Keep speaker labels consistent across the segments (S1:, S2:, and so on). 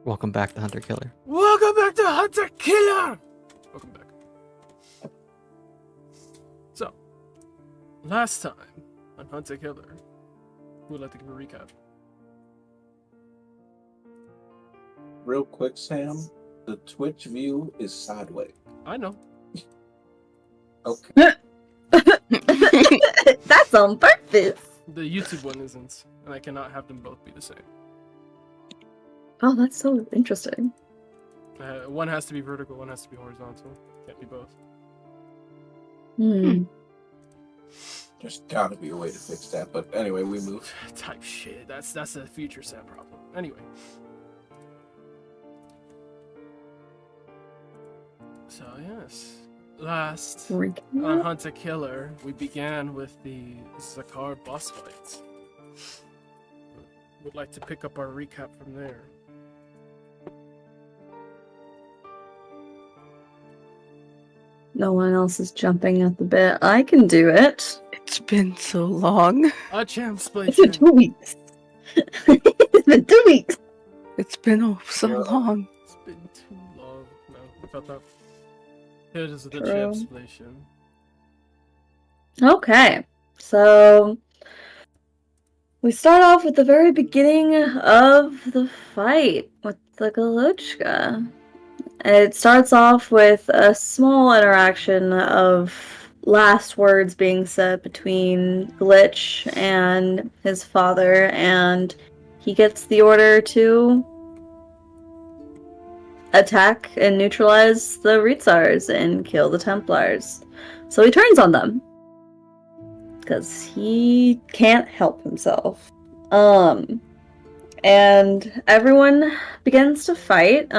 S1: Welcome back to Hunter Killer.
S2: Welcome back to Hunter Killer! Welcome back. So, last time on Hunter Killer, who would like to give a recap?
S3: Real quick, Sam, the Twitch view is sideways.
S2: I know.
S3: Okay.
S4: That's on purpose.
S2: The YouTube one isn't, and I cannot have them both be the same.
S4: Oh, that's so interesting.
S2: One has to be vertical, one has to be horizontal. Can't be both.
S3: There's gotta be a way to fix that, but anyway, we move.
S2: Type shit. That's a future Sam problem. Anyway. So yes, last on Hunter Killer, we began with the Zakar boss fight. Would like to pick up our recap from there.
S4: No one else is jumping at the bit. I can do it.
S5: It's been so long.
S2: A champ's
S4: It's been
S2: place.
S4: 2 weeks. It's been 2 weeks.
S5: It's been so long.
S2: It's been too long. No, I felt that. Here it is with the
S4: True.
S2: champ's explanation.
S4: Okay, so we start off with the very beginning of the fight with the Galochka. It starts off with a small interaction of last words being said between Glitch and his father, and he gets the order to attack and neutralize the Ritsars and kill the Templars. So he turns on them because he can't help himself. And everyone begins to fight.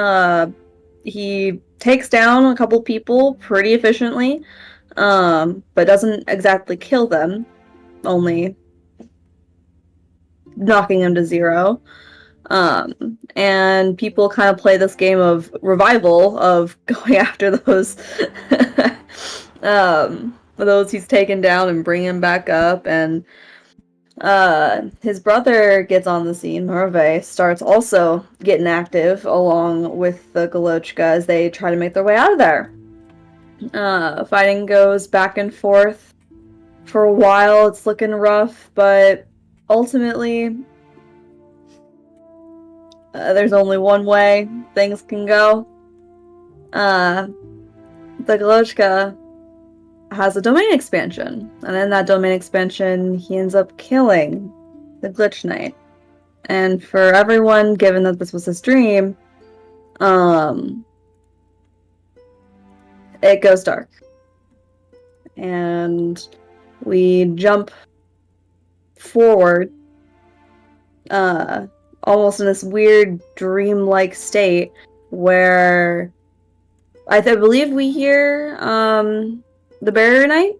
S4: He takes down a couple people pretty efficiently, but doesn't exactly kill them, only knocking them to 0. And people kind of play this game of revival of going after those he's taken down and bring him back up. And his brother gets on the scene. Merve starts also getting active along with the Galochka as they try to make their way out of there. Fighting goes back and forth for a while. It's looking rough, but ultimately there's only one way things can go. The Galochka has a domain expansion, and in that domain expansion he ends up killing the Glitch Knight. And for everyone, given that this was his dream, it goes dark, and we jump forward almost in this weird dream-like state where I believe we hear the Barrier Knight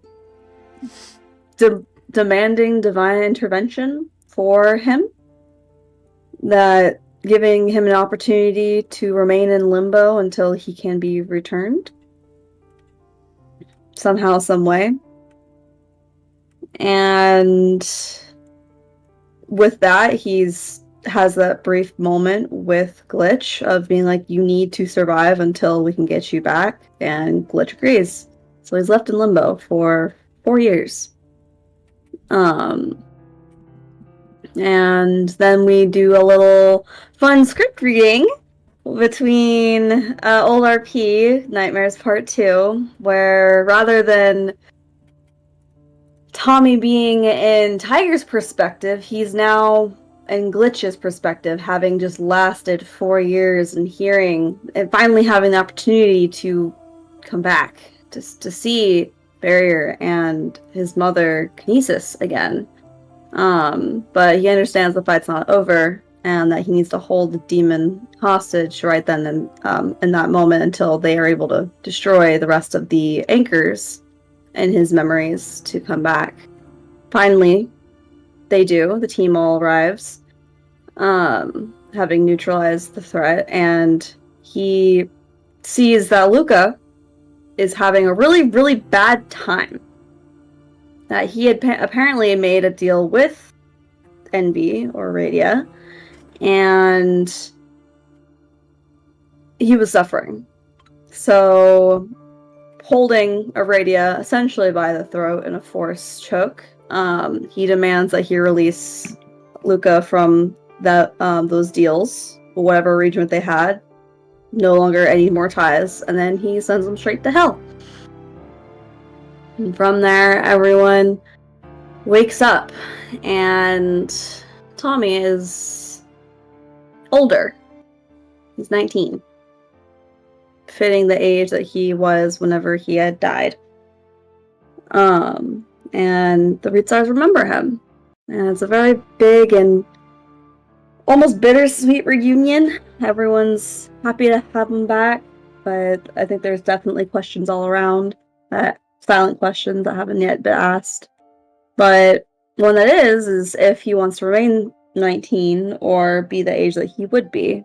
S4: demanding divine intervention for him, that giving him an opportunity to remain in limbo until he can be returned somehow, some way. And with that, has that brief moment with Glitch of being like, you need to survive until we can get you back, and Glitch agrees. So he's left in limbo for 4 years. And then we do a little fun script reading between Old RP, Nightmares Part 2, where rather than Tommy being in Tiger's perspective, he's now in Glitch's perspective, having just lasted 4 years and hearing and finally having the opportunity to come back to see Barrier and his mother Kinesis again. But he understands the fight's not over and that he needs to hold the demon hostage right then and in that moment until they are able to destroy the rest of the anchors in his memories to come back. Finally, they do. The team all arrives, having neutralized the threat, and he sees that Luca is having a really, really bad time. That he had apparently made a deal with Envy or Radia, and he was suffering. So, holding Aradia essentially by the throat in a forced choke, he demands that he release Luca from those deals, whatever arrangement they had. No longer any more ties, and then he sends them straight to hell. And from there, everyone wakes up, and Tommy is older. He's 19. Fitting the age that he was whenever he had died. And the Ritsars remember him. And it's a very big and almost bittersweet reunion. Everyone's happy to have him back, but I think there's definitely questions all around, silent questions that haven't yet been asked. But one that is if he wants to remain 19 or be the age that he would be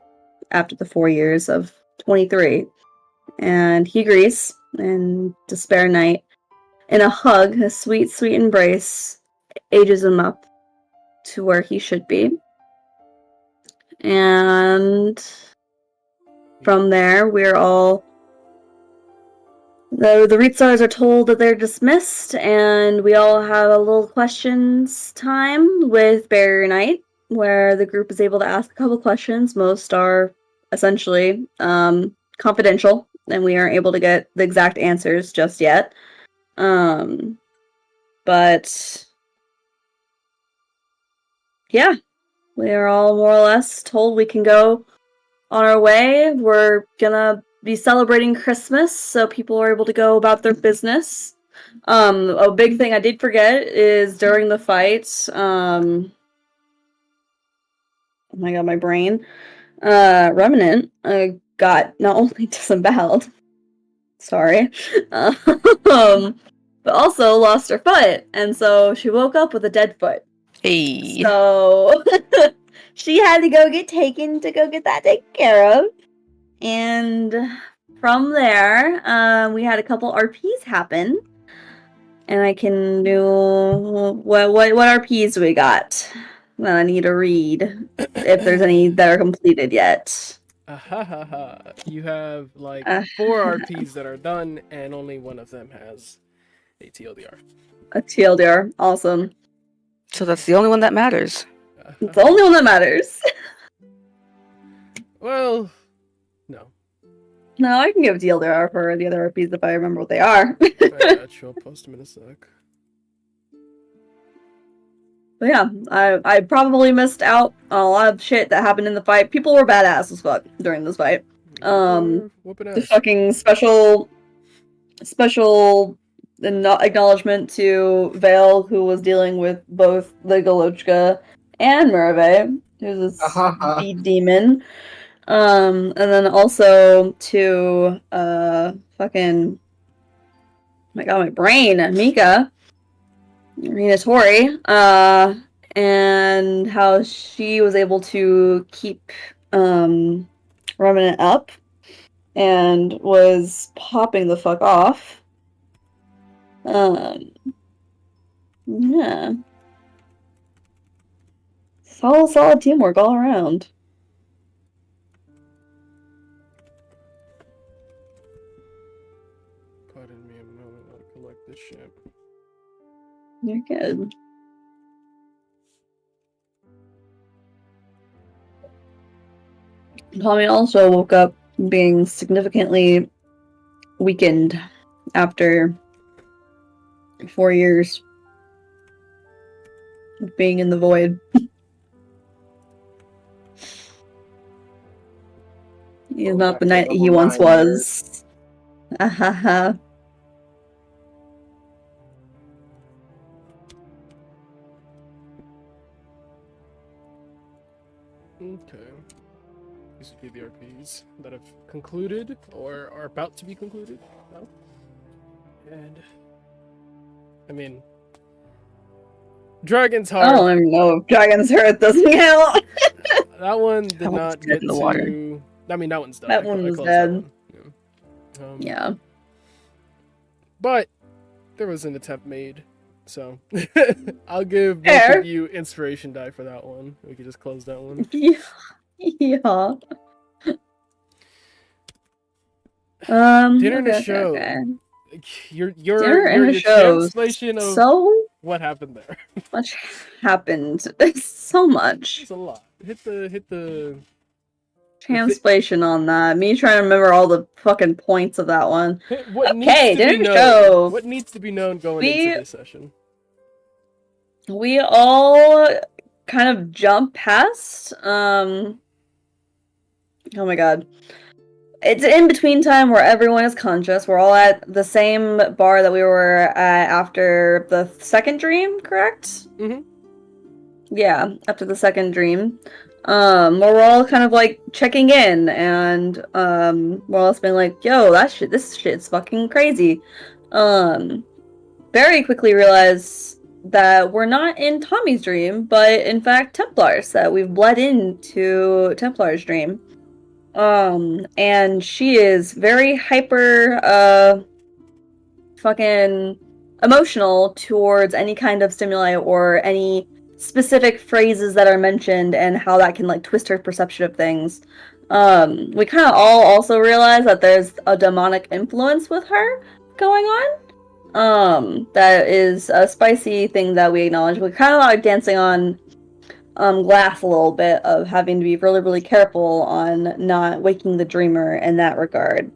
S4: after the 4 years of 23. And he agrees, and Despair Knight, in a hug, a sweet, sweet embrace, ages him up to where he should be. And from there, we're all... The Ritsars are told that they're dismissed, and we all have a little questions time with Barrier Knight, where the group is able to ask a couple questions. Most are essentially confidential, and we aren't able to get the exact answers just yet. But yeah, we are all more or less told we can go on our way. We're gonna be celebrating Christmas, so people are able to go about their business. A big thing I did forget is during the fight, oh my god, my brain. Remnant got not only disemboweled, sorry, but also lost her foot, and so she woke up with a dead foot.
S5: Hey.
S4: So she had to go get that taken care of. And from there, we had a couple RPs happen. And I can do what RPs we got? Well, I need to read if there's any that are completed yet.
S2: You have like 4 RPs that are done, and only one of them has a TLDR.
S4: A TLDR, awesome.
S5: So that's the only one that matters.
S4: It's the only one that matters.
S2: Well, no.
S4: No, I can give a TLDR for the other RPs if I remember what they are.
S2: I'll post them in a sec.
S4: But yeah, I probably missed out on a lot of shit that happened in the fight. People were badass as fuck during this fight. The fucking special acknowledgement to Vale, who was dealing with both the Galochka and Merve, who's a speed demon. And then also to fucking, oh my god, my brain, Mika, Rina Tori, and how she was able to keep Remnant up and was popping the fuck off. Yeah. Solid teamwork all around.
S2: Pardon me a moment while I collect this shit.
S4: You're good. Tommy also woke up being significantly weakened after 4 years of being in the void. He's not the knight he once was. Ahaha.
S2: Okay. These would be the RPs that have concluded or are about to be concluded now. And I mean, Dragon's Heart.
S4: I don't even know if Dragon's Heart doesn't count.
S2: That one did
S5: That one's
S2: not
S5: dead
S2: get
S5: in the
S2: to.
S5: water.
S2: I mean, that one's done.
S4: That one was dead.
S2: Yeah.
S4: Yeah.
S2: But there was an attempt made, so I'll give both of you inspiration die for that one. We could just close that one.
S4: Yeah.
S2: Dinner and a
S4: Okay,
S2: show.
S4: okay.
S2: Your
S4: Dinner and a
S2: your
S4: show.
S2: translation of
S4: So
S2: what happened there.
S4: much happened. So much.
S2: It's a lot. Hit the
S4: Translation on that. Me trying to remember all the fucking points of that one.
S2: what needs
S4: Okay,
S2: to be
S4: dinner
S2: known.
S4: show.
S2: What needs to be known going into this session.
S4: We all kind of jump past. Oh my god. It's an in-between time where everyone is conscious. We're all at the same bar that we were at after the second dream, correct?
S2: Mm-hmm.
S4: Yeah, after the second dream. Where we're all kind of like checking in and we're all being like, yo, this shit's fucking crazy. Very quickly realize that we're not in Tommy's dream, but in fact Templar's, that we've bled into Templar's dream. And she is very hyper fucking emotional towards any kind of stimuli or any specific phrases that are mentioned and how that can like twist her perception of things. We kind of all also realize that there's a demonic influence with her going on. That is a spicy thing that we acknowledge. We kind of are dancing on glass a little bit of having to be really, really careful on not waking the dreamer in that regard.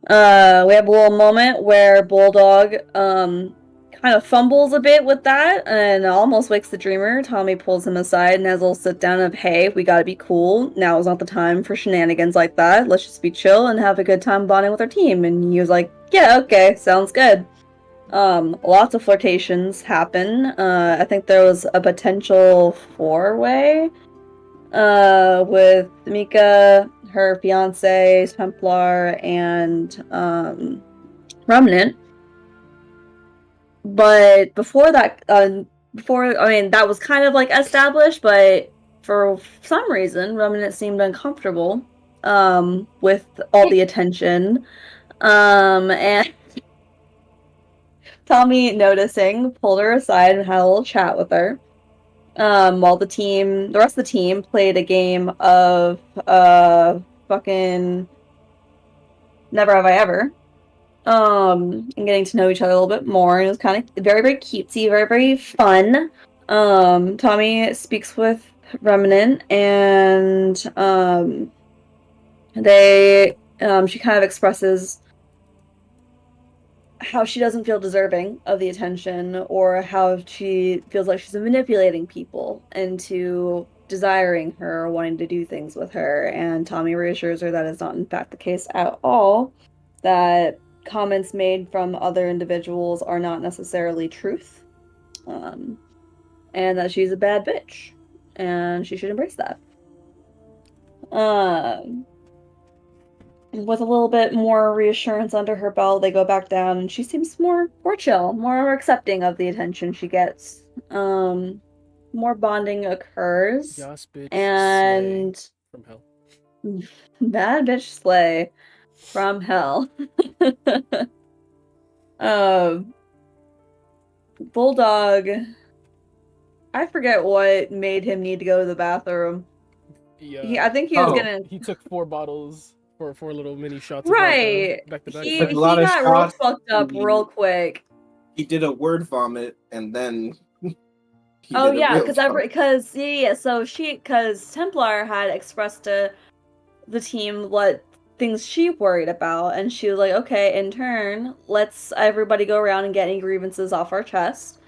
S4: We have a little moment where Bulldog kind of fumbles a bit with that and almost wakes the dreamer. Tommy pulls him aside and has a little sit down of, hey, we gotta be cool. Now is not the time for shenanigans like that. Let's just be chill and have a good time bonding with our team. And he was like, yeah, okay, sounds good. Lots of flirtations happen. I think there was a potential four-way with Mika, her fiance, Templar, and Remnant. But before that, that was kind of like established, but for some reason, Remnant seemed uncomfortable with all the attention. And Tommy, noticing, pulled her aside and had a little chat with her. While the rest of the team played a game of fucking Never Have I Ever. And getting to know each other a little bit more. And it was kind of very, very cutesy, very, very fun. Tommy speaks with Remnant and she kind of expresses how she doesn't feel deserving of the attention or how she feels like she's manipulating people into desiring her or wanting to do things with her. And Tommy reassures her that is not in fact the case at all, that comments made from other individuals are not necessarily truth, and that she's a bad bitch and she should embrace that. With a little bit more reassurance under her belt, they go back down, and she seems more chill, more accepting of the attention she gets. More bonding occurs,
S2: Yas bitch
S4: and
S2: slay from hell.
S4: Bad bitch slay from hell. Bulldog, I forget what made him need to go to the bathroom. I think he was gonna.
S2: He took 4 bottles for 4 little mini shots.
S4: Right.
S2: Of back to back.
S4: He
S3: Took a lot of
S4: got real
S3: shots.
S4: fucked up real quick.
S3: He did a word vomit and then.
S4: Oh yeah, because Templar had expressed to the team what things she worried about, and she was like, okay, in turn, let's everybody go around and get any grievances off our chest.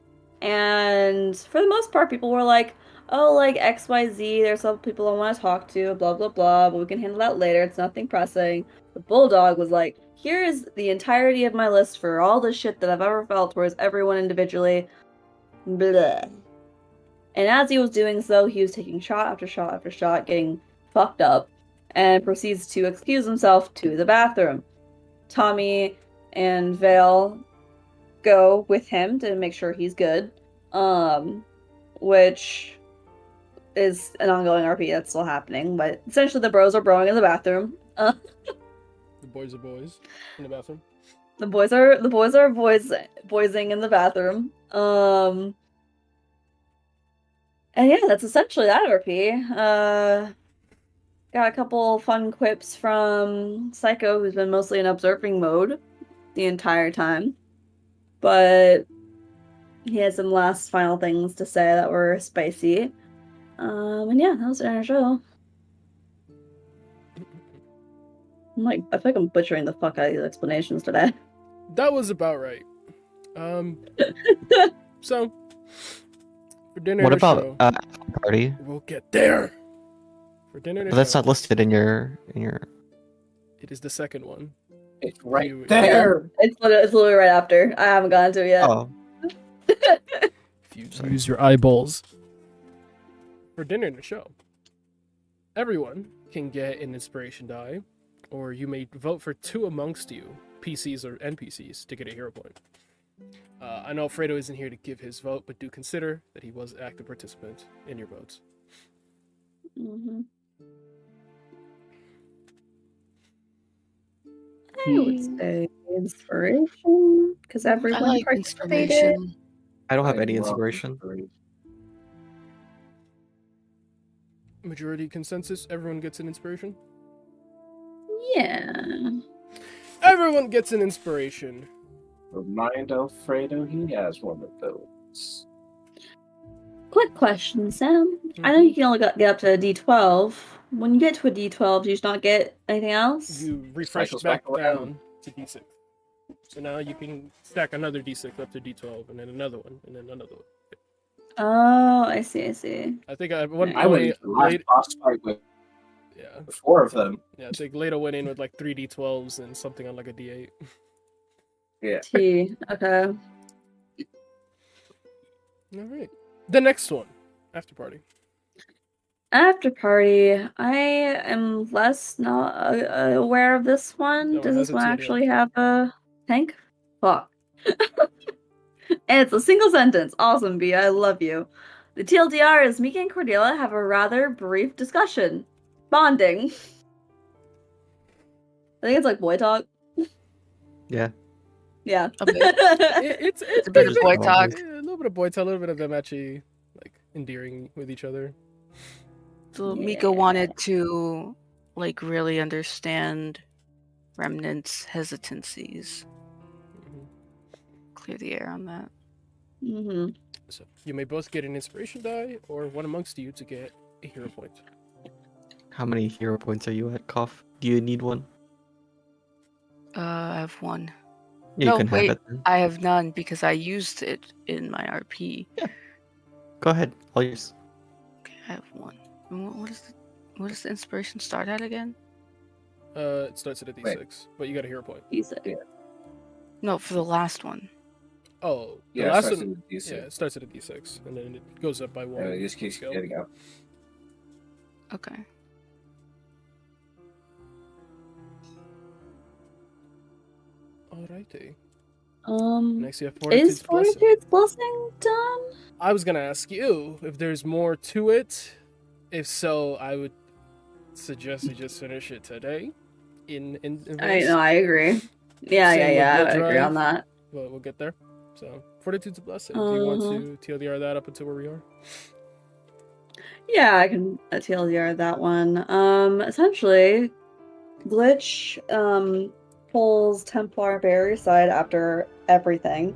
S4: And for the most part, people were like, oh, like XYZ, there's some people I want to talk to, blah blah blah, but we can handle that later, it's nothing pressing. The Bulldog was like, here's the entirety of my list for all the shit that I've ever felt towards everyone individually. Blah. And as he was doing so, he was taking shot after shot after shot, getting fucked up, and proceeds to excuse himself to the bathroom. Tommy and Vale go with him to make sure he's good, which is an ongoing RP that's still happening, but essentially the bros are broing in the bathroom.
S2: The boys are boys in the bathroom.
S4: The boys are boysing in the bathroom. And yeah, that's essentially that RP. got a couple fun quips from Psycho, who's been mostly in observing mode the entire time. But he had some last final things to say that were spicy. And yeah, that was our show. I feel like I'm butchering the fuck out of these explanations today.
S2: That was about right. So for dinner
S1: What
S2: to
S1: about
S2: show,
S1: party?
S2: we'll get there. For dinner to
S1: But that's
S2: show,
S1: not listed in your
S2: it is the second one.
S3: It's right
S2: You-
S3: there.
S4: It's literally right after. I haven't gotten to it yet.
S1: Oh,
S2: If you
S1: Sorry.
S2: use your eyeballs. For dinner to show, everyone can get an inspiration die, or you may vote for two amongst you, PCs or NPCs, to get a hero point. I know Fredo isn't here to give his vote, but do consider that he was an active participant in your votes.
S4: Mm-hmm. I would say inspiration, because
S5: I
S4: everyone
S5: like
S4: participated.
S5: inspiration.
S1: I don't have
S3: I
S1: any
S3: love
S1: inspiration.
S2: Majority consensus, everyone gets an inspiration?
S4: Yeah.
S2: Everyone gets an inspiration.
S3: Remind Alfredo he has one of those.
S4: Quick question, Sam. I know you can only get up to a D12. When you get to a D12, do you just not get anything else?
S2: You refresh
S3: Cycles
S2: back
S3: back around.
S2: down to D6. So now you can stack another D6 up to D12, and then another one, and then another one.
S4: Oh, I see.
S2: I think at one
S3: I went
S2: point,
S3: into the last boss fight with
S2: yeah,
S3: 4 of them.
S2: I think Leda went in with like 3 D12s and something on like a D8.
S3: Yeah.
S4: T. Okay.
S2: All right. The next one, after party.
S4: After party, I am less not aware of this one.
S2: No, it
S4: Does
S2: has
S4: this
S2: a
S4: one
S2: TDR.
S4: actually have a tank? Fuck. And it's a single sentence. Awesome, B. I love you. The TLDR is Mika and Cordelia have a rather brief discussion. Bonding. I think it's like boy talk.
S1: Yeah.
S4: Yeah.
S5: A bit.
S2: It's
S5: a bit of boy
S2: basic-
S5: talk.
S2: A little bit of boy talk, a little bit of them actually like endearing with each other.
S5: So
S4: Yeah.
S5: Mika wanted to like really understand Remnant's hesitancies.
S2: Mhm.
S5: Clear the air on that.
S4: Mm-hmm.
S2: So you may both get an inspiration die, or one amongst you to get a hero point.
S1: How many hero points are you at, Cough? Do you need one?
S5: I have one.
S1: Yeah,
S5: No,
S1: you can
S5: wait.
S1: have it then.
S5: I have none because I used it in my RP.
S1: Go ahead. All yours.
S5: Okay, I have one. And what does the inspiration start at again?
S2: It starts at a D6,
S3: Wait.
S2: but you got a hero point.
S4: He said.
S5: No, for the last one.
S2: Oh, the
S3: Yeah,
S2: last
S3: starts
S2: one.
S3: in the D6.
S2: Yeah, it starts at a D6, and then it goes up by one.
S3: In this case,
S2: scale.
S3: getting up.
S5: Okay.
S2: Alrighty.
S4: Is
S2: Next, you have Fortitude's Blessing.
S4: Fortitude's Blessing done?
S2: I was gonna ask you if there's more to it. If so, I would suggest you just finish it today. In
S4: I agree. Yeah,
S2: Same with
S4: I
S2: Blood
S4: would agree
S2: Drive.
S4: on that.
S2: Well, we'll get there. So, Fortitude's a blessing. Do you want to TLDR that up until where we are?
S4: Yeah, I can TLDR that one. Essentially, Glitch pulls Templar Barry aside after everything,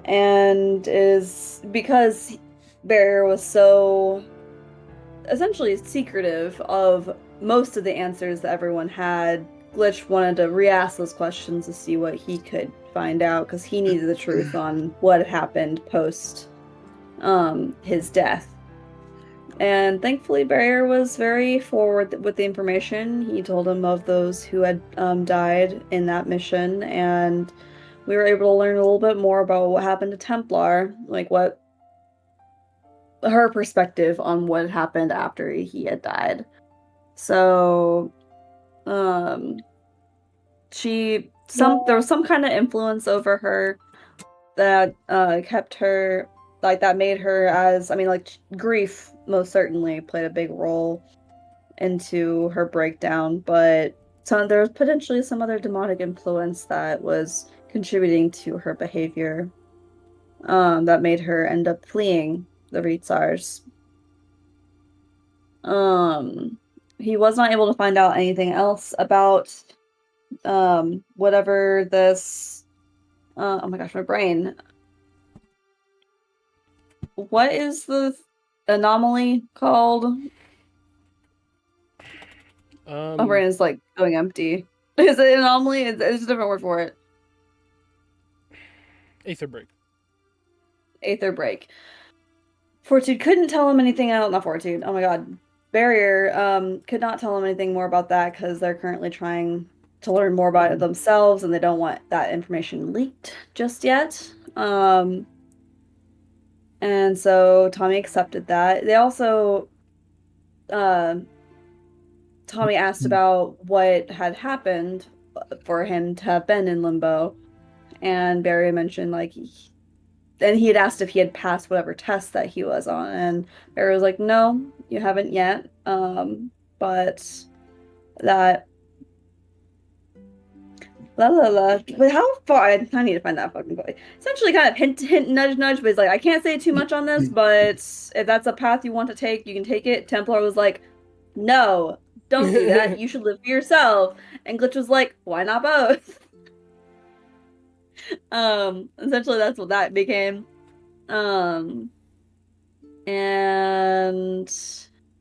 S4: and is because Barrier was so essentially secretive of most of the answers that everyone had. Glitch wanted to re-ask those questions to see what he could find out, because he needed the truth on what had happened post his death. And thankfully, Barrier was very forward with the information. He told him of those who had died in that mission, and we were able to learn a little bit more about what happened to Templar, like what her perspective on what happened after he had died. So, there was some kind of influence over her that kept her, like, that made her grief most certainly played a big role into her breakdown, but there was potentially some other demonic influence that was contributing to her behavior that made her end up fleeing the Ritsars. he was not able to find out anything else about whatever this. Oh my gosh, my brain. What is the anomaly called? My brain is like going empty. Is it an anomaly? It's a different word for it.
S2: Aether break.
S4: Aether break. Fortitude couldn't tell him anything else. Not Fortitude. Oh my god. Barrier could not tell him anything more about that because they're currently trying to learn more about it themselves and they don't want that information leaked just yet. And so Tommy accepted that. They also Tommy asked about what had happened for him to have been in limbo, and Barry mentioned and he had asked if he had passed whatever test that he was on, and Barry was like, "No, you haven't yet." But that But how far? I need to find that fucking boy. Essentially, kind of hint, nudge, nudge. But he's like, I can't say too much on this, but if that's a path you want to take, you can take it. Templar was like, no, don't do that. You should live for yourself. And Glitch was like, why not both? Essentially, that's what that became. And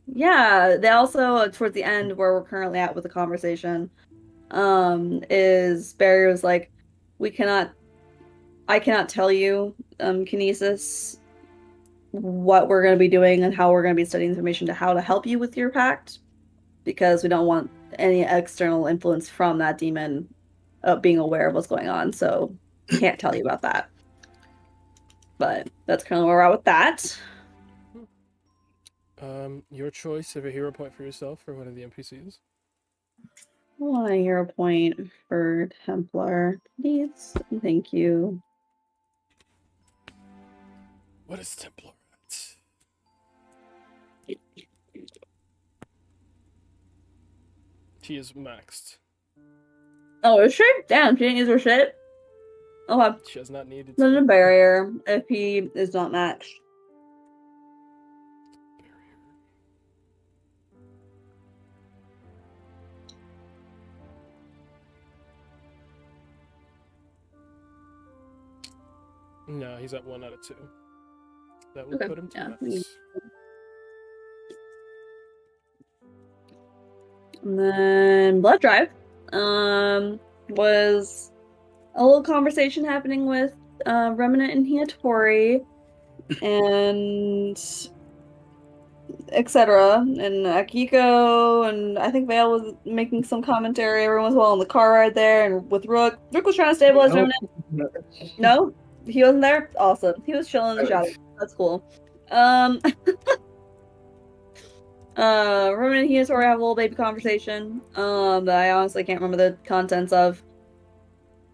S4: yeah, they also towards the end where we're currently at with the conversation. Is Barry was like, I cannot tell you, Kinesis, what we're going to be doing and how we're going to be studying information to how to help you with your pact, because we don't want any external influence from that demon being aware of what's going on, so can't tell you about that. But that's kind of where we're at with that.
S2: Your choice of a hero point for yourself or one of the NPCs.
S4: I want a hero point for Templar, please. Thank you.
S2: What is Templar at? She is maxed.
S4: Oh, is she? Damn, she didn't use her shit. Okay.
S2: She has not needed
S4: There's
S2: to.
S4: a barrier if he is not matched.
S2: No, he's at 1 out of 2. That would
S4: Okay,
S2: put him to
S4: yeah.
S2: max.
S4: And then Blood Drive was a little conversation happening with Remnant and Hiatori and etc. And Akiko, and I think Vale was making some commentary. Everyone was well on the car ride there, and with Rook. Rook was trying to stabilize Remnant. No? He wasn't there? Awesome. He was chilling in the shadows. That's cool. Roman and Hiatori have a little baby conversation, that I honestly can't remember the contents of.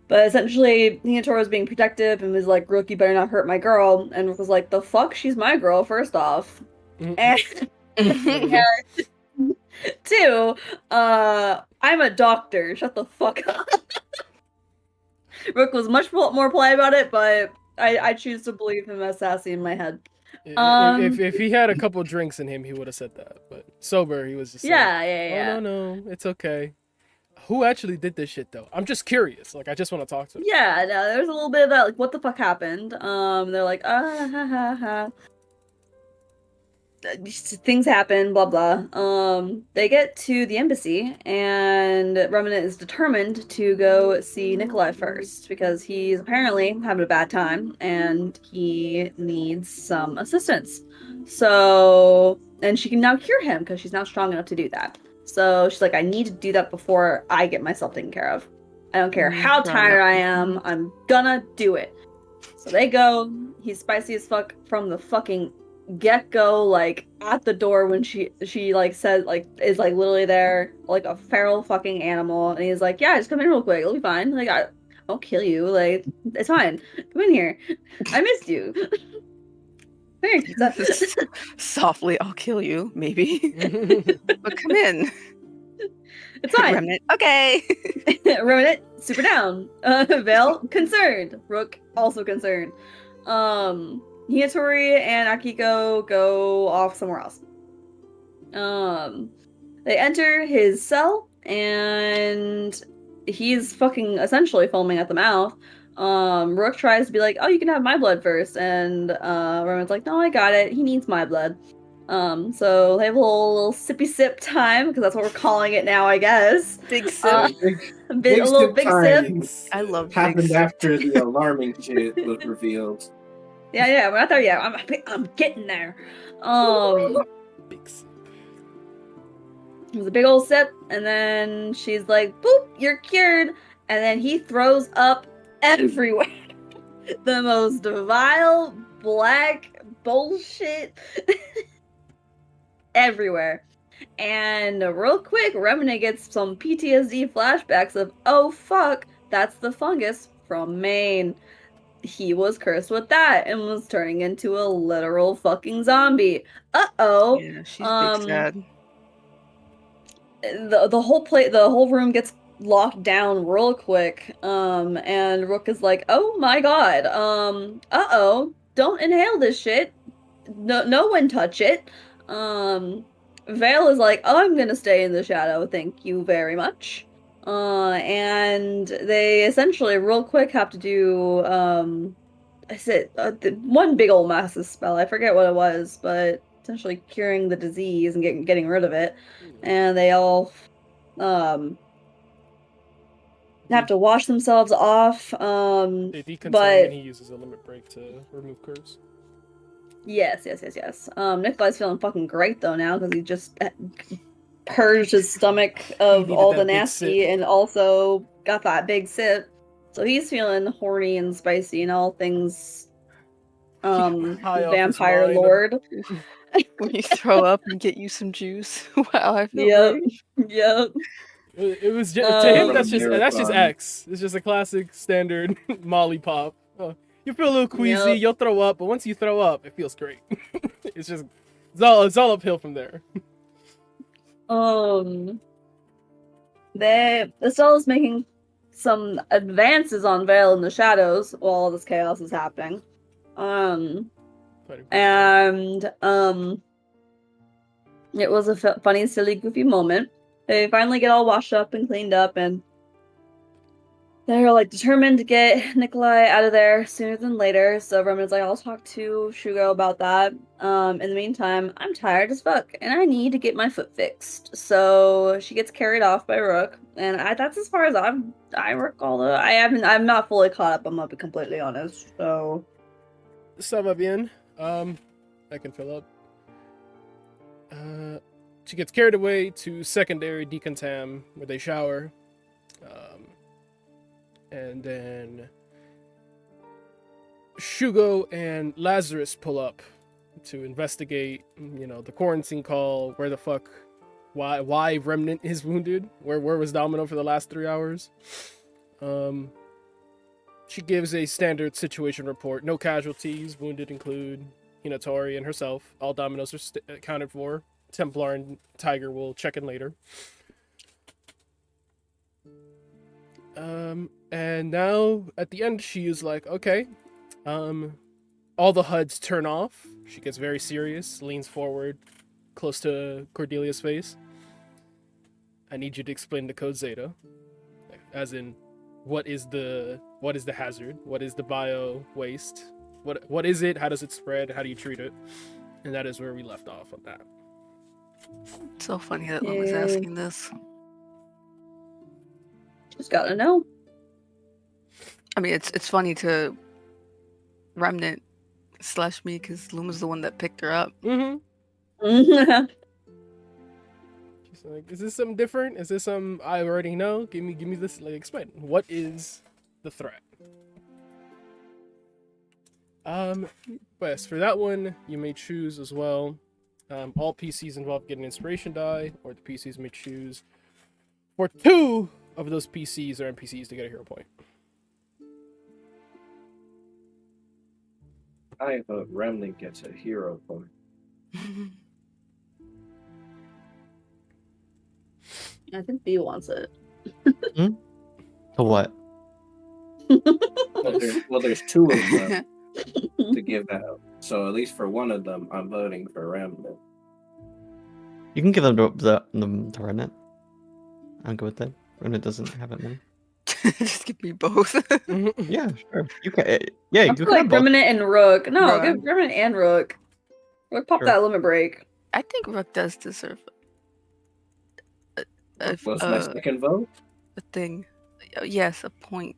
S4: But essentially, Hiatori was being protective and was like, Rook, you better not hurt my girl. And Rook was like, the fuck? She's my girl, first off. And two, I'm a doctor. Shut the fuck up. Rook was much more polite about it, but I choose to believe him as sassy in my head.
S2: If he had a couple drinks in him, he would have said that. But sober, he was just
S4: yeah.
S2: Oh, no, it's okay. Who actually did this shit, though? I'm just curious. Like, I just want to talk to him.
S4: Yeah, no, there's a little bit of that, like, what the fuck happened? They're like, ha ha ha. Things happen, blah blah. They get to the embassy, and Remnant is determined to go see Nikolai first because he's apparently having a bad time and he needs some assistance. So, and she can now cure him because she's now strong enough to do that. So she's like, I need to do that before I get myself taken care of. I don't care how tired I am, I'm gonna do it. So they go. He's spicy as fuck from the fucking get-go, like at the door when she like said, like, is like literally there like a feral fucking animal, and he's like, yeah, just come in real quick, it'll be fine, like, I won't kill you, like, it's fine, come in here, I missed you.
S5: Softly, I'll kill you, maybe. But come in.
S4: It's fine.
S5: Remnant, okay.
S4: Remnant, super down. Vale, concerned. Rook, also concerned. Hiatori and Akiko go off somewhere else. They enter his cell, and he's fucking essentially foaming at the mouth. Rook tries to be like, "Oh, you can have my blood first," and Roman's like, "No, I got it. He needs my blood." So they have a little sippy sip time because that's what we're calling it now, I guess.
S5: Big sip.
S4: A little
S3: sip
S4: big
S3: time
S4: sip.
S5: I love big
S3: happened
S5: sip.
S3: after the alarming shit was revealed.
S4: Yeah, we're not there yet. I'm getting there.
S2: Big sip.
S4: It was a big old sip, and then she's like, "Boop, you're cured." And then he throws up everywhere. The most vile black bullshit everywhere. And real quick, Remnant gets some PTSD flashbacks of, oh fuck, that's the fungus from Maine. He was cursed with that and was turning into a literal fucking zombie. Uh-oh.
S5: Yeah, she's big sad.
S4: The whole room gets locked down real quick. And Rook is like, "Oh my god. Uh-oh. Don't inhale this shit. No one touch it." Vale is like, "Oh, I'm gonna stay in the shadow. Thank you very much." And they essentially real quick have to do one big old massive spell. I forget what it was, but essentially curing the disease and getting rid of it. And they all have to wash themselves off.
S2: They decontain
S4: but
S2: and he uses a limit break to remove curse.
S4: yes. Nikolai's feeling fucking great though now because he just purged his stomach of
S2: needed
S4: all
S2: that
S4: the
S2: big
S4: nasty
S2: sip.
S4: and also got that big sip. So he's feeling horny and spicy and all things
S2: High off his
S4: vampire
S2: mind.
S4: lord.
S5: When you throw up and get you some juice. Wow, I feel
S4: Yep.
S5: great.
S4: Yep.
S2: It was just, to him.
S4: Um,
S2: That's just
S3: Marathon.
S2: X. It's just a classic standard Molly pop. You feel a little queasy,
S4: Yep.
S2: you'll throw up, but once you throw up, it feels great. It's all uphill from there.
S4: Estelle is making some advances on Vale in the shadows while all this chaos is happening. And it was a funny, silly, goofy moment. They finally get all washed up and cleaned up, and they're like determined to get Nikolai out of there sooner than later. So Roman's like, "I'll talk to Shugo about that. In the meantime, I'm tired as fuck, and I need to get my foot fixed." So she gets carried off by Rook, and that's as far as I recall. I'm not fully caught up. I'm gonna be completely honest. So
S2: Ça va bien. I can fill up. She gets carried away to secondary decontam where they shower. And then Shugo and Lazarus pull up to investigate, the quarantine call, where the fuck, why Remnant is wounded, where was Domino for the last 3 hours. She gives a standard situation report. No casualties. Wounded include Hinatori and herself. All Dominos are accounted for. Templar and Tiger will check in later. And now at the end she is like, okay, all the HUDs turn off. She gets very serious, leans forward, close to Cordelia's face. I need you to explain the code Zeta, as in, what is the hazard? What is the bio waste? What is it? How does it spread? How do you treat it? And that is where we left off on that.
S5: It's so funny that Lum was asking this.
S4: just gotta know.
S5: I mean, it's funny to Remnant / me because Luma's the one that picked her up.
S2: Mm-hmm. She's like, is this something different? Is this something I already know? Give me this. Like, explain. What is the threat? But for that one, you may choose as well. All PCs involved get an inspiration die, or the PCs may choose for 2 of those PCs or NPCs to get a hero point.
S3: I vote Remnant gets a hero point.
S4: I think B wants it.
S1: To what?
S3: Well, there's 2 of them to give out. So at least for one of them, I'm voting for Remnant.
S1: You can give them the Remnant. I'm good with that. Remnant doesn't have that many.
S5: Just give me both.
S1: Yeah, sure. You can. Yeah,
S4: I
S1: you
S4: feel
S1: can
S4: like
S1: have both.
S4: Remnant and Rook. No,
S5: Rook.
S4: give Remnant and Rook. Rook, pop
S1: Sure.
S4: that limit break.
S5: I think Rook does deserve a,
S3: What's my second vote?
S5: a thing. Yes, a point.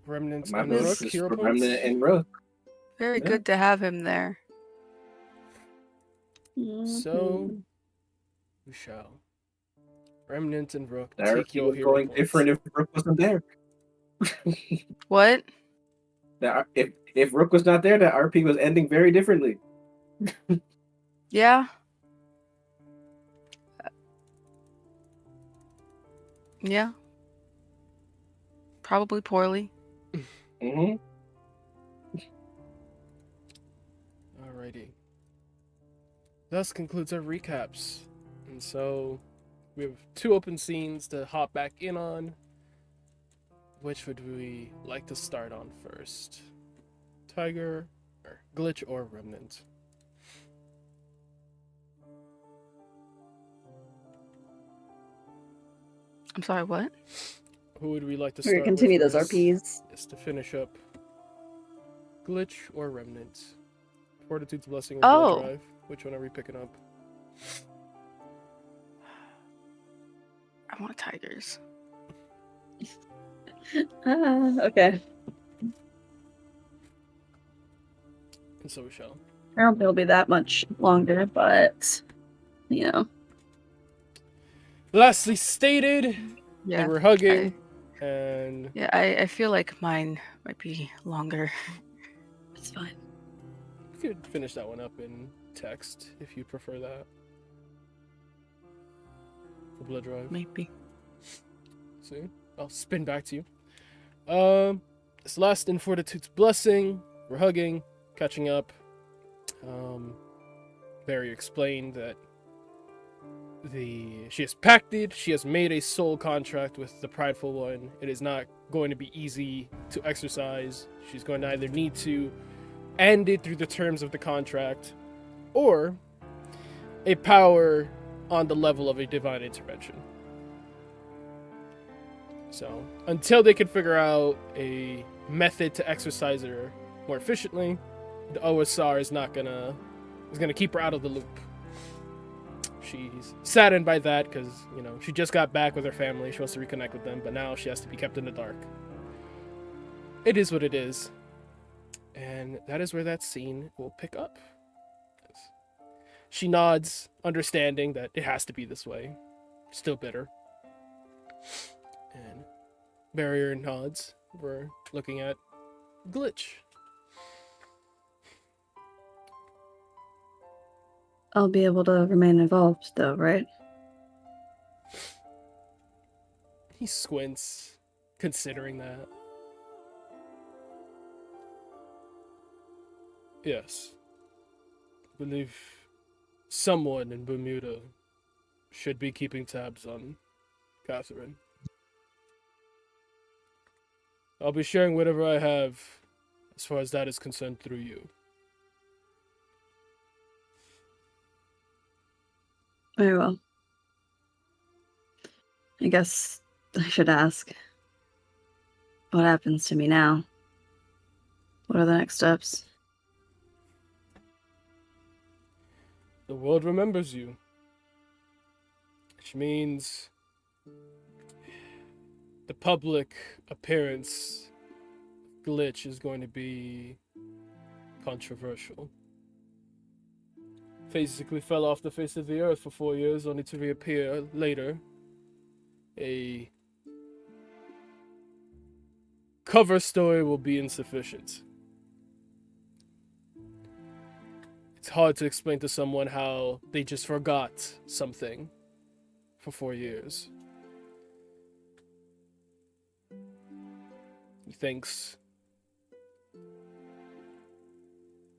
S2: Remnants
S3: My
S2: and
S3: vote
S2: Rook,
S3: is
S2: hero
S3: for
S2: points.
S3: Remnant and Rook.
S5: Very
S3: Yeah.
S5: good to have him there.
S2: So, we shall. Remnant and Rook,
S3: The
S2: take
S3: RP
S2: your
S3: was
S2: hero
S3: going
S2: points.
S3: different if Rook wasn't there.
S5: What?
S3: If Rook was not there, the RP was ending very differently.
S5: Yeah. Yeah. Probably poorly.
S3: Mm-hmm.
S2: Alrighty. Thus concludes our recaps. And so, we have 2 open scenes to hop back in on. Which would we like to start on first? Tiger, or Glitch, or Remnant?
S5: I'm sorry, what?
S2: Who would we like to
S4: We're
S2: start
S4: gonna continue
S2: with
S4: those
S2: first?
S4: RPs.
S2: Is to finish up Glitch or Remnant? Fortitude's Blessing or
S5: Oh.
S2: Blood Drive? Which one are we picking up?
S5: I want tigers.
S4: Okay.
S2: And so we shall.
S4: I don't think it'll be that much longer, but you know.
S2: Lastly stated,
S5: Yeah.
S2: and we're hugging, and
S5: Yeah, I feel like mine might be longer.
S4: It's fine.
S2: you could finish that one up in text if you prefer that. For Blood Drive.
S5: Maybe.
S2: See? I'll spin back to you. It's last in Fortitude's Blessing. We're hugging, catching up. Barry explained that she has pacted, she has made a soul contract with the Prideful One. It is not going to be easy to exercise. She's going to either need to end it through the terms of the contract, or a power on the level of a divine intervention. So, until they can figure out a method to exercise her more efficiently, the OSR is gonna keep her out of the loop. She's saddened by that because, she just got back with her family. She wants to reconnect with them, but now she has to be kept in the dark. It is what it is. And that is where that scene will pick up. She nods, understanding that it has to be this way. Still bitter. And Barrier nods. We're looking at Glitch.
S4: I'll be able to remain involved though, right?
S2: He squints, considering that. Yes. I believe someone in Bermuda should be keeping tabs on Catherine. I'll be sharing whatever I have as far as that is concerned through you.
S4: Very well. I guess I should ask. What happens to me now? What are the next steps?
S2: The world remembers you. Which means the public appearance of Glitch is going to be controversial. Basically fell off the face of the earth for 4 years, only to reappear later. A cover story will be insufficient. It's hard to explain to someone how they just forgot something for 4 years. He thinks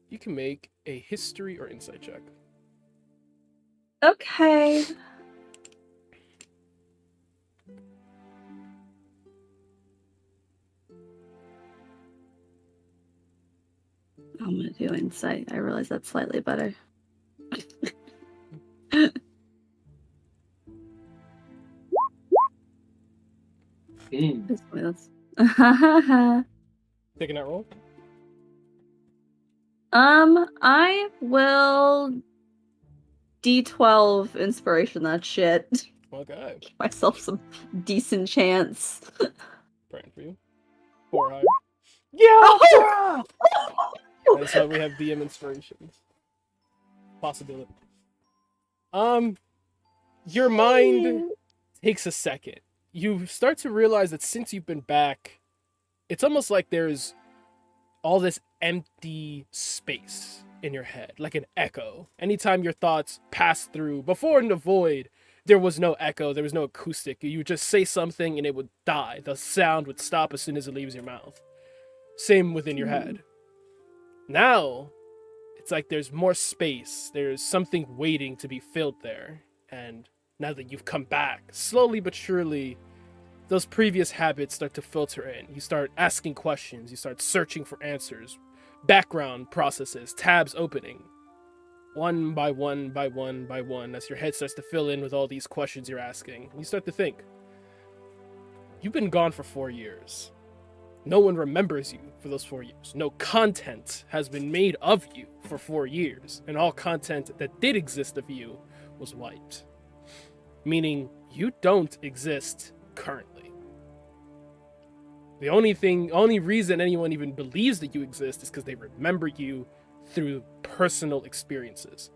S2: you can make a history or insight check.
S4: Okay. I'm gonna do insight. I realize that's slightly better. Basically, that's.
S2: Taking that roll?
S4: I will D12 inspiration that shit.
S2: Okay.
S4: Give myself some decent chance.
S2: Praying for you. 4 higher.
S4: Oh!
S2: That's why we have DM inspirations. Possibility. Your mind takes a second. You start to realize that since you've been back, it's almost like there's all this empty space in your head, like an echo. Anytime your thoughts pass through, before in the void, there was no echo, there was no acoustic. You would just say something and it would die. The sound would stop as soon as it leaves your mouth. Same within your head. Now, it's like there's more space. There's something waiting to be filled there. And now that you've come back, slowly but surely, those previous habits start to filter in. You start asking questions. You start searching for answers. Background processes, tabs opening. One by one by one by one, as your head starts to fill in with all these questions you're asking. You start to think. You've been gone for 4 years. No one remembers you for those 4 years. No content has been made of you for 4 years. And all content that did exist of you was wiped. Meaning you don't exist currently. The only reason anyone even believes that you exist is because they remember you through personal experiences.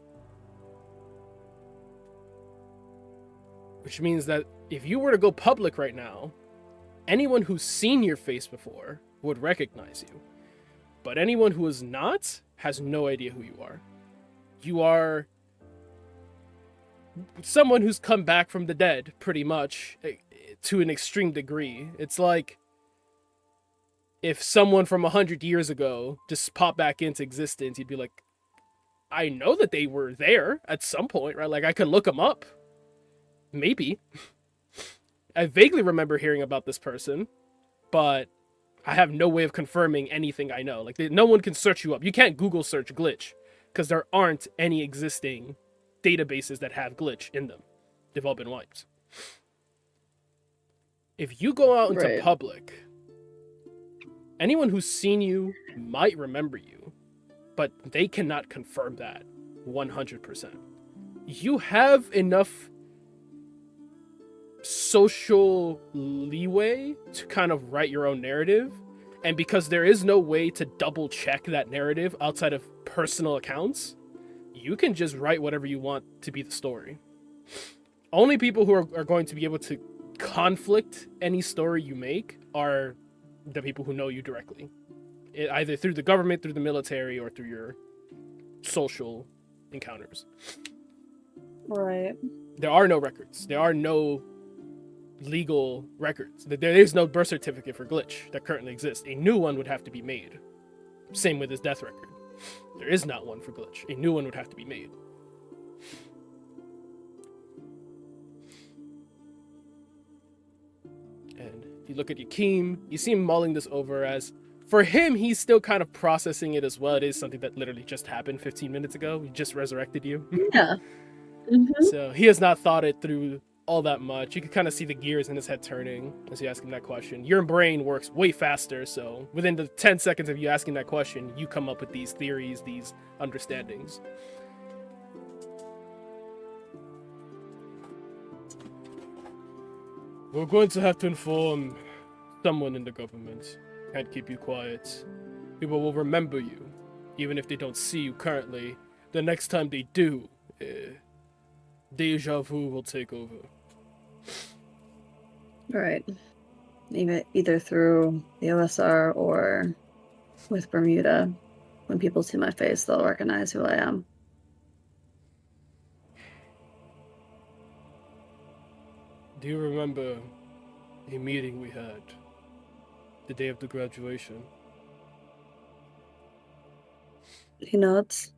S2: Which means that if you were to go public right now, anyone who's seen your face before would recognize you. But anyone who is not has no idea who you are. You are someone who's come back from the dead, pretty much, to an extreme degree. It's like if someone from 100 years ago just popped back into existence, you'd be like, I know that they were there at some point, right? Like, I could look them up. Maybe. I vaguely remember hearing about this person, but I have no way of confirming anything I know. Like, no one can search you up. You can't Google search glitch, because there aren't any existing databases that have glitch in them. They've all been wiped. If you go out into public, anyone who's seen you might remember you, but they cannot confirm that 100%. You have enough social leeway to kind of write your own narrative, and because there is no way to double check that narrative outside of personal accounts, you can just write whatever you want to be the story. Only people who are going to be able to conflict any story you make are the people who know you directly, either through the government, through the military, or through your social encounters.
S4: Right.
S2: There are no records. There are no legal records. There is no birth certificate for glitch that currently exists. A new one would have to be made. Same with his death record. There is not one for glitch. A new one would have to be made. And if you look at Yakeem, you see him mulling this over as, for him, he's still kind of processing it as well. It is something that literally just happened 15 minutes ago. He just resurrected you.
S4: Yeah. Mm-hmm.
S2: So he has not thought it through all that much. You can kind of see the gears in his head turning as you ask him that question. Your brain works way faster, so within the 10 seconds of you asking that question, you come up with these theories, these understandings. We're going to have to inform someone in the government. Can't keep you quiet. People will remember you, even if they don't see you currently. The next time they do, deja vu will take over.
S4: Right. Either through the OSR or with Bermuda. When people see my face, they'll recognize who I am.
S2: Do you remember a meeting we had the day of the graduation?
S4: He nods.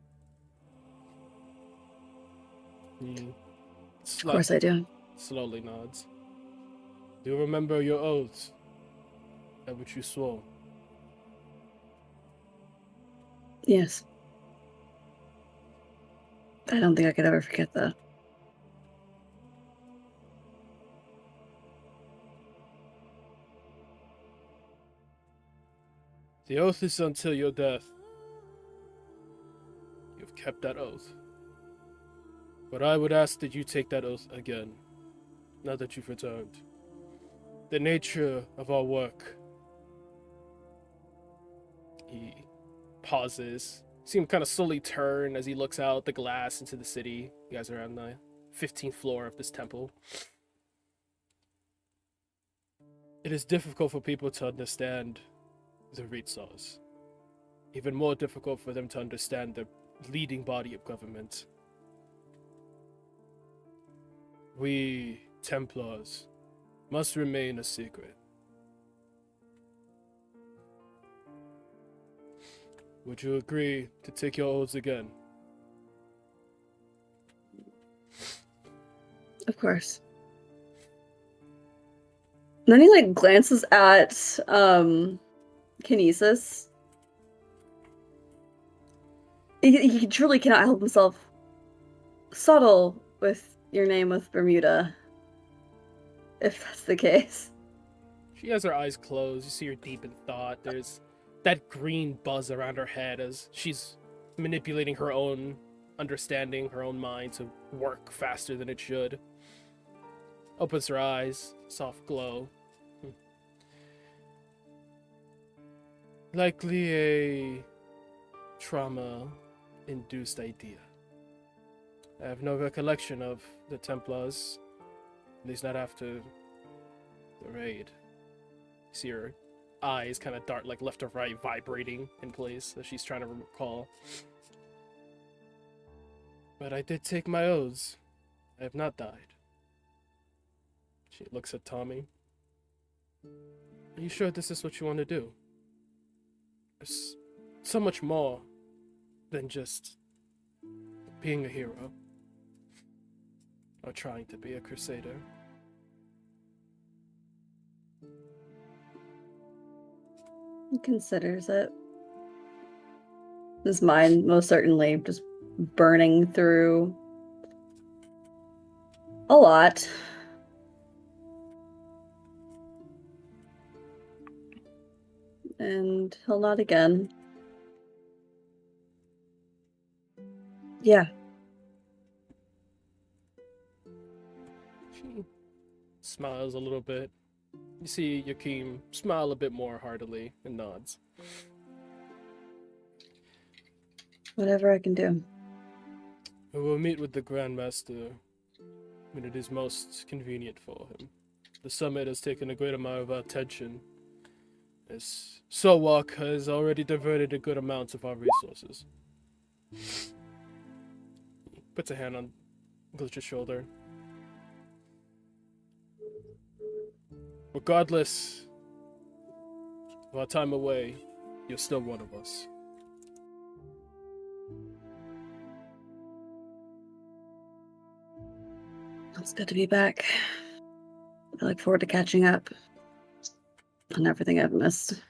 S4: Of course I do.
S2: Slowly nods. Do you remember your oaths at which you swore?
S4: Yes. I don't think I could ever forget that.
S2: The oath is until your death. You've kept that oath. But I would ask that you take that oath again, now that you've returned. The nature of our work. He pauses. See him kind of slowly turn as he looks out the glass into the city. You guys are on the 15th floor of this temple. It is difficult for people to understand the Ritsas. Even more difficult for them to understand the leading body of government. We, Templars, must remain a secret. Would you agree to take your oaths again?
S4: Of course. And then he like glances at Kinesis. He truly cannot help himself. Subtle with your name with Bermuda. If that's the case.
S2: She has her eyes closed. You see her deep in thought. There's that green buzz around her head as she's manipulating her own understanding, her own mind to work faster than it should. Opens her eyes, soft glow. Likely a trauma-induced idea. I have no recollection of the Templars, at least not after the raid. See her eyes kind of dart like left or right, vibrating in place as she's trying to recall. But I did take my oaths. I have not died. She looks at Tommy. Are you sure this is what you want to do? There's so much more than just being a hero or trying to be a crusader.
S4: He considers it. His mind most certainly just burning through a lot. And he'll nod again. Yeah.
S2: She smiles a little bit. You see Yakim smile a bit more heartily and nods.
S4: Whatever I can do.
S2: We will meet with the Grandmaster when it is most convenient for him. The summit has taken a great amount of our attention, as Sowak has already diverted a good amount of our resources. He puts a hand on Glitch's shoulder. Regardless of our time away, you're still one of us.
S4: It's good to be back. I look forward to catching up on everything I've missed.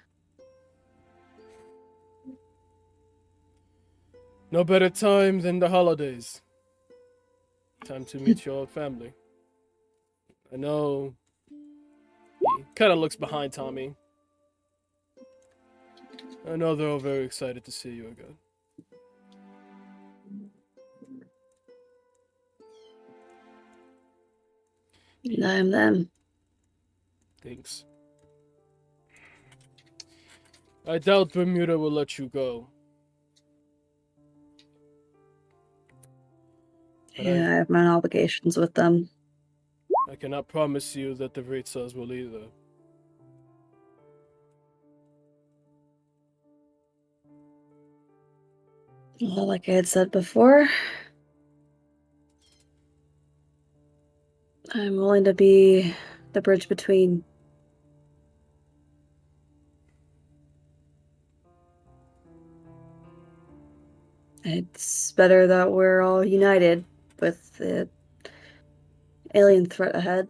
S2: No better time than the holidays. Time to meet your family. I know. He kind of looks behind Tommy. I know they're all very excited to see you again.
S4: And I am them.
S2: Thanks. I doubt Bermuda will let you go. But
S4: Yeah, I have my obligations with them.
S2: I cannot promise you that the Ritsas will either.
S4: Well, like I had said before, I'm willing to be the bridge between. It's better that we're all united with the alien threat ahead.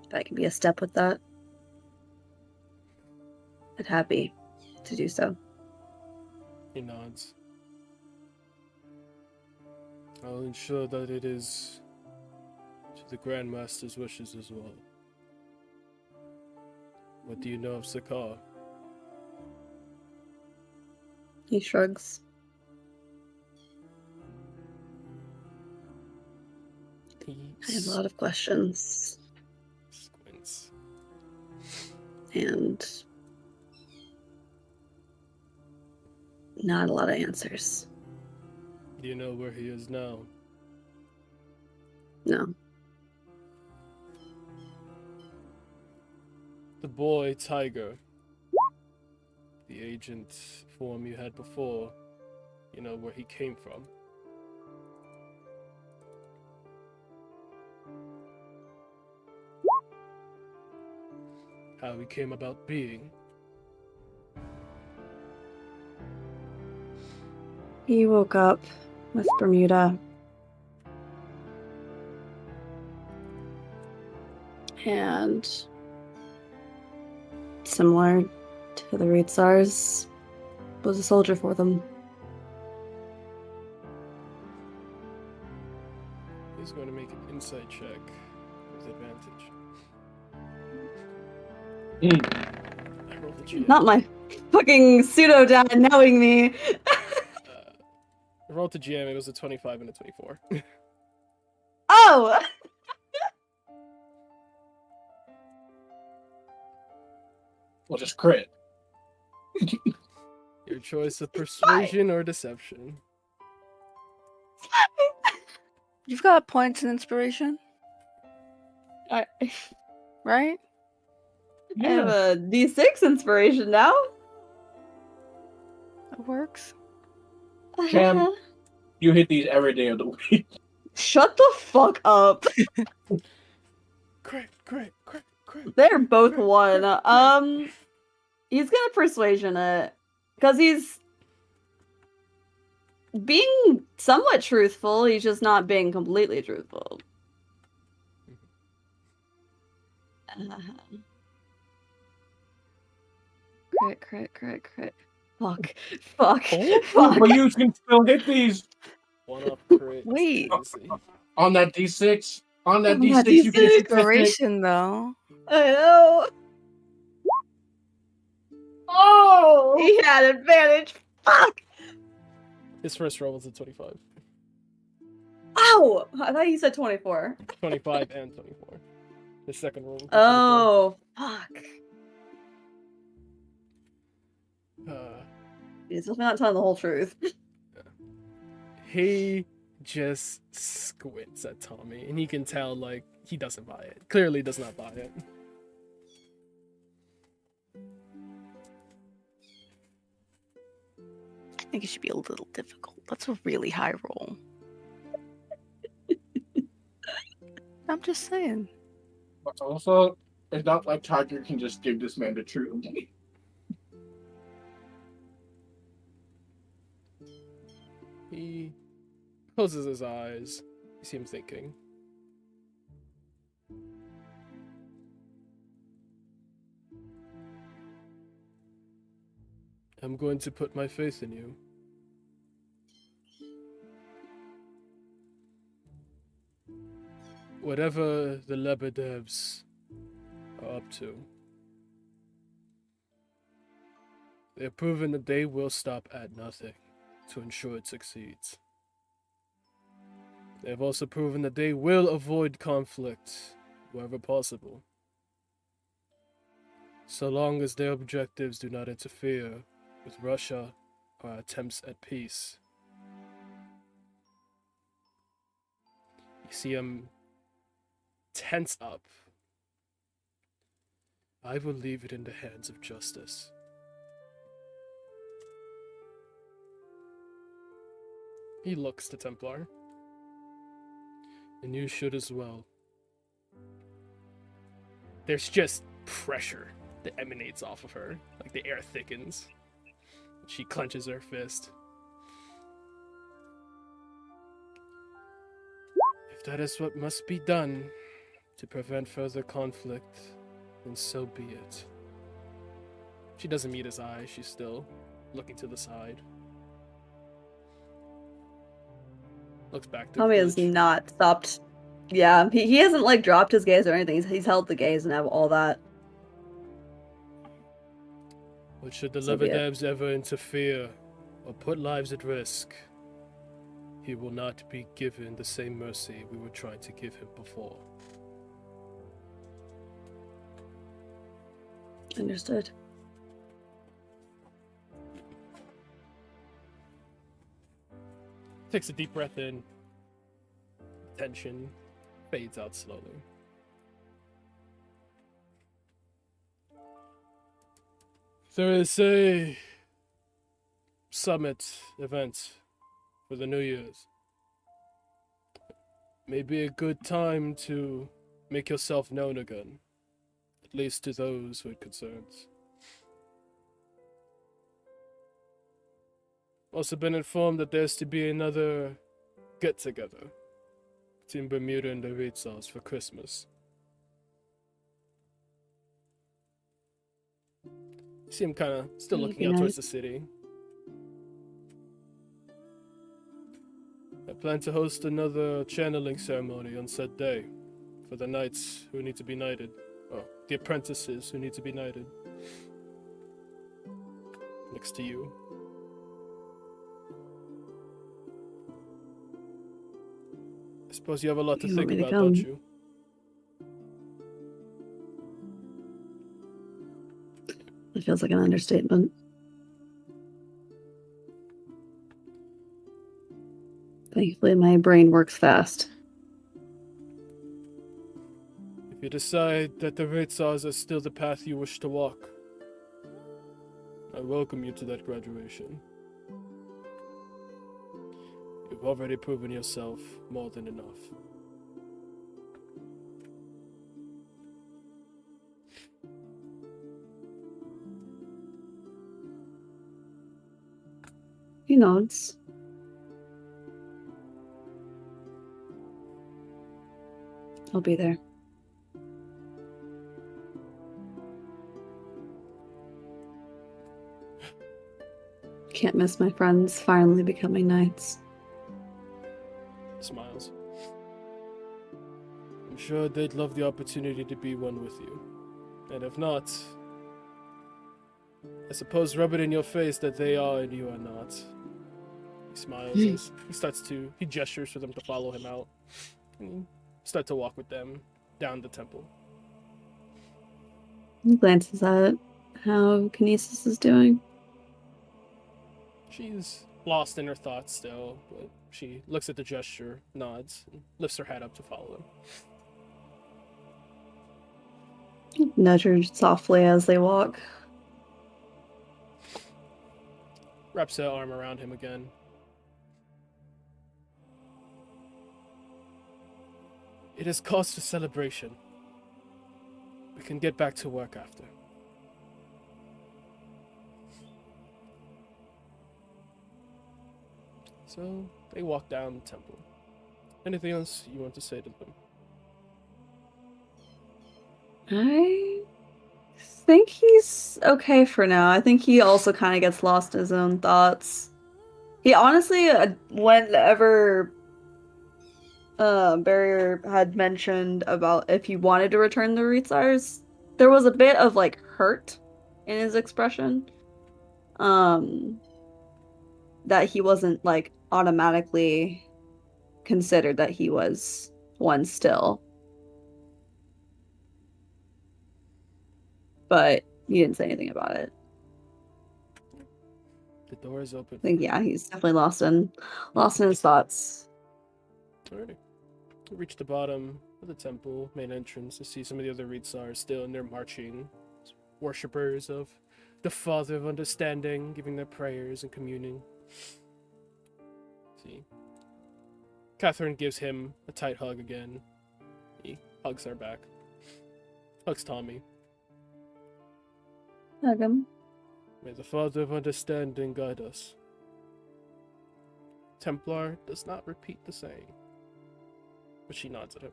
S4: If I can be a step with that, I'd happy to do so.
S2: He nods. I'll ensure that it is to the Grandmaster's wishes as well. What do you know of Sakar?
S4: He shrugs.
S2: He
S4: I have a lot of questions
S2: squints.
S4: and not a lot of answers.
S2: Do you know where he is now?
S4: No.
S2: The boy Tiger. The agent form you had before. You know where he came from. How he came about being.
S4: He woke up with Bermuda. And similar to the Raid Stars, was a soldier for them.
S2: He's going to make an insight check with advantage. I rolled the GM.
S4: Not my fucking pseudo dad knowing me.
S2: I rolled the GM, it was a 25 and a 24.
S4: Oh!
S3: Well, just crit.
S2: Your choice of persuasion or deception.
S5: You've got points in inspiration,
S4: I
S5: right?
S4: have a D6 inspiration now.
S5: That works.
S3: Cam. You hit these every day of the week.
S4: Shut the fuck up.
S2: Crit.
S4: They're both one. He's gonna persuasion it. Because he's being somewhat truthful, he's just not being completely truthful. Crit. Fuck. Fuck.
S3: But you can still hit these
S2: One up crit.
S5: Wait.
S3: on that D6. On that
S4: On
S3: D6,
S4: that
S3: you can
S4: D6.
S3: hit
S5: Inspiration, though.
S4: I know.
S3: Oh!
S4: He had advantage. Fuck.
S2: His first roll was a 25.
S4: Ow! I thought you said 24.
S2: 25 and 24. His second roll was a 24.
S4: Oh, fuck. He's definitely not telling the whole truth.
S2: He just squints at Tommy, and he can tell, like, he doesn't buy it. Clearly does not buy it.
S5: I think it should be a little difficult. That's a really high roll. I'm just saying.
S3: But also, it's not like Tiger can just give this man the truth.
S2: He closes his eyes. You see him thinking. I'm going to put my faith in you. Whatever the Lebedevs are up to, they have proven that they will stop at nothing to ensure it succeeds. They have also proven that they will avoid conflict wherever possible, so long as their objectives do not interfere with Russia or attempts at peace. You see him tense up. I will leave it in the hands of justice. He looks to Templar. And you should as well. There's just pressure that emanates off of her. Like the air thickens. She clenches her fist. If that is what must be done to prevent further conflict, then so be it. She doesn't meet his eye. She's still looking to the side. Looks back to
S4: Tommy
S2: the
S4: has
S2: bridge.
S4: not stopped. Yeah, he hasn't like dropped his gaze or anything. He's held the gaze and have all that.
S2: But should the
S4: So be it.
S2: Levadevs ever interfere or put lives at risk, he will not be given the same mercy we were trying to give him before.
S4: Understood.
S2: Takes a deep breath in. Tension fades out slowly. There is a summit event for the New Year's. Maybe a good time to make yourself known again, at least to those with concerns. Also been informed that there's to be another get-together between Bermuda and the Ritzals for Christmas. You see him kind of still
S4: That'd
S2: looking
S4: be
S2: out towards
S4: nice.
S2: the city. I plan to host another channeling ceremony on said day for the knights who need to be knighted. Oh, the apprentices who need to be knighted. Next to you. I suppose you have a lot to
S4: You want
S2: think
S4: me to
S2: about, don't
S4: come?
S2: you?
S4: It feels like an understatement. Thankfully, my brain works fast.
S2: If you decide that the Ritzals are still the path you wish to walk, I welcome you to that graduation. You've already proven yourself more than enough.
S4: He nods. I'll be there. Can't miss my friends finally becoming knights.
S2: Smiles. I'm sure they'd love the opportunity to be one with you. And if not, I suppose rub it in your face that they are and you are not. He smiles as he gestures for them to follow him out. And start to walk with them down the temple.
S4: He glances at how Kinesis is doing.
S2: She's lost in her thoughts still, but she looks at the gesture, nods, and lifts her hat up to follow them.
S4: Nudge her softly as they walk.
S2: Wraps her arm around him again. It is cause for celebration. We can get back to work after. So they walk down the temple. Anything else you want to say to them?
S4: I think he's okay for now. I think he also kind of gets lost in his own thoughts. He honestly, whenever Barrier had mentioned about if he wanted to return the Ritzars, there was a bit of like hurt in his expression. That he wasn't like automatically considered that he was one still. But he didn't say anything about it.
S2: The door is open.
S4: I think yeah, he's definitely lost in his thoughts.
S2: Alrighty. We reach the bottom of the temple, main entrance, to see some of the other Ritzars still in their marching. Worshippers of the Father of Understanding, giving their prayers and communing. See. Catherine gives him a tight hug again. He hugs her back. Hugs Tommy.
S4: Hug him.
S2: May the Father of Understanding guide us. Templar does not repeat the saying, but she nods at him.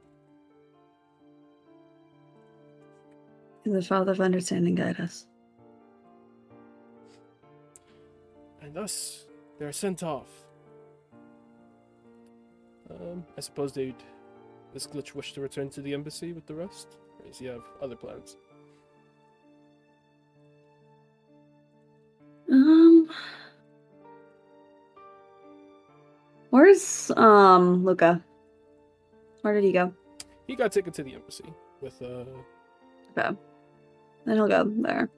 S4: May the Father of Understanding guide us.
S2: And thus, they're sent off. I suppose this glitch wish to return to the embassy with the rest? Or does he have other plans?
S4: Where's Luca? Where did he go?
S2: He got taken to the embassy with
S4: Okay. Then he'll go there.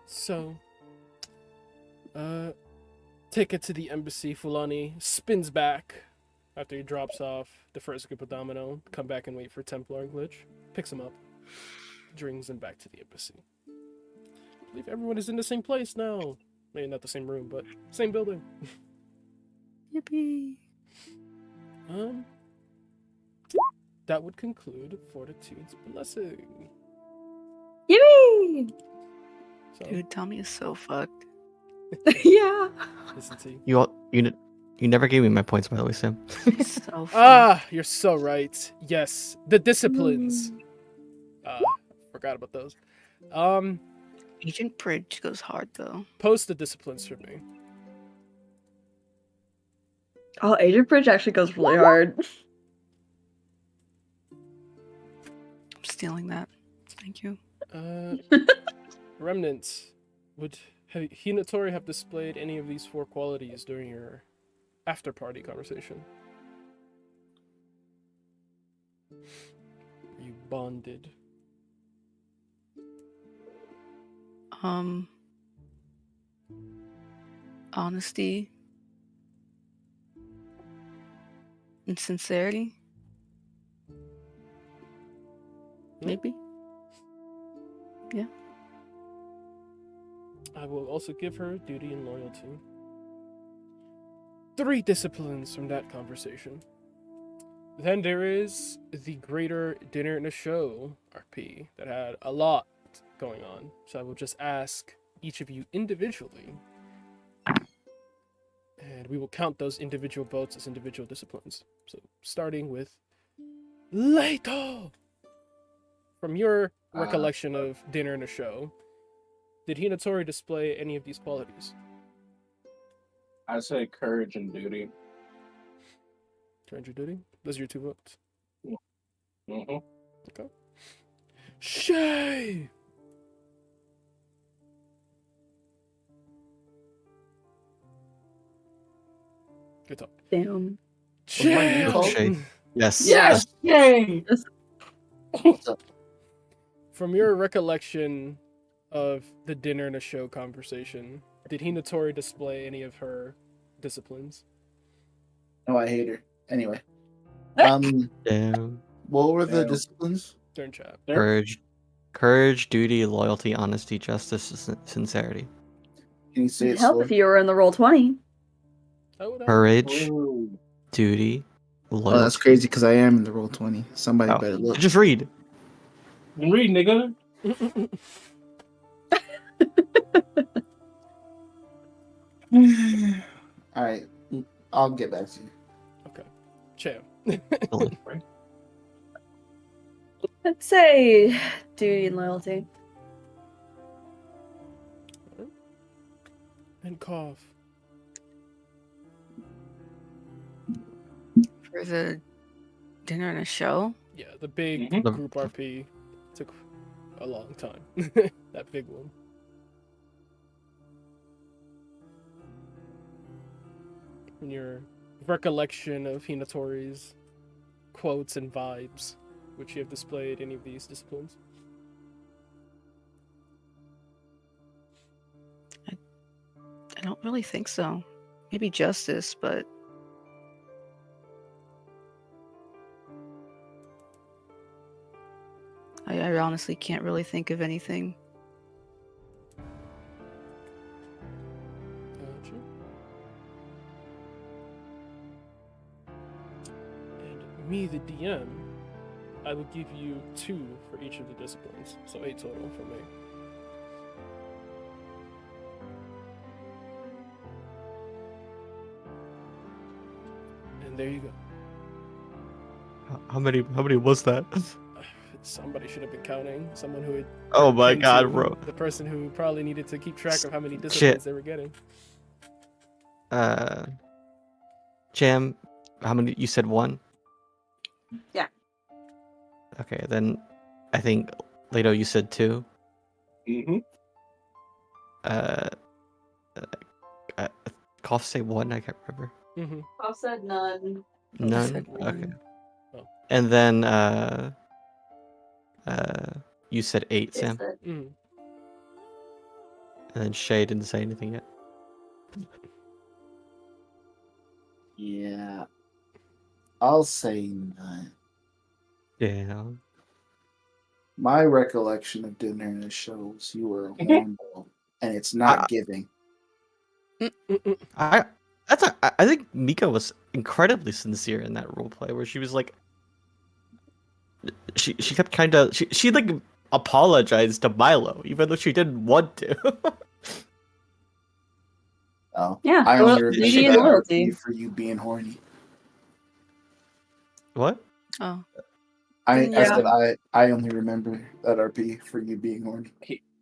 S2: So, take it to the embassy. Fulani spins back after he drops off the first group of Domino. Come back and wait for Templar and Glitch. Picks him up, brings him back to the embassy. I believe everyone is in the same place now. Maybe not the same room, but same building.
S5: Yippee.
S2: That would conclude Fortitude's blessing.
S4: Yippee!
S2: So,
S5: Dude, Tommy is so fucked.
S4: Yeah.
S2: isn't he?
S1: You never gave me my points, by the way, Sam.
S5: He's so fucked.
S2: Ah, you're so right. Yes, the disciplines. Forgot about those.
S5: Agent Bridge goes hard though.
S2: Post the disciplines for me.
S4: Oh, Agent Bridge actually goes really hard.
S5: I'm stealing that. Thank you.
S2: Remnants. Would Hinatori have displayed any of these 4 qualities during your after-party conversation? You bonded.
S5: Honesty and sincerity. Maybe. Yeah.
S2: I will also give her duty and loyalty. 3 disciplines from that conversation. Then there is the Greater Dinner and a Show RP that had a lot going on. So I will just ask each of you individually. And we will count those individual votes as individual disciplines. So starting with Leto! From your recollection of Dinner and a Show, did Hinatori display any of these qualities?
S3: I say courage and duty.
S2: Courage and duty? Those are your 2 votes.
S3: Mm-hmm.
S2: Okay. Shay! Good talk.
S4: Damn.
S2: Shay!
S1: Shay. Yes.
S4: Yes.
S3: Yay!
S2: From your recollection of the Dinner and a Show conversation, did Hinatori display any of her disciplines?
S6: Oh, I hate her. Anyway.
S1: Damn.
S6: What were the
S3: Damn.
S6: disciplines?
S2: Turn chat.
S1: Courage, duty, loyalty, honesty, justice, sincerity.
S6: Can you say
S4: It'd
S6: it
S4: help
S6: slow?
S4: if you were in the roll 20.
S2: I would
S1: Courage,
S3: Ooh.
S1: duty, loyalty.
S6: Oh, that's crazy because I am in the roll 20. Somebody
S1: Oh,
S6: better look.
S1: just read.
S3: Read, nigga.
S6: All right. I'll get back to you.
S2: Okay. Cham.
S4: I'd say duty and loyalty.
S2: And cough.
S5: For the Dinner and a Show.
S2: Yeah, the big
S3: Mhm.
S2: group RP took a long time. That big one. In your recollection of Hinatori's quotes and vibes, which you have displayed any of these disciplines?
S5: I don't really think so. Maybe justice, but I honestly can't really think of anything.
S2: Gotcha. And me, the DM, I will give you 2 for each of the disciplines, so 8 total for me. And there you go.
S1: How many was that?
S2: Somebody should have been counting. Someone who had
S1: Oh my
S2: been
S1: god,
S2: to
S1: bro.
S2: the person who probably needed to keep track of how many disciplines they were getting.
S1: Jam, how many? You said 1?
S4: Yeah.
S1: Okay, then I think Leto, you said 2.
S3: Mm-hmm.
S1: Uh, Cough say 1. I can't remember.
S2: Mm-hmm.
S4: I said none.
S1: None.
S5: said
S1: Okay.
S5: 1.
S2: Oh.
S1: And then you said 8, Sam.
S2: Mm-hmm.
S1: And then Shay didn't say anything yet.
S6: Yeah. I'll say none.
S1: Yeah.
S6: My recollection of dinner in the shows, you were a hornball, and it's not giving.
S1: I think Mika was incredibly sincere in that roleplay where she was like, she kept kind of she like apologized to Milo even though she didn't want to.
S6: Oh,
S4: Yeah,
S6: I only remember
S4: duty
S1: and
S6: that
S4: loyalty.
S6: RP for you being horny.
S1: What?
S5: Oh.
S6: I
S5: Yeah.
S6: said I only remember that RP for you being horny.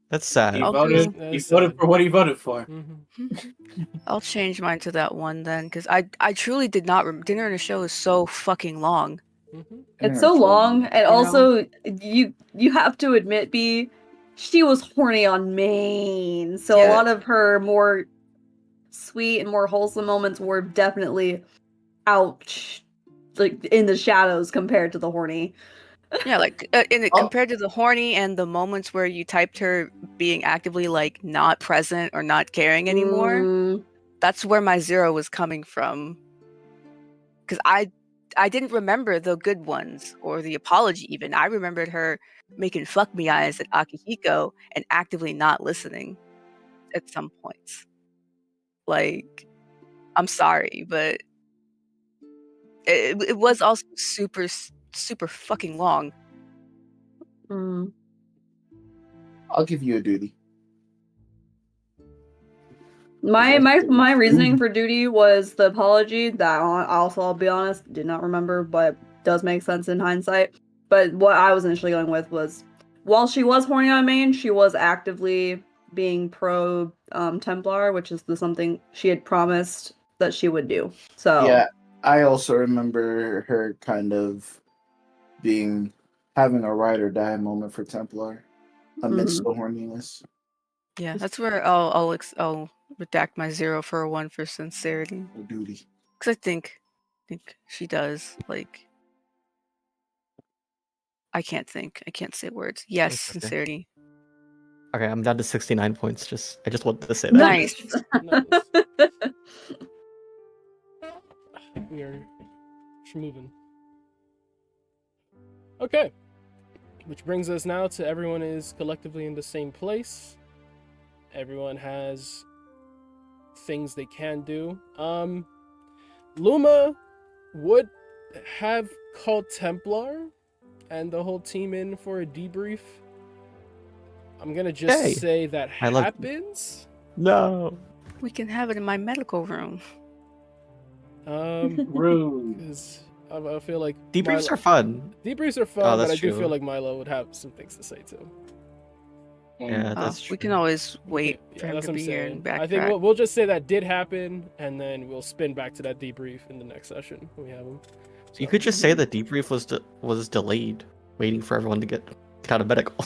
S1: That's sad.
S3: He
S5: I'll
S3: voted.
S2: do-
S3: He voted for what he voted for.
S2: Mm-hmm.
S5: I'll change mine to that one then, because I truly did not. Dinner in a Show is so fucking long.
S2: Mm-hmm.
S4: It's so long, and
S5: know?
S4: also you have to admit, B, she was horny on Maine, so a
S5: Yeah.
S4: lot of her more sweet and more wholesome moments were definitely ouch, like in the shadows compared to the horny.
S5: Yeah, like compared to the horny and the moments where you typed her being actively like not present or not caring anymore.
S4: Mm,
S5: That's where my 0 was coming from. Because I didn't remember the good ones or the apology even. I remembered her making fuck me eyes at Akihiko and actively not listening at some points. Like, I'm sorry, but it was also super fucking long.
S4: mm.
S6: I'll give you a duty.
S4: My reasoning for duty was the apology that also, I'll be honest, did not remember, but does make sense in hindsight. But what I was initially going with was, while she was horny on Maine, she was actively being pro Templar, which is something she had promised that she would do. So
S6: Yeah, I also remember her kind of having a ride or die moment for Templar amidst the horniness.
S5: Yeah, that's where I'll redact my 0 for a 1 for sincerity.
S6: Duty.
S5: Because I think she does. Like, I can't say words. Yes,
S1: That's okay.
S5: sincerity.
S1: Okay, I'm down to 69 points. I just wanted to say that.
S5: Nice.
S2: Nice. We are moving. Okay. Which brings us now to everyone is collectively in the same place. Everyone has things they can do. Luma would have called Templar and the whole team in for a debrief. I'm gonna just say that happens.
S1: No.
S5: We can have it in my medical room.
S3: Rude.
S2: Because I feel like
S1: Debriefs are fun.
S2: Debriefs are fun, but
S1: that's
S2: I do
S1: true.
S2: feel like Milo would have some things to say too.
S1: Yeah, that's true.
S5: We can always wait for him
S2: that's
S5: to
S2: what
S5: be
S2: I'm
S5: here
S2: saying.
S5: and backtrack.
S2: I think we'll just say that did happen, and then we'll spin back to that debrief in the next session when we have him.
S1: You could just say the debrief was delayed, waiting for everyone to get out of medical.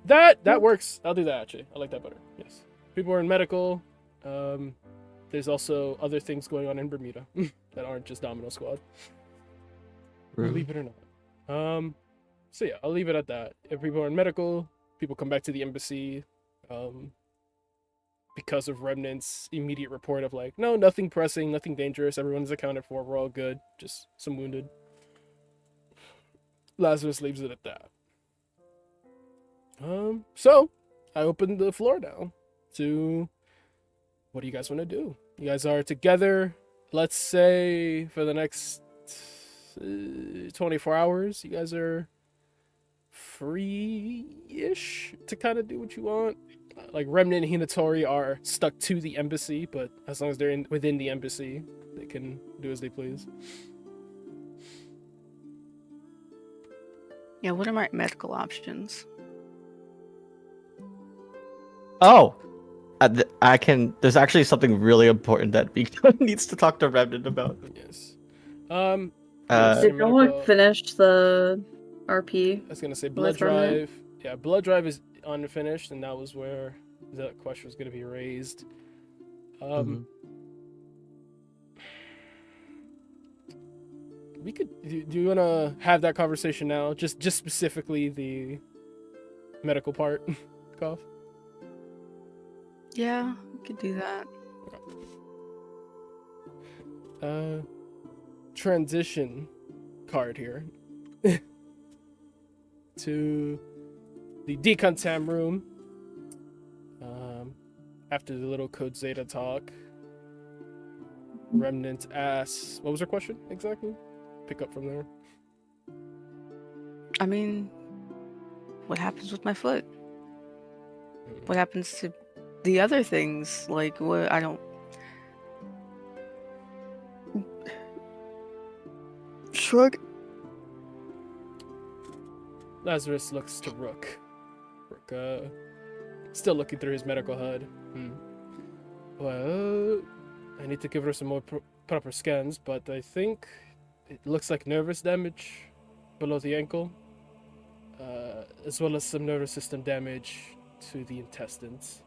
S2: That works. I'll do that actually. I like that better. Yes. People are in medical. There's also other things going on in Bermuda that aren't just Domino Squad. Believe it or not. So yeah, I'll leave it at that. If people are in medical, people come back to the embassy. Because of Remnant's immediate report of like, no, nothing pressing, nothing dangerous, everyone's accounted for, we're all good, just some wounded. Lazarus leaves it at that. So I open the floor now to what do you guys want to do? You guys are together, let's say for the next 24 hours, you guys are free-ish to kind of do what you want. Like Remnant and Hinatori are stuck to the embassy, but as long as they're within the embassy, they can do as they please.
S5: Yeah, what are my medical options?
S1: Oh, I can. There's actually something really important that Mika needs to talk to Remnant about.
S2: Yes.
S4: Did no one finish the RP.
S2: I was gonna say
S4: Was
S2: blood
S4: permanent?
S2: drive. Yeah, blood drive is unfinished, and that was where the question was gonna be raised.
S1: Mhm.
S2: We could. Do you wanna have that conversation now? Just specifically the medical part, Koff.
S5: Yeah, we could do that.
S2: Transition card here to the decontam room. After the little Code Zeta talk, Remnant asks, what was her question exactly? Pick up from there.
S5: I mean, what happens with my foot? What happens to the other things? Like, what? I don't. Shrug.
S2: Lazarus looks to Rook. Rook, still looking through his medical HUD. Well, I need to give her some more proper scans, but I think it looks like nervous damage below the ankle, as well as some nervous system damage to the intestines.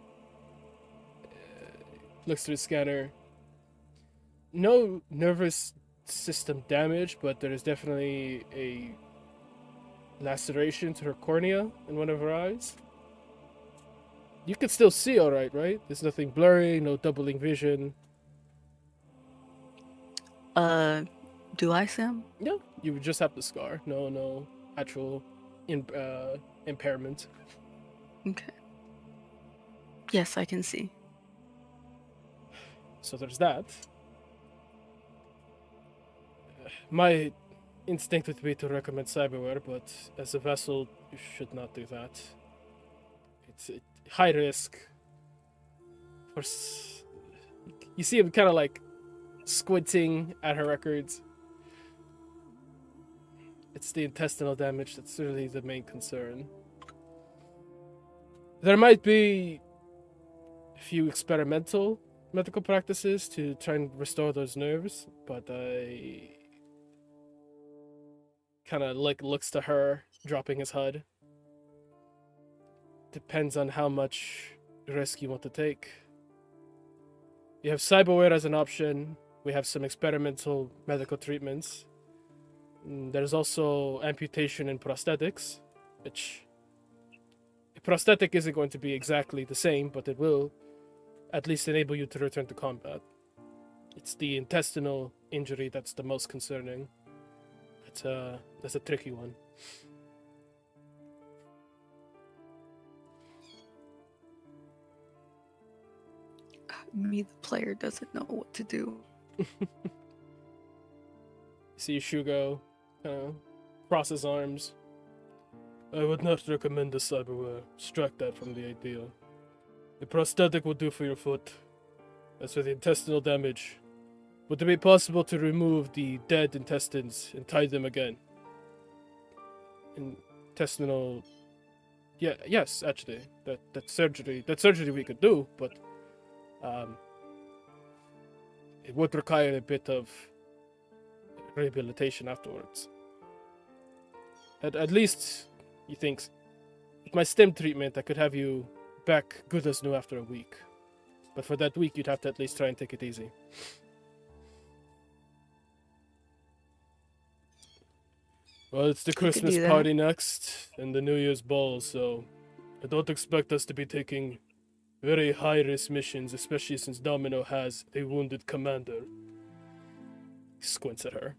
S2: Looks through the scanner. No nervous system damage, but there is definitely a laceration to her cornea in one of her eyes. You can still see all right? There's nothing blurry, no doubling vision.
S5: Do I, Sam?
S2: No, you would just have the scar. No actual impairment.
S5: Okay. Yes, I can see.
S2: So there's that. My instinct would be to recommend cyberware, but as a vessel, you should not do that. It's high risk. You see him kind of like squinting at her records. It's the intestinal damage that's really the main concern. There might be a few experimental medical practices to try and restore those nerves, but I kind of like looks to her, dropping his HUD. Depends on how much risk you want to take. You have cyberware as an option. We have some experimental medical treatments. There's also amputation and prosthetics, which a prosthetic isn't going to be exactly the same, but it will at least enable you to return to combat. It's the intestinal injury that's the most concerning. That's a tricky one.
S5: Me, the player, doesn't know what to do.
S2: See Shugo cross his arms. I would not recommend the cyberware. Strike that from the idea. The prosthetic will do for your foot. As for the intestinal damage, would it be possible to remove the dead intestines and tie them again? Intestinal... Yeah, yes, actually. That surgery we could do, but it would require a bit of rehabilitation afterwards. At least, he thinks, with my stem treatment, I could have you back good as new after a week. But for that week, you'd have to at least try and take it easy. Well, it's the Christmas party next, and the New Year's ball, so I don't expect us to be taking very high-risk missions, especially since Domino has a wounded commander. He squints at her.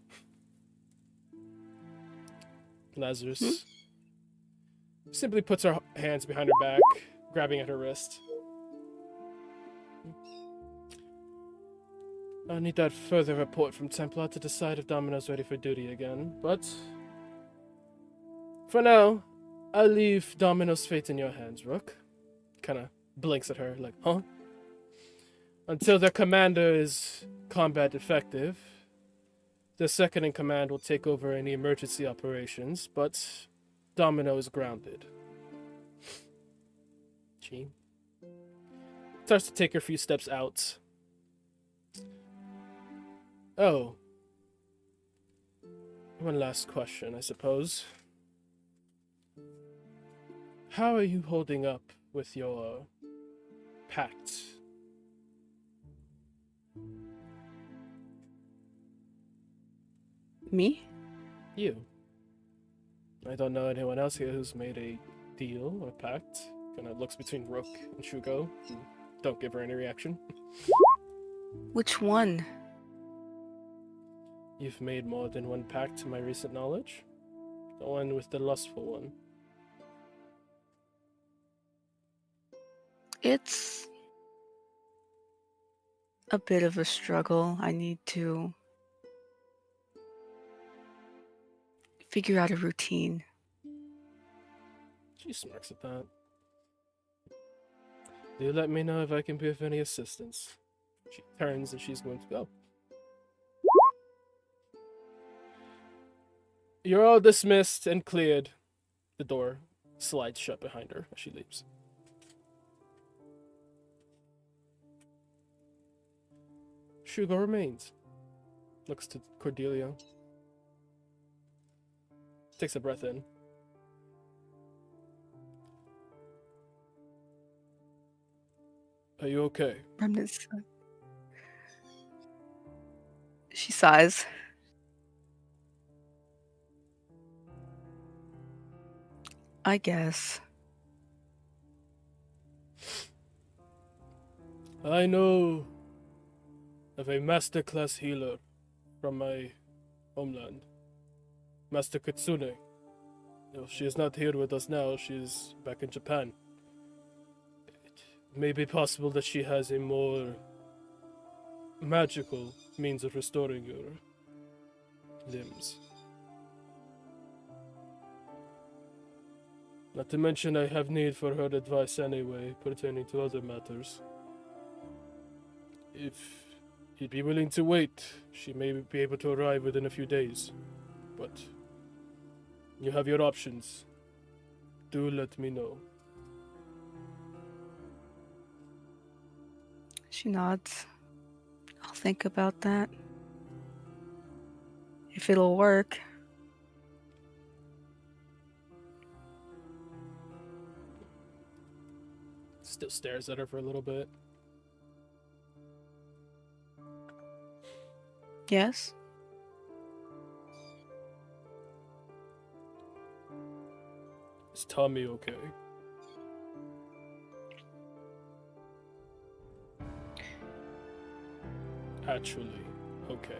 S2: Lazarus simply puts her hands behind her back, grabbing at her wrist. I need that further report from Templar to decide if Domino's ready for duty again, but for now, I'll leave Domino's fate in your hands, Rook. Kinda blinks at her like, huh? Until their commander is combat effective, the second in command will take over any emergency operations, but Domino is grounded. She starts to take her few steps out. Oh. One last question, I suppose. How are you holding up with your pact?
S5: Me?
S2: You. I don't know anyone else here who's made a deal or pact. Kind of looks between Rook and Shugo. And don't give her any reaction.
S5: Which one?
S2: You've made more than one pact to my recent knowledge. The one with the lustful one.
S5: It's a bit of a struggle. I need to figure out a routine.
S2: She smirks at that. Do let me know if I can be of any assistance. She turns and she's going to go. You're all dismissed and cleared. The door slides shut behind her as she leaves. Shugo remains. Looks to Cordelia. Takes a breath in. Are you okay?
S5: Remnants. She sighs. I guess.
S2: I know of a masterclass healer from my homeland, Master Kitsune. Though she is not here with us now, she is back in Japan. It may be possible that she has a more magical means of restoring your limbs. Not to mention I have need for her advice anyway, pertaining to other matters. If you'd be willing to wait, she may be able to arrive within a few days. But you have your options. Do let me know.
S5: She nods. I'll think about that. If it'll work.
S2: Still stares at her for a little bit.
S5: Yes?
S2: Is Tommy okay? Actually, okay.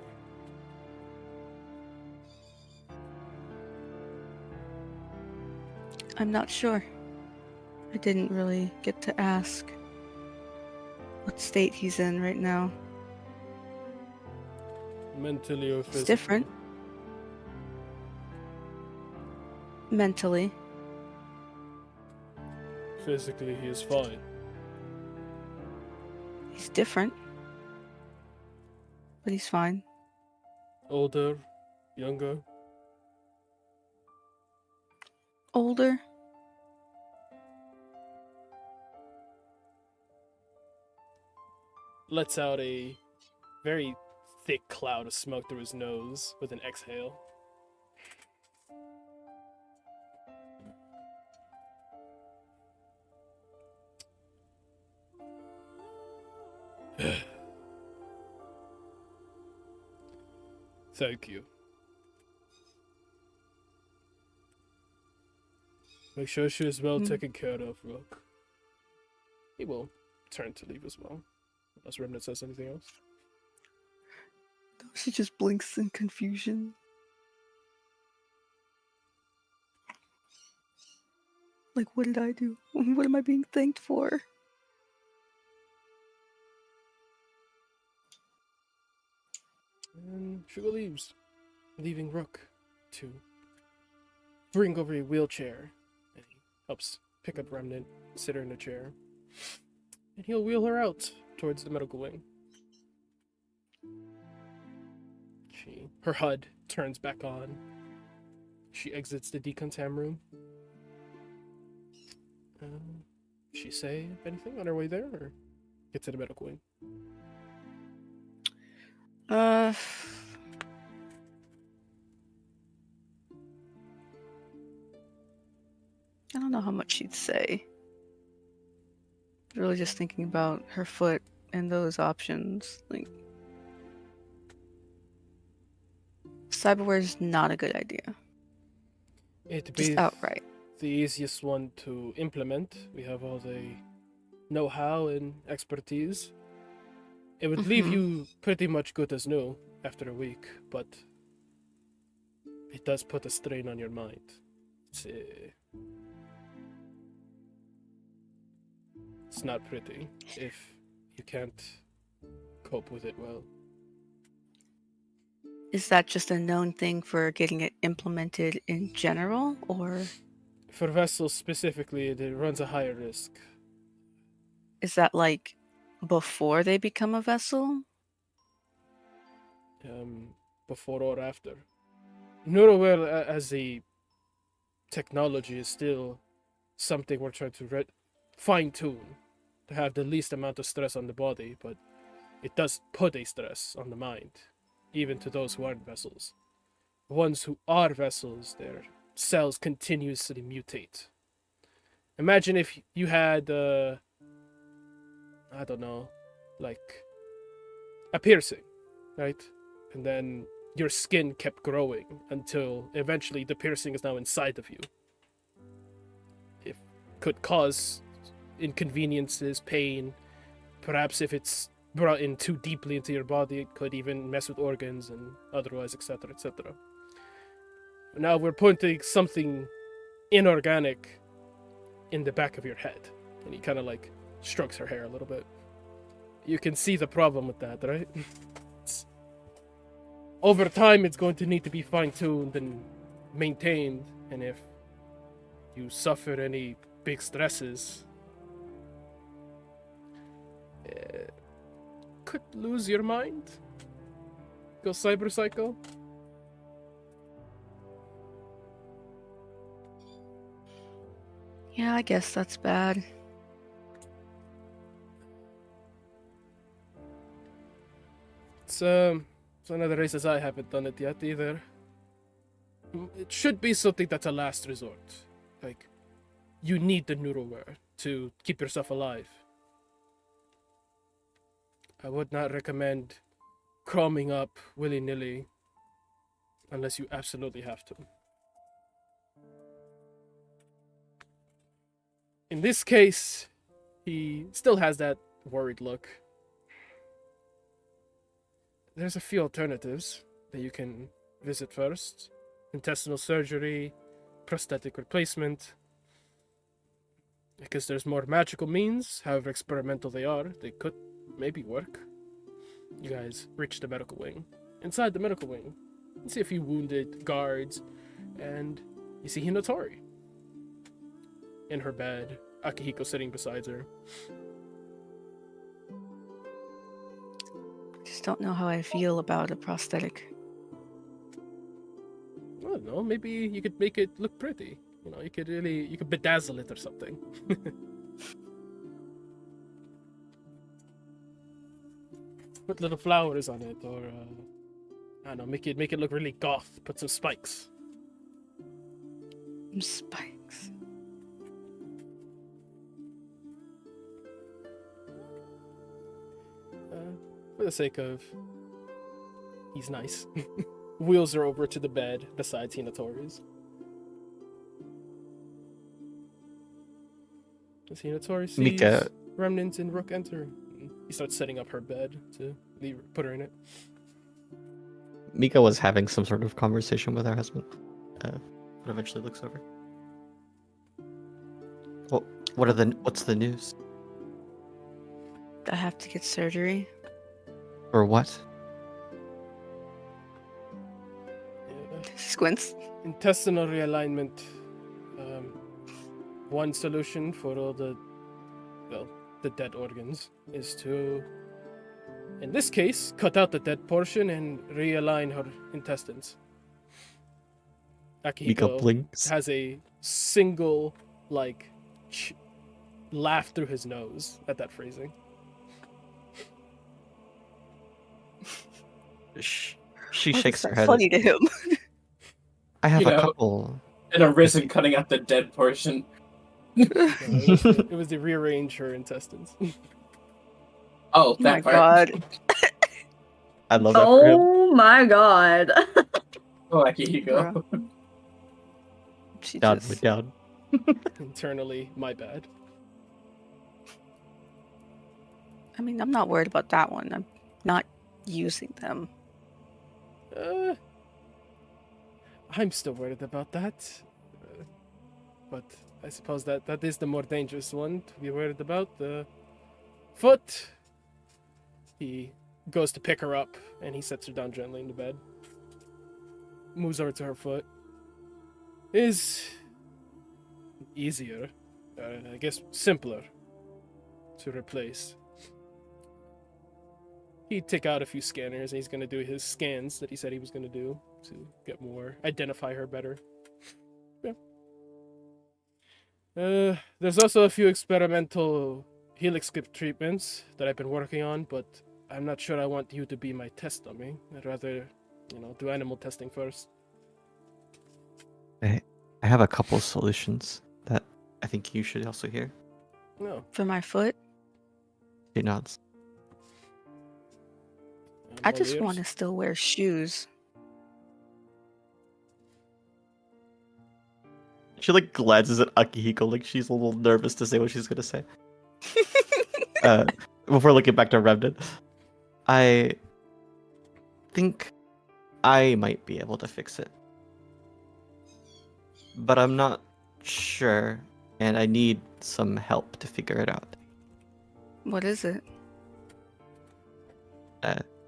S5: I'm not sure. I didn't really get to ask what state he's in right now.
S2: Mentally or physically?
S5: It's different. Mentally.
S2: Physically, he is fine.
S5: He's different. But he's fine.
S2: Older? Younger?
S5: Older.
S2: Lets out a very thick cloud of smoke through his nose with an exhale. Thank you. Make sure she is well taken care of, Rook. He will turn to leave as well. Unless Remnant says anything else.
S5: She just blinks in confusion. Like, what did I do? What am I being thanked for?
S2: And Sugar leaves, leaving Rook to bring over a wheelchair. And he helps pick up Remnant, sit her in a chair. And he'll wheel her out towards the medical wing. Her HUD turns back on. She exits the decontam room. She say anything on her way there, or get to the medical wing?
S5: I don't know how much she'd say. Really just thinking about her foot and those options. Like, cyberware is not a good idea.
S2: It'd
S5: Just
S2: be
S5: outright.
S2: the easiest one to implement. We have all the know-how and expertise. It would leave
S5: Mhm.
S2: you pretty much good as new after a week, but it does put a strain on your mind. It's not pretty if you can't cope with it well.
S5: Is that just a known thing for getting it implemented in general, or
S2: For vessels specifically, it runs a higher risk.
S5: is that like before they become a vessel?
S2: Before or after. Neuroware as a technology is still something we're trying to fine-tune to have the least amount of stress on the body, but it does put a stress on the mind, even to those who aren't vessels. The ones who are vessels, their cells continuously mutate. Imagine if you had, I don't know, like a piercing, right? And then your skin kept growing until eventually the piercing is now inside of you. It could cause inconveniences, pain. Perhaps if it's brought in too deeply into your body, it could even mess with organs and otherwise, etc., etc. Now we're putting something inorganic in the back of your head. And he kind of like strokes her hair a little bit. You can see the problem with that, right? Over time, it's going to need to be fine-tuned and maintained, and if you suffer any big stresses, could lose your mind, go cyber psycho.
S5: Yeah, I guess that's bad.
S2: It's one of the races I haven't done it yet either. It should be something that's a last resort. Like, you need the neuroware to keep yourself alive. I would not recommend crumbing up willy-nilly unless you absolutely have to. In this case, he still has that worried look. There's a few alternatives that you can visit first. Intestinal surgery, prosthetic replacement. Because there's more magical means, however experimental they are, they could maybe work. You guys reach the medical wing. Inside the medical wing, you see a few wounded guards, and you see Hinatori. In her bed, Akihiko sitting beside her.
S5: Just don't know how I feel about a prosthetic.
S2: I don't know, maybe you could make it look pretty. You know, you could bedazzle it or something. Put little flowers on it, or I don't know, make it look really goth. Put some spikes.
S5: Spikes.
S2: For the sake of, he's nice. Wheels her over to the bed beside Hinatori's. As Hinatori sees
S1: Mika.
S2: remnants and Rook enter, he starts setting up her bed to put her in it.
S1: Mika was having some sort of conversation with her husband, but eventually looks over. Well, what's the news?
S5: I have to get surgery.
S1: Or what?
S5: Squints.
S2: Intestinal realignment. One solution for all the dead organs is to, in this case, cut out the dead portion and realign her intestines.
S1: Mika
S2: Akihiko
S1: blinks.
S2: has a single, laugh through his nose at that phrasing.
S1: She
S5: Why is
S1: shakes
S5: that
S1: her head.
S5: funny to him?
S1: I have
S3: You
S1: a
S3: know.
S1: couple.
S3: And Arisen cutting out the dead portion.
S2: it was to rearrange her intestines.
S3: Oh,
S5: Oh my
S3: that part.
S5: god.
S1: I love that for him.
S4: Oh my god.
S3: Oh, here you go.
S5: Bruh. She
S1: Down
S5: just
S1: with down.
S2: Internally, my bad.
S5: I mean, I'm not worried about that one. I'm not using them.
S2: I'm still worried about that. But I suppose that is the more dangerous one to be worried about. The foot. He goes to pick her up, and he sets her down gently in the bed. Moves over to her foot. Is easier, I guess simpler to replace. He'd take out a few scanners, and he's going to do his scans that he said he was going to do to get more, identify her better. Yeah. There's also a few experimental helix skip treatments that I've been working on, but I'm not sure I want you to be my test dummy. I'd rather, do animal testing first.
S1: I have a couple solutions that I think you should also hear.
S2: No.
S5: For my foot,
S1: She nods.
S5: I just want to still wear shoes.
S1: She glances at Akihiko like she's a little nervous to say what she's gonna say. Before looking back to Remnant, I think I might be able to fix it, but I'm not sure, and I need some help to figure it out.
S5: What is it?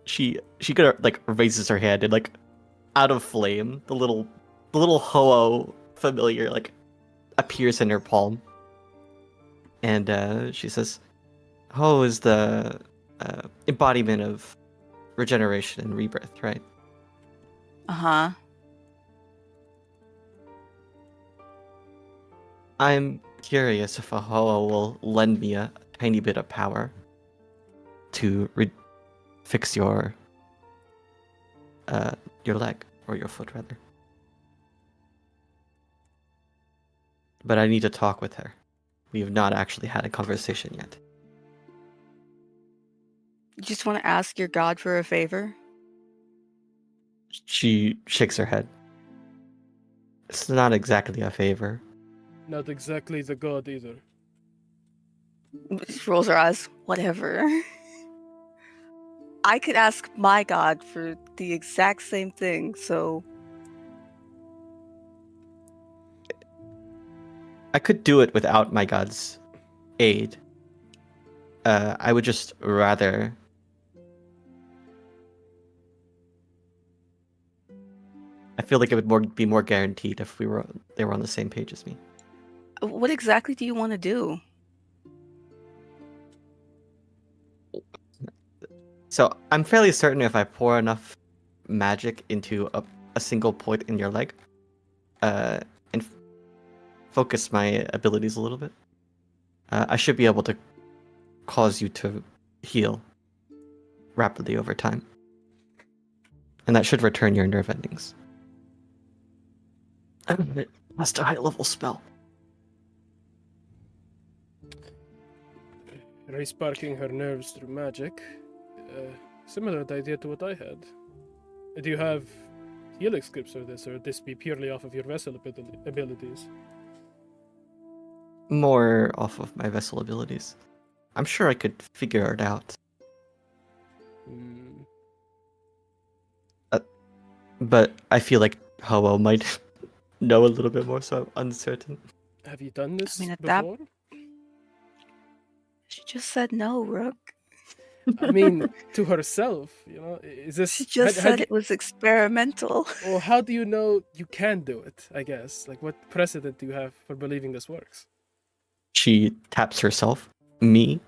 S1: She kind of raises her hand and out of flame, the little Ho-Oh familiar appears in her palm, and she says, "Ho is the embodiment of regeneration and rebirth, right?"
S5: Uh-huh.
S1: I'm curious if a Ho-Oh will lend me a tiny bit of power to fix your leg, or your foot rather. But I need to talk with her. We have not actually had a conversation yet.
S5: You just want to ask your god for a favor?
S1: She shakes her head. It's not exactly a favor.
S2: Not exactly the god either.
S5: She rolls her eyes. Whatever. I could ask my god for the exact same thing, so...
S1: I could do it without my god's aid. I would just rather... I feel like it would be more guaranteed if they were on the same page as me.
S5: What exactly do you want to do?
S1: So I'm fairly certain if I pour enough magic into a single point in your leg, and focus my abilities a little bit, I should be able to cause you to heal rapidly over time. And that should return your nerve endings. That's a high level spell.
S2: Resparking her nerves through magic. Similar idea to what I had. Do you have helix scripts for this, or would this be purely off of your vessel abilities?
S1: More off of my vessel abilities. I'm sure I could figure it out. But I feel like Ho-Oh might know a little bit more, so I'm uncertain.
S2: Have you done this
S5: at
S2: before?
S5: She just said no, Rook.
S2: I mean, to herself, is this...
S5: She just said it was experimental.
S2: Well, how do you know you can do it, I guess? What precedent do you have for believing this works?
S1: She taps herself. Me?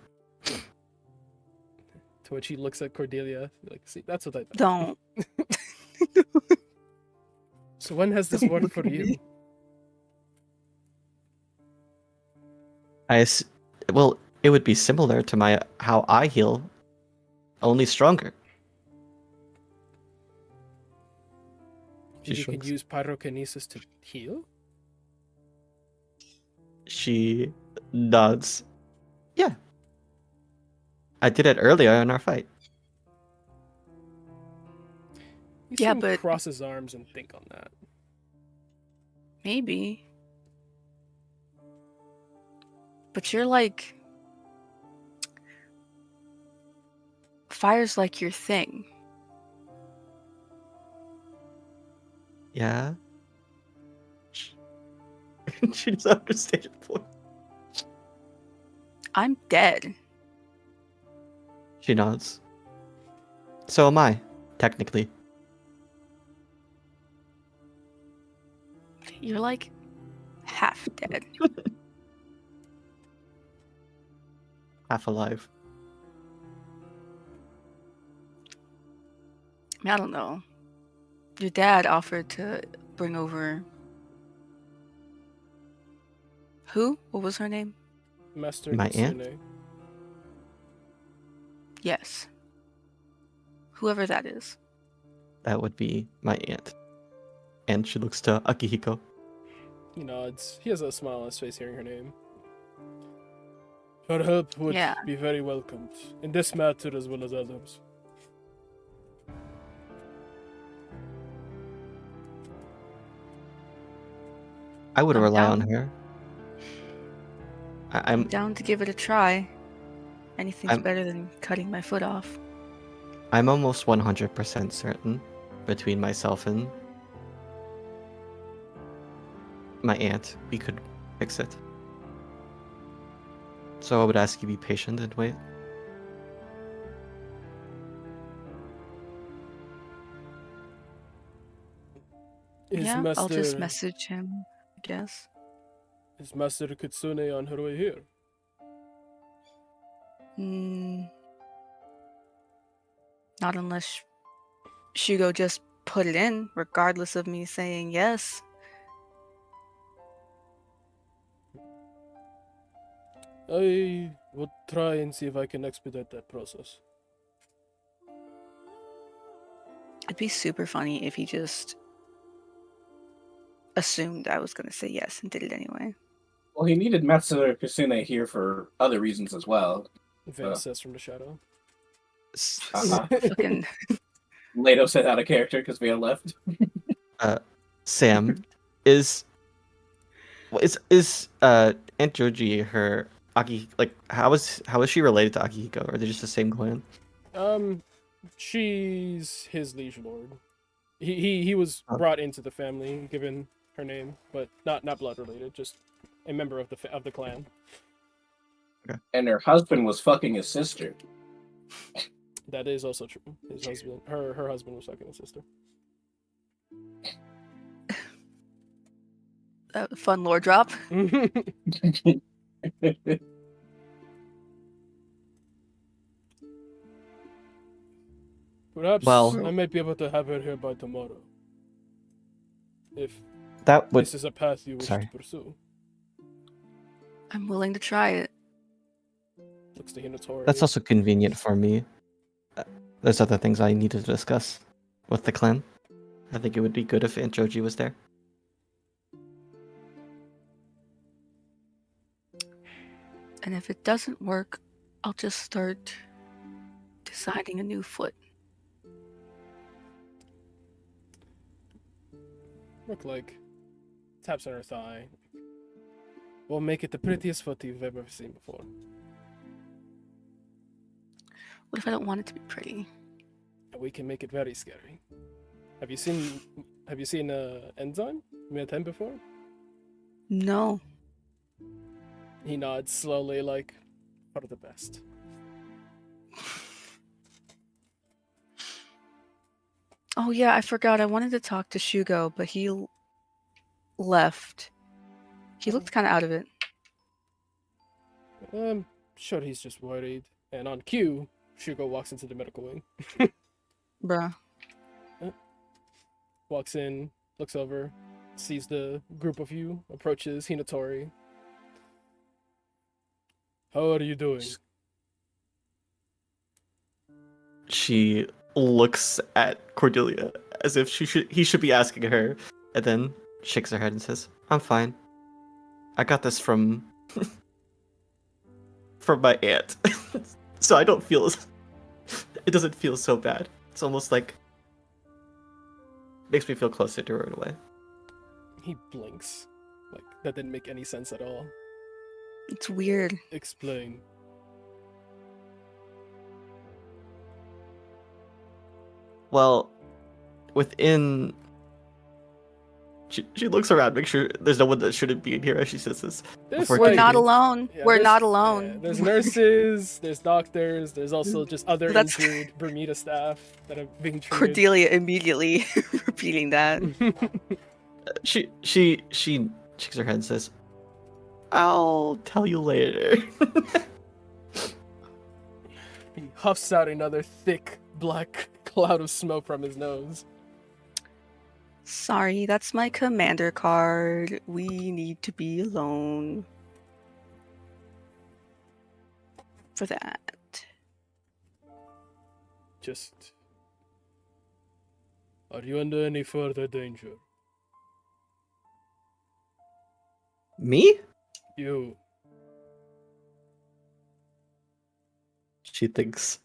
S2: To which he looks at Cordelia, see, that's what I thought.
S5: Don't.
S2: So when has this worked for you?
S1: Well, it would be similar to how I heal, only stronger.
S2: You can use pyrokinesis to heal?
S1: She nods. Yeah. I did it earlier in our fight.
S2: He
S5: Yeah,
S2: seemed
S5: but-
S2: cross his arms and think on that.
S5: Maybe. But you're like... Fire's like your thing.
S1: Yeah. She doesn't understand your point.
S5: I'm dead.
S1: She nods. So am I, technically.
S5: You're like half dead.
S1: Half alive.
S5: I mean, I don't know. Your dad offered to bring over... Who? What was her name?
S2: Master
S1: My aunt?
S2: Kitsune.
S5: Yes. Whoever that is.
S1: That would be my aunt. And she looks to Akihiko.
S2: He nods. He has a smile on his face hearing her name. Her help would
S5: Yeah.
S2: be very welcomed, in this matter as well as others.
S1: I would
S5: I'm
S1: rely on
S5: down.
S1: her.
S5: I'm down to give it a try. Anything's
S1: I'm-
S5: better than cutting my foot off.
S1: I'm almost 100% certain between myself and my aunt we could fix it. So I would ask you be patient and wait.
S2: Is
S5: Yeah,
S2: Master,
S5: I'll just message him, I guess.
S2: Is Master Kitsune on her way here?
S5: Not unless Shugo just put it in, regardless of me saying yes.
S2: I will try and see if I can expedite that process.
S5: It'd be super funny if he just assumed I was gonna say yes and did it anyway.
S3: Well, he needed Master Kitsune here for other reasons as well.
S2: Vince says from the shadow.
S3: Uh-huh.
S5: Fucking
S3: Leto said out of character because we had left.
S1: Sam, is Aunt Joji her how is she related to Akihiko? Are they just the same clan?
S2: She's his liege lord. He was
S1: Oh.
S2: brought into the family, given her name, but not blood related, just a member of the clan.
S3: And her husband was fucking his sister.
S2: That is also true. His husband, her husband was fucking his sister.
S5: fun lore drop.
S2: Perhaps
S1: Well-
S2: I might be able to have her here by tomorrow. If
S1: That would
S2: this is a path you wish
S1: sorry.
S2: to pursue.
S5: I'm willing to try it.
S2: Looks to Hinatori.
S1: that's also convenient for me. There's other things I need to discuss with the clan. I think it would be good if Aunt Joji was there.
S5: And if it doesn't work, I'll just start designing a new foot.
S2: Look like taps on her thigh. We'll make it the prettiest foot you've ever seen before.
S5: What if I don't want it to be pretty?
S2: And we can make it very scary. Have you seen Enzyme? Met him before?
S5: No.
S2: He nods slowly, like, for the best.
S5: Oh yeah, I forgot. I wanted to talk to Shugo, but he left. He looked kind of out of it.
S2: I'm sure he's just worried. And on cue, Shugo walks into the medical wing.
S5: Bruh.
S2: Walks in, looks over, sees the group of you, approaches Hinatori. How are you doing?
S1: She looks at Cordelia as if he should be asking her, and then shakes her head and says, "I'm fine. I got this from from my aunt. So I don't feel it doesn't feel so bad. It's almost like makes me feel closer to her in a way.
S2: He blinks. Like, that didn't make any sense at all.
S5: It's weird.
S2: Explain.
S1: Well, within she looks around, make sure there's no one that shouldn't be in here as she says this.
S2: There's
S1: Before
S5: We're
S1: taking-
S5: not alone.
S2: Yeah,
S5: We're
S2: there's-
S5: not
S2: yeah,
S5: alone.
S2: there's nurses, there's doctors, there's also just other
S5: That's-
S2: injured Bermuda staff that are being treated.
S5: Cordelia immediately repeating that.
S1: She shakes her head and says, "I'll tell you later."
S2: He huffs out another thick black cloud of smoke from his nose.
S5: Sorry, that's my commander card. We need to be alone. For that.
S2: Just. Are you under any further danger?
S1: Me?
S2: You.
S1: She thinks.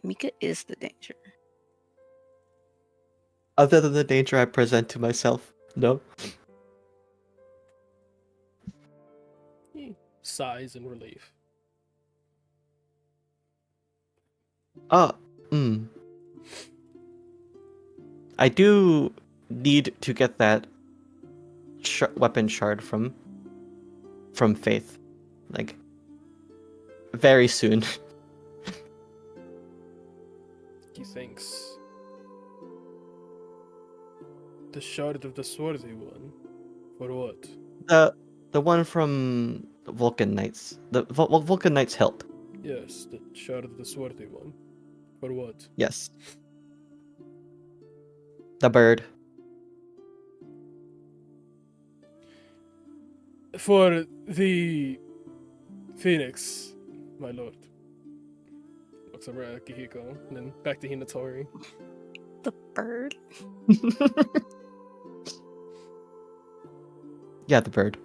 S5: Mika is the danger.
S1: Other than the danger I present to myself, no.
S2: He sighs in relief.
S1: Hmm. I do need to get that weapon shard from Faith, like very soon.
S2: He thinks. The shard of the swarthy one? For what?
S1: The one from Vulcan Knights, the Vulcan Knights help.
S2: Yes, the shard of the swarthy one. For what?
S1: Yes. The bird.
S2: For the Phoenix, my lord. Looks over at Akihiko, and then back to Hinatori.
S5: The bird?
S1: Yeah, the bird.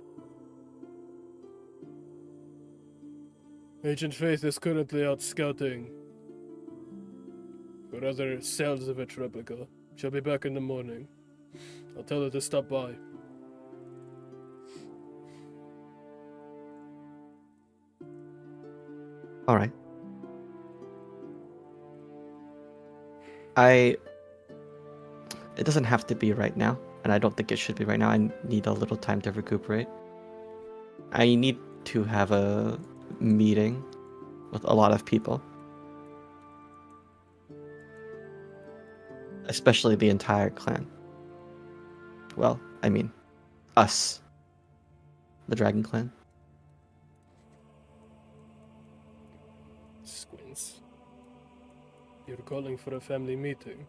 S2: Agent Faith is currently out scouting for other cells of its replica. She'll be back in the morning. I'll tell her to stop by.
S1: All right. It doesn't have to be right now, and I don't think it should be right now. I need a little time to recuperate. I need to have a meeting with a lot of people. Especially the entire clan. Well, I mean, us. The Dragon Clan.
S2: Squints. You're calling for a family meeting.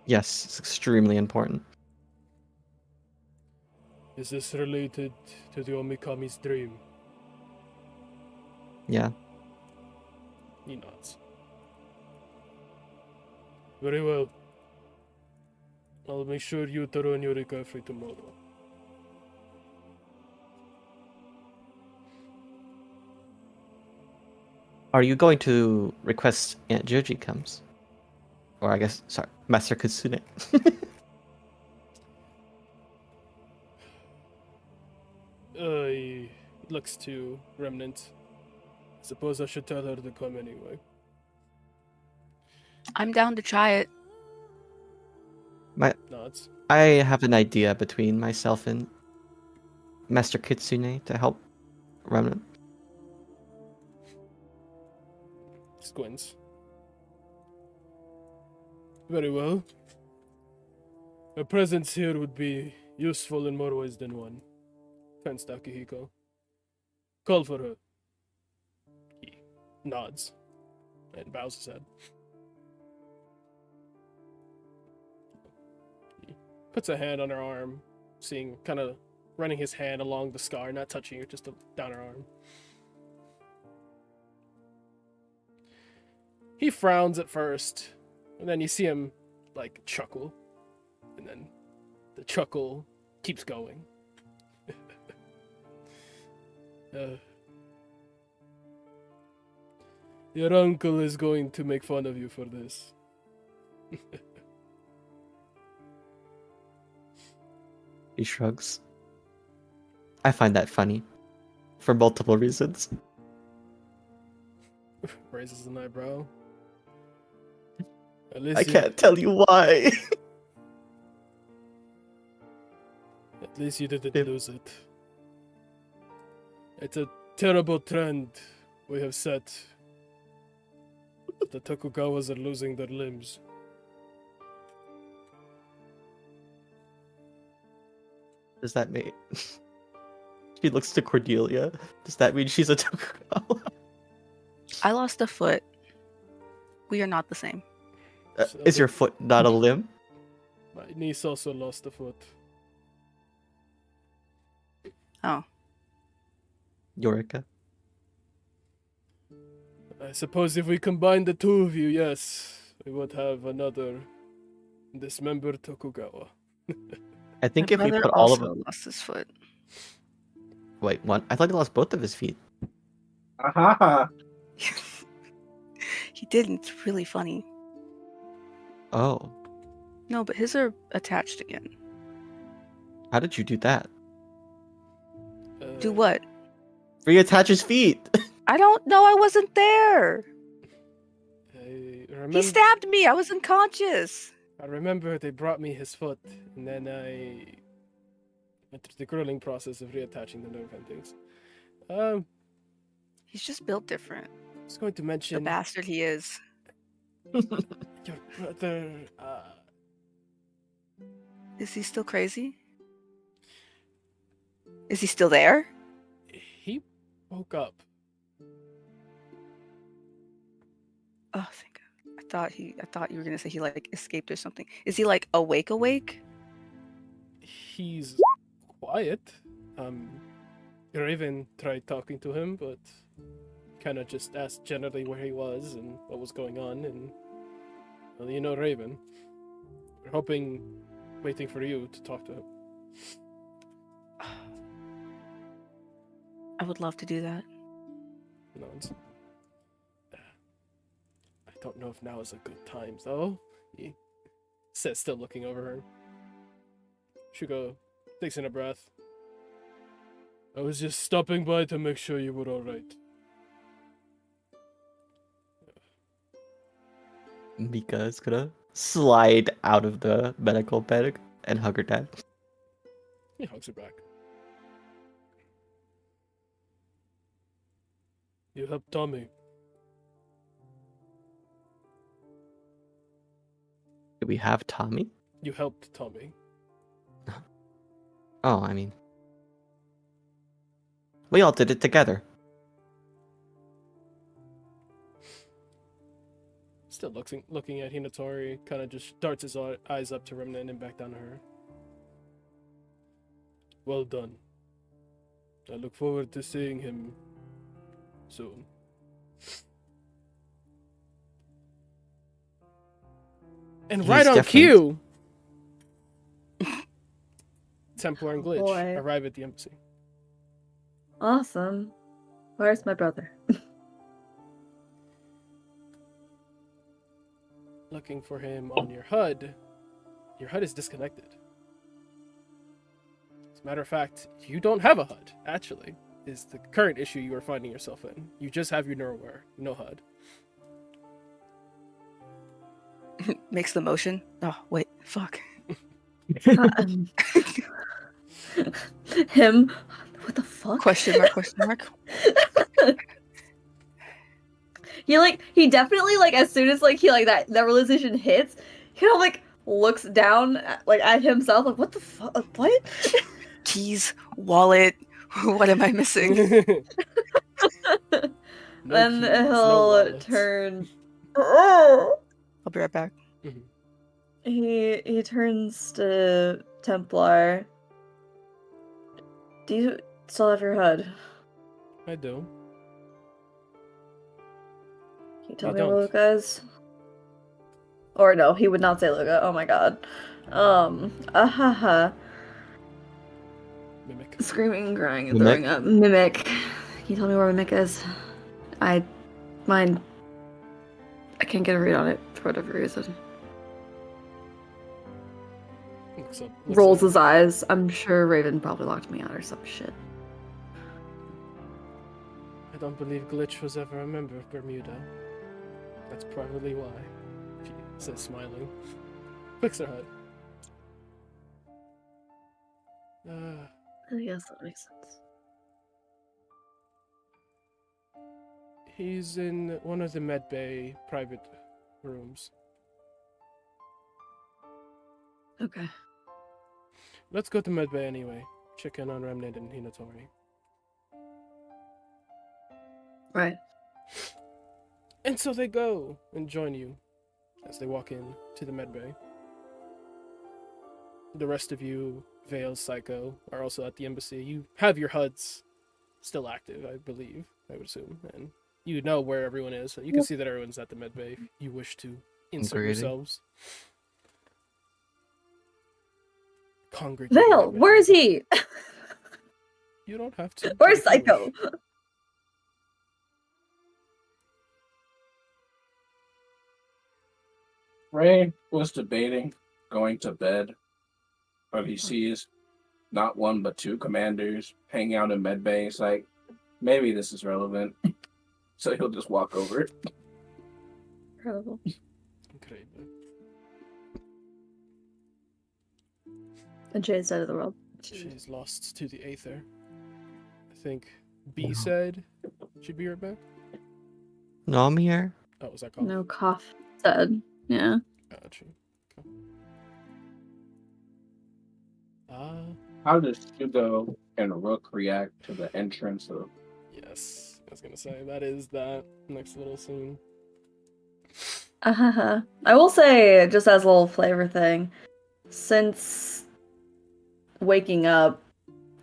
S1: Yes, it's extremely important.
S2: Is this related to the Omikami's dream?
S1: Yeah.
S2: He nods. Very well. I'll make sure Yutaro and Yurika are free tomorrow.
S1: Are you going to request Aunt Joji comes? Or I guess, sorry, Master Kitsune.
S2: He looks to Remnant. Suppose I should tell her to come anyway.
S5: I'm down to try it.
S2: Nods.
S1: I have an idea between myself and Master Kitsune to help Remnant.
S2: Squints. Very well. Her presence here would be useful in more ways than one. Fenced Akihiko. Call for her. He nods and bows his head. He puts a hand on her arm, seeing, kind of running his hand along the scar, not touching it, just down her arm. He frowns at first, and then you see him, like, chuckle. And then the chuckle keeps going. Your uncle is going to make fun of you for this.
S1: He shrugs. I find that funny. For multiple reasons.
S2: Raises an eyebrow. At
S1: I
S2: least
S1: can't tell you why.
S2: At least you didn't
S1: Yep.
S2: lose it. It's a terrible trend we have set. The Tokugawas are losing their limbs.
S1: Does that mean... She looks to Cordelia. Does that mean she's a Tokugawa?
S5: I lost a foot. We are not the same.
S1: Is your foot not a limb?
S2: My niece also lost a foot.
S5: Oh,
S1: Yorika?
S2: I suppose if we combine the two of you, yes, we would have another dismembered Tokugawa.
S1: I think
S5: my
S1: if we
S5: brother
S1: put all of
S5: also
S1: them...
S5: lost his foot.
S1: Wait, one? I thought he lost both of his feet.
S3: Aha!
S5: He didn't. It's really funny.
S1: Oh.
S5: No, but his are attached again.
S1: How did you do that?
S5: Do what?
S1: Reattach his feet!
S5: I don't know. I wasn't there.
S2: I
S5: He
S2: remember,
S5: stabbed me. I was unconscious.
S2: I remember they brought me his foot, and then I went through the grueling process of reattaching the nerve endings.
S5: He's just built different.
S2: I was going to
S5: The
S2: mention
S5: bastard he is.
S2: your brother.
S5: Is he still crazy? Is he still there?
S2: He woke up.
S5: Oh, thank God. I thought you were gonna say he like escaped or something. Is he like awake?
S2: He's quiet. Raven tried talking to him, but kind of just asked generally where he was and what was going on. And well, you know, Raven. We're waiting for you to talk to him.
S5: I would love to do that.
S2: Nods. I don't know if now is a good time, though. He says, still looking over her. Shugo takes in a breath. I was just stopping by to make sure you were alright.
S1: Mika is gonna slide out of the medical bed and hug her dad.
S2: He hugs her back. You helped Tommy.
S1: Do we have Tommy?
S2: You helped Tommy.
S1: Oh, I mean... We all did it together.
S2: Still looking at Hinatori, kind of just darts his eyes up to Remnant and back down to her. Well done. I look forward to seeing him soon. And
S1: He's
S2: right on
S1: different.
S2: cue, Templar and Glitch
S4: Boy.
S2: arrive at the embassy.
S4: Awesome. Where's my brother?
S2: Looking for him on your HUD. Your HUD is disconnected. As a matter of fact, you don't have a HUD, actually, is the current issue you are finding yourself in. You just have your neuroware, no HUD.
S5: Makes the motion. Oh, wait. Fuck.
S4: Um, him? What the fuck?
S5: Question mark, question mark.
S4: He definitely as soon as that realization hits, he kind of looks down at himself what the fuck, what?
S5: Keys, wallet. What am I missing?
S4: Then
S2: keys,
S4: he'll
S2: wallets.
S4: turn.
S5: I'll be right back.
S4: He turns to Templar. Do you still have your HUD?
S2: I do.
S4: Can you tell
S2: I
S4: me
S2: don't.
S4: where Luca is? Or no, he would not say Luca. Oh my god. Ahaha.
S2: Mimic.
S4: Screaming, crying, and
S1: Mimic?
S4: throwing up. Mimic. you tell me where my mic is? I can't get a read on it for whatever reason.
S2: Looks
S4: Rolls
S2: up.
S4: his eyes. I'm sure Raven probably locked me out or some shit.
S2: I don't believe Glitch was ever a member of Bermuda. That's probably why. She says, smiling. Clicks her head.
S4: I guess that makes sense.
S2: He's in one of the med bay private rooms.
S4: Okay.
S2: Let's go to med bay anyway. Check in on Remnant and Hinatori.
S4: Right.
S2: And so they go and join you as they walk in to the med bay. The rest of you, Vale, Psycho, are also at the embassy. You have your HUDs still active, I believe, I would assume, and you know where everyone is. So you can see that everyone's at the med bay if you wish to insert
S1: Congregating.
S2: yourselves. Congregating
S4: Vale,
S2: at med
S4: where
S2: bay.
S4: is he?
S2: You don't have to.
S4: Where's
S2: but if you
S4: Psycho?
S2: wish.
S3: Ray was debating going to bed, but he sees not one but two commanders hanging out in medbay. He's like, maybe this is relevant. So he'll just walk over.
S4: Incredible.
S2: Incredible.
S4: And Jay's side of the world.
S2: She's lost to the Aether. I think B said she'd be right back.
S1: No, I'm here.
S2: Oh, was that called?
S4: No cough said. Yeah.
S2: Gotcha. Okay.
S3: How does Hugo and Rook react to the entrance of
S2: Yes. I was gonna say, that is that next little scene.
S4: I will say, just as a little flavor thing, since waking up,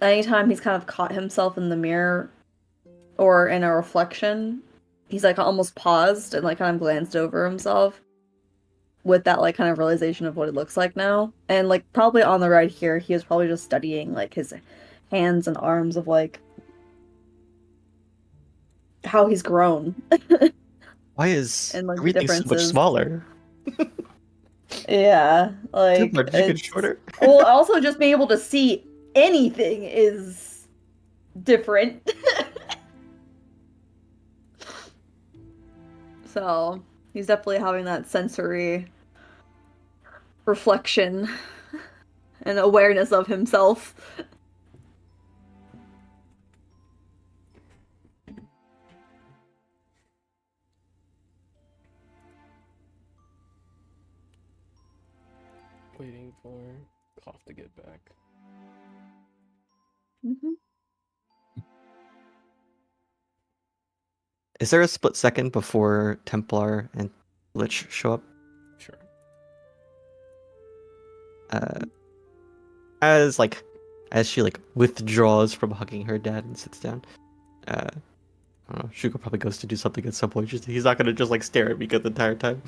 S4: anytime he's kind of caught himself in the mirror or in a reflection, he's like almost paused and like kind of glanced over himself with that like kind of realization of what it looks like now. And like probably on the ride here, he was probably just studying like his hands and arms of like how he's grown.
S1: Why is
S4: And, like, the
S1: everything so much
S4: differences.
S1: smaller?
S4: Yeah, like
S1: Did you get
S4: it's-
S1: shorter?
S4: well, also just being able to see anything is different. So he's definitely having that sensory reflection and awareness of himself.
S2: Waiting for Cough to get back.
S4: Mm-hmm.
S1: Is there a split second before Templar and Lich show up?
S2: Sure.
S1: As she withdraws from hugging her dad and sits down, I don't know. Shuko probably goes to do something at some point. He's not gonna just stare at Mika the entire time.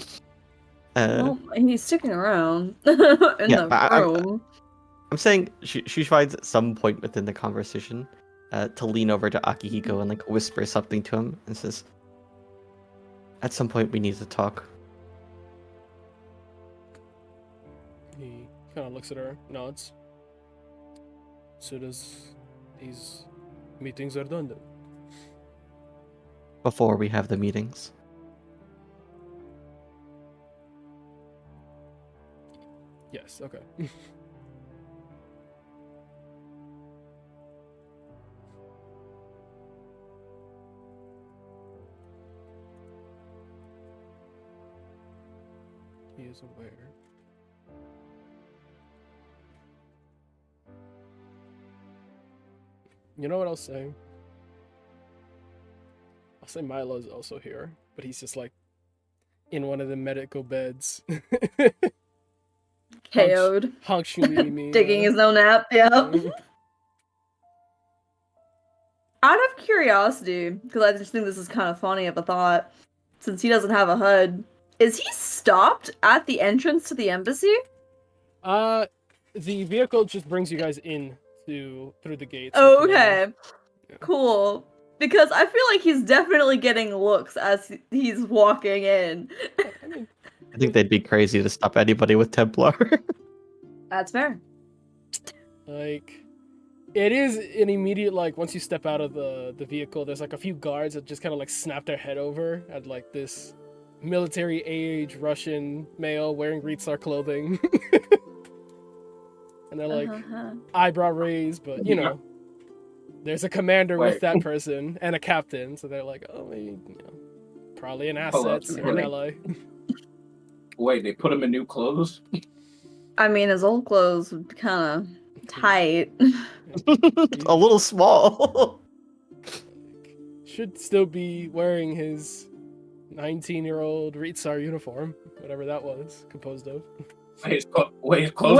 S4: Well, he's sticking around in the room.
S1: I'm saying she finds at some point within the conversation to lean over to Akihiko and whisper something to him and says, "At some point we need to talk."
S2: He kind of looks at her, nods. So does these meetings are done then?
S1: Before we have the meetings.
S2: Yes, okay. He is aware. You know what I'll say? I'll say Milo's also here, but he's just in one of the medical beds.
S4: KO'd.
S2: Honk
S4: Digging his own nap, yeah. Out of curiosity, because I just think this is kind of funny of a thought, since he doesn't have a HUD, is he stopped at the entrance to the embassy?
S2: The vehicle just brings you guys in through the gates.
S4: Oh, okay.
S2: Yeah.
S4: Cool. Because I feel like he's definitely getting looks as he's walking in.
S2: I mean,
S1: I think they'd be crazy to stop anybody with Templar.
S4: That's fair.
S2: like, it is an immediate, like, once you step out of the vehicle, there's like a few guards that just kind of like snap their head over at like this military age Russian male wearing Ritsar clothing. And they're like,
S4: Uh-huh.
S2: eyebrow raised, but you know, there's a commander with
S3: Wait.
S2: that person and a captain, so they're like, oh, maybe, you know, probably an
S3: Hold up,
S2: asset or an ally.
S3: Wait, they put him in new clothes?
S4: I mean, his old clothes would be kind of tight.
S1: A little small.
S2: Should still be wearing his 19-year-old Ritsar uniform, whatever that was composed of.
S3: Wait, his clothes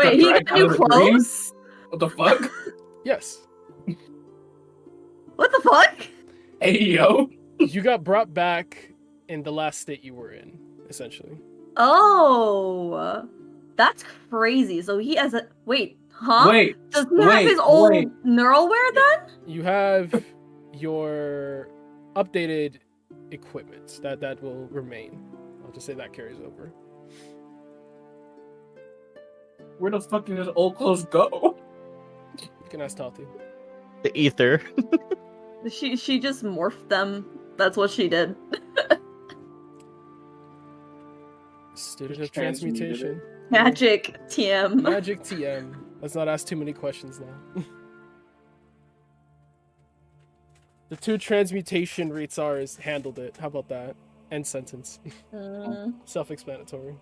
S3: got
S4: Wait, he
S3: dragged
S4: got
S3: out
S4: new
S3: of the dream?
S4: clothes?
S3: What the fuck?
S2: Yes,
S4: What the fuck?
S3: Hey, yo.
S2: you got brought back in the last state you were in, essentially.
S4: Oh, that's crazy. So he has a wait, huh?
S3: Wait,
S4: Does he have his old neural wear then?
S2: You have your updated equipment that will remain. I'll just say that carries over.
S3: where the fuck did his old clothes go?
S2: You can ask Tati.
S1: The ether.
S4: She just morphed them. That's what she did.
S2: Student of
S3: Transmuted
S2: transmutation.
S4: Magic TM.
S2: Magic TM. Let's not ask too many questions now. The 2 transmutation Ritsars handled it. How about that? End sentence. Self-explanatory.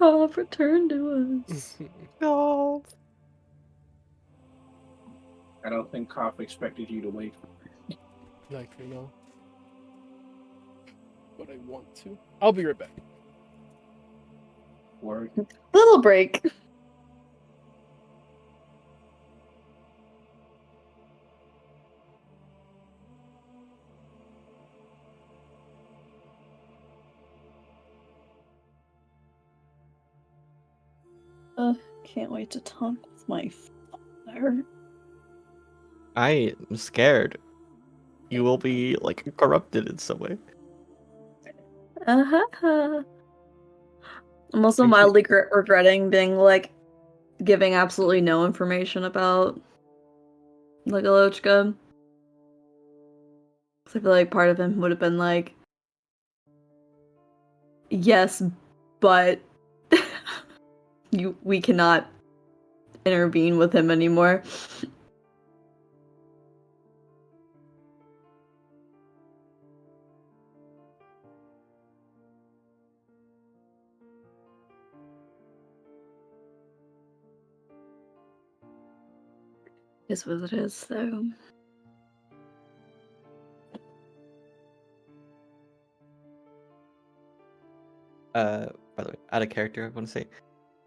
S4: Oh, return to us.
S1: No.
S3: I don't think Koff expected you to wait.
S2: Likely no. But I want to. I'll be right back.
S3: Word.
S4: Little break. Can't wait to talk with my father.
S1: I am scared. You will be like corrupted in some way.
S4: I'm also mildly regretting being like giving absolutely no information about Legalochka. I feel like part of him would have been like, yes, but we cannot intervene with him anymore. Is what it is, though.
S1: By the way, out of character, I want to say,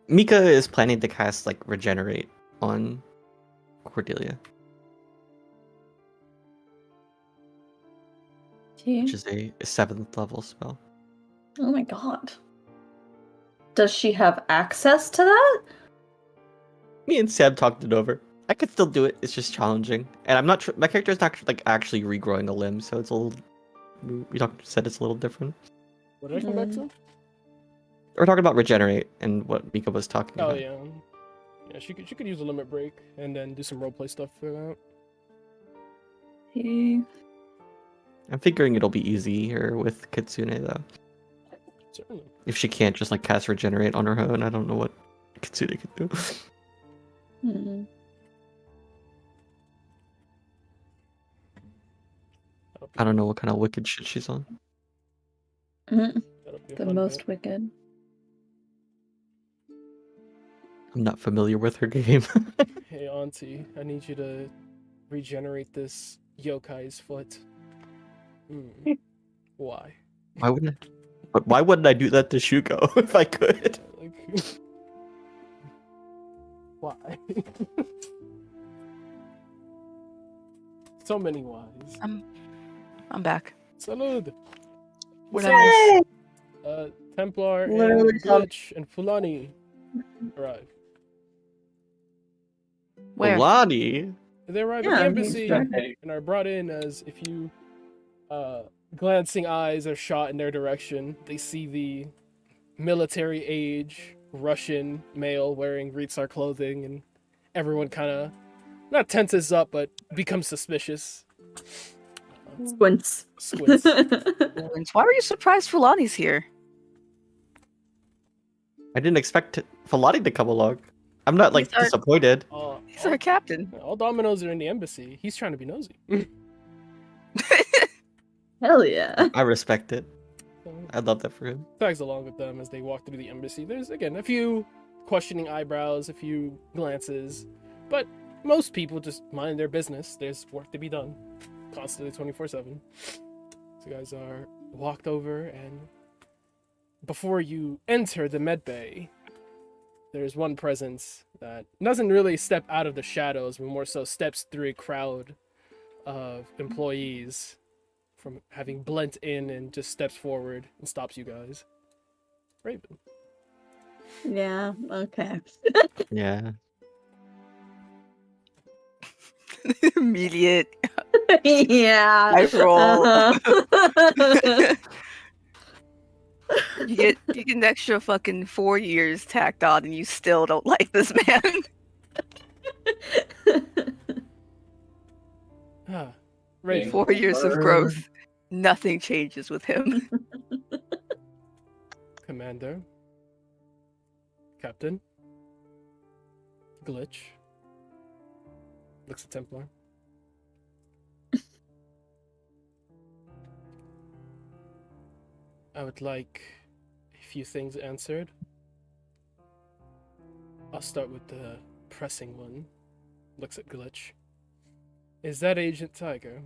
S1: Mika is planning to cast like Regenerate on Cordelia, which is a 7th level spell.
S4: Oh my god. Does she have access to that?
S1: Me and Sam talked it over. I could still do it. It's just challenging, and I'm not. My character is not like actually regrowing a limb, so it's a little. We said it's a little different.
S2: What did I come back to?
S1: We're talking about Regenerate and what Mika was talking
S2: Oh
S1: about.
S2: yeah. Yeah, she could use a limit break and then do some roleplay stuff for that.
S4: He...
S1: I'm figuring it'll be easier with Kitsune though.
S2: Certainly.
S1: If she can't just like cast Regenerate on her own, I don't know what Kitsune could do.
S4: Mm-hmm.
S1: I don't know what kind of wicked shit she's on.
S2: That'll be a
S4: The
S2: fun
S4: most
S2: bit.
S4: wicked.
S1: I'm not familiar with her game.
S2: Hey auntie, I need you to regenerate this yokai's foot. Why?
S1: Why wouldn't I? But why wouldn't I do that to Shuko if I could?
S2: Like, why? So many whys.
S5: I'm back.
S2: Salud.
S5: What
S2: So,
S5: I miss?
S2: Templar
S4: Literally
S2: and
S4: some-
S2: Glitch and Fulani arrive.
S5: Where?
S1: Fulani?
S2: They arrive
S4: Yeah,
S2: at the
S4: he's
S2: embassy
S4: right.
S3: Hey,
S2: and are brought in as if you glancing eyes are shot in their direction. They see the military age Russian male wearing Ritsar clothing, and everyone kind of not tenses up but becomes suspicious.
S4: Squints.
S2: Squints.
S5: Why were you surprised Fulani's here?
S1: I didn't expect Fulani to come along. I'm not like
S5: He's our-
S1: disappointed.
S5: He's our captain.
S2: All dominoes are in the embassy. He's trying to be nosy.
S4: Hell yeah.
S1: I respect it.
S2: So,
S1: I love that for him.
S2: tags along with them as they walk through the embassy. There's again a few questioning eyebrows, a few glances, but most people just mind their business. There's work to be done, constantly 24/7. So you guys are walked over, and before you enter the med bay, there's one presence that doesn't really step out of the shadows, but more so steps through a crowd of employees from having blent in and just steps forward and stops you guys. Raven.
S4: Yeah, okay.
S1: Yeah.
S5: Immediate
S4: Yeah.
S5: eye roll.
S4: Uh-huh.
S5: You get an extra fucking 4 years tacked on, and you still don't like this man.
S2: Ah, Raven.
S5: 4 years of growth. Nothing changes with him.
S2: Commander. Captain. Glitch. Looks at Templar. I would like a few things answered. I'll start with the pressing one. Looks at Glitch. Is that Agent Tiger?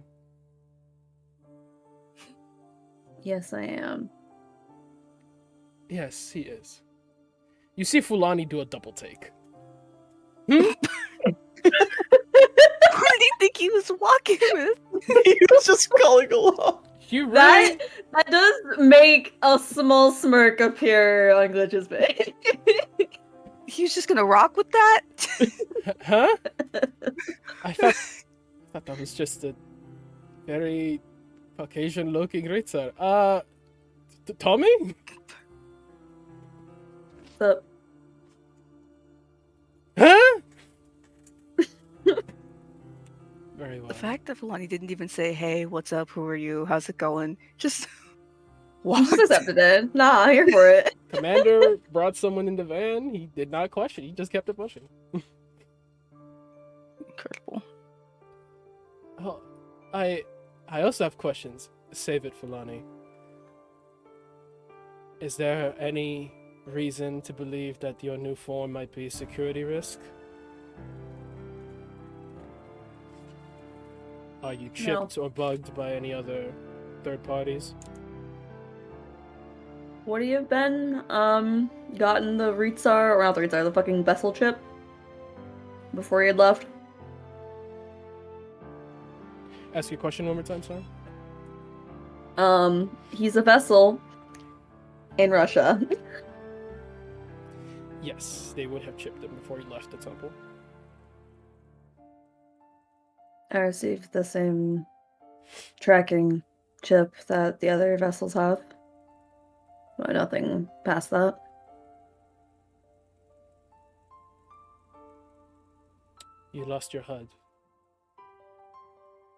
S4: Yes, I am.
S2: Yes, he is. You see Fulani do a double take.
S5: Who did he think he was walking with?
S1: He was just calling along.
S2: You
S4: That
S2: really?
S4: that does make a small smirk appear on Glitch's face.
S5: He was just gonna rock with that?
S2: Huh? I thought that was just a very Caucasian-looking Ritzar. Tommy?
S4: So,
S2: Huh? Very well.
S5: The fact that Fulani didn't even say, "Hey, what's up? Who are you? How's it going?" Just
S4: you
S5: walked.
S4: just accepted it. Nah, I'm here for it.
S2: Commander brought someone in the van. He did not question. He just kept it pushing.
S5: Incredible.
S2: Oh, I also have questions. Save it, Fulani. Is there any reason to believe that your new form might be a security risk? Are you chipped or bugged by any other third parties?
S4: Would he have been gotten the Ritsar, or not the Ritsar, the fucking vessel chip before he had left?
S2: Ask your question one more time, sorry.
S4: He's a vessel in Russia.
S2: Yes, they would have chipped him before he left the temple.
S4: I received the same tracking chip that the other vessels have. But nothing past that.
S2: You lost your HUD.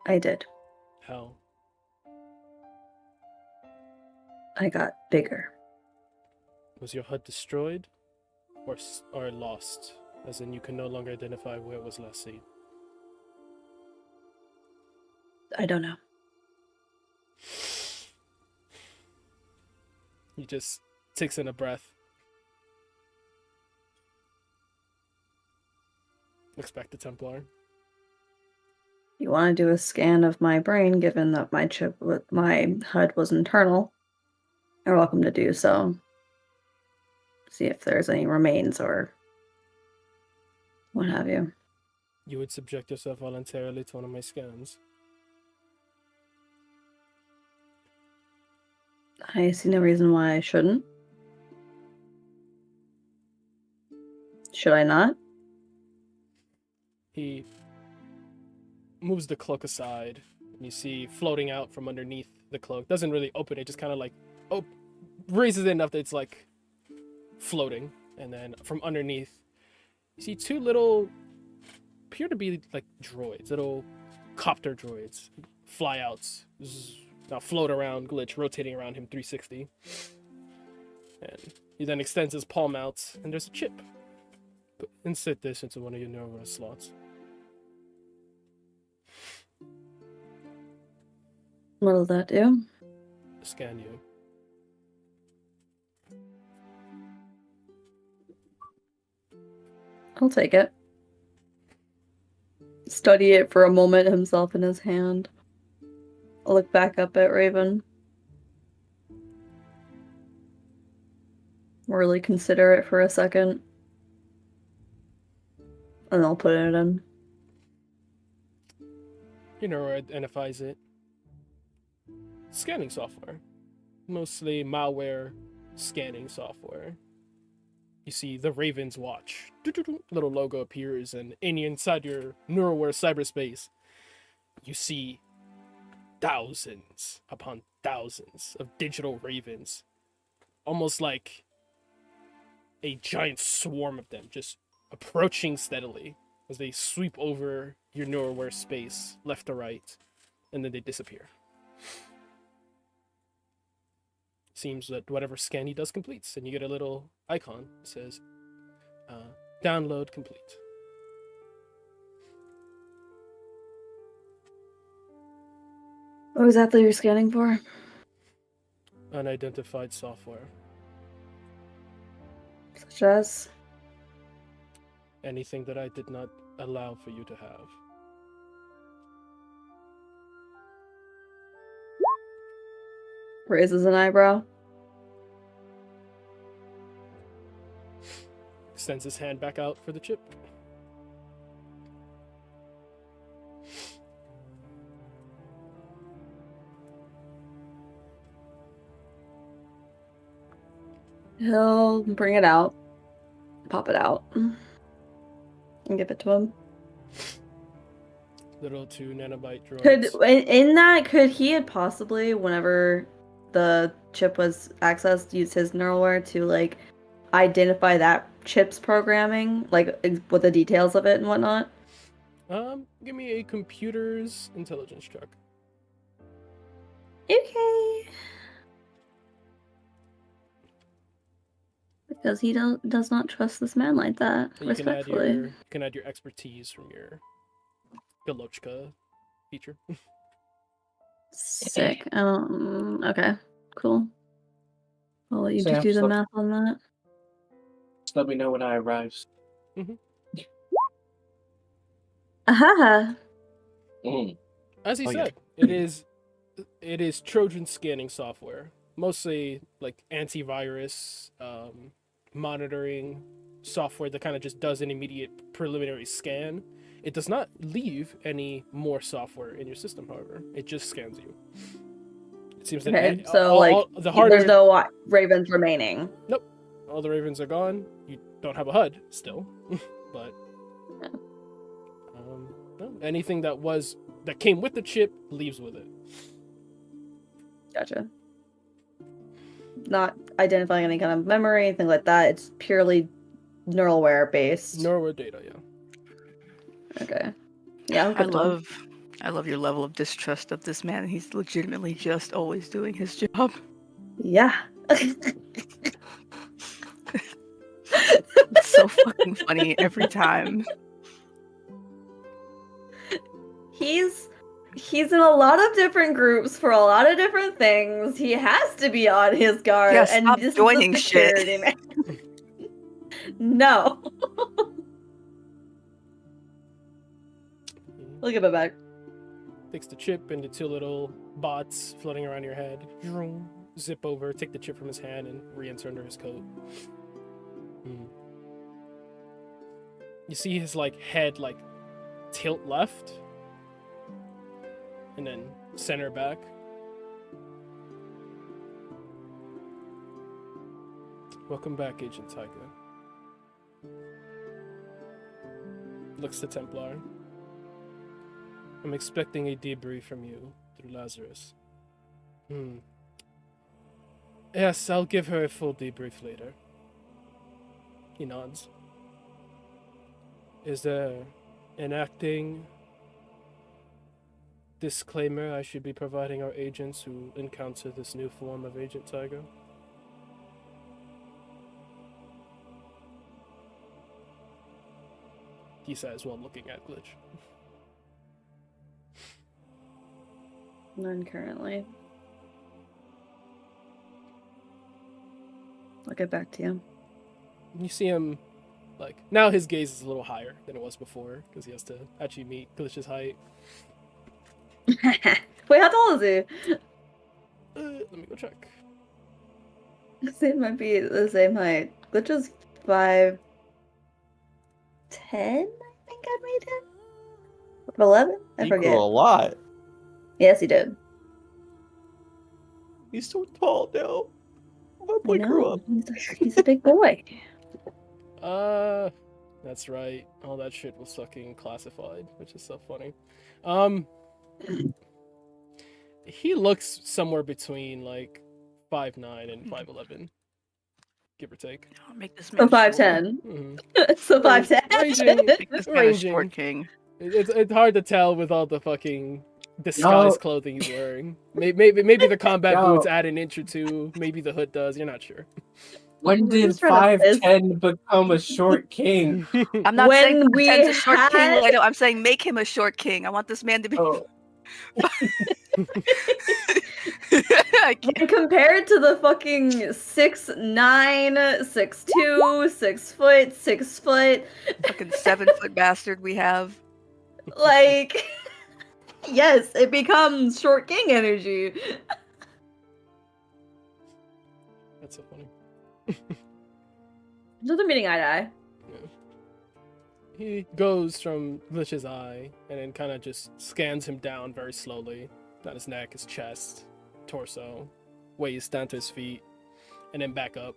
S4: I did.
S2: How?
S4: I got bigger.
S2: Was your HUD destroyed? Or lost? As in you can no longer identify where it was last seen?
S4: I don't know.
S2: He just takes in a breath. Looks back to Templar.
S4: You want to do a scan of my brain, given that my chip with my HUD was internal? You're welcome to do so. See if there's any remains or what have you.
S2: You would subject yourself voluntarily to one of my scans.
S4: I see no reason why I shouldn't. Should I not?
S2: He moves the cloak aside, and you see floating out from underneath the cloak. Doesn't really open it, just kind of like raises it enough that it's like floating. And then from underneath, you see two little, appear to be like droids, little copter droids, flyouts. Now float around, glitch, rotating around him 360. And he then extends his palm out, and there's a chip. Insert this into one of your neural slots.
S4: What'll that do?
S2: Scan you.
S4: I'll take it. Study it for a moment himself in his hand. I'll look back up at Raven. Really consider it for a second. And I'll put it in.
S2: You know where it identifies it. Scanning software. Mostly malware scanning software. You see the Raven's watch. Little logo appears, and inside your Neuralware cyberspace, you see thousands upon thousands of digital ravens. Almost like a giant swarm of them, just approaching steadily as they sweep over your Neuralware space, left to right, and then they disappear. Seems that whatever scan he does completes, and you get a little icon that says, download complete.
S4: What exactly are you scanning for?
S2: Unidentified software.
S4: Such as?
S2: Anything that I did not allow for you to have.
S4: Raises an eyebrow.
S2: Extends his hand back out for the chip.
S4: He'll bring it out. Pop it out. And give it to him.
S2: Little 2 nanobyte droids.
S4: In that, could he had possibly, whenever the chip was accessed, use his neuralware to like identify that chip's programming, like with the details of it and whatnot?
S2: Give me a computer's intelligence check.
S4: Okay. Because he does not trust this man like that.
S2: You can add
S4: Respectfully.
S2: you can add your expertise from your Galochka feature.
S4: Sick. Okay. Cool. I'll let you
S3: Sam,
S4: just do the
S3: stop.
S4: math on that.
S3: Just let me know when I arrive.
S4: Aha!
S2: As he
S1: Oh, yeah.
S2: said, it is Trojan scanning software, mostly like antivirus, monitoring software that kind of just does an immediate preliminary scan. It does not leave any more software in your system, however. It just scans you. It seems that
S4: Okay, so
S2: the harder
S4: there's no ravens remaining.
S2: all the ravens are gone. You don't have a HUD still, but no, anything that came with the chip leaves with it.
S4: Gotcha. Not identifying any kind of memory, anything like that. It's purely neuralware based.
S2: Neuralware data, yeah.
S4: Okay. Yeah, I'll give it to him.
S5: I love your level of distrust of this man. He's legitimately just always doing his job.
S4: Yeah.
S5: It's so fucking funny every time.
S4: He's in a lot of different groups for a lot of different things. He has to be on his guard.
S5: Yeah,
S4: and
S5: stop
S4: this
S5: joining
S4: is the security man. No. I'll give it back.
S2: Takes the chip and the 2 little bots floating around your head. Vroom. Zip over, take the chip from his hand, and re-enter under his coat. You see his head tilt left, and then center back. Welcome back, Agent Tiger. Looks to Templar. I'm expecting a debrief from you through Lazarus. Yes, I'll give her a full debrief later. He nods. Is there an acting disclaimer I should be providing our agents who encounter this new form of Agent Tiger? He says while looking at Glitch.
S4: None currently. I'll get back to you.
S2: You see him, like, now his gaze is a little higher than it was before, because he has to actually meet Glitch's height.
S4: Wait, how tall is he?
S2: Let me go check.
S4: It might be the same height. Glitch is 5'10", I think I made him. 11? I
S1: He
S4: forget.
S1: grew a lot.
S4: Yes, he did.
S1: He's so tall now. My boy
S4: I
S1: grew
S4: know.
S1: up.
S4: He's a big boy.
S2: That's right. All that shit was fucking classified, which is so funny. He looks somewhere between like 5'9" and 5'11", give or take.
S5: I'll make this
S4: So
S5: man
S4: 5'10".
S2: Mm-hmm.
S4: So 5'10".
S2: Ranging.
S5: Make this man a
S2: Ranging.
S5: short king.
S2: It's hard to tell with all the fucking disguised clothing he's wearing. Maybe the combat
S3: Yo.
S2: boots add an inch or two. Maybe the hood does. You're not sure.
S3: When
S4: We're
S3: did
S4: just trying to
S3: 5'10" become a short king?
S5: I'm not saying
S4: When we
S5: pretend a short king,
S4: had-
S5: Leto. I'm saying make him a short king. I want this man to be.
S3: Oh,
S5: I can't.
S4: When compared to the fucking 6'9", 6'2", 6 foot, 6 foot,
S5: Fucking 7-foot bastard we have.
S4: like, yes, it becomes short king energy.
S2: That's so funny.
S4: Just a meeting eye to eye.
S2: He goes from Glitch's eye and then kind of just scans him down very slowly. Down his neck, his chest, torso, waist, down to his feet, and then back up.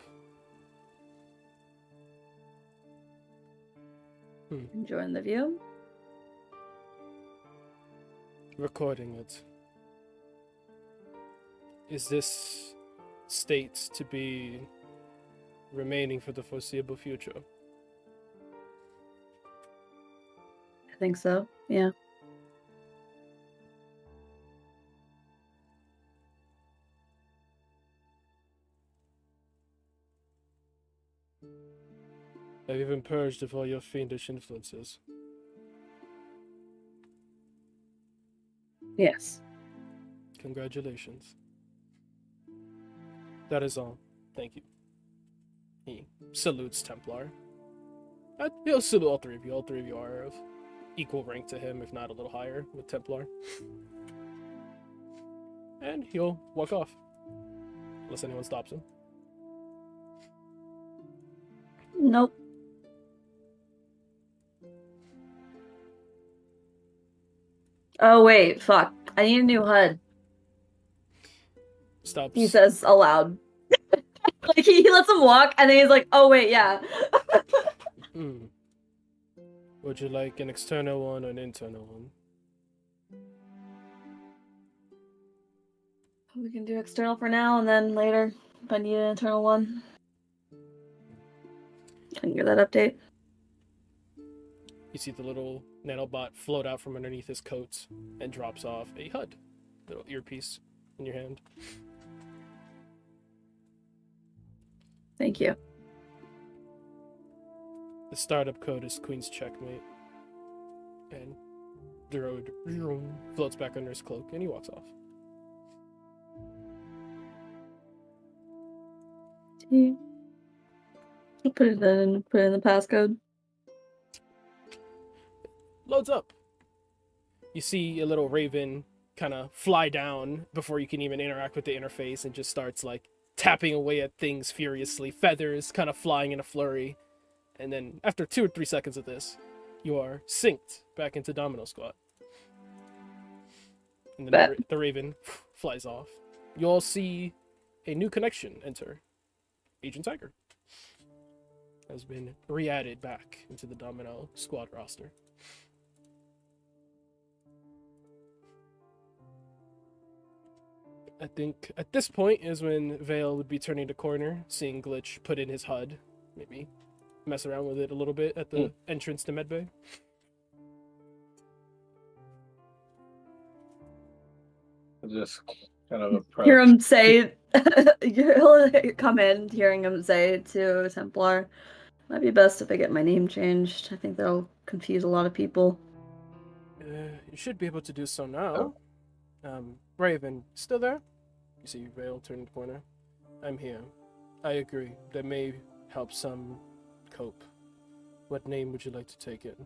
S4: Enjoying the view.
S2: Recording it. Is this state to be remaining for the foreseeable future?
S4: I think so. Yeah.
S2: Have you been purged of all your fiendish influences?
S4: Yes.
S2: Congratulations. That is all. Thank you. He salutes Templar. He'll salute all three of you. All three of you are of equal rank to him, if not a little higher, with Templar. And he'll walk off. Unless anyone stops him.
S4: Nope. Oh wait, fuck. I need a new HUD.
S2: Stops.
S4: He says aloud. Like he lets him walk and then he's like, oh wait, yeah.
S2: Hmm. Would you like an external one or an internal one?
S4: We can do external for now and then later if I need an internal one. Can you hear that update?
S2: You see the little nanobot float out from underneath his coat and drops off a HUD. Little earpiece in your hand.
S4: Thank you.
S2: The startup code is Queen's Checkmate. And the road floats back under his cloak and he walks off.
S4: I'll put it in the passcode.
S2: Loads up. You see a little raven kind of fly down before you can even interact with the interface and just starts like tapping away at things furiously. Feathers kind of flying in a flurry. And then after 2 or 3 seconds of this, you are synced back into Domino Squad. And then the raven flies off. You all see a new connection enter. Agent Tiger. has been re-added back into the Domino squad roster. I think at this point is when Vale would be turning the corner, seeing Glitch put in his HUD, maybe mess around with it a little bit at the entrance to Medbay.
S3: Just kind of approach.
S4: Hear him say, he'll come in hearing him say to Templar, might be best if I get my name changed. I think that'll confuse a lot of people.
S2: You should be able to do so now. Raven, still there? You see Vale turning the corner. I'm here. I agree. That may help some cope. What name would you like to take it?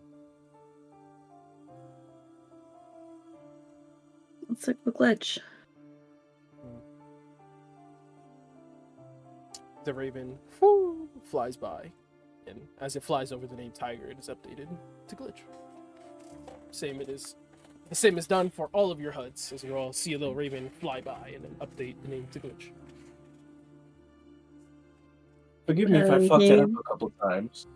S4: Let's look for Glitch.
S2: The Raven flies by, and as it flies over the name Tiger, it is updated to Glitch. Same is done for all of your HUDs, as you all see a little Raven fly by and then update the name to Glitch.
S3: Forgive me if I fucked it up a couple times.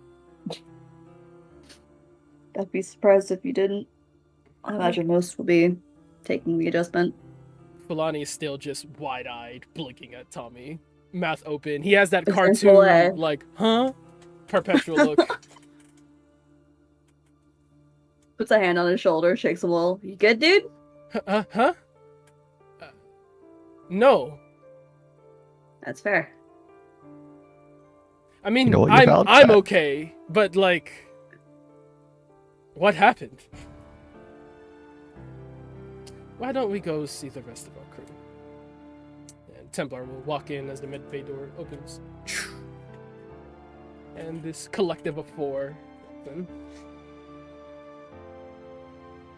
S4: I'd be surprised if you didn't. I imagine most will be taking the adjustment.
S2: Fulani is still just wide-eyed, blinking at Tommy. Mouth open. He has that
S4: Essential A.
S2: cartoon, like, huh? Perpetual look.
S4: Puts a hand on his shoulder, shakes him a little. You good, dude?
S2: Huh? No.
S4: That's fair.
S2: I mean,
S1: You know what you found?
S2: I'm okay, but like, what happened? Why don't we go see the rest of our crew? And Templar will walk in as the medbay door opens. And this collective of four open.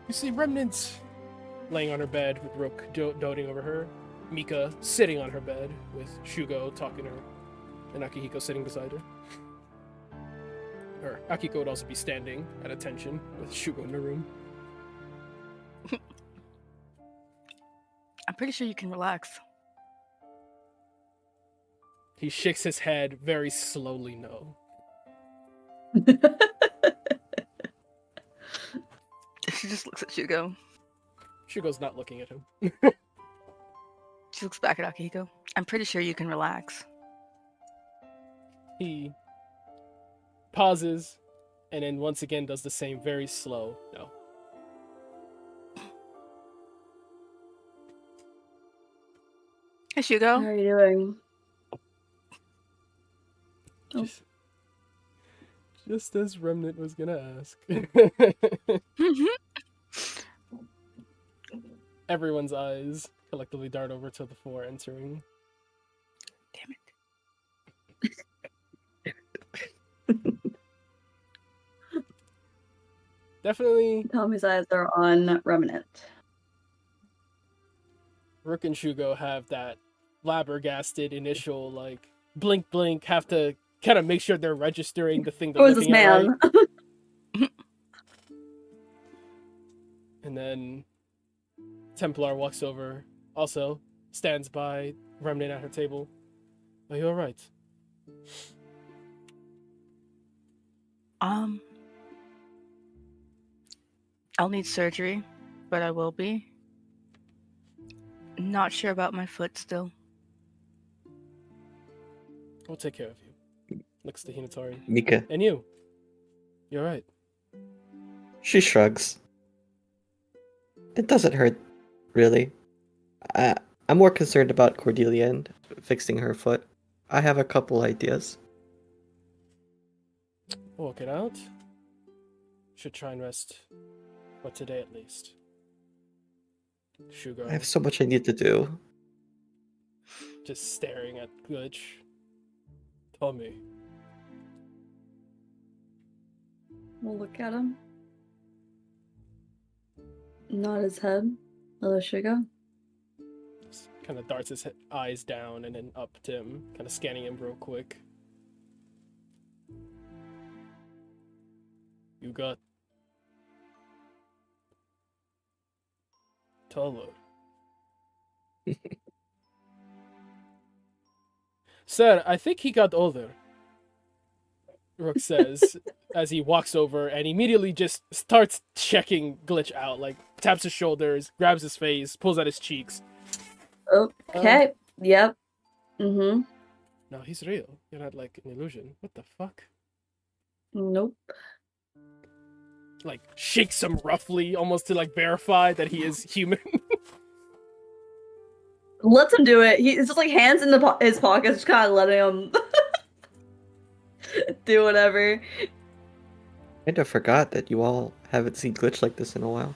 S2: You see Remnant laying on her bed with Rook doting over her. Mika sitting on her bed with Shugo talking to her. And Akihiko sitting beside her. Or Akiko would also be standing at attention with Shugo in the room.
S5: I'm pretty sure you can relax.
S2: He shakes his head very slowly, no.
S5: She just looks at Shugo.
S2: Shugo's not looking at him.
S5: She looks back at Akihiko. I'm pretty sure you can relax.
S2: He pauses and then once again does the same very slow no.
S5: Hey,
S4: How
S5: Shugo.
S4: are you doing?
S2: Just as Remnant was gonna ask. Everyone's eyes collectively dart over to the four entering.
S5: Damn it.
S2: Definitely,
S4: Tommy's eyes are on Remnant.
S2: Rook and Shugo have that flabbergasted initial, like, blink, blink, have to kind of make sure they're registering the thing they're
S4: Who is this
S2: looking at,
S4: man?
S2: right? And then Templar walks over, also stands by Remnant at her table. Are you alright?
S5: I'll need surgery, but I will be. Not sure about my foot still.
S2: We'll take care of you. Looks to Hinatari.
S1: Mika.
S2: And you? You're right.
S1: She shrugs. It doesn't hurt, really. I'm more concerned about Cordelia and fixing her foot. I have a couple ideas.
S2: We'll work it out. Should try and rest for today at least. Shugo
S1: I have so much I need to do.
S2: just staring at Glitch. Tommy.
S4: We'll look at him. Nod his head. Hello, Shugo.
S2: Just kind of darts his eyes down and then up to him, kind of scanning him real quick. You got taller. Sir, I think he got older. Rook says as he walks over and immediately just starts checking Glitch out. Like, taps his shoulders, grabs his face, pulls at his cheeks.
S4: Okay. Yep. Mm-hmm.
S2: No, he's real. You're not like an illusion. What the fuck?
S4: Nope.
S2: Like, shakes him roughly, almost to like verify that he is human.
S4: Lets him do it. He's just like hands in his pockets, just kind of letting him do whatever.
S1: Kind of forgot that you all haven't seen Glitch like this in a while.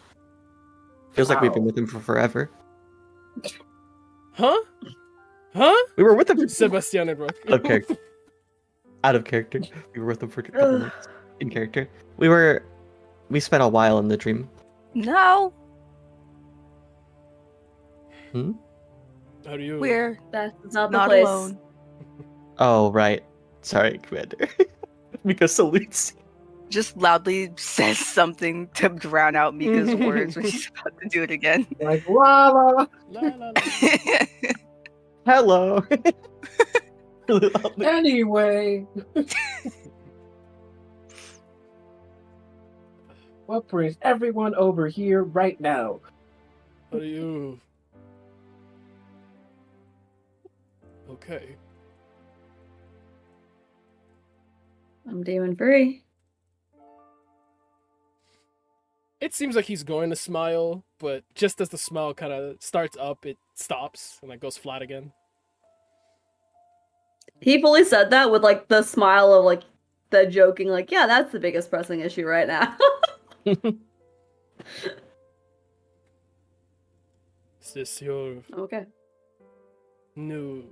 S1: Feels like we've been with him for forever.
S2: Huh? Huh?
S1: We were with him for
S2: Sebastian and Rook.
S1: Okay. Out of character. We were with him for a couple months. In character. We spent a while in the dream.
S5: No,
S2: How do you?
S5: we're
S4: That's not the
S5: not
S4: place.
S5: alone.
S1: Oh, right. Sorry, Commander. Mika salutes.
S5: Just loudly says something to drown out Mika's words when she's about to do it again.
S3: Like, lava.
S2: La, la, la.
S1: Hello. Really loudly.
S3: Anyway. What brings everyone over here right now?
S2: How do you? Okay.
S4: I'm demon free.
S2: It seems like he's going to smile, but just as the smile kind of starts up, it stops and like goes flat again.
S4: He fully said that with like the smile of like the joking, like, yeah, that's the biggest pressing issue right now.
S2: Is this your
S4: Okay.
S2: new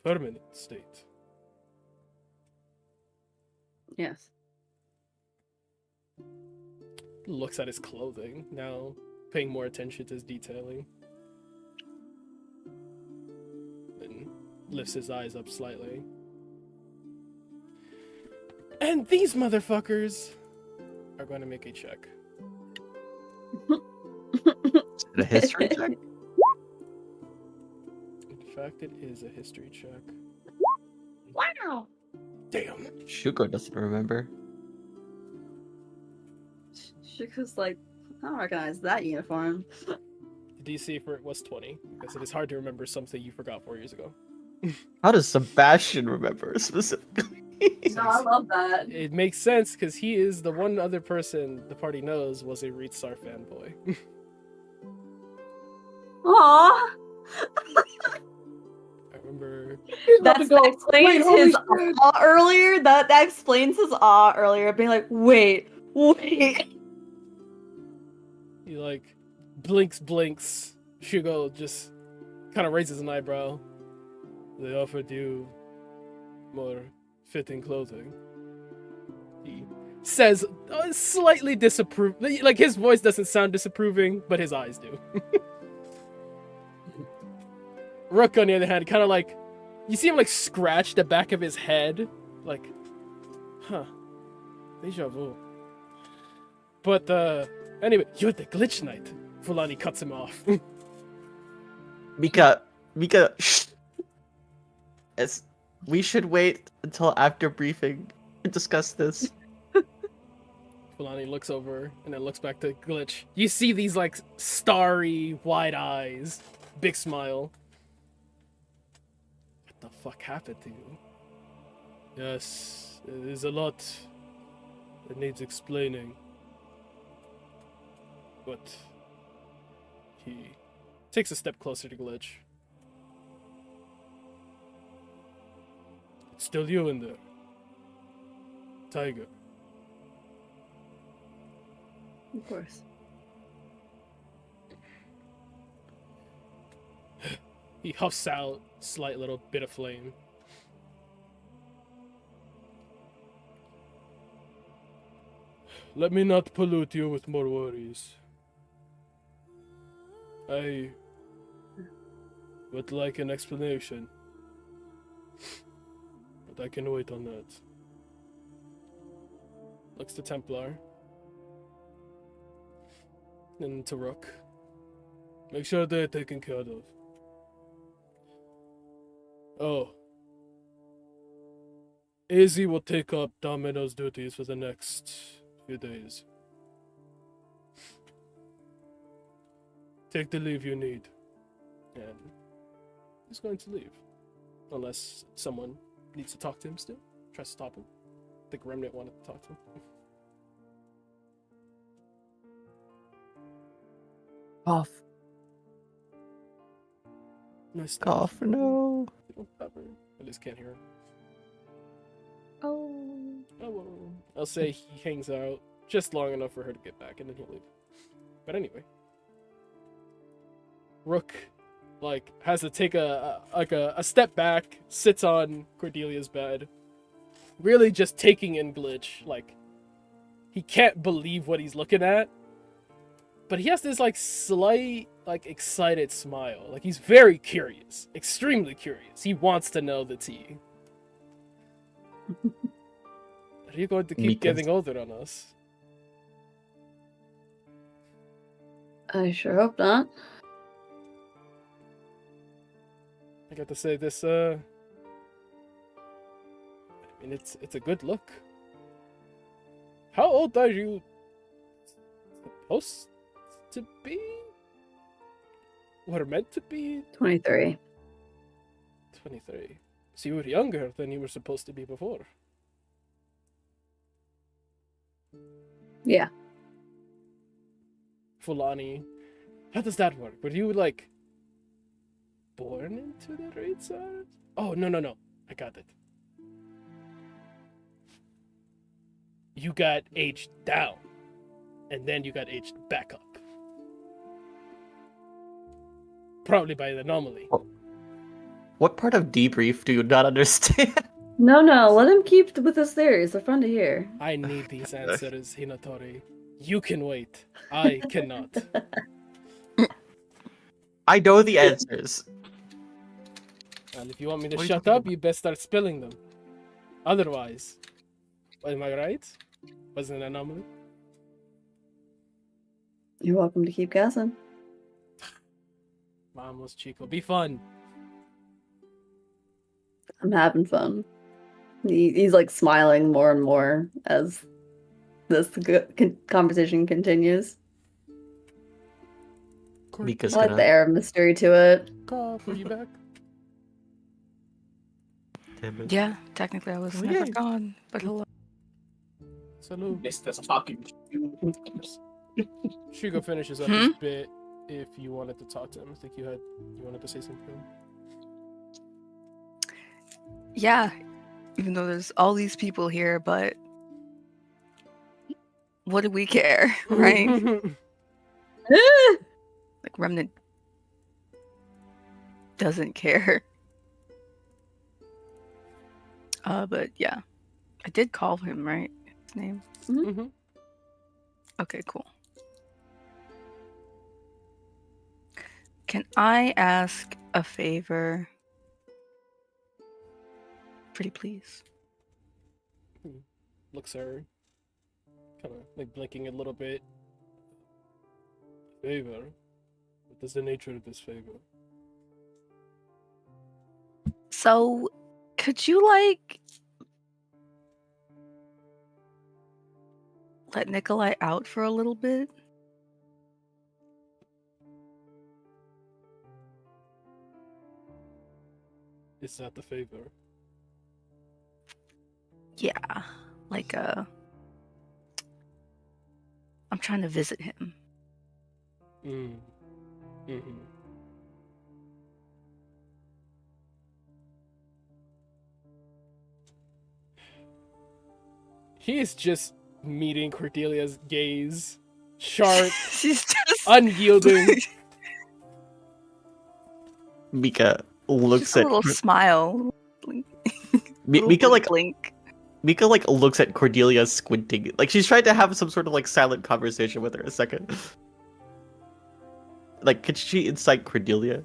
S2: permanent state?
S4: Yes.
S2: Looks at his clothing now, paying more attention to his detailing. Then lifts his eyes up slightly. And these motherfuckers are going to make a check.
S1: Is it a history check?
S2: In fact, it is a history check.
S4: Wow.
S2: Damn.
S1: Shuko doesn't remember.
S4: Shiku's like, I don't recognize that uniform.
S2: The DC for it was 20, because it is hard to remember something you forgot 4 years ago.
S1: How does Sebastian remember specifically?
S4: No, I love that.
S2: It makes sense, because he is the one other person the party knows was a Reedstar fanboy.
S4: Aww.
S2: I remember...
S4: That explains his awe earlier. That explains his awe earlier, being like, wait.
S2: He like blinks. Shugo just kind of raises an eyebrow. They offered you more fitting clothing. He says slightly disapproving. Like his voice doesn't sound disapproving, but his eyes do. Rook, on the other hand, kind of like you see him like scratch the back of his head, like, huh, deja vu. But anyway, you're the glitch knight. Fulani cuts him off.
S1: Mika, shh. We should wait until after briefing to discuss this.
S2: Fulani looks over and then looks back to Glitch. You see these like starry wide eyes, big smile. What the fuck happened to you? Yes, there's a lot that needs explaining. But he takes a step closer to Glitch. It's still you in there. Tiger.
S4: Of course.
S2: He huffs out a slight little bit of flame. Let me not pollute you with more worries. I would like an explanation, but I can wait on that. Looks to Templar. Then to Rook. Make sure they're taken care of. Oh. Izzy will take up Domino's duties for the next few days. Take the leave you need. And he's going to leave. Unless someone needs to talk to him still. Try to stop him. I think Remnant wanted to talk to him.
S1: Cough.
S2: Nice stuff.
S1: Cough. No.
S2: I just can't hear him.
S4: Oh.
S2: Oh, well. I'll say he hangs out just long enough for her to get back, and then he'll leave. But anyway, Rook, like, has to take a step back, sits on Cordelia's bed, really just taking in Glitch. Like, he can't believe what he's looking at, but he has this like slight, like, excited smile. Like, he's very curious, extremely curious. He wants to know the tea. Are you going to keep
S1: Mika's-
S2: getting older on us?
S4: I sure hope not.
S2: I got to say this, I mean, it's a good look. How old are you supposed to be? Or meant to be?
S4: 23.
S2: 23. So you were younger than you were supposed to be before.
S4: Yeah.
S2: Fulani, how does that work? Were you, like, born into the Raid Stars? Oh, no. I got it. You got aged down, and then you got aged back up. Probably by an anomaly.
S1: What part of debrief do you not understand?
S4: No, let him keep with his theories. They're fun to hear.
S2: I need these answers, Hinatori. You can wait. I cannot.
S1: I know the answers.
S2: And if you want me to
S1: What are you
S2: shut
S1: talking
S2: up, you best start spilling them. Otherwise, am I right? Wasn't an anomaly?
S4: You're welcome to keep guessing.
S2: Vamos, Chico. Be fun.
S4: I'm having fun. He's like smiling more and more as this conversation continues.
S1: Mika's
S4: I like the
S1: gonna.
S4: air of mystery to it.
S2: Cough, are you back?
S1: Damn it.
S5: Yeah, technically I was
S1: Oh,
S5: never
S1: yay.
S5: gone, but hello.
S2: Salute.
S3: It's this talking.
S2: Shigo finishes up
S5: Hmm?
S2: his bit if you wanted to talk to him. I think you wanted to say something.
S5: Yeah, even though there's all these people here, but what do we care, right? Like Remnant doesn't care. But yeah, I did call him, right? His name.
S2: Mm-hmm.
S5: Okay, cool. Can I ask a favor? Pretty please.
S2: Looks at her, kind of like blinking a little bit. Favor? What is the nature of this favor?
S5: So, could you like let Nikolai out for a little bit?
S2: Is that the favor?
S5: Yeah, like I'm trying to visit him.
S2: Mm-hmm. He is just meeting Cordelia's gaze. Sharp,
S5: She's just
S2: unyielding.
S1: Mika looks
S5: just a
S1: at
S5: little smile.
S1: Mika like
S5: blink.
S1: Mika like looks at Cordelia squinting. Like she's trying to have some sort of like silent conversation with her a second. Like, could she incite Cordelia?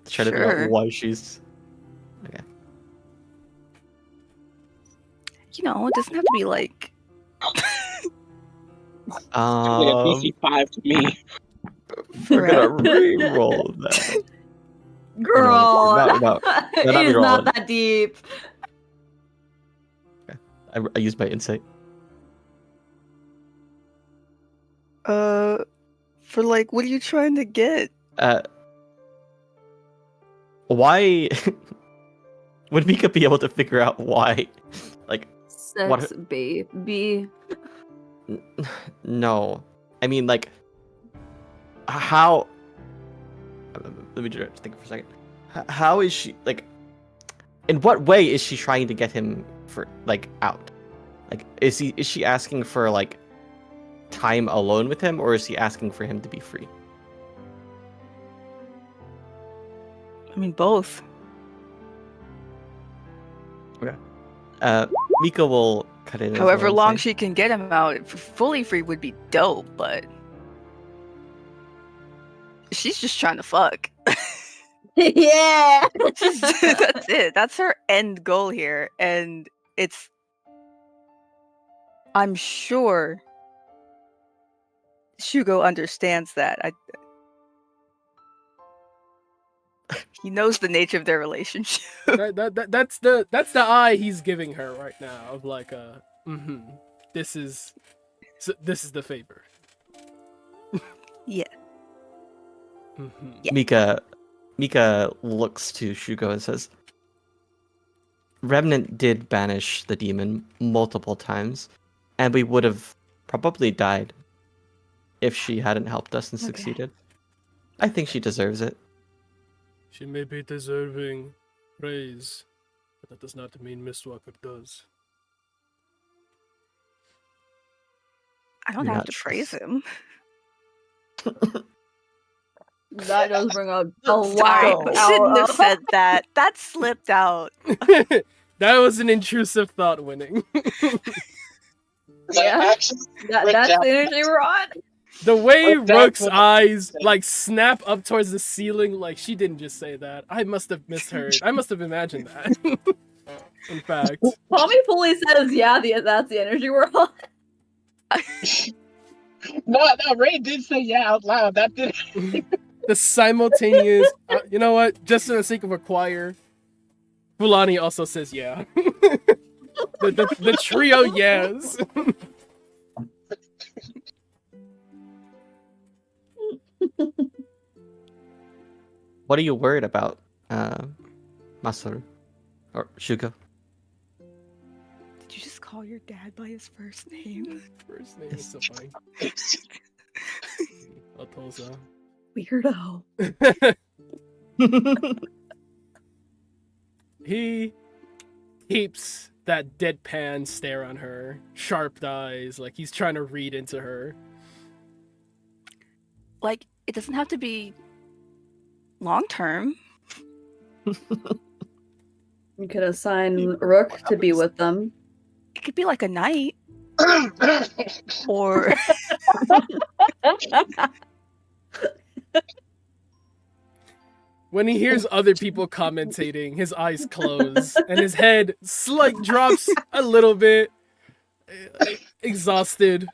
S1: Try to figure
S5: Sure.
S1: out why she's. Okay.
S5: You know, it doesn't have to be like.
S7: Like a DC 5 to me.
S1: We're gonna re-roll that.
S4: Girl,
S1: no, no,
S4: it
S1: not
S4: is
S1: me
S4: not
S1: rolling.
S4: that deep.
S1: I used my insight.
S5: For like, what are you trying to get?
S1: Why would Mika be able to figure out why? Like,
S4: Sex, baby.
S1: no. I mean, like, how? Let me just think for a second. How is she like? In what way is she trying to get him for like out? Like, is she asking for like time alone with him, or is he asking for him to be free?
S5: I mean, both.
S1: Mika will cut in. as
S5: However
S1: well and
S5: long
S1: say,
S5: she can get him out, fully free would be dope, but she's just trying to fuck.
S4: Yeah.
S5: That's it. That's her end goal here, and it's. I'm sure Shugo understands that. He knows the nature of their relationship.
S2: That's the eye he's giving her right now of like this is the favor.
S5: Yeah.
S2: Mm-hmm.
S1: Mika looks to Shugo and says, Remnant did banish the demon multiple times, and we would have probably died if she hadn't helped us and
S5: Okay.
S1: succeeded. I think she deserves it.
S2: She may be deserving praise, but that does not mean Mistwalker does.
S5: I don't
S1: You're
S5: have
S1: not
S5: to praise him.
S4: That does bring up a
S5: Sorry,
S4: lot.
S5: shouldn't have said that. That slipped out.
S2: That was an intrusive thought, winning.
S4: Yeah, that's the energy we're on.
S2: The way
S7: Ripped out
S2: Rook's
S7: with a-
S2: eyes like snap up towards the ceiling, like she didn't just say that. I must have misheard. I must have imagined that. In fact,
S4: Tommy fully says, "Yeah, that's the energy we're on."
S7: No, Ray did say yeah out loud. That did.
S2: the simultaneous. You know what? Just for the sake of a choir, Fulani also says yeah. the trio yes.
S1: What are you worried about, Masaru? Or Shugo?
S5: Did you just call your dad by his first name?
S2: First name is so funny. Otoza.
S4: Weirdo.
S2: He keeps that deadpan stare on her, sharp eyes, like he's trying to read into her.
S5: Like, it doesn't have to be long term.
S4: You could assign Rook to be with them.
S5: It could be like a night. Or
S2: When he hears other people commentating, his eyes close and his head drops a little bit, exhausted.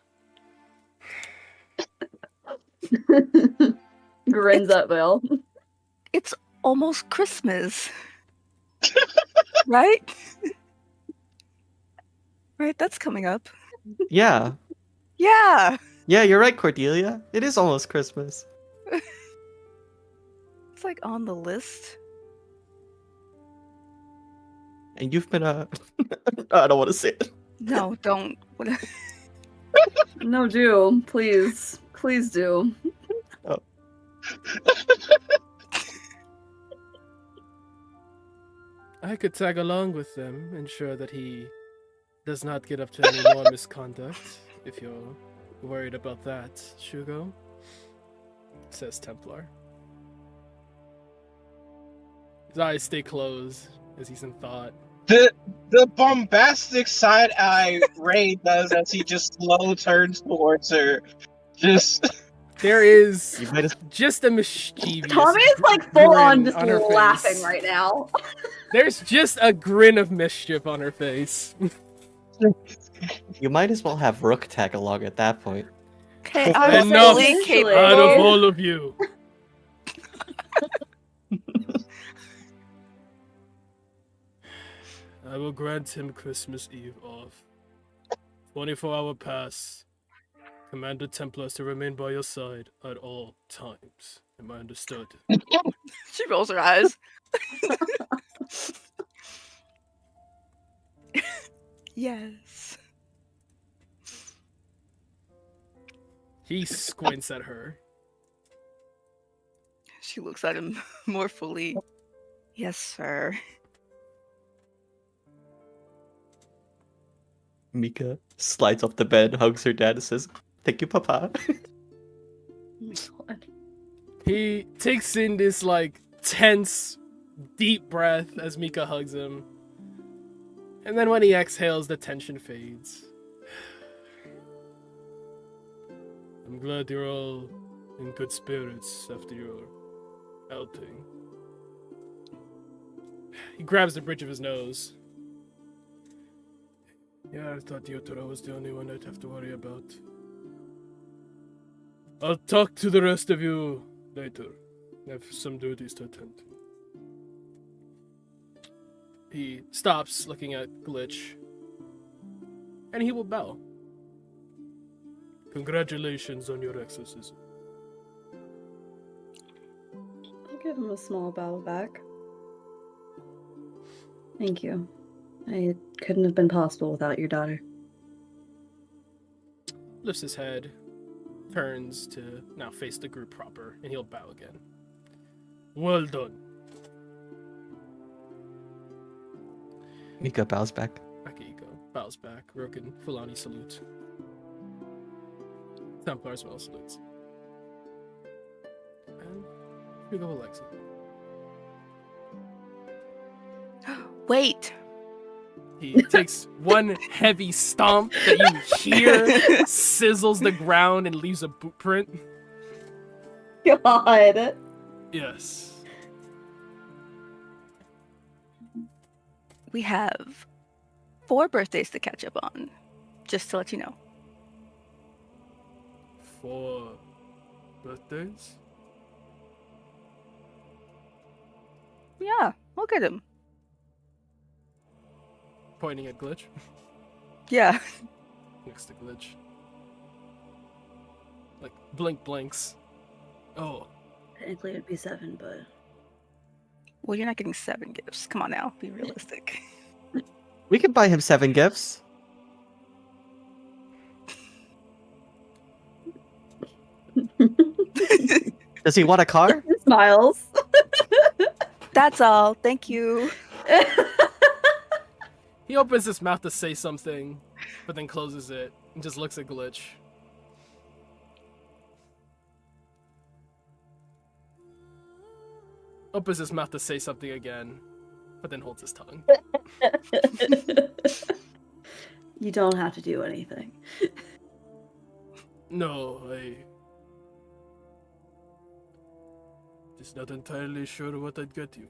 S4: Grins at Bill.
S5: it's almost Christmas. Right? Right, that's coming up.
S1: Yeah.
S5: Yeah.
S1: Yeah, you're right, Cordelia. It is almost Christmas.
S5: It's like on the list.
S1: And you've been I don't want to say it.
S5: No, don't.
S4: No, do. Please. Please do.
S2: I could tag along with them, ensure that he does not get up to any more misconduct, if you're worried about that, Shugo, says Templar. His eyes stay closed as he's in thought.
S7: The bombastic side eye Ray does as he just slow turns towards her. Just
S2: There is
S1: You might as
S2: just a mischievous
S4: Tommy is like full on
S2: grin
S4: just
S2: on her
S4: laughing
S2: face.
S4: right now.
S2: There's just a grin of mischief on her face.
S1: you might as well have Rook tag along at that point.
S5: Okay, I'm
S2: Enough
S5: fully
S4: Initially.
S2: Out of
S5: capable.
S2: all of you. I will grant him Christmas Eve off. 24-hour pass. Command the Templars to remain by your side at all times. Am I understood?
S5: She rolls her eyes. Yes.
S2: He squints at her.
S5: She looks at him more fully. Yes, sir.
S1: Mika slides off the bed, hugs her dad, and says, "Thank you, Papa."
S2: He takes in this like tense, deep breath as Mika hugs him. And then when he exhales, the tension fades. I'm glad you're all in good spirits after your outing. He grabs the bridge of his nose. Yeah, I thought Yotaro was the only one I'd have to worry about. I'll talk to the rest of you later. I have some duties to attend to. He stops looking at Glitch. And he will bow. Congratulations on your exorcism.
S4: I'll give him a small bow back. Thank you. It couldn't have been possible without your daughter.
S2: Lifts his head, turns to now face the group proper, and he'll bow again. Well done.
S1: Mika bows back.
S2: Akihiko bows back. Roken Fulani salutes. Templar as well salutes. And we go Alexi.
S5: Wait.
S2: He takes one heavy stomp that you hear sizzles the ground and leaves a boot print.
S4: God.
S2: Yes.
S5: We have 4 birthdays to catch up on. Just to let you know.
S2: 4 birthdays?
S5: Yeah, look at him.
S2: Pointing at Glitch.
S5: Yeah.
S2: Next to Glitch. Like, blink blinks. Oh.
S4: Technically it'd be 7, but...
S5: Well, you're not getting 7 gifts. Come on now, be realistic.
S1: We can buy him 7 gifts. Does he want a car?
S4: Smiles.
S5: That's all. Thank you.
S2: He opens his mouth to say something, but then closes it and just looks at Glitch. Opens his mouth to say something again, but then holds his tongue.
S4: You don't have to do anything.
S2: No, just not entirely sure what I'd get you.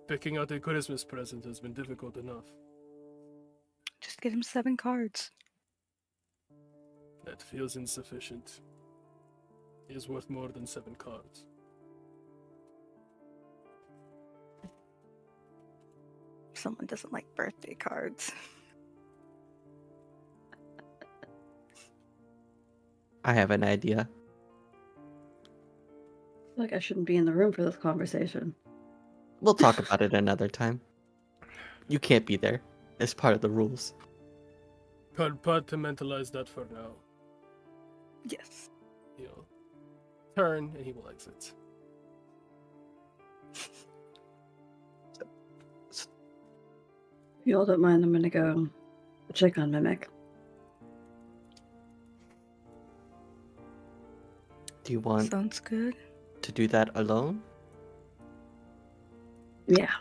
S2: Picking out a Christmas present has been difficult enough.
S5: Just get him 7 cards.
S2: That feels insufficient. He is worth more than 7 cards.
S5: Someone doesn't like birthday cards.
S1: I have an idea.
S4: I feel like I shouldn't be in the room for this conversation.
S1: We'll talk about it another time. You can't be there. It's part of the rules.
S2: Compartmentalize that for now.
S5: Yes.
S2: He'll turn and he will exit.
S4: If you all don't mind, I'm gonna go check on Mimic.
S1: Do you want
S5: Sounds good.
S1: to do that alone?
S4: Yeah.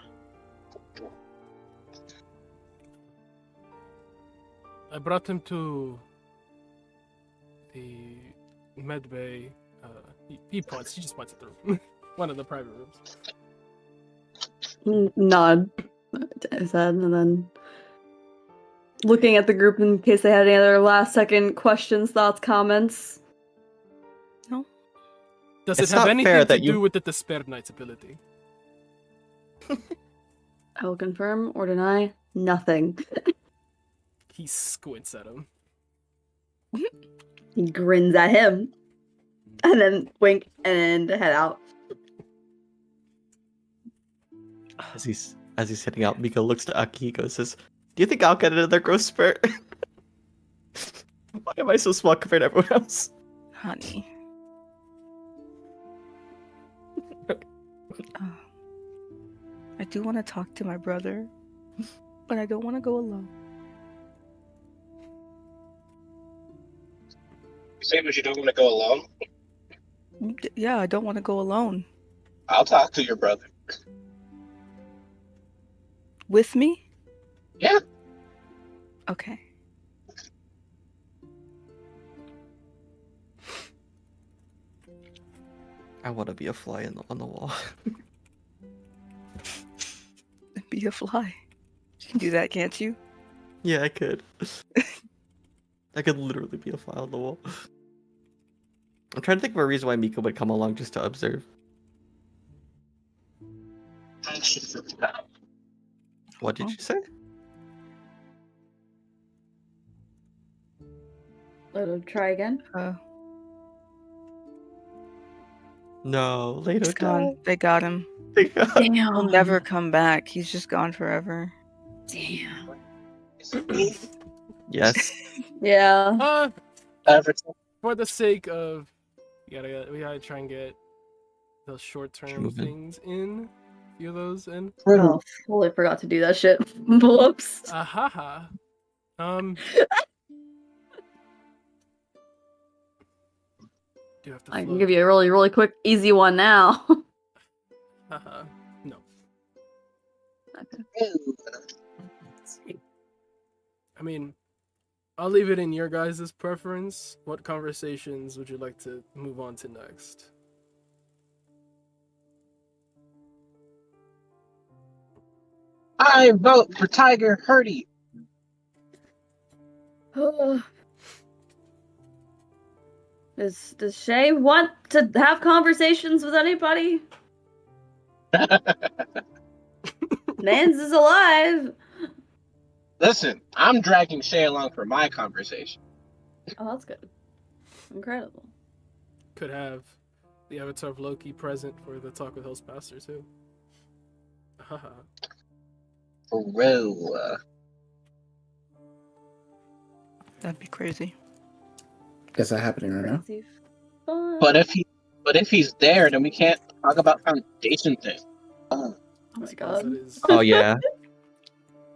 S2: I brought him to the med bay. He just points at the room. One of the private rooms.
S4: Nod. I said, and then looking at the group in case they had any other last second questions, thoughts, comments.
S2: Does
S1: It's
S2: it have
S1: not
S2: anything
S1: fair
S2: to
S1: that
S2: do
S1: you-
S2: with the Despair Knight's ability?
S4: I will confirm or deny nothing.
S2: He squints at him.
S4: He grins at him, and then wink and head out.
S1: As he's heading out, Miko looks to Akihiko and says, "Do you think I'll get another growth spurt? Why am I so small compared to everyone else?"
S5: Honey. I do want to talk to my brother, but I don't want to go alone.
S7: You say, but you don't want to go alone?
S5: Yeah, I don't want to go alone.
S7: I'll talk to your brother.
S5: With me?
S7: Yeah.
S5: Okay.
S1: I want to be a fly on the wall.
S5: Be a fly. You can do that, can't you?
S1: Yeah, I could. I could literally be a fly on the wall. I'm trying to think of a reason why Miko would come along just to observe. What did you say?
S4: Let him try again.
S1: No, later.
S5: He's gone. They got him.
S4: Damn.
S5: He'll never come back. He's just gone forever.
S4: Damn.
S1: Yes.
S4: Yeah.
S2: For the sake of, we gotta try and get those short-term
S1: Moving.
S2: things in. A few of those in.
S4: Oh, totally forgot to do that shit. Whoops.
S2: Ahaha. Do you have to
S4: I can
S2: float?
S4: give you a really, really quick, easy one now.
S2: Haha. No.
S4: Okay.
S2: I mean, I'll leave it in your guys' preference. What conversations would you like to move on to next?
S7: I vote for Tiger Hurdy.
S4: Does Shay want to have conversations with anybody? Mans is alive.
S7: Listen, I'm dragging Shay along for my conversation.
S4: Oh, that's good. Incredible.
S2: Could have the avatar of Loki present for the talk with Hostmaster too. Haha.
S7: For real.
S5: That'd be crazy.
S6: Is that happening right now?
S4: Crazy fun.
S7: But if he's there, then we can't talk about foundation thing.
S4: Oh my god.
S2: That is
S1: Oh yeah.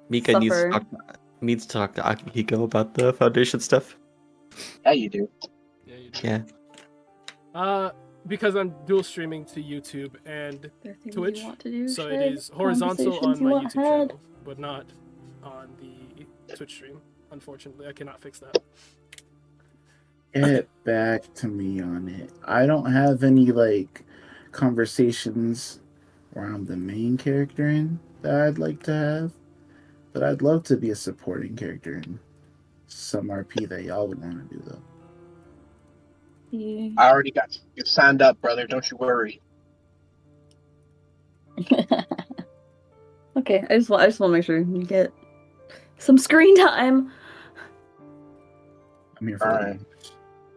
S1: Mika
S4: Suffer.
S1: needs to talk to Akihiko about the foundation stuff.
S7: Yeah, you do.
S2: yeah, you do.
S1: Yeah.
S2: Because I'm dual streaming to YouTube and
S4: There are things
S2: Twitch,
S4: you want to do,
S2: so
S4: Shay?
S2: it is horizontal
S4: Conversations
S2: on
S4: you
S2: my
S4: want
S2: YouTube
S4: had?
S2: channel, but not on the Twitch stream. Unfortunately, I cannot fix that.
S6: Get back to me on it. I don't have any like conversations where I'm the main character in that I'd like to have, but I'd love to be a supporting character in some RP that y'all would want to do though.
S4: Yeah.
S7: I already got you signed up, brother. Don't you worry.
S4: Okay, I just want to make sure you get some screen time.
S6: I'm here for
S7: Alright.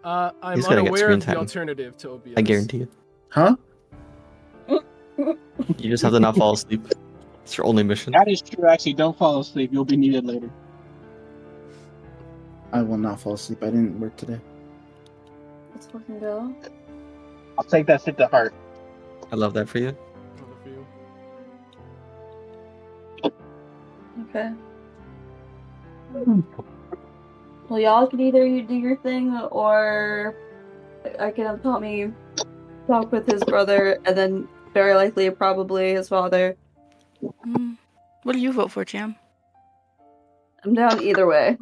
S6: that.
S2: I'm
S1: He's gonna get
S2: unaware
S1: screen
S2: of the
S1: time.
S2: alternative to OBS.
S1: I guarantee it.
S6: Huh?
S1: You just have to not fall asleep. It's your only mission.
S7: That is true. Actually, don't fall asleep. You'll be needed later.
S6: I will not fall asleep. I didn't work today.
S4: Let's fucking go.
S7: I'll take that shit to heart.
S1: I love that for you.
S2: Another few.
S4: Okay. Well, y'all can either you do your thing, or I can have Tommy talk with his brother, and then very likely, probably his father.
S5: What do you vote for, Jam?
S4: I'm down either way.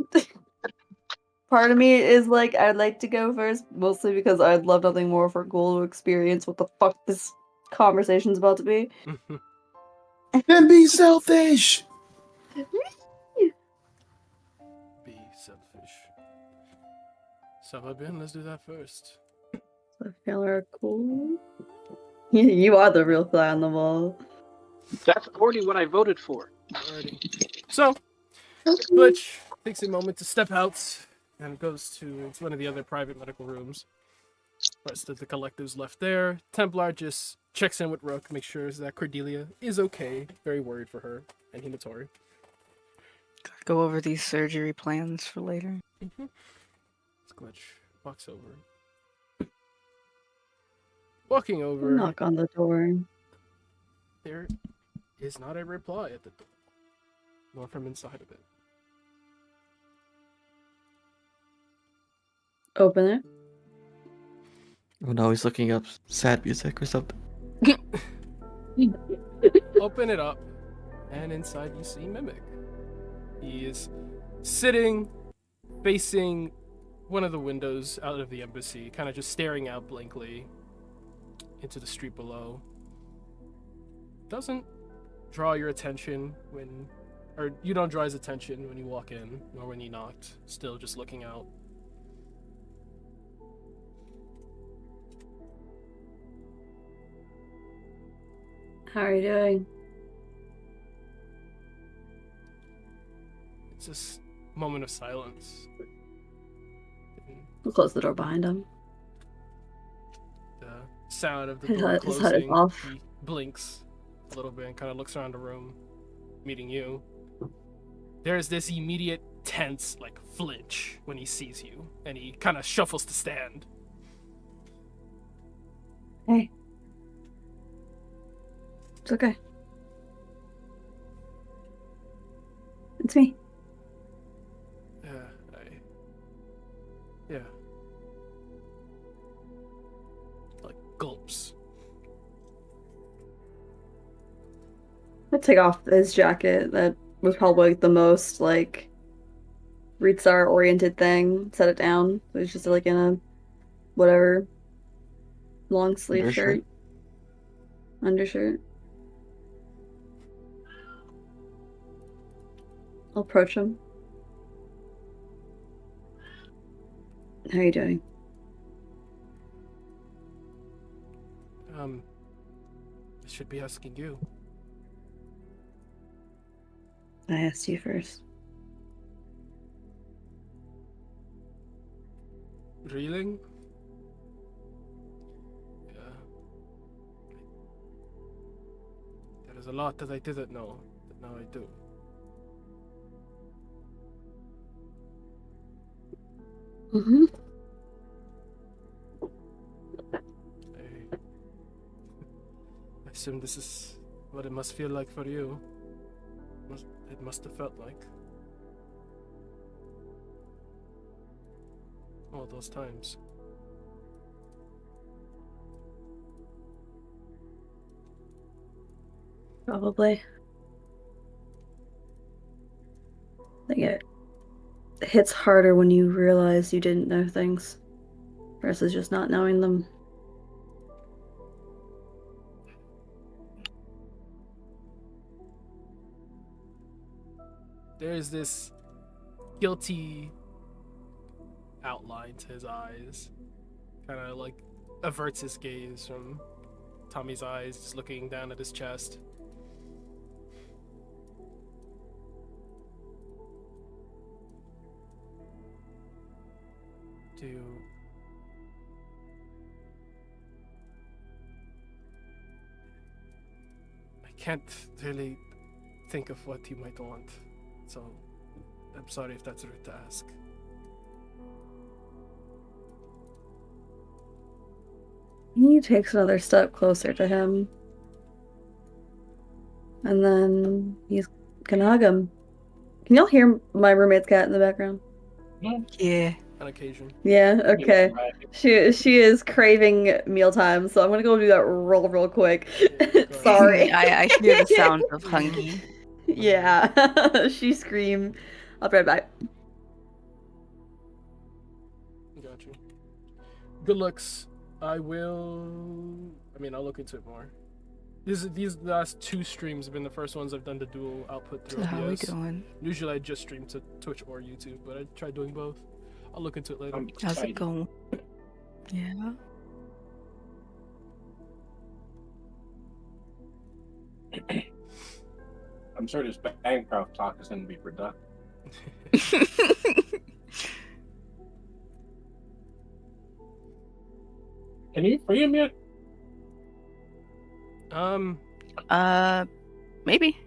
S4: Part of me is like, I'd like to go first, mostly because I'd love nothing more for Ghoul to experience what the fuck this conversation's about to be.
S6: And be selfish.
S2: Be selfish. Sababin, let's do that first.
S4: So I feel are cool. You are the real fly on the wall.
S7: That's already what I voted for.
S2: Alrighty. So, Glitch takes a moment to step out and goes to one of the other private medical rooms. Rest of the collectives left there. Templar just checks in with Rook, makes sure that Cordelia is okay. Very worried for her and Hinatori.
S5: Go over these surgery plans for later.
S2: Glitch walks over. Walking over,
S4: Knock on the door.
S2: there is not a reply at the door, nor from inside of it.
S4: Open it.
S1: I'm always looking up sad music or something.
S2: Open it up, and inside you see Mimic. He is sitting, facing one of the windows out of the embassy, kind of just staring out blankly into the street below. Doesn't draw your attention or you don't draw his attention when you walk in, nor when you knocked. Still just looking out.
S4: How are you doing?
S2: It's this moment of silence.
S4: We'll close the door behind him.
S2: The sound of the
S4: His
S2: door
S4: head is
S2: closing.
S4: off.
S2: He blinks a little bit and kind of looks around the room, meeting you. There's this immediate tense, flinch when he sees you, and he kind of shuffles to stand.
S4: Hey. It's okay. It's me.
S2: Yeah. Gulps.
S4: I take off his jacket. That was probably the most Readstar oriented thing. Set it down. It was just in a whatever long sleeve
S1: Undershirt.
S4: shirt. Undershirt. I'll approach him. How are you doing?
S2: I should be asking you.
S4: I asked you first.
S2: Reeling? Yeah. There is a lot that I didn't know that now I do.
S4: Mm-hmm.
S2: I assume this is what it must feel like for you. It must have felt like. All those times.
S4: Probably. I think it hits harder when you realize you didn't know things versus just not knowing them.
S2: There's this guilty outline to his eyes. Kind of averts his gaze from Tommy's eyes, just looking down at his chest. I can't really think of what you might want, so I'm sorry if that's rude to ask.
S4: He takes another step closer to him. And then he's gonna hug him. Can y'all hear my roommate's cat in the background?
S5: Yeah.
S2: On occasion.
S4: Yeah, okay. She is craving mealtime, so I'm gonna go do that real quick.
S2: Yeah, go
S4: Sorry.
S5: I hear the sound of hungry.
S4: Yeah. She screamed. I'll be right back.
S2: Got you. Good looks. I'll look into it more. These last two streams have been the first ones I've done the dual output through
S5: So how we
S2: OBS.
S5: doing?
S2: Usually I just stream to Twitch or YouTube, but I tried doing both. I'll look into it later.
S5: How's it going? Yeah.
S3: I'm sure this Bancroft talk is going to be productive. Can you free him yet?
S5: Maybe.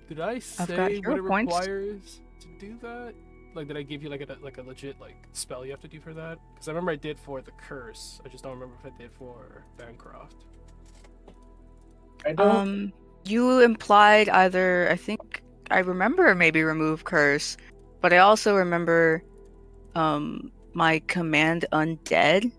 S2: Did I
S5: I've got
S2: say what
S5: hero
S2: it
S5: points.
S2: requires to do that? Like, did I give you like a legit like spell you have to do for that? Because I remember I did for the curse. I just don't remember if I did for Bancroft.
S3: I don't.
S5: You implied either. I think I remember maybe remove curse, but I also remember, my command undead.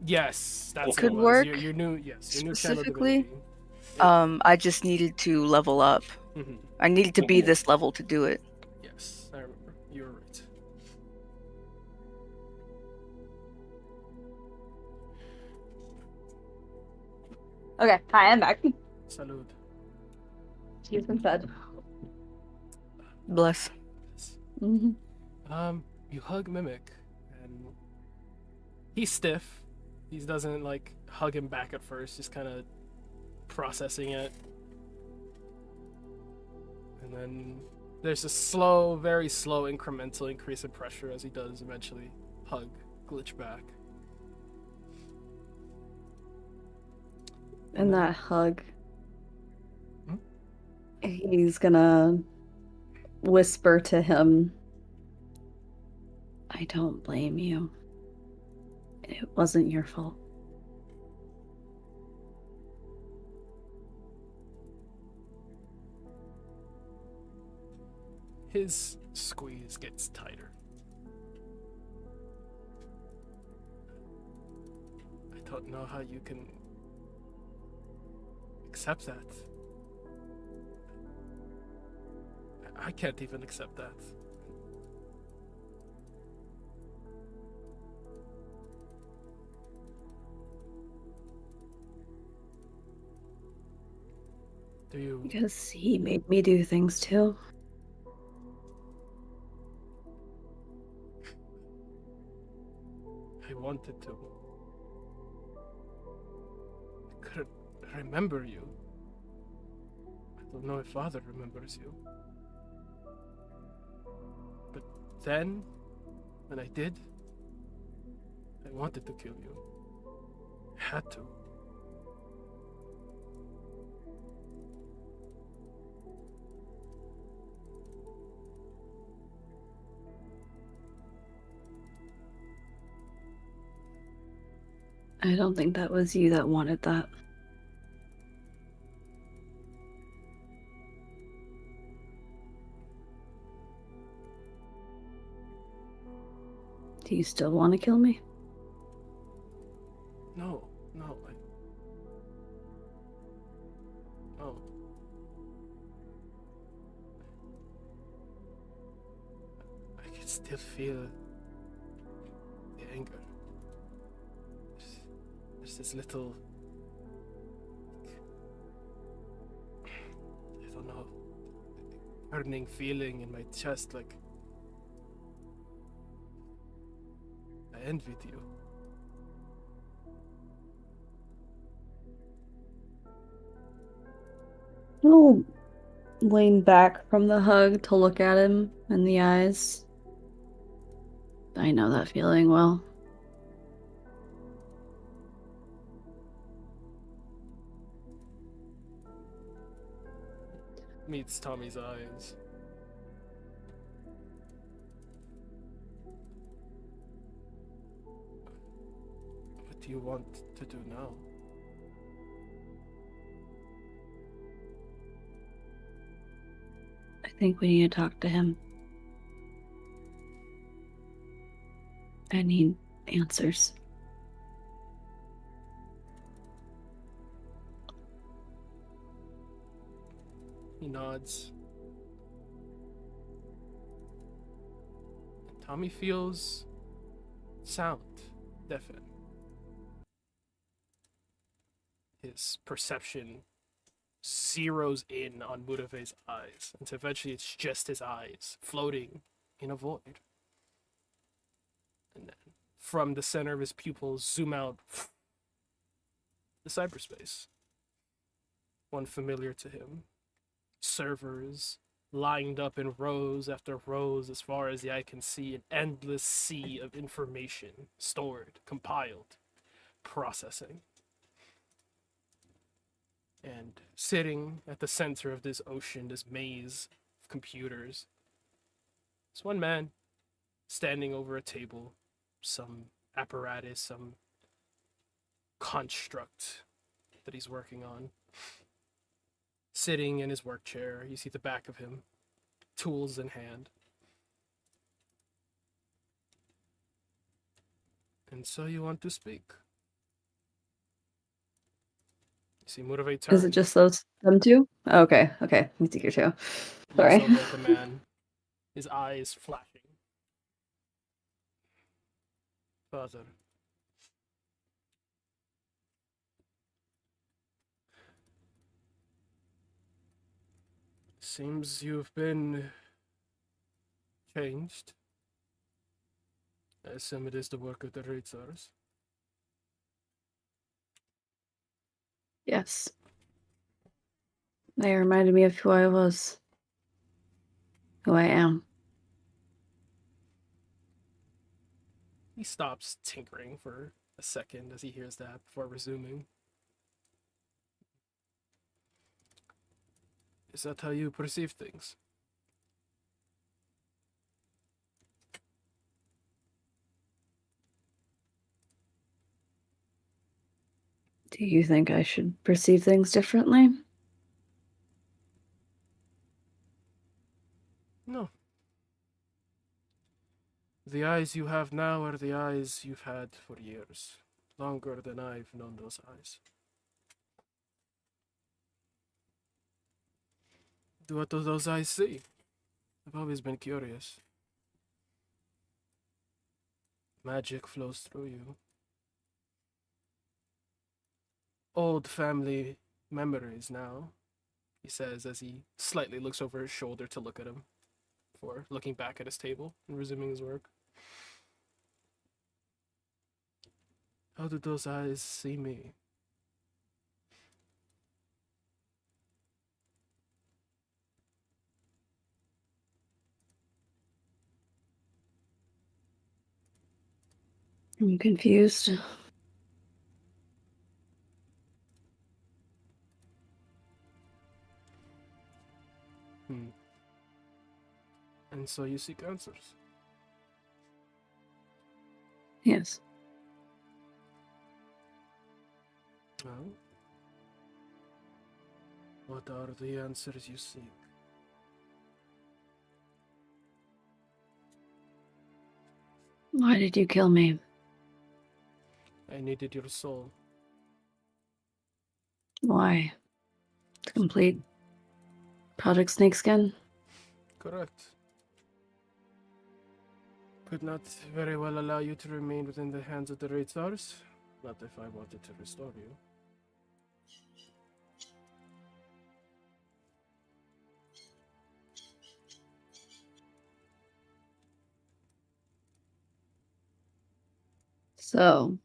S2: Yes, that's
S5: Could
S2: what it was.
S5: work
S2: Your new your new channel
S5: specifically.
S2: divinity.
S5: I just needed to level up.
S2: Mhm.
S5: I needed to be this level to do it.
S2: Yes, I remember. You were right.
S4: Okay, hi, I'm back.
S2: Salud.
S4: She's been fed.
S5: Bless.
S4: Mm-hmm.
S2: You hug Mimic, and he's stiff. He doesn't like hug him back at first, just kind of processing it. And then there's a slow, very slow incremental increase in pressure as he does eventually hug Glitch back.
S4: And that hug.
S2: Hmm?
S4: He's gonna whisper to him, I don't blame you. It wasn't your fault.
S2: His squeeze gets tighter. I don't know how you can accept that. I can't even accept that. Do you?
S4: Because he made me do things too.
S2: I wanted to. I couldn't remember you. I don't know if Father remembers you. But then, when I did, I wanted to kill you. I had to.
S4: I don't think that was you that wanted that. Do you still want to kill me?
S2: No, no, no. I can still feel the anger. There's this little, I don't know, burning feeling in my chest, like I envied you.
S4: I'll lean back from the hug to look at him in the eyes. I know that feeling well.
S2: Meets Tommy's eyes. What do you want to do now?
S4: I think we need to talk to him. I need answers.
S2: He nods. And Tommy feels sound, deafened. His perception zeroes in on Mudafe's eyes, until eventually it's just his eyes floating in a void. And then from the center of his pupils zoom out the cyberspace. one familiar to him. Servers lined up in rows after rows as far as the eye can see, an endless sea of information stored, compiled, processing. And sitting at the center of this ocean, this maze of computers, is one man standing over a table, some apparatus, some construct that he's working on. Sitting in his work chair, you see the back of him, tools in hand. And so you want to speak. You see Muravei turn.
S4: Is it just them two? Okay, okay. Let me take your two. Sorry.
S2: Looks over at the man, his eyes flashing. Father. Seems you've been changed. I assume it is the work of the Razors.
S4: Yes. They reminded me of who I was. Who I am.
S2: He stops tinkering for a second as he hears that before resuming. Is that how you perceive things?
S4: Do you think I should perceive things differently?
S2: No. The eyes you have now are the eyes you've had for years. Longer than I've known those eyes. What do those eyes see? I've always been curious. Magic flows through you. Old family memories now, he says as he slightly looks over his shoulder to look at him before looking back at his table and resuming his work. How do those eyes see me?
S4: I'm confused.
S2: And so you seek answers.
S4: Yes.
S2: Well, what are the answers you seek?
S4: Why did you kill me?
S2: I needed your soul.
S4: Why? To complete Project Snakeskin?
S2: Correct. Could not very well allow you to remain within the hands of the Razors. Not if I wanted to restore you.
S4: So,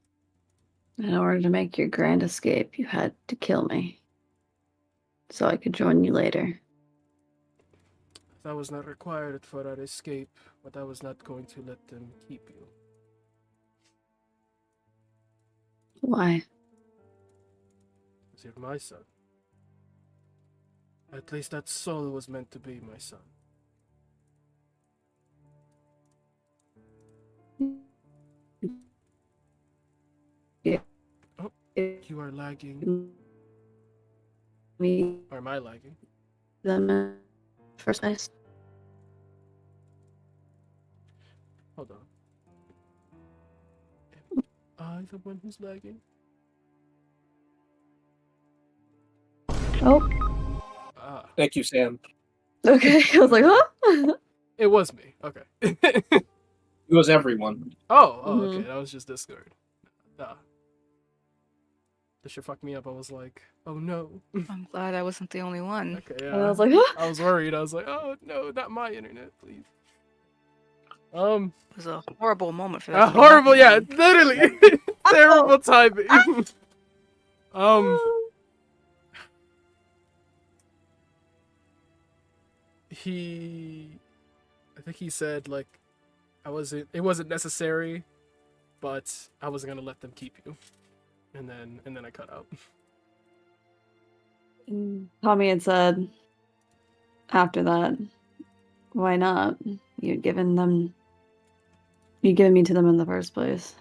S4: in order to make your grand escape, you had to kill me. So I could join you later.
S2: That was not required for our escape, but I was not going to let them keep you.
S4: Why?
S2: Because you're my son. At least that soul was meant to be my son.
S4: Yeah.
S2: Oh, you are lagging.
S4: Me,
S2: Or am I lagging?
S4: them in first place.
S2: Hold on. Am I the one who's lagging?
S4: Oh,
S2: Ah,
S3: Thank you, Sam.
S4: okay. I was like, huh?
S2: it was me. Okay.
S3: It was everyone.
S2: Oh,
S4: Mhm.
S2: okay. That was just Discord. Ah. This shit fucked me up. I was like, oh no.
S5: I'm glad I wasn't the only one.
S2: Okay,
S4: And I
S2: yeah.
S4: was like, huh?
S2: I was worried. I was like, oh no, not my internet, please.
S5: It was a horrible moment for that.
S2: A
S5: to be
S2: horrible, yeah,
S5: happening.
S2: literally. Terrible timing. I think he said like it wasn't necessary, but I wasn't gonna let them keep you. And then I cut out.
S4: Tommy had said after that, why not? You'd given me to them in the first place.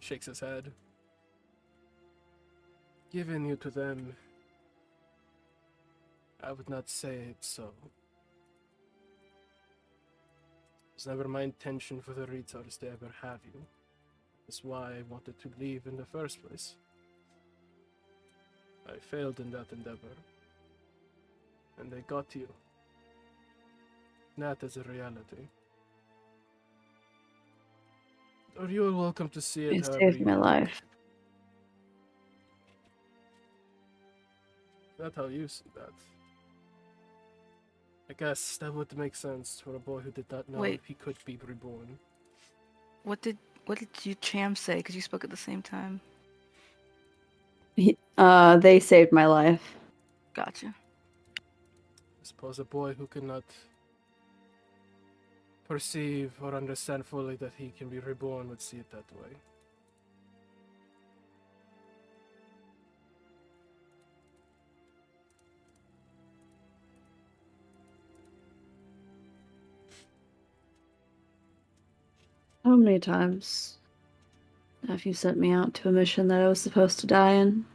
S2: Shakes his head. Giving you to them, I would not say it so. It's never my intention for the retards to ever have you. That's why I wanted to leave in the first place. I failed in that endeavor. And they got you. That is a reality. Or you're welcome to see it
S4: It
S2: however
S4: saved
S2: you
S4: my
S2: like.
S4: life.
S2: That's how you see that. I guess that would make sense for a boy who did not know
S5: Wait.
S2: he could be reborn.
S5: What did you Cham say? Because you spoke at the same time.
S4: They saved my life.
S5: Gotcha.
S2: I suppose a boy who cannot perceive or understand fully that he can be reborn would see it that way.
S4: How many times have you sent me out to a mission that I was supposed to die in?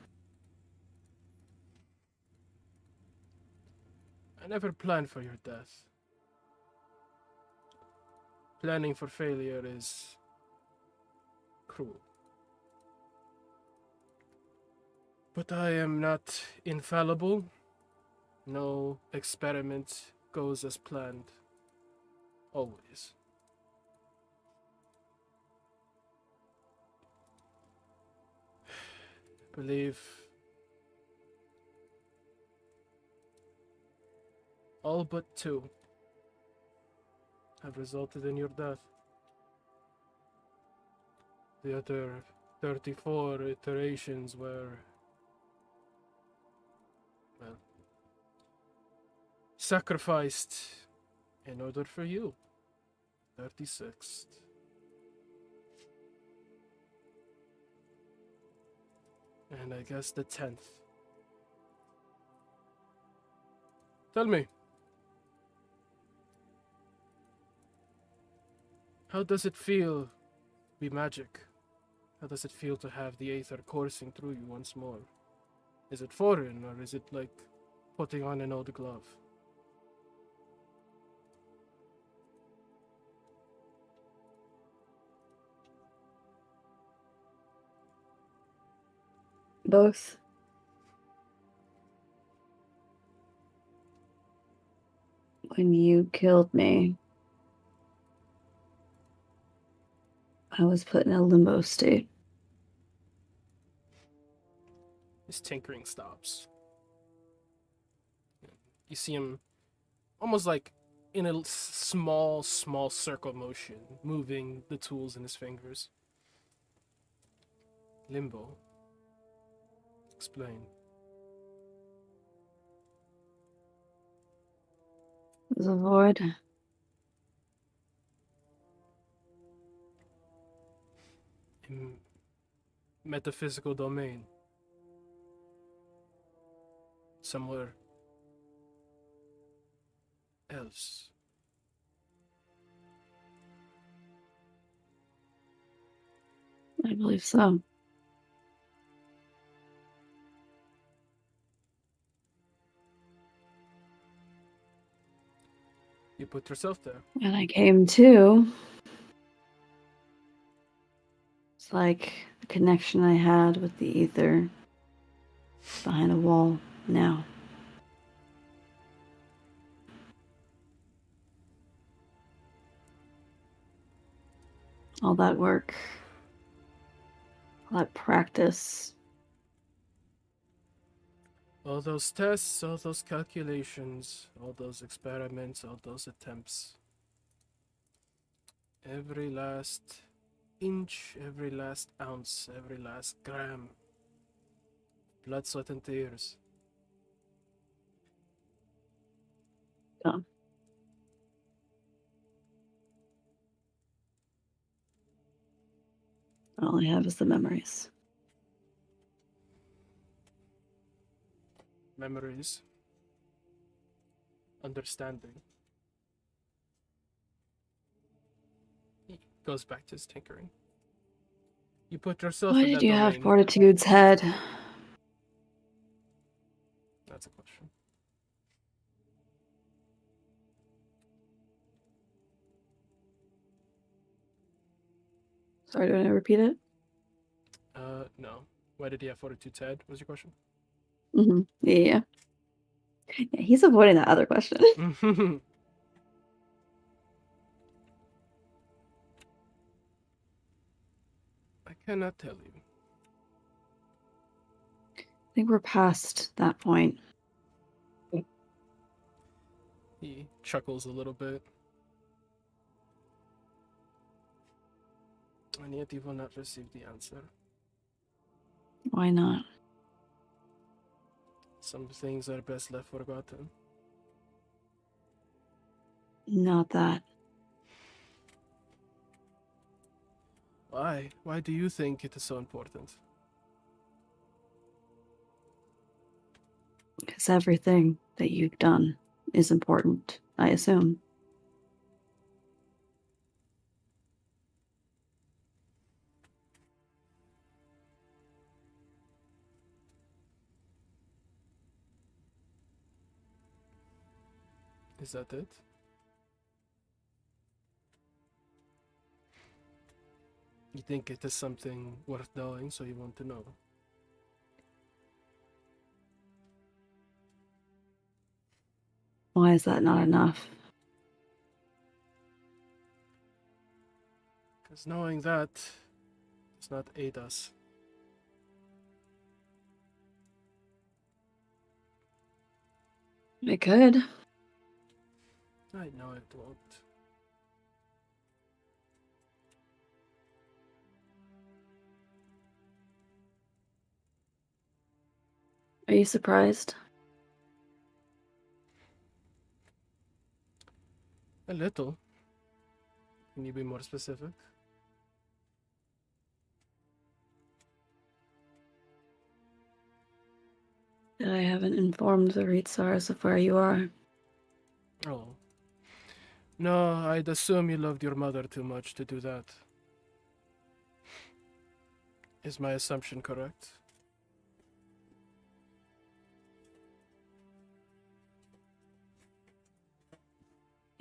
S2: I never planned for your death. Planning for failure is cruel. But I am not infallible. No experiment goes as planned. Always. Believe all but 2 have resulted in your death. The other 34 iterations were, well, sacrificed in order for you. 36th. And I guess the 10th. Tell me, how does it feel to be magic? How does it feel to have the aether coursing through you once more? Is it foreign, or is it like putting on an old glove?
S4: Both. When you killed me, I was put in a limbo state.
S2: His tinkering stops. You see him almost like in a small circle motion, moving the tools in his fingers. Limbo. Explain.
S4: It was a void.
S2: In metaphysical domain. Somewhere else.
S4: I believe so.
S2: You put yourself there.
S4: And I came to. It's like the connection I had with the ether behind a wall now. All that work, all that practice.
S2: All those tests, all those calculations, all those experiments, all those attempts. Every last inch, every last ounce, every last gram. Blood, sweat, and tears.
S4: Come. All I have is the memories.
S2: Memories. Understanding. He goes back to his tinkering. You put yourself
S4: Why
S2: in
S4: did
S2: that
S4: you have
S2: domain.
S4: Fortitude's head?
S2: That's a question.
S4: Sorry, do I repeat it?
S2: No. Why did he have Fortitude's head? Was your question?
S4: Mm-hmm. Yeah. Yeah, he's avoiding that other question.
S2: I cannot tell you.
S4: I think we're past that point.
S2: He chuckles a little bit. And yet he will not receive the answer.
S4: Why not?
S2: Some things are best left forgotten.
S4: Not that.
S2: Why? Why do you think it is so important?
S4: Because everything that you've done is important, I assume.
S2: Is that it? You think it is something worth knowing, so you want to know?
S4: Why is that not enough?
S2: Because knowing that does not aid us.
S4: It could.
S2: I know it won't.
S4: Are you surprised?
S2: A little. Can you be more specific?
S4: That I haven't informed the Reetsars of where you are.
S2: Oh. No, I'd assume you loved your mother too much to do that. Is my assumption correct?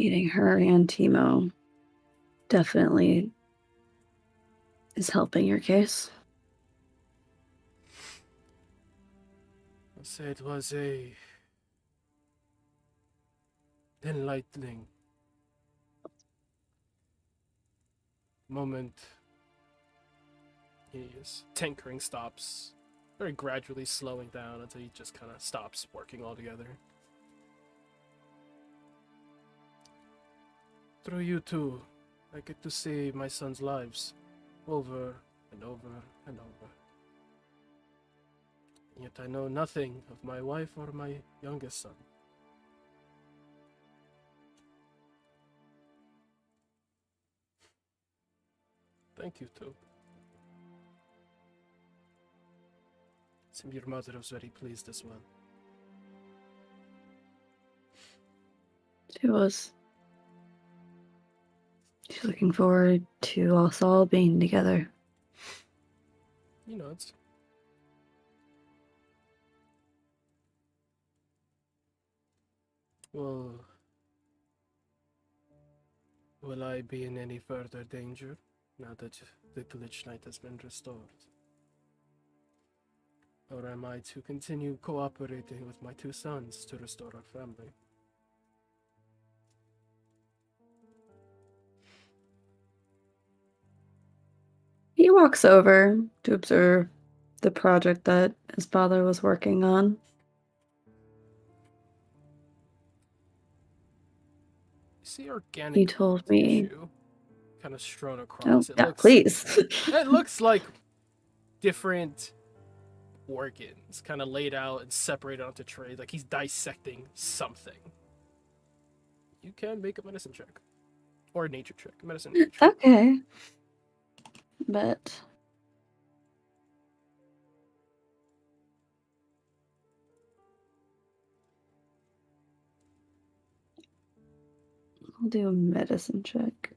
S4: Eating her and Timo definitely is helping your case.
S2: I'll say it was a enlightening moment. His tinkering stops, very gradually slowing down until he just kind of stops working altogether. Through you two, I get to save my son's lives over and over and over. Yet I know nothing of my wife or my youngest son. Thank you too. Seems your mother was very pleased as well.
S4: She was. She's looking forward to us all being together.
S2: He nods. Well, will I be in any further danger now that the glitch night has been restored? Or am I to continue cooperating with my two sons to restore our family?
S4: He walks over to observe the project that his father was working on.
S2: You see organic
S4: He told me.
S2: tissue kind of strewn
S4: Oh,
S2: across.
S4: yeah, please.
S2: It looks like different organs kind of laid out and separated onto trays, like he's dissecting something. you can make a medicine check. Or a nature check. Medicine and nature.
S4: Okay. But I'll do a medicine check.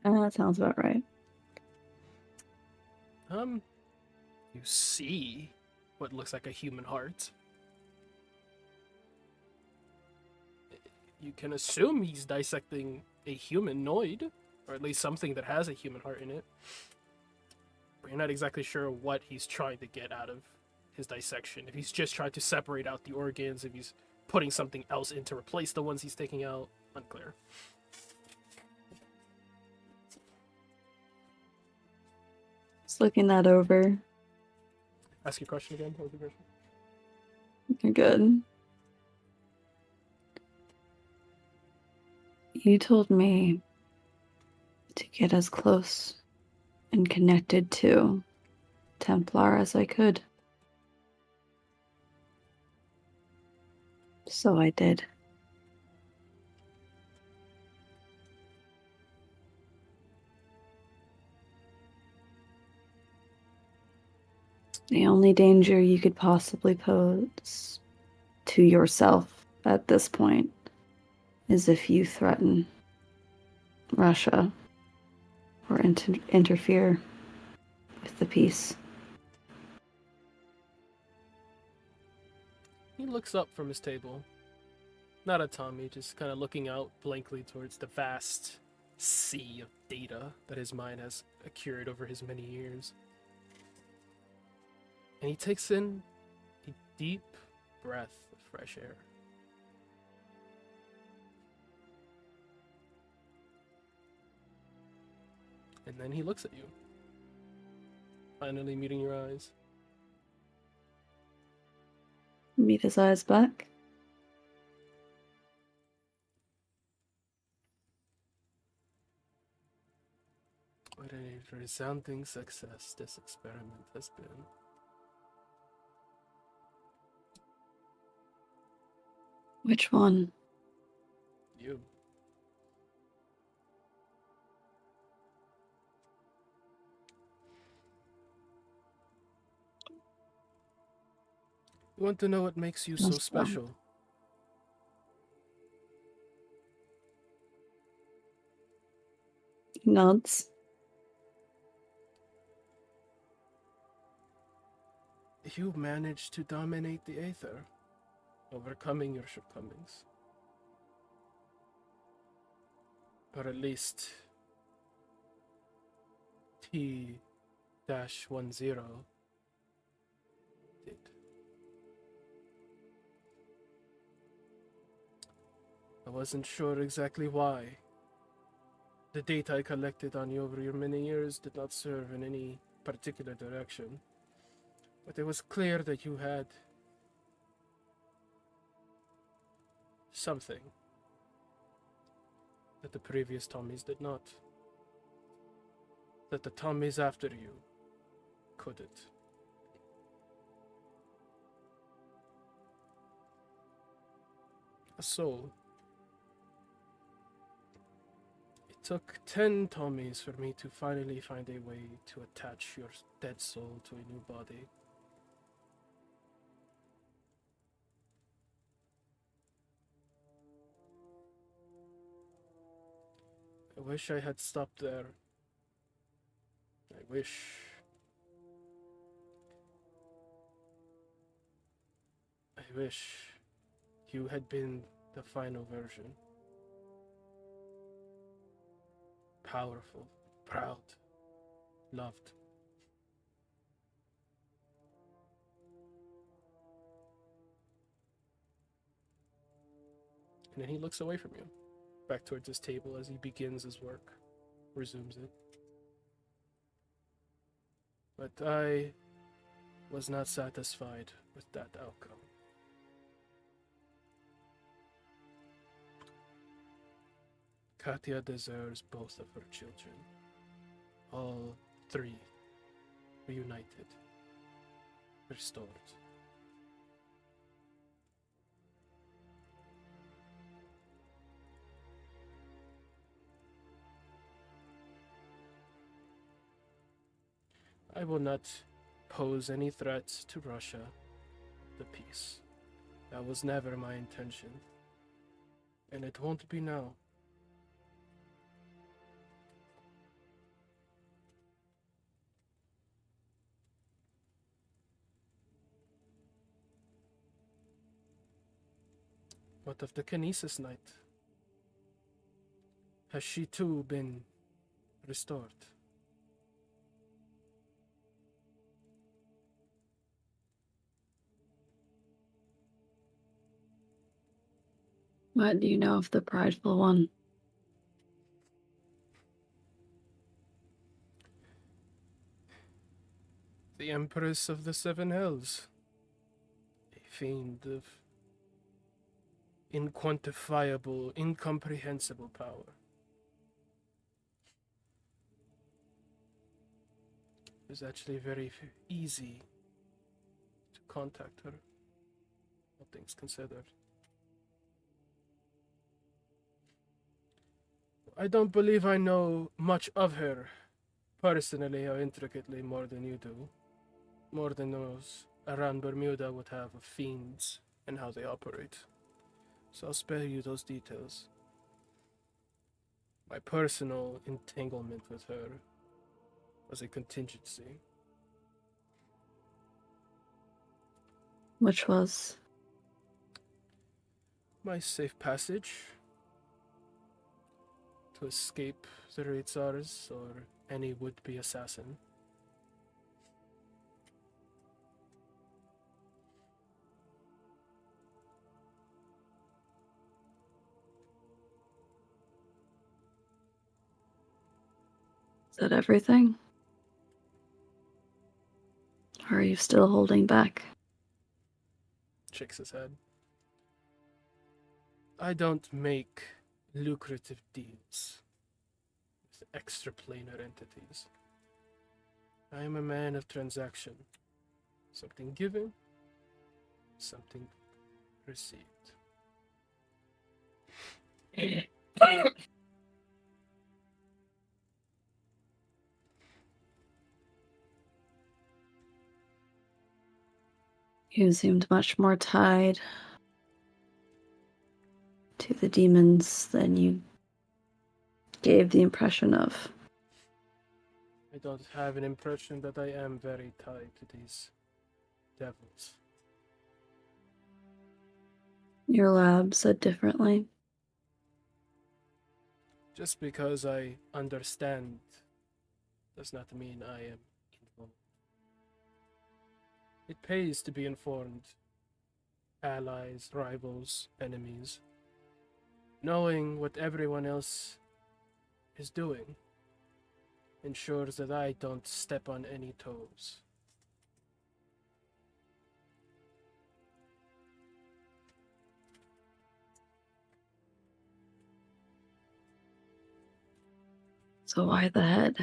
S4: That sounds about right.
S2: You see what looks like a human heart. You can assume he's dissecting a humanoid, or at least something that has a human heart in it. But you're not exactly sure what he's trying to get out of his dissection. If he's just trying to separate out the organs, if he's putting something else in to replace the ones he's taking out, unclear.
S4: Just looking that over.
S2: Ask your question again. What was the question?
S4: You're good. You told me to get as close and connected to Templar as I could. So I did. The only danger you could possibly pose to yourself at this point is if you threaten Russia or interfere with the peace.
S2: He looks up from his table. Not at Tommy, just kind of looking out blankly towards the vast sea of data that his mind has accrued over his many years. And he takes in a deep breath of fresh air. And then he looks at you, finally meeting your eyes.
S4: Meet his eyes back.
S2: What a resounding success this experiment has been.
S4: Which one?
S2: You. You want to know what makes you so
S4: That's
S2: special?
S4: He nods.
S2: You managed to dominate the Aether, overcoming your shortcomings. Or at least T-10 did. I wasn't sure exactly why. The data I collected on you over your many years did not serve in any particular direction. But it was clear that you had something that the previous Tommies did not. That the Tommies after you couldn't. A soul. It took 10 Tommies for me to finally find a way to attach your dead soul to a new body. I wish I had stopped there. I wish you had been the final version. Powerful, proud, loved. And then he looks away from you, back towards his table as he begins his work, resumes it. But I was not satisfied with that outcome. Katya deserves both of her children. All three reunited, restored, I will not pose any threats to Russia, the peace. That was never my intention. And it won't be now. What of the Kinesis Knight? Has she too been restored?
S4: What do you know of the prideful one?
S2: The Empress of the Seven Hells. A fiend of inquantifiable, incomprehensible power. It was actually very easy to contact her, all things considered. I don't believe I know much of her personally or intricately more than you do. More than those around Bermuda would have of fiends and how they operate. So I'll spare you those details. My personal entanglement with her was a contingency.
S4: Which was?
S2: My safe passage to escape the Rizars or any would-be assassin.
S4: Is that everything? Or are you still holding back?
S2: Shakes his head. I don't make lucrative deals with extraplanar entities. I am a man of transaction. Something given, something received.
S4: You seemed much more tied to the demons than you gave the impression of.
S2: I don't have an impression that I am very tied to these devils.
S4: Your lab said differently.
S2: Just because I understand does not mean I am involved. It pays to be informed. Allies, rivals, enemies. Knowing what everyone else is doing ensures that I don't step on any toes.
S4: So why the head?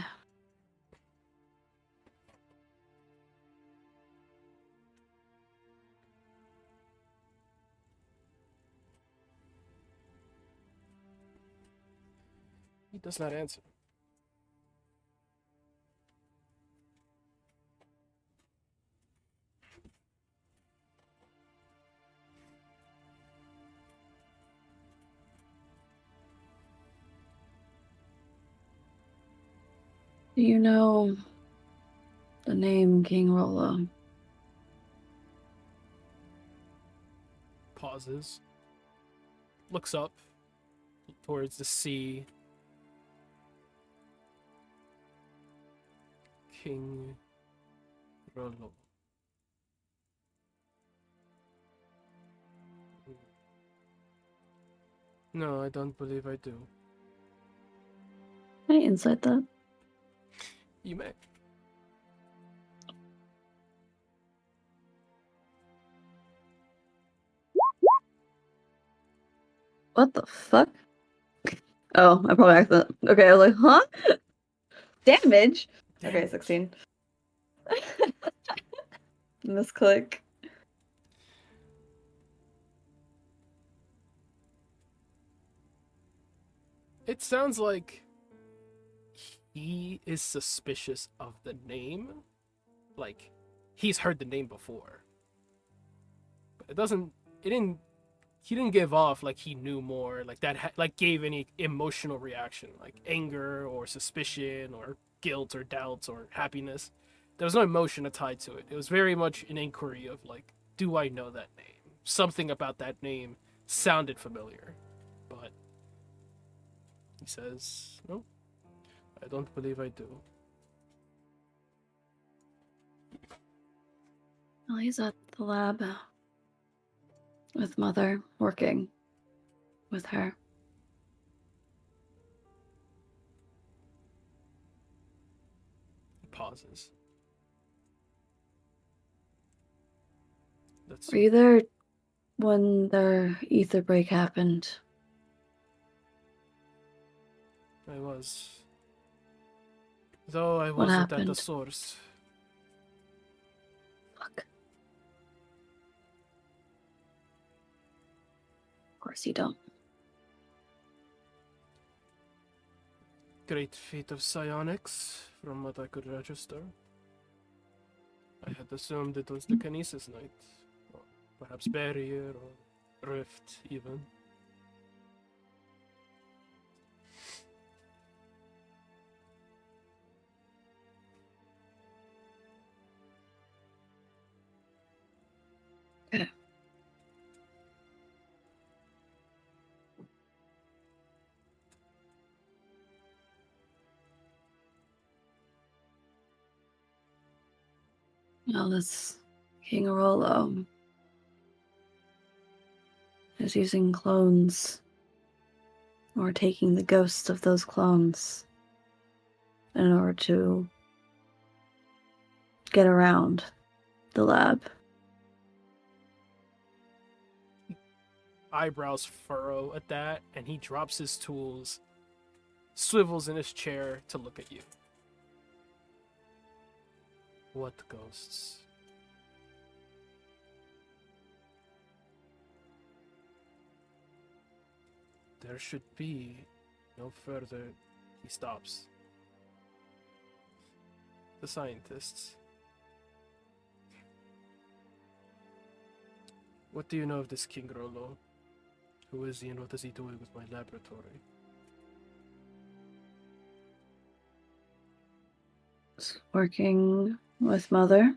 S2: He does not answer.
S4: Do you know the name King Rollo?
S2: Pauses. Looks up towards the sea. King Rollo. No, I don't believe I do.
S4: Can I insight that?
S2: You may.
S4: What the fuck? Oh, I probably accident. Okay, I was like, huh? Damage? Okay, 16. Misclick.
S2: It sounds like he is suspicious of the name, like he's heard the name before. But he didn't give off like he knew more, like that like gave any emotional reaction, like anger or suspicion or guilt or doubts or happiness. There was no emotion tied to it. It was very much an inquiry of like, do I know that name? Something about that name sounded familiar, but he says, no, I don't believe I do.
S4: Well, he's at the lab with Mother, working with her.
S2: He pauses. That's
S4: Were you there when their ether break happened?
S2: I was. Though I
S4: What
S2: wasn't at the
S4: happened?
S2: source.
S4: Fuck. Of course you don't.
S2: Great feat of psionics, from what I could register. I had assumed it was the Kinesis Knight, or perhaps Barrier or Rift, even.
S4: Okay. Well, this King Arolo is using clones, or taking the ghosts of those clones, in order to get around the lab.
S2: Eyebrows furrow at that, and he drops his tools, swivels in his chair to look at you. What ghosts? There should be no further. He stops. The scientists. What do you know of this King Rollo? Who is he and what is he doing with my laboratory?
S4: Working with Mother.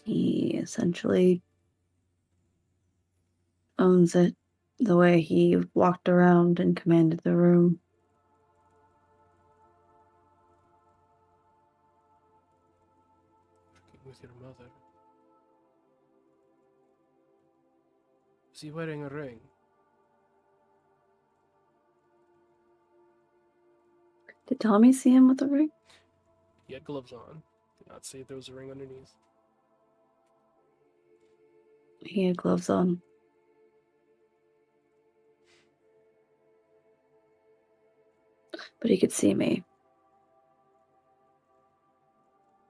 S4: He essentially owns it the way he walked around and commanded the room.
S2: Working with your mother. Is he wearing a ring?
S4: Did Tommy see him with the ring?
S2: He had gloves on. Did not say there was a ring underneath.
S4: He had gloves on. But he could see me.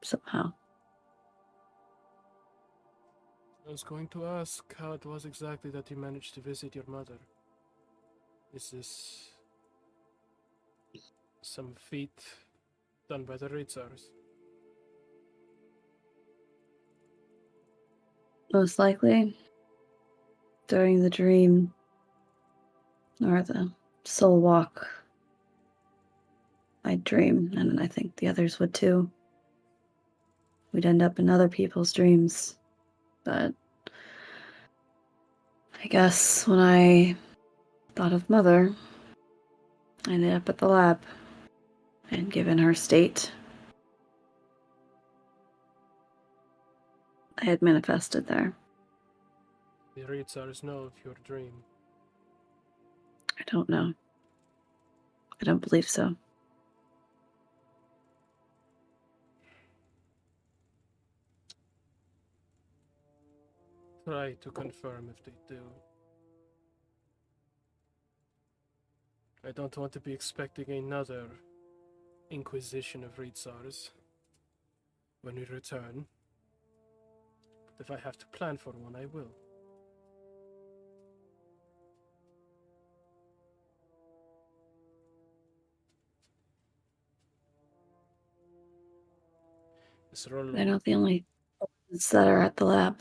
S4: Somehow.
S2: I was going to ask how it was exactly that you managed to visit your mother. Is this some feat done by the Ritzars?
S4: Most likely, during the dream, or the soul walk, I'd dream, and I think the others would too. We'd end up in other people's dreams. But I guess when I thought of Mother, I ended up at the lab. And given her state, I had manifested there.
S2: The Ritzars know of your dream.
S4: I don't know. I don't believe so.
S2: Try to confirm if they do. I don't want to be expecting another Inquisition of Ritzars when we return. But if I have to plan for one, I will. Miss Rollo.
S4: They're not the only ones that are at the lab.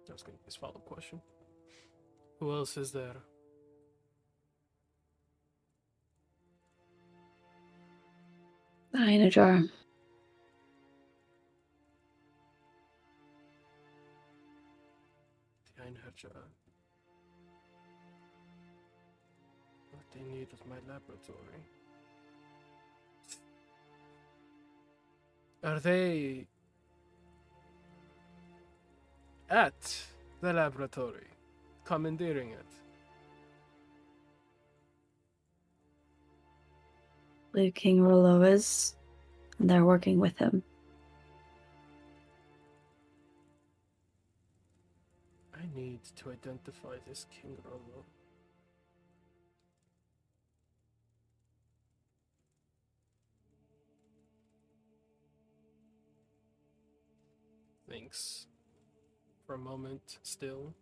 S2: I was going to this follow-up question. Who else is there?
S4: Eye in a jar.
S2: The Einherjar. What they need is my laboratory. Are they at the laboratory, commandeering it?
S4: I believe King Rollo is, and they're working with him.
S2: I need to identify this King Rollo. Thinks for a moment still.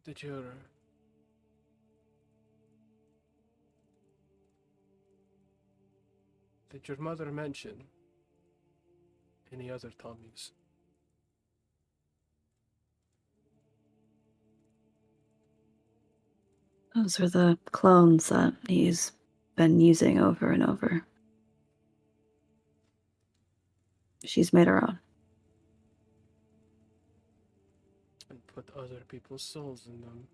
S2: Did your mother mention any other Tommies?
S4: Those are the clones that he's been using over and over. She's made her own.
S2: And put other people's souls in them.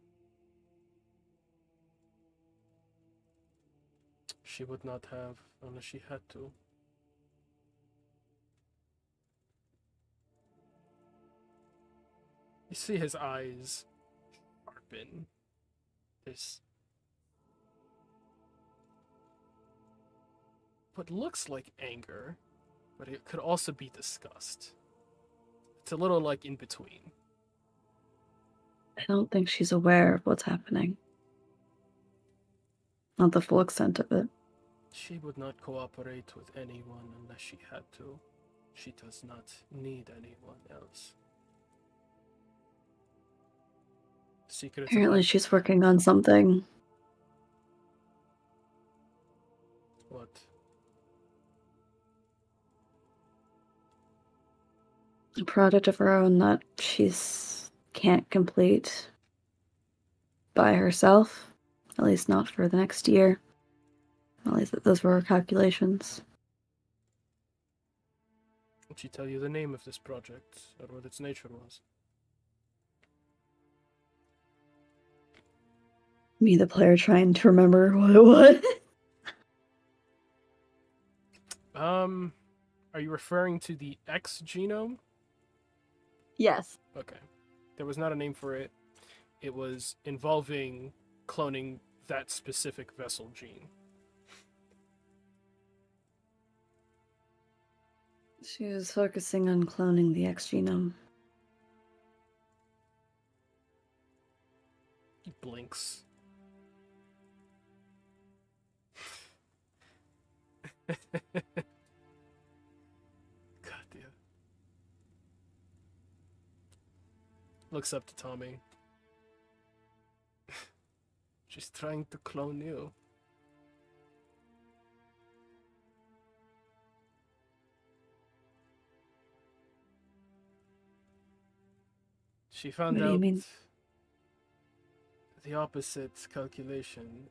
S2: She would not have unless she had to. You see his eyes sharpen. This what looks like anger, but it could also be disgust. It's a little like in between.
S4: I don't think she's aware of what's happening. Not the full extent of it.
S2: She would not cooperate with anyone unless she had to. She does not need anyone else. Secrets
S4: Apparently
S2: about
S4: she's working on something.
S2: what?
S4: A project of her own that she's can't complete by herself. At least not for the next year. At least those were her calculations.
S2: Did she tell you the name of this project or what its nature was?
S4: Me, the player, trying to remember what it was.
S2: Are you referring to the X genome?
S4: Yes.
S2: Okay. There was not a name for it. It was involving cloning that specific vessel gene.
S4: She was focusing on cloning the X genome.
S2: He blinks. God damn. Looks up to Tommy. She's trying to clone you. She found
S4: What do you
S2: out
S4: mean?
S2: the opposite calculation.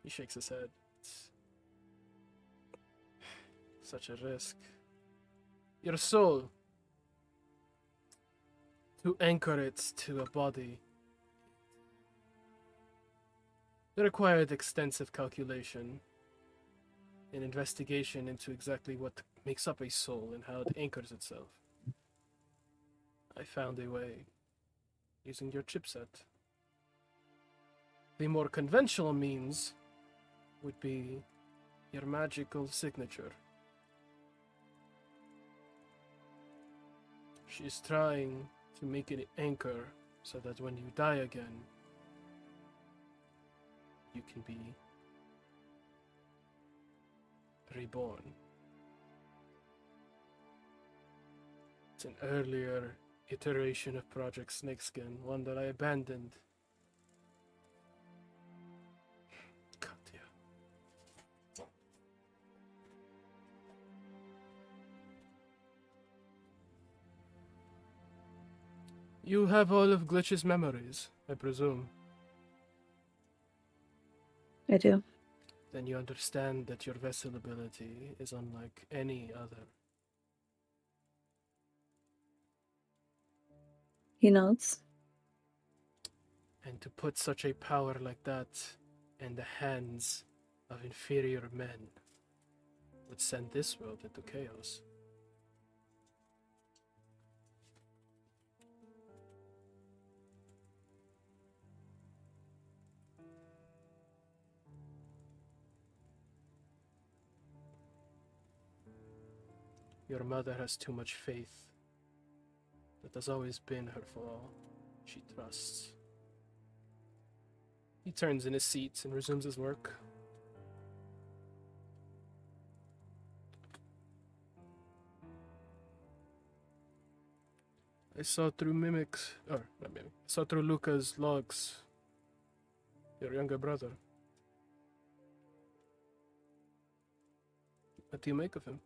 S2: He shakes his head. It's such a risk. Your soul, to anchor it to a body, it required extensive calculation and investigation into exactly what makes up a soul and how it anchors itself. I found a way using your chipset. The more conventional means would be your magical signature. She's trying to make it anchor so that when you die again, you can be reborn. It's an earlier iteration of Project Snakeskin, one that I abandoned You have all of Glitch's memories, I presume.
S4: I do.
S2: Then you understand that your vessel ability is unlike any other.
S4: He nods.
S2: And to put such a power like that in the hands of inferior men would send this world into chaos. Your mother has too much faith. That has always been her flaw. She trusts. He turns in his seat and resumes his work. I saw through not Mimic, I saw through Luca's logs. Your younger brother. What do you make of him?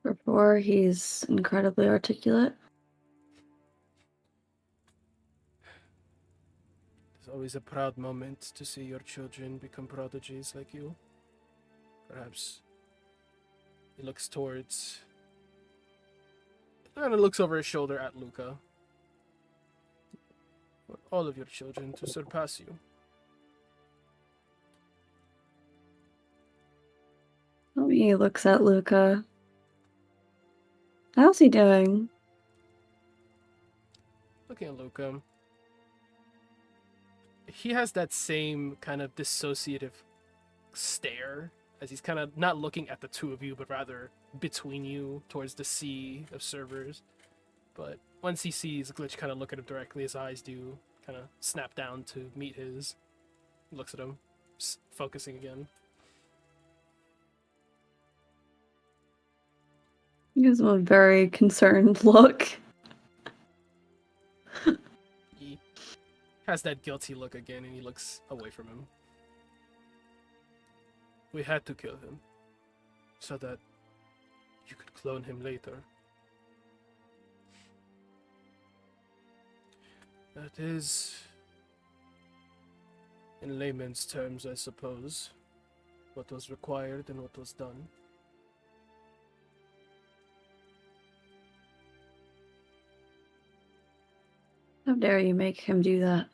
S4: Before, he's incredibly articulate.
S2: It's always a proud moment to see your children become prodigies like you. Perhaps he looks towards. And looks over his shoulder at Luca. For all of your children to surpass you.
S4: He looks at Luca. How's he doing?
S2: Looking at Luca. He has that same kind of dissociative stare as he's kind of not looking at the two of you, but rather between you towards the sea of servers. But once he sees Glitch kind of look at him directly, his eyes do kind of snap down to meet his. He looks at him, focusing again.
S4: He gives him a very concerned look.
S2: He has that guilty look again, and he looks away from him. We had to kill him, so that you could clone him later. That is, in layman's terms, I suppose, what was required and what was done.
S4: How dare you make him do that?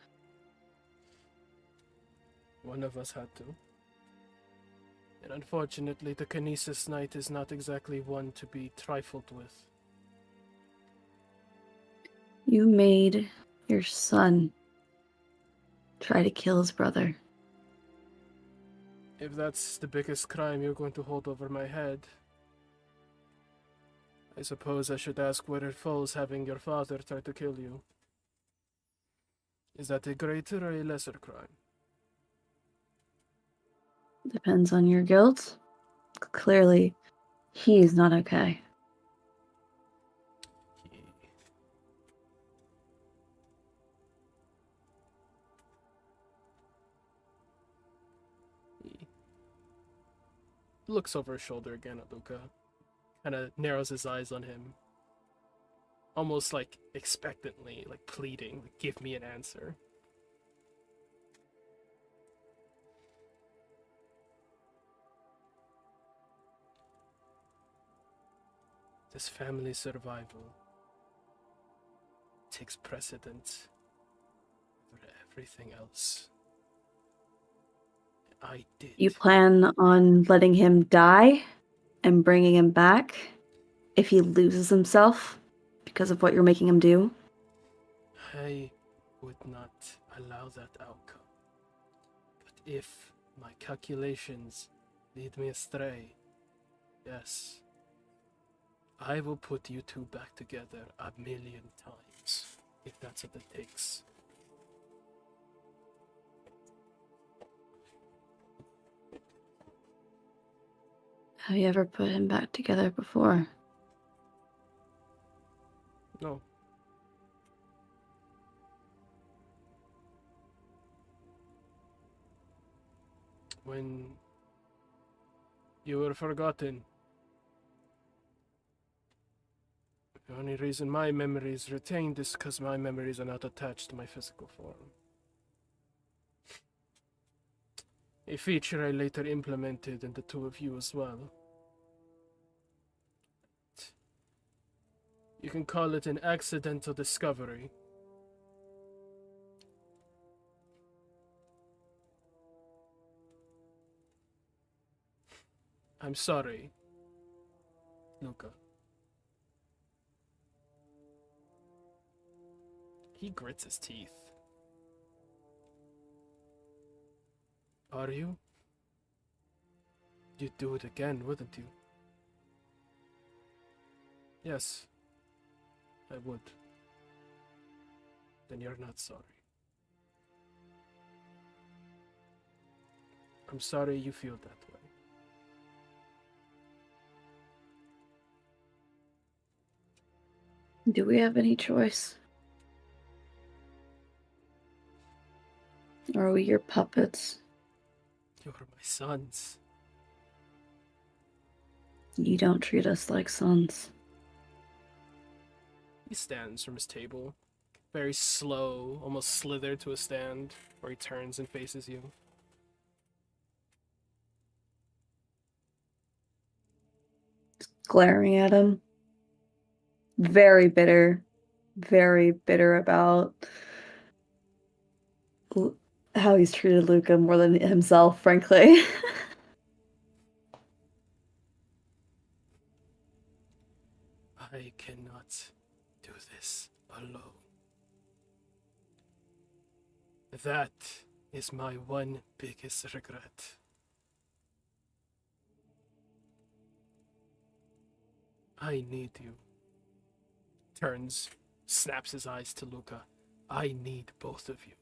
S2: One of us had to. And unfortunately, the Kinesis Knight is not exactly one to be trifled with.
S4: You made your son try to kill his brother.
S2: If that's the biggest crime you're going to hold over my head, I suppose I should ask where it falls having your father try to kill you. Is that a greater or a lesser crime?
S4: Depends on your guilt. Clearly, he's not okay.
S2: He looks over his shoulder again at Luca, kind of narrows his eyes on him, almost like expectantly, like pleading, like, give me an answer. This family's survival takes precedence over everything else. I did.
S4: You plan on letting him die and bringing him back if he loses himself because of what you're making him do?
S2: I would not allow that outcome. But if my calculations lead me astray, yes, I will put you two back together 1,000,000 times, if that's what it takes.
S4: Have you ever put him back together before?
S2: No. When you were forgotten, The only reason my memory is retained is because my memories are not attached to my physical form. A feature I later implemented in the two of you as well. You can call it an accidental discovery. I'm sorry, Luca. He grits his teeth. Are you? You'd do it again, wouldn't you? Yes, I would. Then you're not sorry. I'm sorry you feel that way.
S4: Do we have any choice? Or are we your puppets?
S2: You're my sons.
S4: You don't treat us like sons.
S2: He stands from his table, very slow, almost slithered to a stand, where he turns and faces you.
S4: Glaring at him. Very bitter about how he's treated Luca more than himself, frankly.
S2: I cannot do this alone. That is my one biggest regret. I need you. Turns, snaps his eyes to Luca. I need both of you.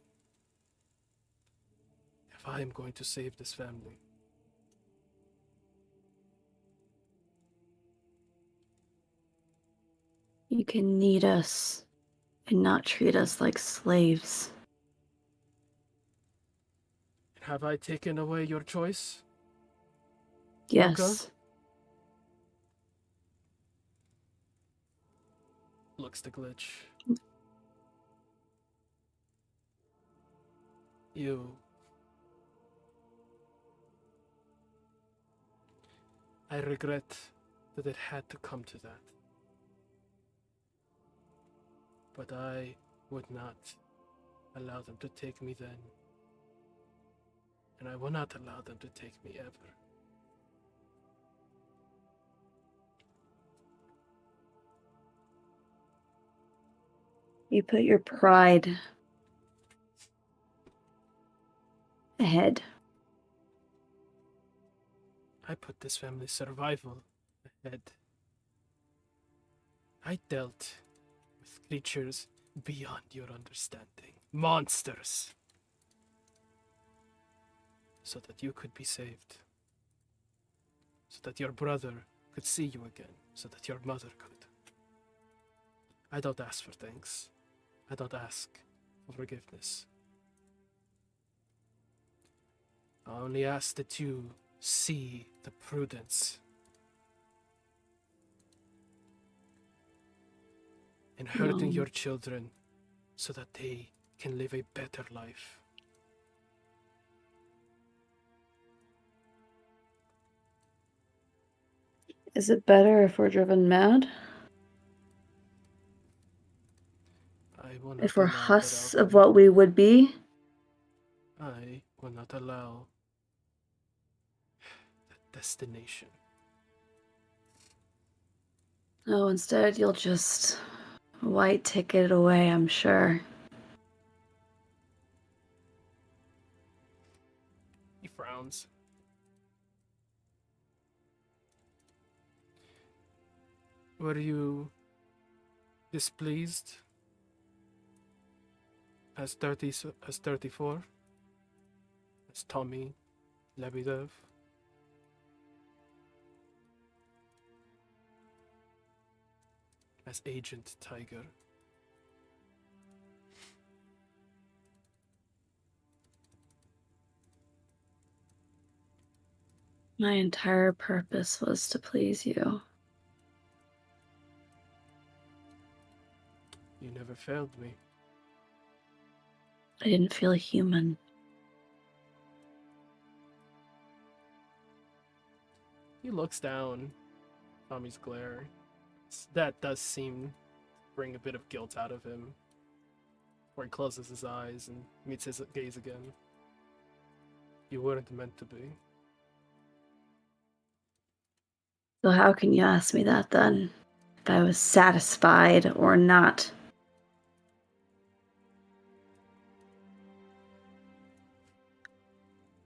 S2: If I am going to save this family.
S4: You can need us and not treat us like slaves.
S2: Have I taken away your choice?
S4: Yes.
S2: Luca? Looks to Glitch. You. I regret that it had to come to that. But I would not allow them to take me then. And I will not allow them to take me ever.
S4: You put your pride ahead.
S2: I put this family's survival ahead. I dealt with creatures beyond your understanding. Monsters. So that you could be saved. So that your brother could see you again. So that your mother could. I don't ask for thanks. I don't ask for forgiveness. I only ask that you see the prudence in hurting
S4: No.
S2: your children so that they can live a better life.
S4: Is it better if we're driven mad?
S2: I will not
S4: If we're
S2: allow
S4: husks
S2: that
S4: of
S2: outcome.
S4: what we would be?
S2: I will not allow that destination.
S4: No, instead you'll just white ticket it away, I'm sure.
S2: He frowns. Were you displeased as 34? As Tommy Lebedev? As Agent Tiger?
S4: My entire purpose was to please you.
S2: You never failed me.
S4: I didn't feel human.
S2: He looks down. Tommy's glare. That does seem to bring a bit of guilt out of him. Where he closes his eyes and meets his gaze again. You weren't meant to be.
S4: So how can you ask me that then? If I was satisfied or not?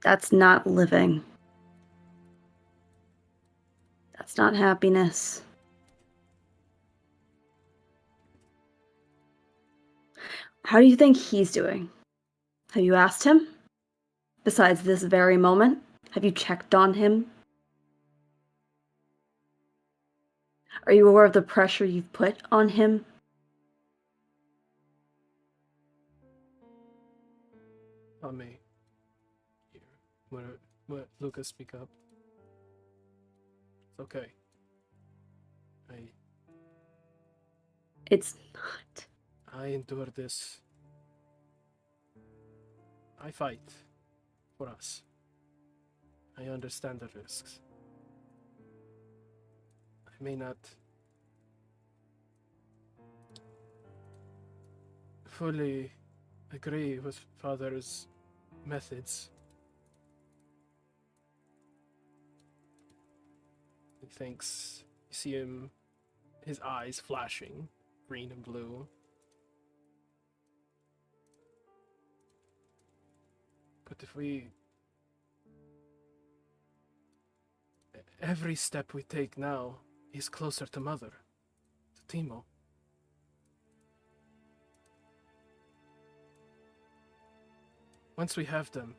S4: That's not living. That's not happiness. How do you think he's doing? Have you asked him? Besides this very moment, have you checked on him? Are you aware of the pressure you've put on him?
S2: Tommy. Here. Let Lucas speak up. It's okay.
S4: It's not.
S2: I endure this. I fight for us. I understand the risks. I may not fully agree with Father's methods. He thinks, you see him, his eyes flashing, green and blue. But if we... Every step we take now is closer to Mother, to Timo. Once we have them,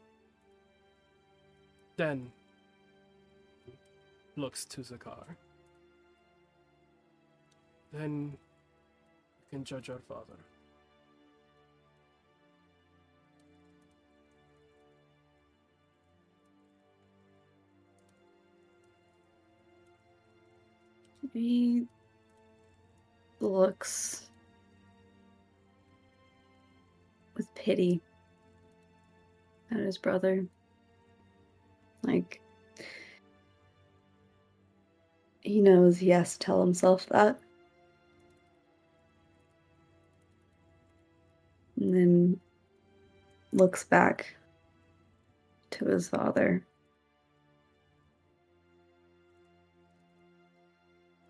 S2: then looks to Zakar. Then we can judge our father.
S4: He looks with pity at his brother. Like, he knows he has to tell himself that. And then looks back to his father.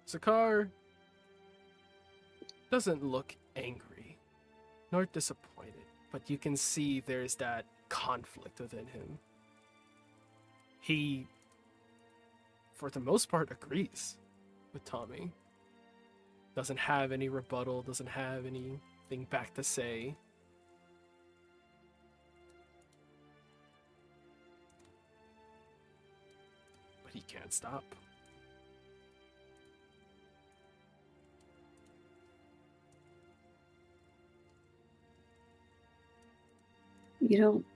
S2: Zakar doesn't look angry, nor disappointed, but you can see there's that conflict within him. He, for the most part, agrees with Tommy. Doesn't have any rebuttal, doesn't have anything back to say. But he can't stop.
S4: You don't.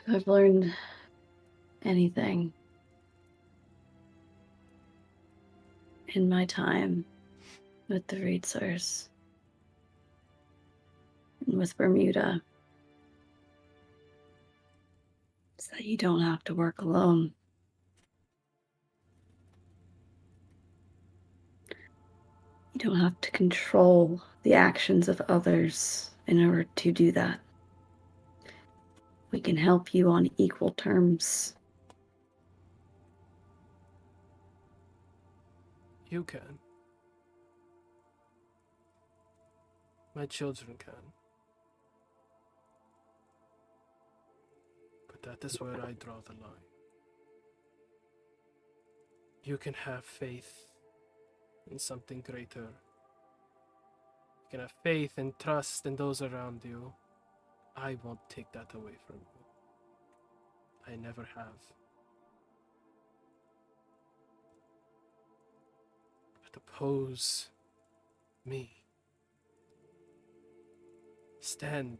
S4: If I've learned anything in my time with the Reitzers and with Bermuda, is that you don't have to work alone. You don't have to control the actions of others in order to do that. We can help you on equal terms.
S2: You can. My children can. But that is where I draw the line. You can have faith in something greater. You can have faith and trust in those around you. I won't take that away from you. I never have. But oppose me. Stand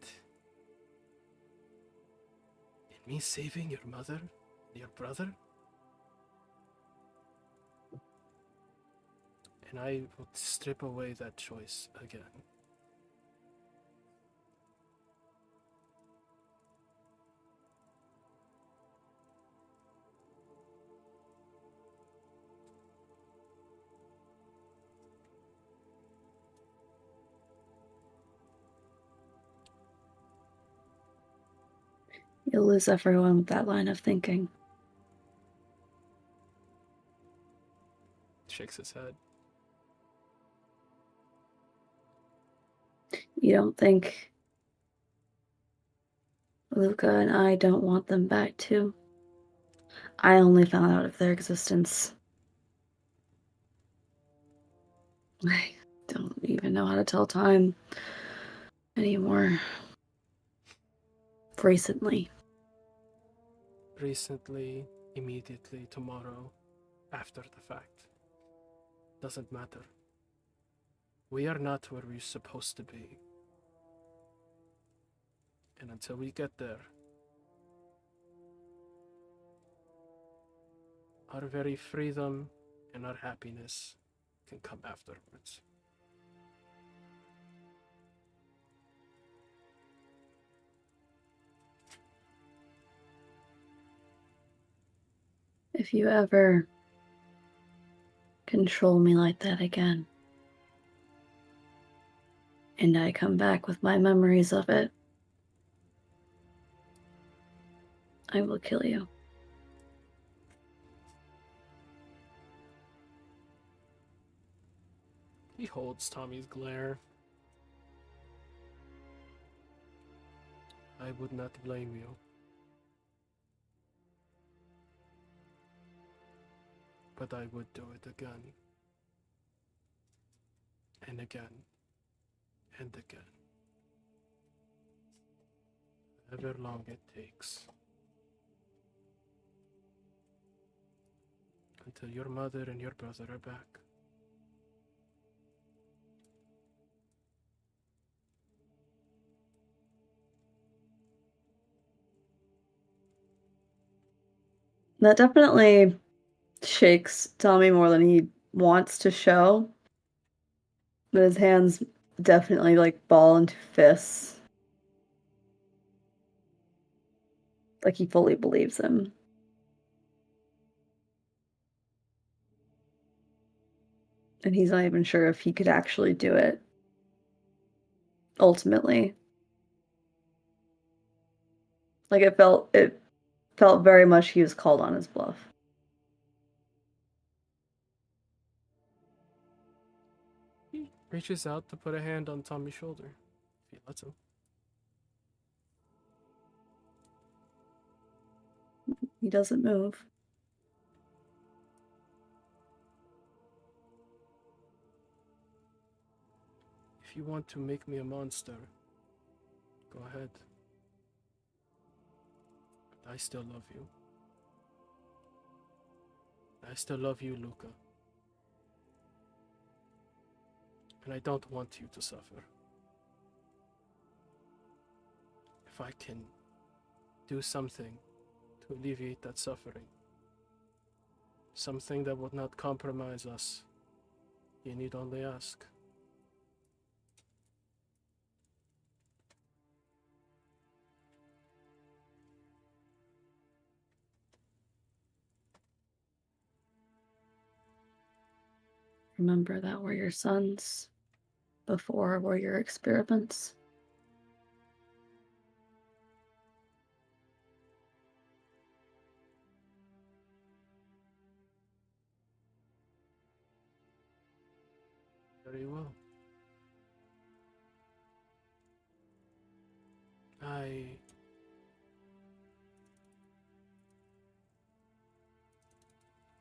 S2: in me saving your mother and your brother? And I will strip away that choice again.
S4: You'll lose everyone with that line of thinking.
S2: Shakes his head.
S4: You don't think Luca and I don't want them back too? I only found out of their existence. I don't even know how to tell time anymore. Recently.
S2: Recently, immediately, tomorrow, after the fact. Doesn't matter. We are not where we're supposed to be. And until we get there, our very freedom and our happiness can come afterwards.
S4: If you ever control me like that again, and I come back with my memories of it, I will kill you.
S2: He holds Tommy's glare. I would not blame you. But I would do it again. And again. And again. However long it takes. Until your mother and your brother are back.
S4: That definitely shakes Tommy more than he wants to show. But his hands definitely like ball into fists. Like he fully believes him. And he's not even sure if he could actually do it. Ultimately. Like it felt very much he was called on his bluff.
S2: He reaches out to put a hand on Tommy's shoulder, if he lets him.
S4: He doesn't move.
S2: If you want to make me a monster, go ahead. But I still love you. I still love you, Luca. And I don't want you to suffer. If I can do something to alleviate that suffering, something that would not compromise us, you need only ask.
S4: Remember that were your sons. Before were your experiments.
S2: Very well. I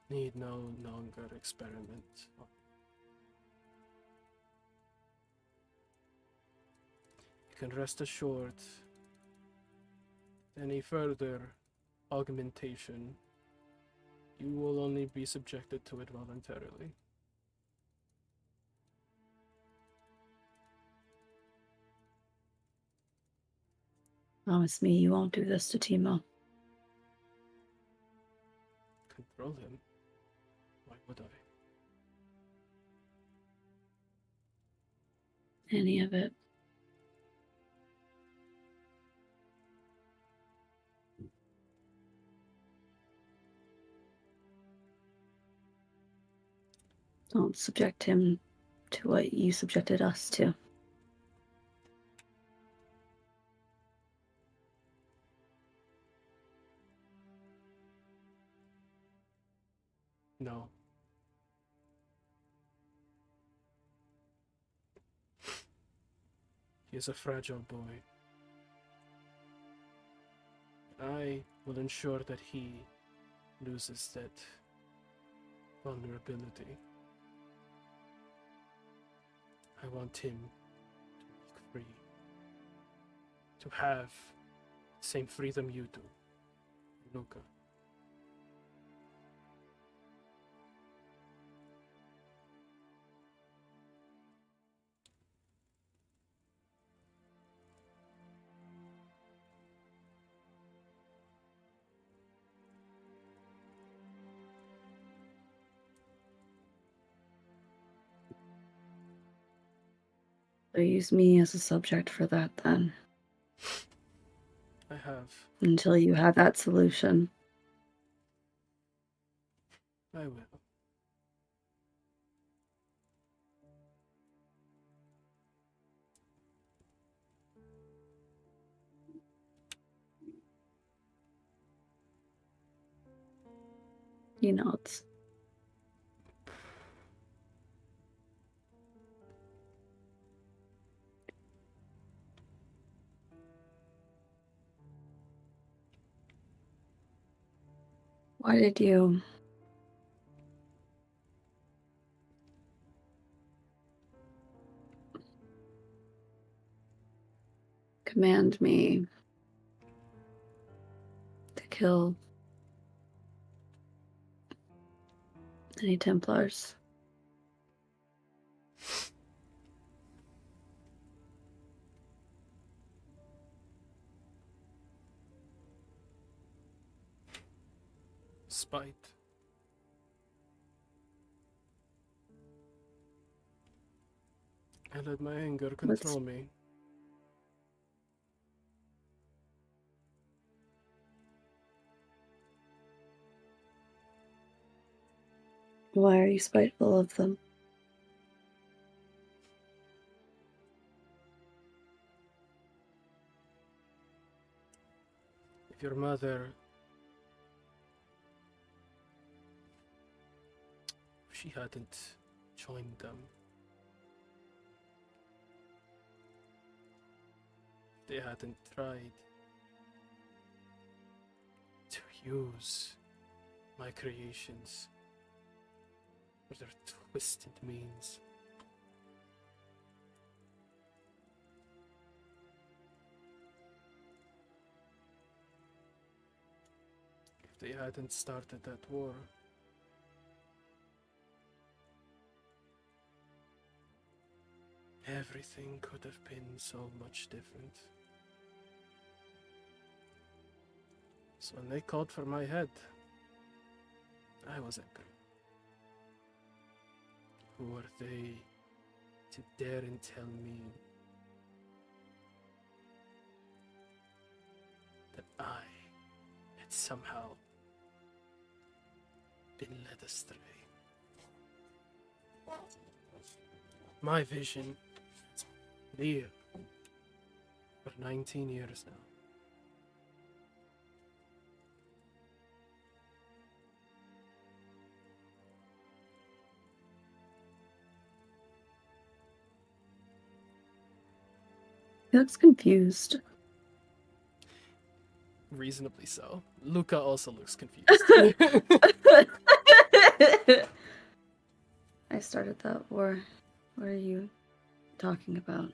S2: need no longer experiment. You can rest assured any further augmentation, you will only be subjected to it voluntarily.
S4: Promise me you won't do this to Timo.
S2: Control him? Why would I?
S4: any of it. Don't subject him to what you subjected us to.
S2: No. He is a fragile boy. I will ensure that he loses that vulnerability. I want him to be free. To have the same freedom you do, Luca.
S4: So use me as a subject for that then,
S2: I have.
S4: until you have that solution.
S2: I will.
S4: He nods. Why did you command me to kill any Templars?
S2: Spite. I let my anger control me.
S4: Why are you spiteful of them?
S2: If your mother, if she hadn't joined them, if they hadn't tried to use my creations for their twisted means, if they hadn't started that war, everything could have been so much different. So when they called for my head, I was angry. Who are they to dare and tell me that I had somehow been led astray? My vision has been clear for 19 years now.
S4: He looks confused.
S2: Reasonably so. Luca also looks confused.
S4: I started that war. What are you talking about?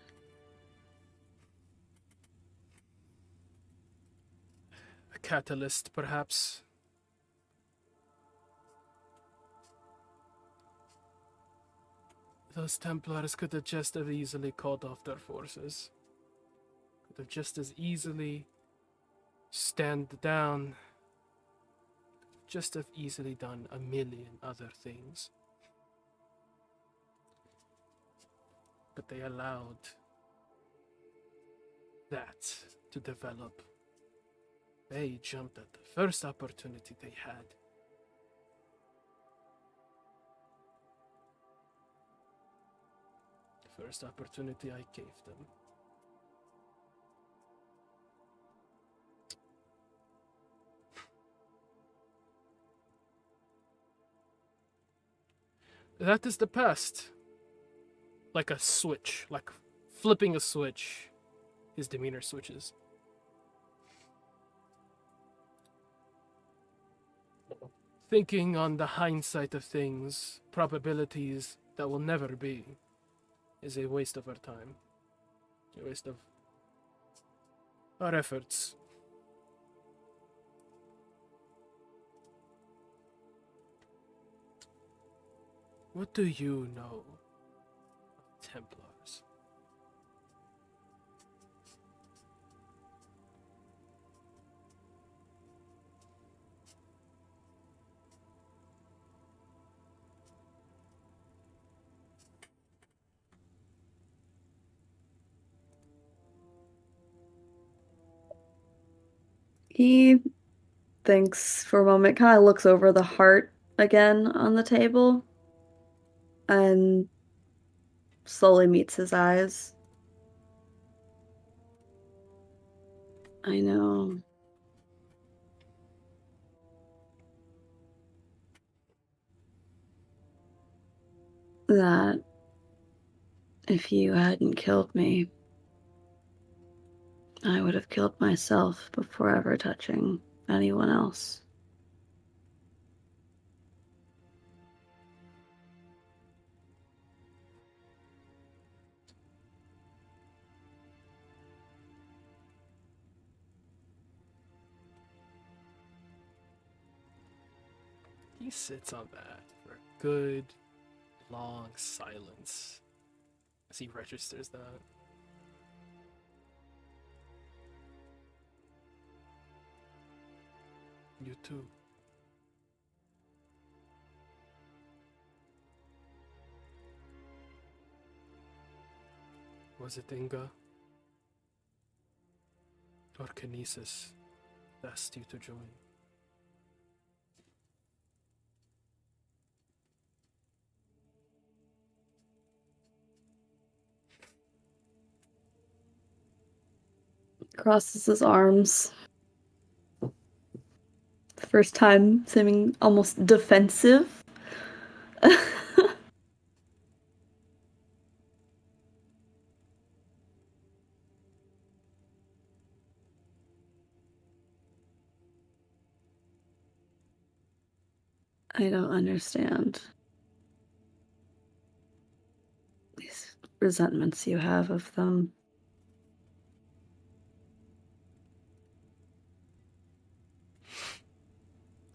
S2: A catalyst, perhaps. Those Templars could have just as easily called off their forces. Could have just as easily stand down. Just have easily done a million other things. But they allowed that to develop. They jumped at the first opportunity they had. The first opportunity I gave them. That is the past. Like a switch, like flipping a switch. His demeanor switches. Thinking on the hindsight of things, probabilities that will never be, is a waste of our time. A waste of our efforts. What do you know of Templars?
S4: He thinks for a moment, kind of looks over the heart again on the table, and slowly meets his eyes. I know. That if you hadn't killed me, I would have killed myself before ever touching anyone else.
S2: He sits on that for a good, long silence as he registers that. You too. Was it Inga or Kinesis that asked you to join?
S4: Crosses his arms. First time seeming almost defensive. I don't understand these resentments you have of them.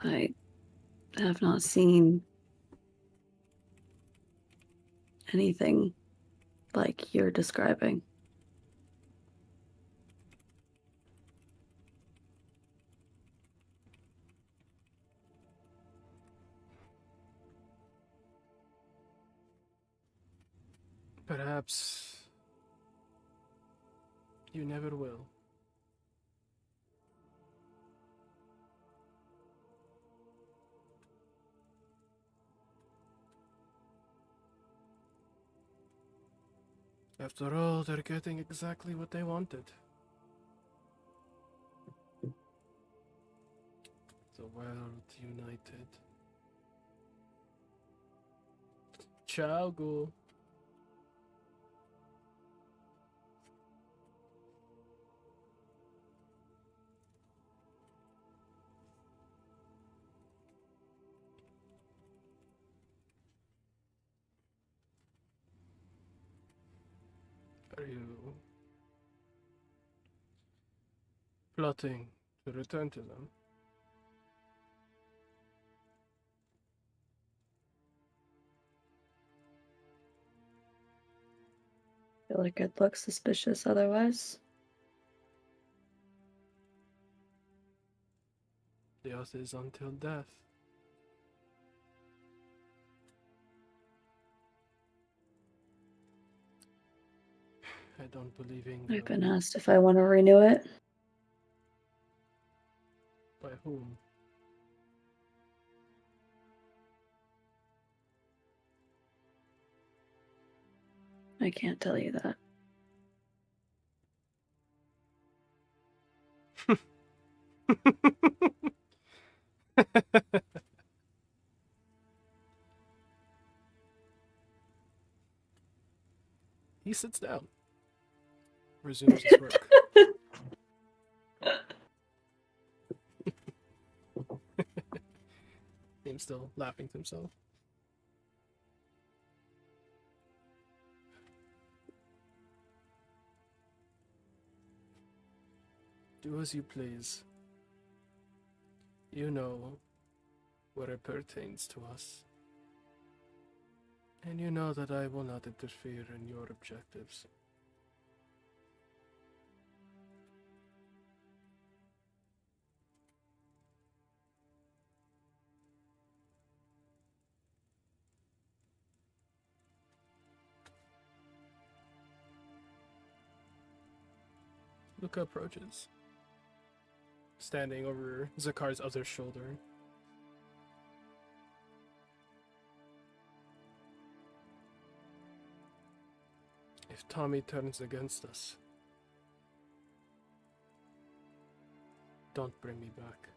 S4: I have not seen anything like you're describing.
S2: Perhaps you never will. After all, they're getting exactly what they wanted. The world united. Ciao, Ghoul. Are you plotting to return to them?
S4: I feel like I'd look suspicious otherwise.
S2: The oath is until death. I don't believe in
S4: I've been asked if I want to renew it.
S2: By whom?
S4: I can't tell you that.
S2: He sits down, resumes his work. He's still laughing to himself. Do as you please. You know what it pertains to us. And you know that I will not interfere in your objectives. Luca approaches, standing over Zakar's other shoulder. If Tommy turns against us, don't bring me back.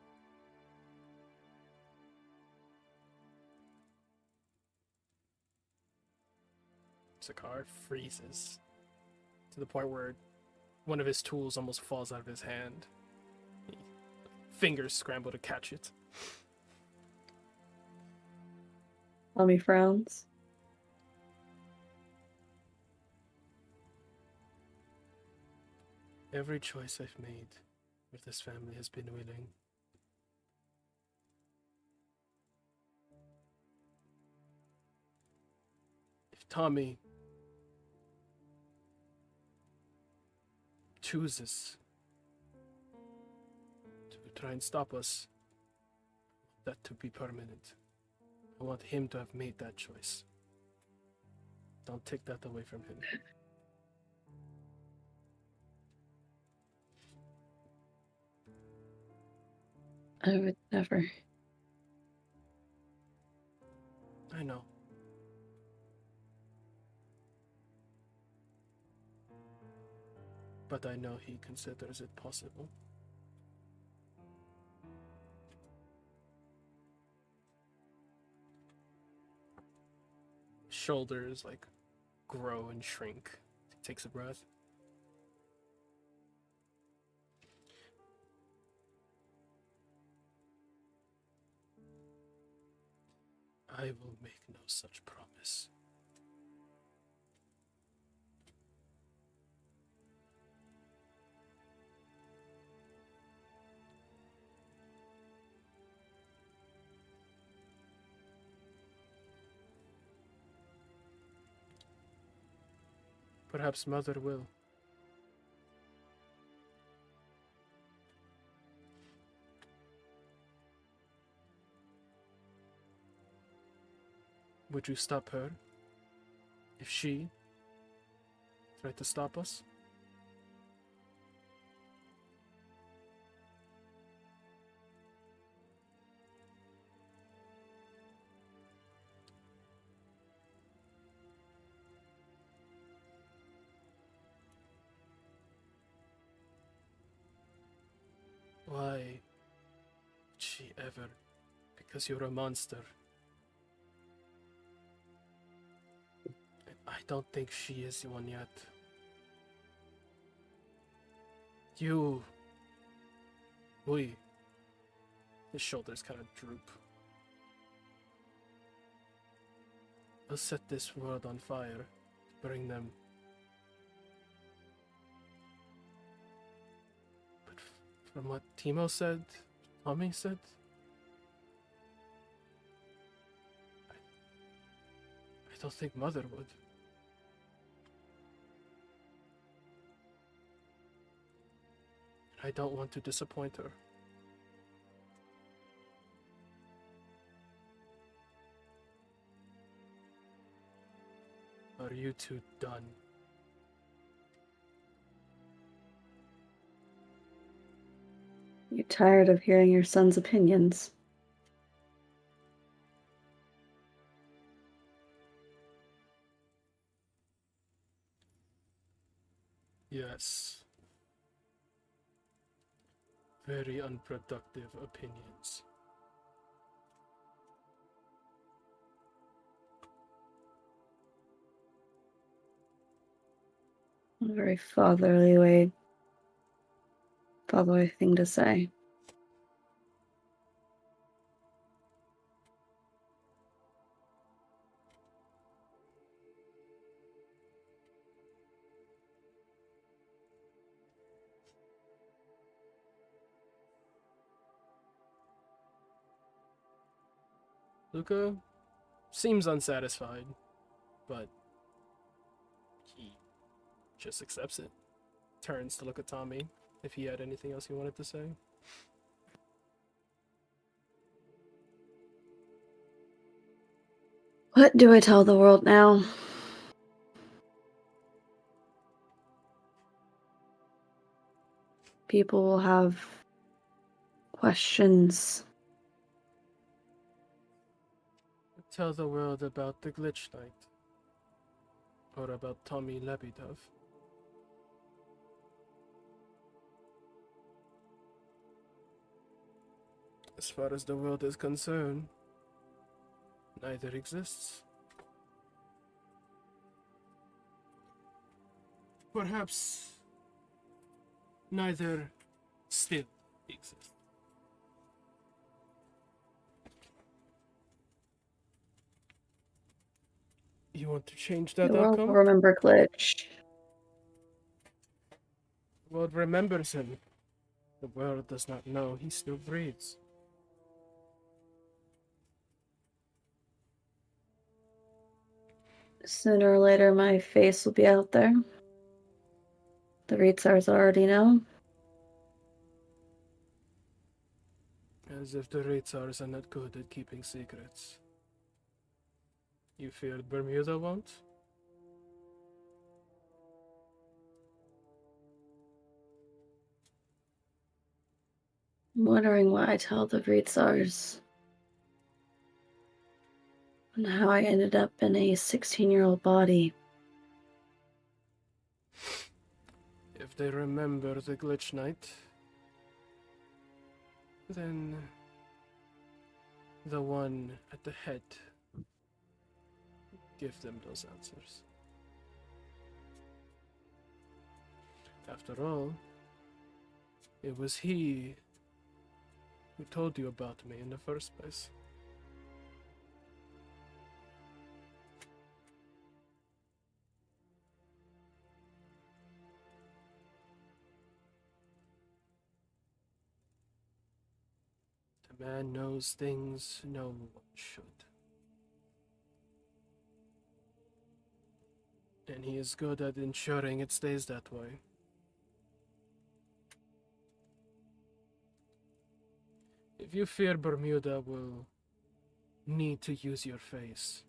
S2: Zakar freezes to the point where one of his tools almost falls out of his hand. Fingers scramble to catch it.
S4: Tommy frowns.
S2: Every choice I've made with this family has been willing. If Tommy chooses to try and stop us, I want that to be permanent. I want him to have made that choice. Don't take that away from him.
S4: I would never.
S2: I know. But I know he considers it possible. Shoulders grow and shrink. He takes a breath. I will make no such promise. Perhaps Mother will. Would you stop her if she tried to stop us? Why would she ever? Because you're a monster. I don't think she is one yet. His shoulders kind of droop. We'll set this world on fire to bring them. But from what Tommy said, I don't think Mother would. I don't want to disappoint her. Are you two done?
S4: You tired of hearing your son's opinions?
S2: Yes. Very unproductive opinions.
S4: A very fatherly thing to say.
S2: Luca seems unsatisfied, but he just accepts it. Turns to look at Tommy if he had anything else he wanted to say.
S4: What do I tell the world now? People will have questions.
S2: Tell the world about the Glitch Knight. Or about Tommy Lebedov. As far as the world is concerned, neither exists. Perhaps neither still exists. You want to change that
S4: The world
S2: outcome?
S4: will remember Glitch.
S2: The world remembers him. The world does not know he still breathes.
S4: Sooner or later, my face will be out there. The Reetsars already know.
S2: As if the Raidsars are not good at keeping secrets. You feared Bermuda won't?
S4: I'm wondering why I tell the Reetsars. And how I ended up in a 16-year-old body.
S2: If they remember the Glitch Knight, then the one at the head give them those answers. After all, it was he who told you about me in the first place. The man knows things no one should. And he is good at ensuring it stays that way. If you fear Bermuda will need to use your face,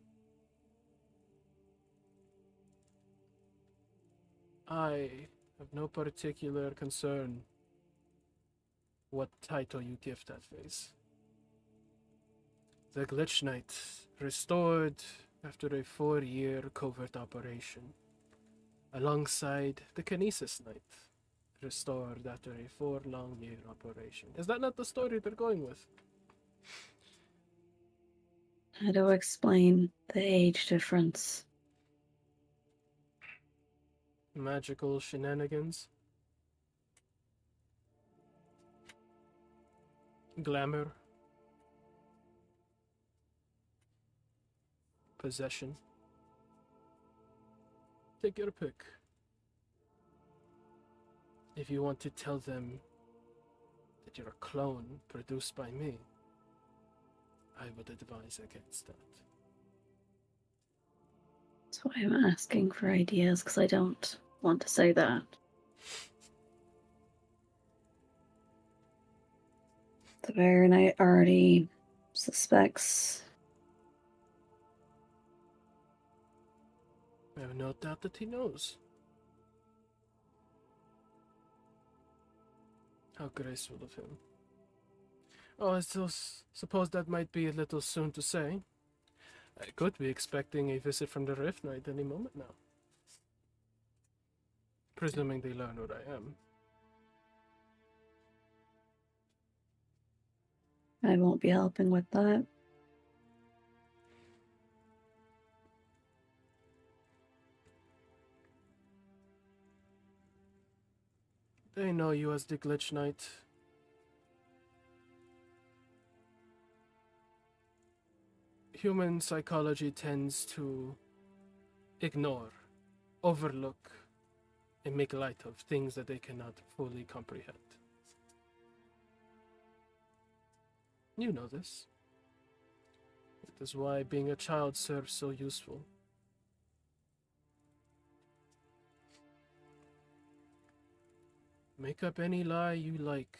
S2: I have no particular concern what title you give that face. The Glitch Knight, restored after a 4-year covert operation, alongside the Kinesis Knight, restored after a 4-long-year operation. Is that not the story they're going with?
S4: How to explain the age difference?
S2: Magical shenanigans? Glamour? Possession? Take your pick. If you want to tell them that you're a clone produced by me, I would advise against that.
S4: That's why I'm asking for ideas, because I don't want to say that. The Bear Knight already suspects.
S2: I have no doubt that he knows. How graceful of him. Oh, I still suppose that might be a little soon to say. I could be expecting a visit from the Rift Knight any moment now. Presuming they learn what I am.
S4: I won't be helping with that.
S2: They know you as the Glitch Knight. Human psychology tends to ignore, overlook, and make light of things that they cannot fully comprehend. You know this. It is why being a child serves so useful. Make up any lie you like.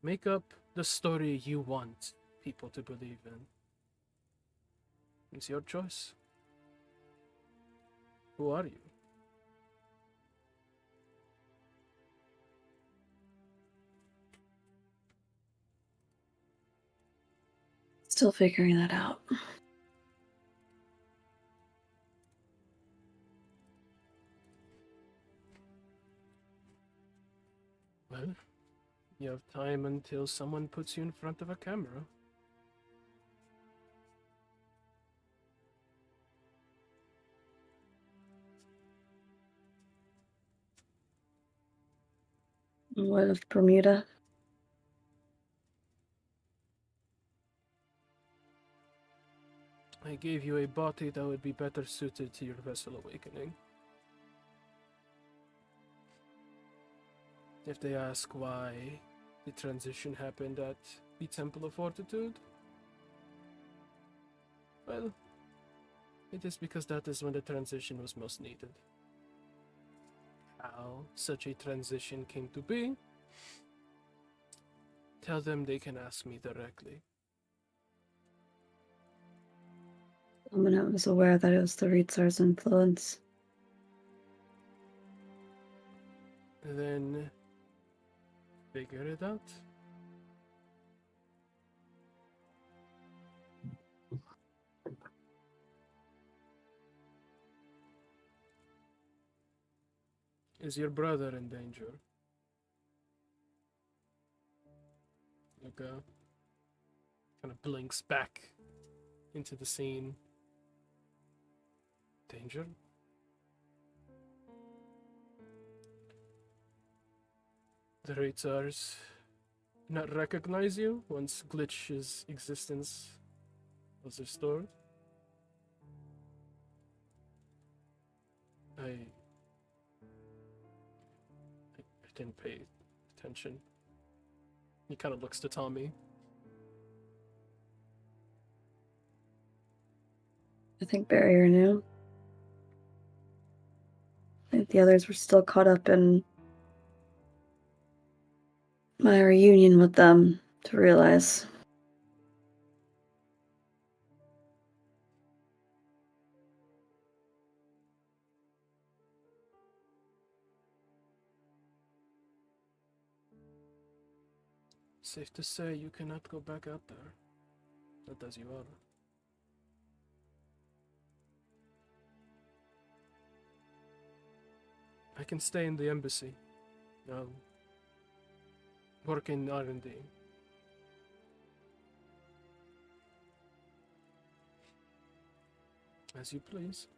S2: Make up the story you want people to believe in. It's your choice. Who are you?
S4: Still figuring that out.
S2: Well, you have time until someone puts you in front of a camera.
S4: What of Bermuda?
S2: I gave you a body that would be better suited to your vessel awakening. If they ask why the transition happened at the Temple of Fortitude, well, it is because that is when the transition was most needed. How such a transition came to be, tell them they can ask me directly.
S4: Domino was aware that it was the Reetsar's influence.
S2: Then figure it out. Is your brother in danger? Luca kind of blinks back into the scene. Danger? The Ratsars not recognize you once Glitch's existence was restored? I didn't pay attention. He kind of looks to Tommy.
S4: I think Barrier knew. I think the others were still caught up in my reunion with them to realize.
S2: Safe to say you cannot go back out there. Not as you are. I can stay in the embassy. Work in R&D. As you please.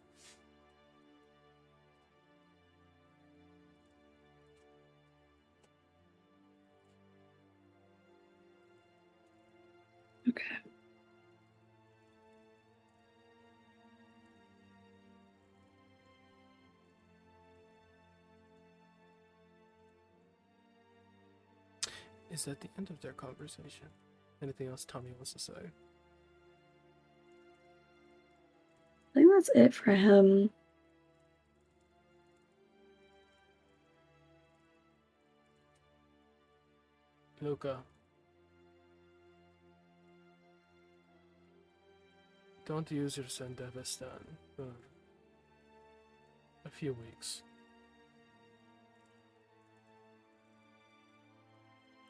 S4: Okay.
S2: Is that the end of their conversation? Anything else Tommy wants to say?
S4: I think that's it for him.
S2: Luca. Don't use your son Devastan for a few weeks.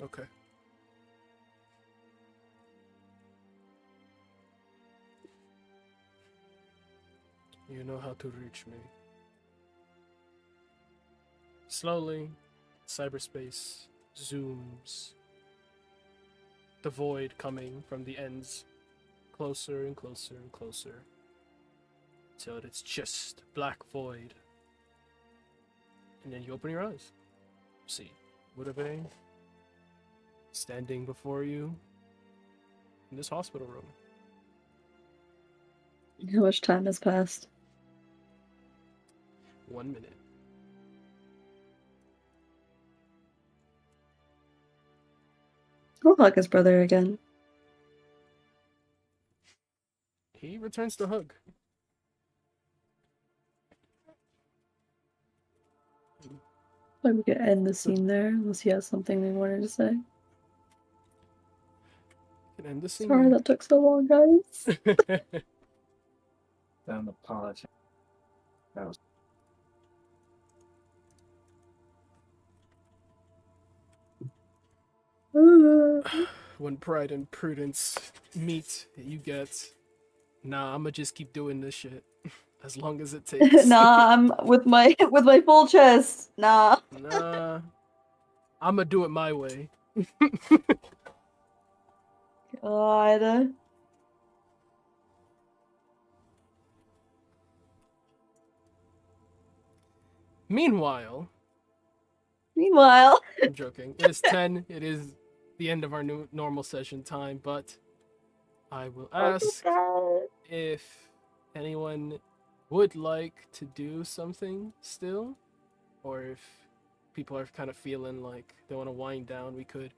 S2: Okay. You know how to reach me. Slowly, cyberspace zooms. The void coming from the ends closer and closer and closer. Till it's just black void. And then you open your eyes. See Woodaway standing before you in this hospital room.
S4: How much time has passed?
S2: 1 minute.
S4: He'll hug his brother again.
S2: He returns the hug.
S4: We could end the scene there unless he has something we wanted to say.
S2: Can end the scene.
S4: Sorry that took so long, guys.
S3: Don't apologize. That was
S2: When pride and prudence meet, you get, nah, I'ma just keep doing this shit as long as it takes.
S4: Nah, I'm with my full chest. Nah.
S2: Nah, I'ma do it my way.
S4: God.
S2: Meanwhile,
S4: Meanwhile,
S2: I'm joking. It is 10. It is the end of our new normal session time, but I will ask if anyone would like to do something still, or if people are kind of feeling like they want to wind down, we could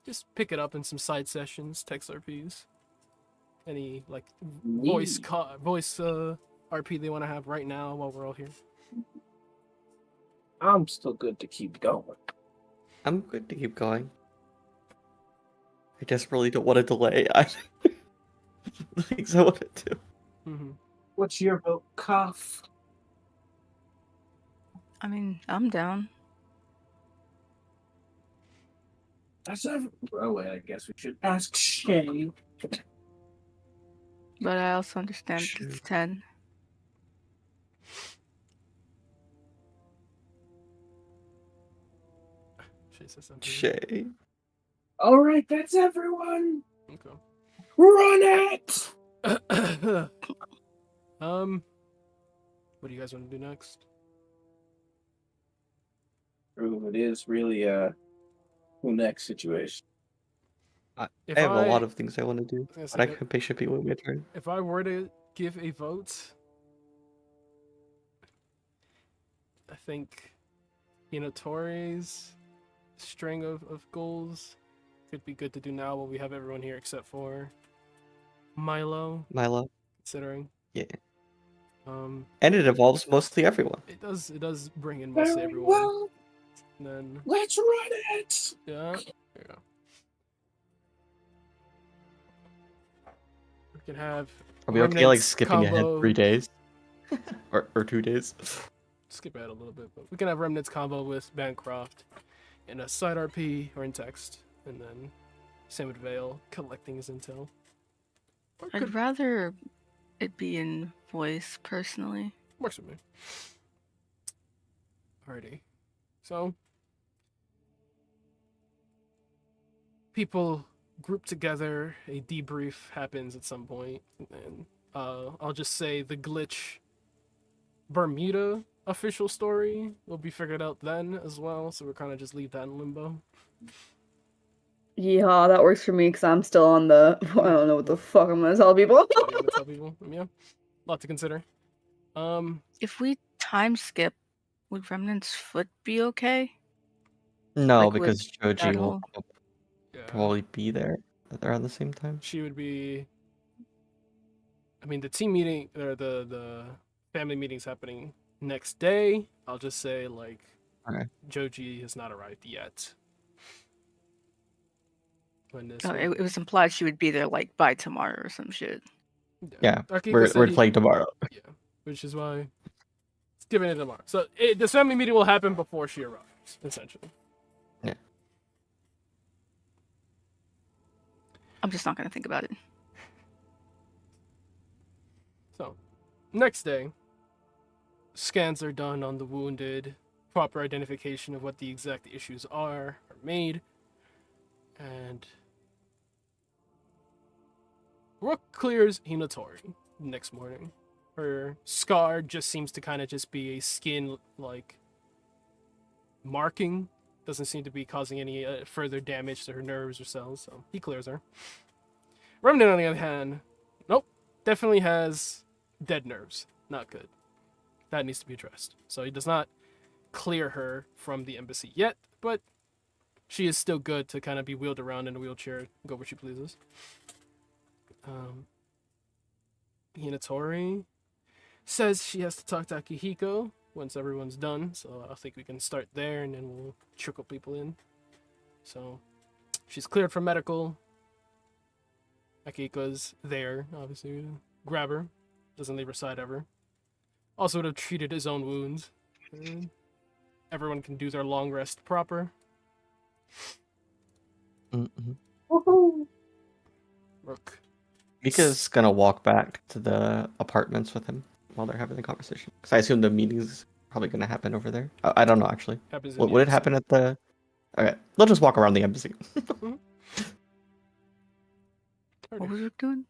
S2: just pick it up in some side sessions, text RPs. Any like voice RP they want to have right now while we're all here.
S3: I'm still good to keep going.
S1: I'm good to keep going. I desperately don't want to delay. I the things I want to do.
S2: Mm-hmm.
S3: What's your vote, Cough?
S5: I mean, I'm down.
S3: That's a wait, I guess we should ask Shay.
S5: But I also understand it's 10.
S2: Shay says something.
S1: Shay.
S3: All right, that's everyone.
S2: Okay.
S3: Run it.
S2: What do you guys want to do next?
S3: True, it is really a who next situation.
S1: I
S2: If
S1: have a
S2: I-
S1: lot of things I want to do,
S2: I was
S1: but
S2: gonna
S1: I
S2: say,
S1: can patient be wait my turn.
S2: if I were to give a vote, I think Tori's string of goals could be good to do now while we have everyone here except for Milo,
S1: Milo.
S2: considering.
S1: Yeah.
S2: And
S1: it involves mostly everyone.
S2: it does bring in mostly
S3: Very
S2: everyone.
S3: well.
S2: And then
S3: Let's run it.
S2: yeah. We can have
S1: Are we okay like
S2: Remnants
S1: skipping ahead
S2: combo-
S1: 3 days? or 2 days?
S2: skip ahead a little bit, but we can have Remnants combo with Bancroft in a side RP or in text, and then same with Vale collecting his intel. Or
S5: I'd
S2: could
S5: rather it be in voice, personally.
S2: works with me. Alrighty. So people group together, a debrief happens at some point, and I'll just say the glitch Bermuda official story will be figured out then as well, so we're kind of just leave that in limbo.
S4: yeah, that works for me because I'm still on the. I don't know what the fuck I'm gonna tell people.
S2: What are you gonna tell people? Yeah, a lot to consider.
S5: If we time skip, would Remnant's foot be okay?
S1: No,
S5: Like,
S1: because Joji
S5: that
S1: will
S5: whole-
S2: Yeah,
S1: probably be there around the same time.
S2: she would be. I mean, the team meeting or the family meeting's happening next day. I'll just say like,
S1: Okay.
S2: Joji has not arrived yet. When this,
S5: Oh, it was implied she would be there like by tomorrow or some shit.
S1: Yeah,
S2: Akiko said
S1: we're
S2: he-
S1: playing tomorrow.
S2: Yeah, which is why it's giving it tomorrow. So the family meeting will happen before she arrives, essentially.
S5: I'm just not gonna think about it.
S2: So Next day, scans are done on the wounded, proper identification of what the exact issues are made, and Rook clears Hinatori next morning. Her scar just seems to kind of just be a skin like marking. Doesn't seem to be causing any further damage to her nerves or cells, so he clears her. Remnant, on the other hand, nope, definitely has dead nerves. Not good. That needs to be addressed. So he does not clear her from the embassy yet, but she is still good to kind of be wheeled around in a wheelchair, go where she pleases. Hinatori says she has to talk to Akihiko once everyone's done, so I think we can start there and then we'll trickle people in. So she's cleared for medical. Akihiko's there, obviously. Grab her. Doesn't leave her side ever. Also would have treated his own wounds. Everyone can do their long rest proper.
S1: Mm-hmm.
S4: Woohoo.
S2: Rook.
S1: Mika's gonna walk back to the apartments with him while they're having the conversation. Because I assume the meeting's probably gonna happen over there. I don't know actually.
S2: Happens in
S1: Would
S2: the
S1: it
S2: embassy.
S1: happen at the? Okay, they'll just walk around the embassy.
S5: What was Rook doing?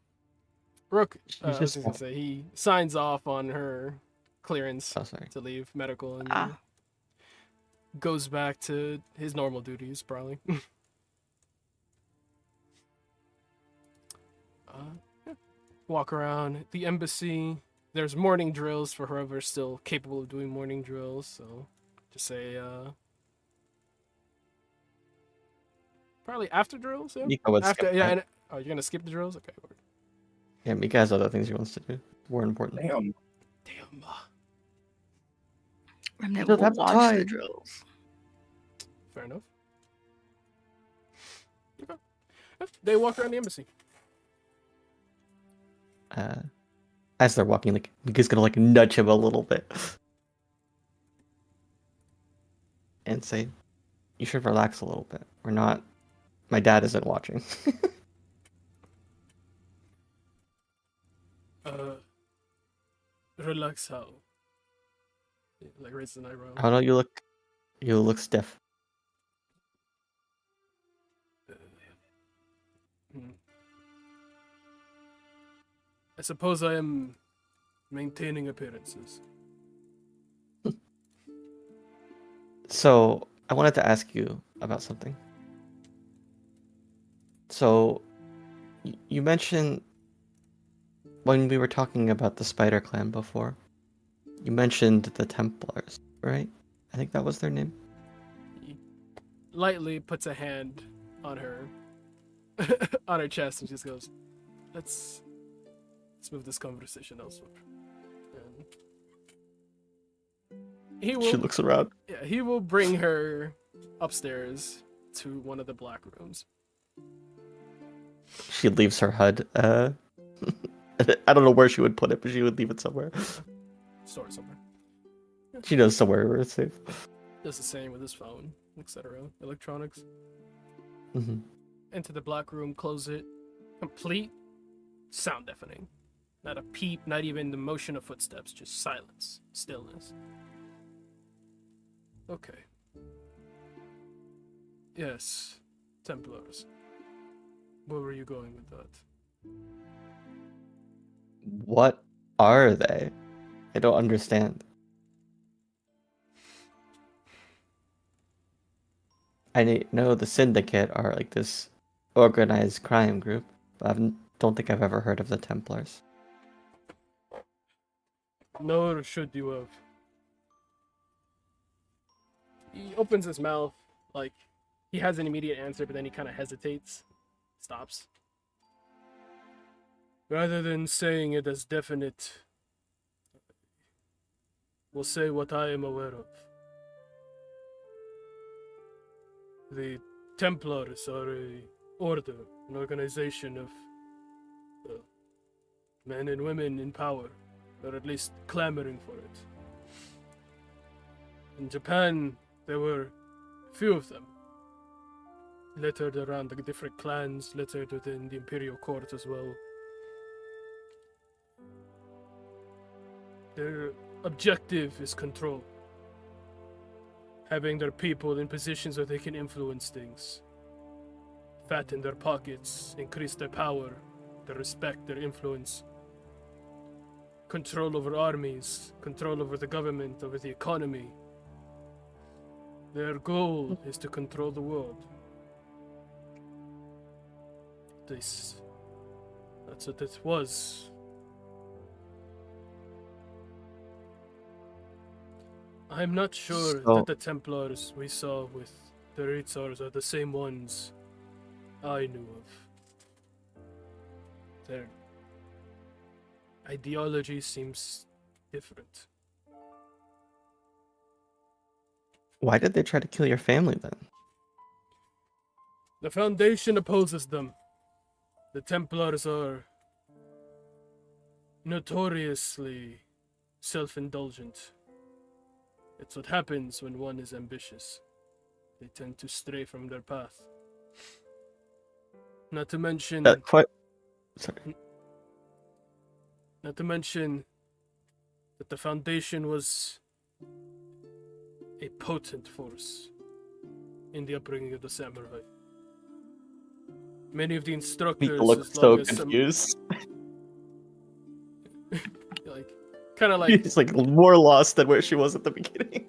S2: Rook,
S1: She's
S2: I was
S1: just
S2: just gonna say, he signs off on her clearance
S1: Oh, sorry.
S2: to leave medical and
S5: Ah.
S2: goes back to his normal duties, probably. Yeah. Walk around the embassy. There's morning drills for whoever's still capable of doing morning drills, so just say, probably after drills, yeah?
S1: Mika would
S2: After,
S1: skip
S2: yeah,
S1: that.
S2: and, oh, you're gonna skip the drills? Okay, word.
S1: Yeah, Mika has other things he wants to do. More important.
S3: Damn.
S2: Damn.
S5: Remnant
S1: don't
S5: will
S1: have
S5: watch the
S1: time.
S5: drills.
S2: Fair enough. Okay. Yeah, they walk around the embassy.
S1: As they're walking, like Mika's gonna like nudge him a little bit and say, "You should relax a little bit. We're not. My dad isn't watching."
S2: Relax how? Yeah, like raises an eyebrow.
S1: I don't know. You look stiff.
S2: Hmm. I suppose I am maintaining appearances.
S1: So I wanted to ask you about something. So you mentioned when we were talking about the Spider Clan before, you mentioned the Templars, right? I think that was their name.
S2: He lightly puts a hand on her on her chest and just goes, let's move this conversation elsewhere. And he will
S1: She looks around.
S2: Yeah, he will bring her upstairs to one of the black rooms.
S1: She leaves her HUD. I don't know where she would put it, but she would leave it somewhere.
S2: Store it somewhere.
S1: She knows somewhere where it's safe.
S2: Does the same with his phone, etc. Electronics.
S1: Hmm.
S2: Enter the black room, close it. Complete sound deafening. Not a peep, not even the motion of footsteps, just silence, stillness. Okay. Yes, Templars. Where were you going with that?
S1: What are they? I don't understand. I know the Syndicate are like this organized crime group, but I don't think I've ever heard of the Templars.
S2: Nor should you have. He opens his mouth, like he has an immediate answer, but then he kind of hesitates, stops. Rather than saying it as definite, we'll say what I am aware of. The Templars are a order, an organization of men and women in power, or at least clamoring for it. In Japan, there were a few of them, littered around the different clans, littered within the imperial court as well. Their objective is control. Having their people in positions where they can influence things. Fatten their pockets, increase their power, their respect, their influence. Control over armies, control over the government, over the economy. Their goal is to control the world. That's what it was. I'm not sure
S1: So-
S2: that the Templars we saw with the Ritzars are the same ones I knew of. Their ideology seems different.
S1: Why did they try to kill your family then?
S2: The Foundation opposes them. The Templars are notoriously self-indulgent. It's what happens when one is ambitious. They tend to stray from their path. Not to mention,
S1: Sorry.
S2: not to mention that the Foundation was a potent force in the upbringing of the samurai. Many of the instructors,
S1: Mika looked
S2: as
S1: so
S2: long as
S1: confused.
S2: kind of like
S1: He's like more lost than where she was at the beginning.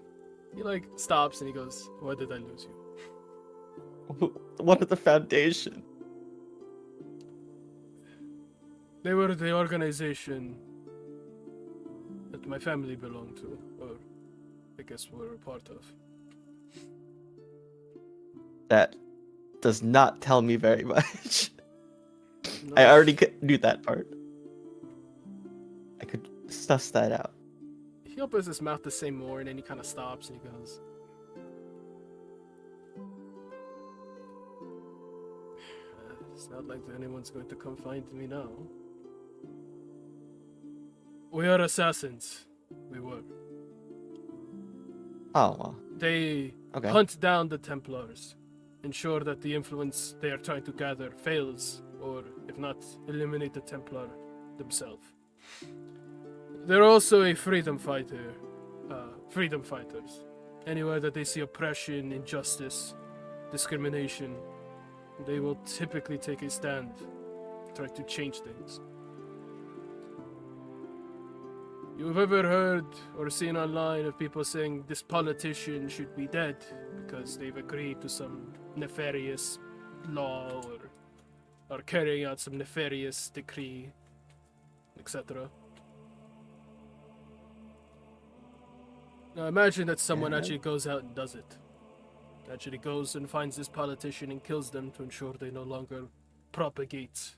S2: he like stops and he goes, "Why did I lose you?"
S1: What is the Foundation?
S2: They were the organization that my family belonged to, or I guess were a part of.
S1: That does not tell me very much.
S2: No,
S1: I already knew that part. I could suss that out.
S2: He opens his mouth to say more, and then he kind of stops and he goes, "It's not like anyone's going to come find me now. We are assassins. We were.
S1: Oh, well.
S2: They
S1: Okay.
S2: hunt down the Templars, ensure that the influence they are trying to gather fails, or if not, eliminate the Templar themselves. They're also a freedom fighters. Anywhere that they see oppression, injustice, discrimination, they will typically take a stand, try to change things. You've ever heard or seen online of people saying this politician should be dead because they've agreed to some nefarious law or are carrying out some nefarious decree, etc. Now imagine that someone
S1: Yeah.
S2: actually goes out and does it. Actually goes and finds this politician and kills them to ensure they no longer propagate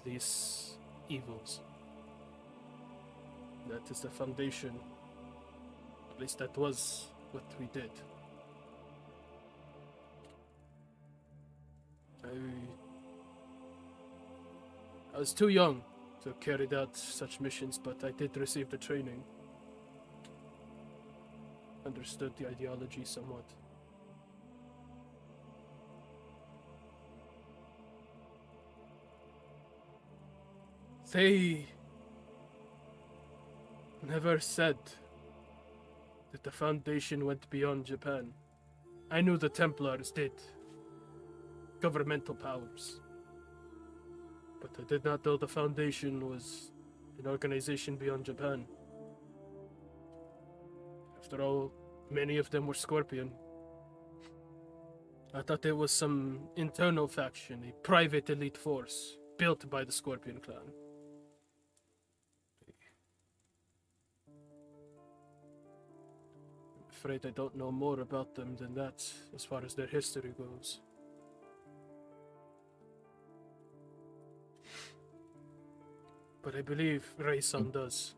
S2: these evils. That is the Foundation. At least that was what we did. I was too young to have carried out such missions, but I did receive the training. Understood the ideology somewhat. They never said that the Foundation went beyond Japan. I knew the Templars did. Governmental powers. But I did not know the Foundation was an organization beyond Japan. After all, many of them were Scorpion. I thought there was some internal faction, a private elite force, built by the Scorpion clan. I'm afraid I don't know more about them than that, as far as their history goes. But I believe Ray-san does.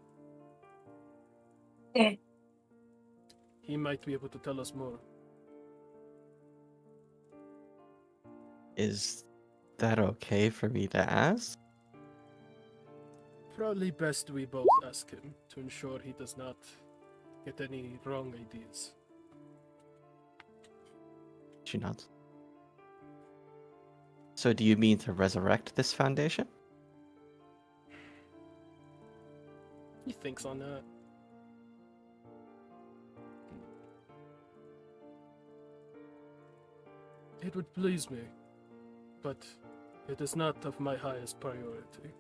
S2: He might be able to tell us more.
S1: Is that okay for me to ask?
S2: Probably best we both ask him to ensure he does not get any wrong ideas.
S1: She nods. So do you mean to resurrect this Foundation?
S2: He thinks on that. It would please me, but it is not of my highest priority.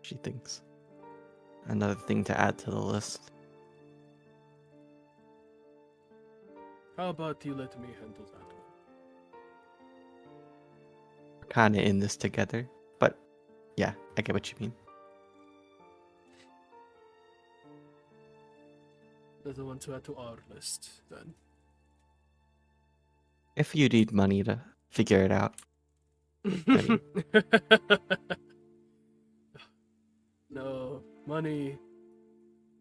S1: She thinks. Another thing to add to the list.
S2: How about you let me handle that one?
S1: We're kind of in this together, but yeah, I get what you mean.
S2: They're the ones to add to our list, then.
S1: If you need money to figure it out. Ready.
S2: No, money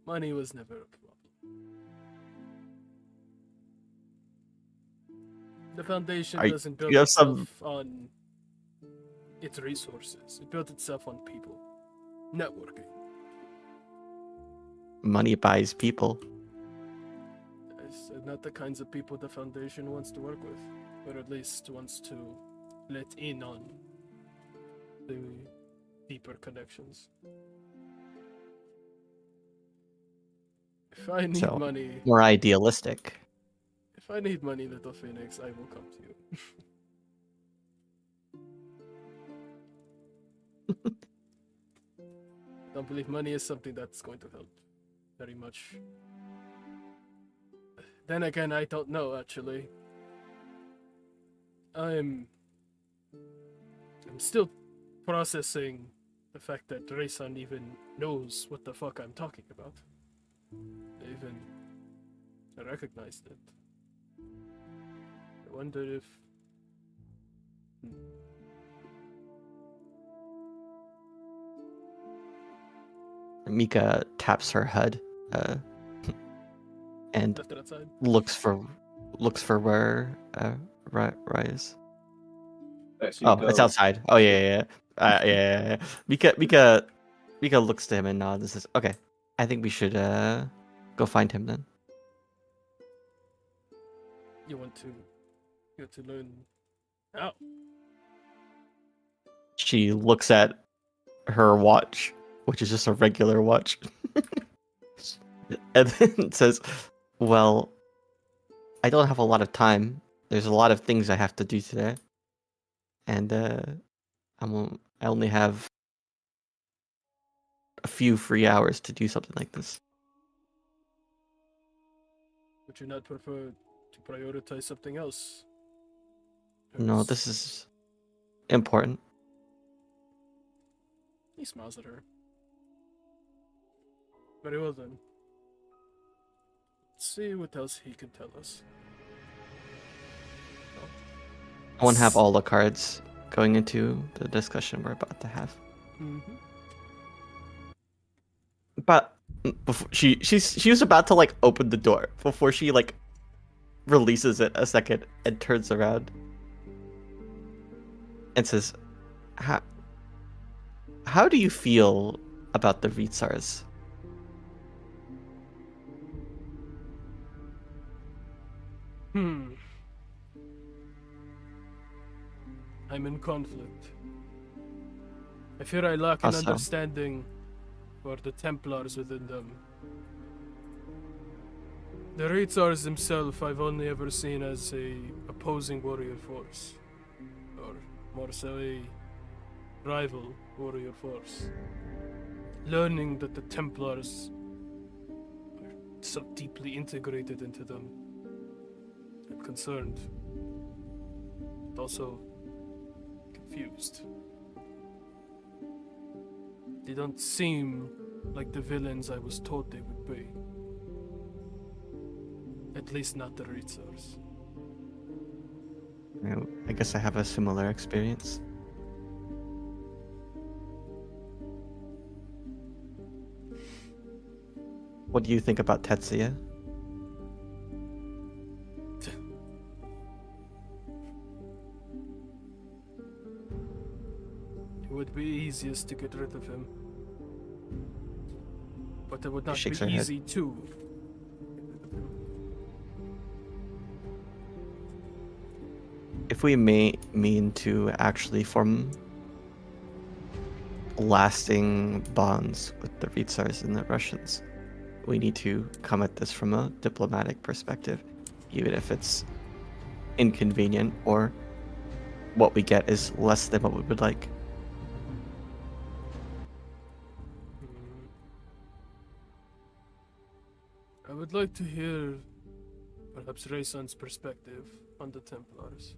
S2: was never a problem. The foundation doesn't build
S1: you have
S2: itself on its resources. It built itself on people. Networking.
S1: Money buys people.
S2: It's not the kinds of people the foundation wants to work with, or at least wants to let in on the deeper connections. If I need
S1: So,
S2: money,
S1: more idealistic.
S2: if I need money, Little Phoenix, I will come to you. Don't believe money is something that's going to help very much. Then again, I don't know, actually. I'm still processing the fact that Raysan even knows what the fuck I'm talking about. They even recognized it. I wonder if...
S1: Mika taps her HUD and
S2: left it outside.
S1: looks for where Rai is.
S3: As you
S1: Oh,
S3: go,
S1: it's outside. Oh yeah. Yeah. Mika looks to him and nods and says, "Okay, I think we should go find him then."
S2: You want to learn how?
S1: She looks at her watch, which is just a regular watch, and then says, "Well, I don't have a lot of time. There's a lot of things I have to do today, and I only have a few free hours to do something like this."
S2: Would you not prefer to prioritize something else?
S1: No, this is important.
S2: He smiles at her. Very well then. Let's see what else he can tell us.
S1: I want to have all the cards going into the discussion we're about to have.
S2: Mm-hmm.
S1: But before she was about to like open the door before she like releases it a second and turns around and says, "How do you feel about the Ritsars?"
S2: I'm in conflict. I fear I lack an
S1: How so?
S2: understanding for the Templars within them. The Ritsars themselves I've only ever seen as a opposing warrior force, or more so a rival warrior force. Learning that the Templars are so deeply integrated into them, I'm concerned, but also confused. They don't seem like the villains I was told they would be. At least not the Ritsars.
S1: I guess I have a similar experience. What do you think about Tetsuya?
S2: It would be easiest to get rid of him. But it would not
S1: Shakes
S2: be
S1: her head.
S2: easy to get rid of him.
S1: If if we may mean to actually form lasting bonds with the Ritsars and the Russians, we need to come at this from a diplomatic perspective, even if it's inconvenient or what we get is less than what we would like.
S2: I would like to hear perhaps Raysan's perspective on the Templars.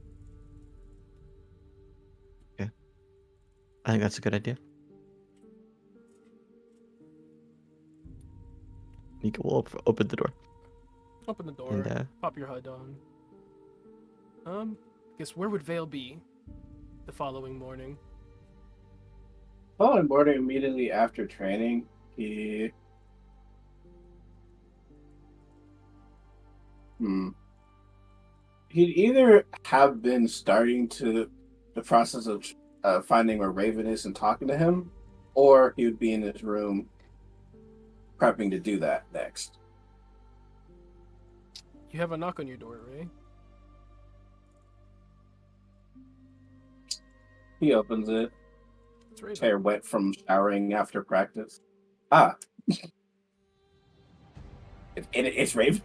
S1: I think that's a good idea. Nika will open the door.
S2: Open the door,
S1: And,
S2: pop your HUD on. Guess where would Vale be the following morning?
S3: Following morning, immediately after training, he'd either have been starting to the process of finding where Raven is and talking to him, or he would be in his room prepping to do that next.
S2: You have a knock on your door, Ray.
S3: He opens it.
S2: It's Raven.
S3: Hair wet from showering after practice. Ah. It's Raven?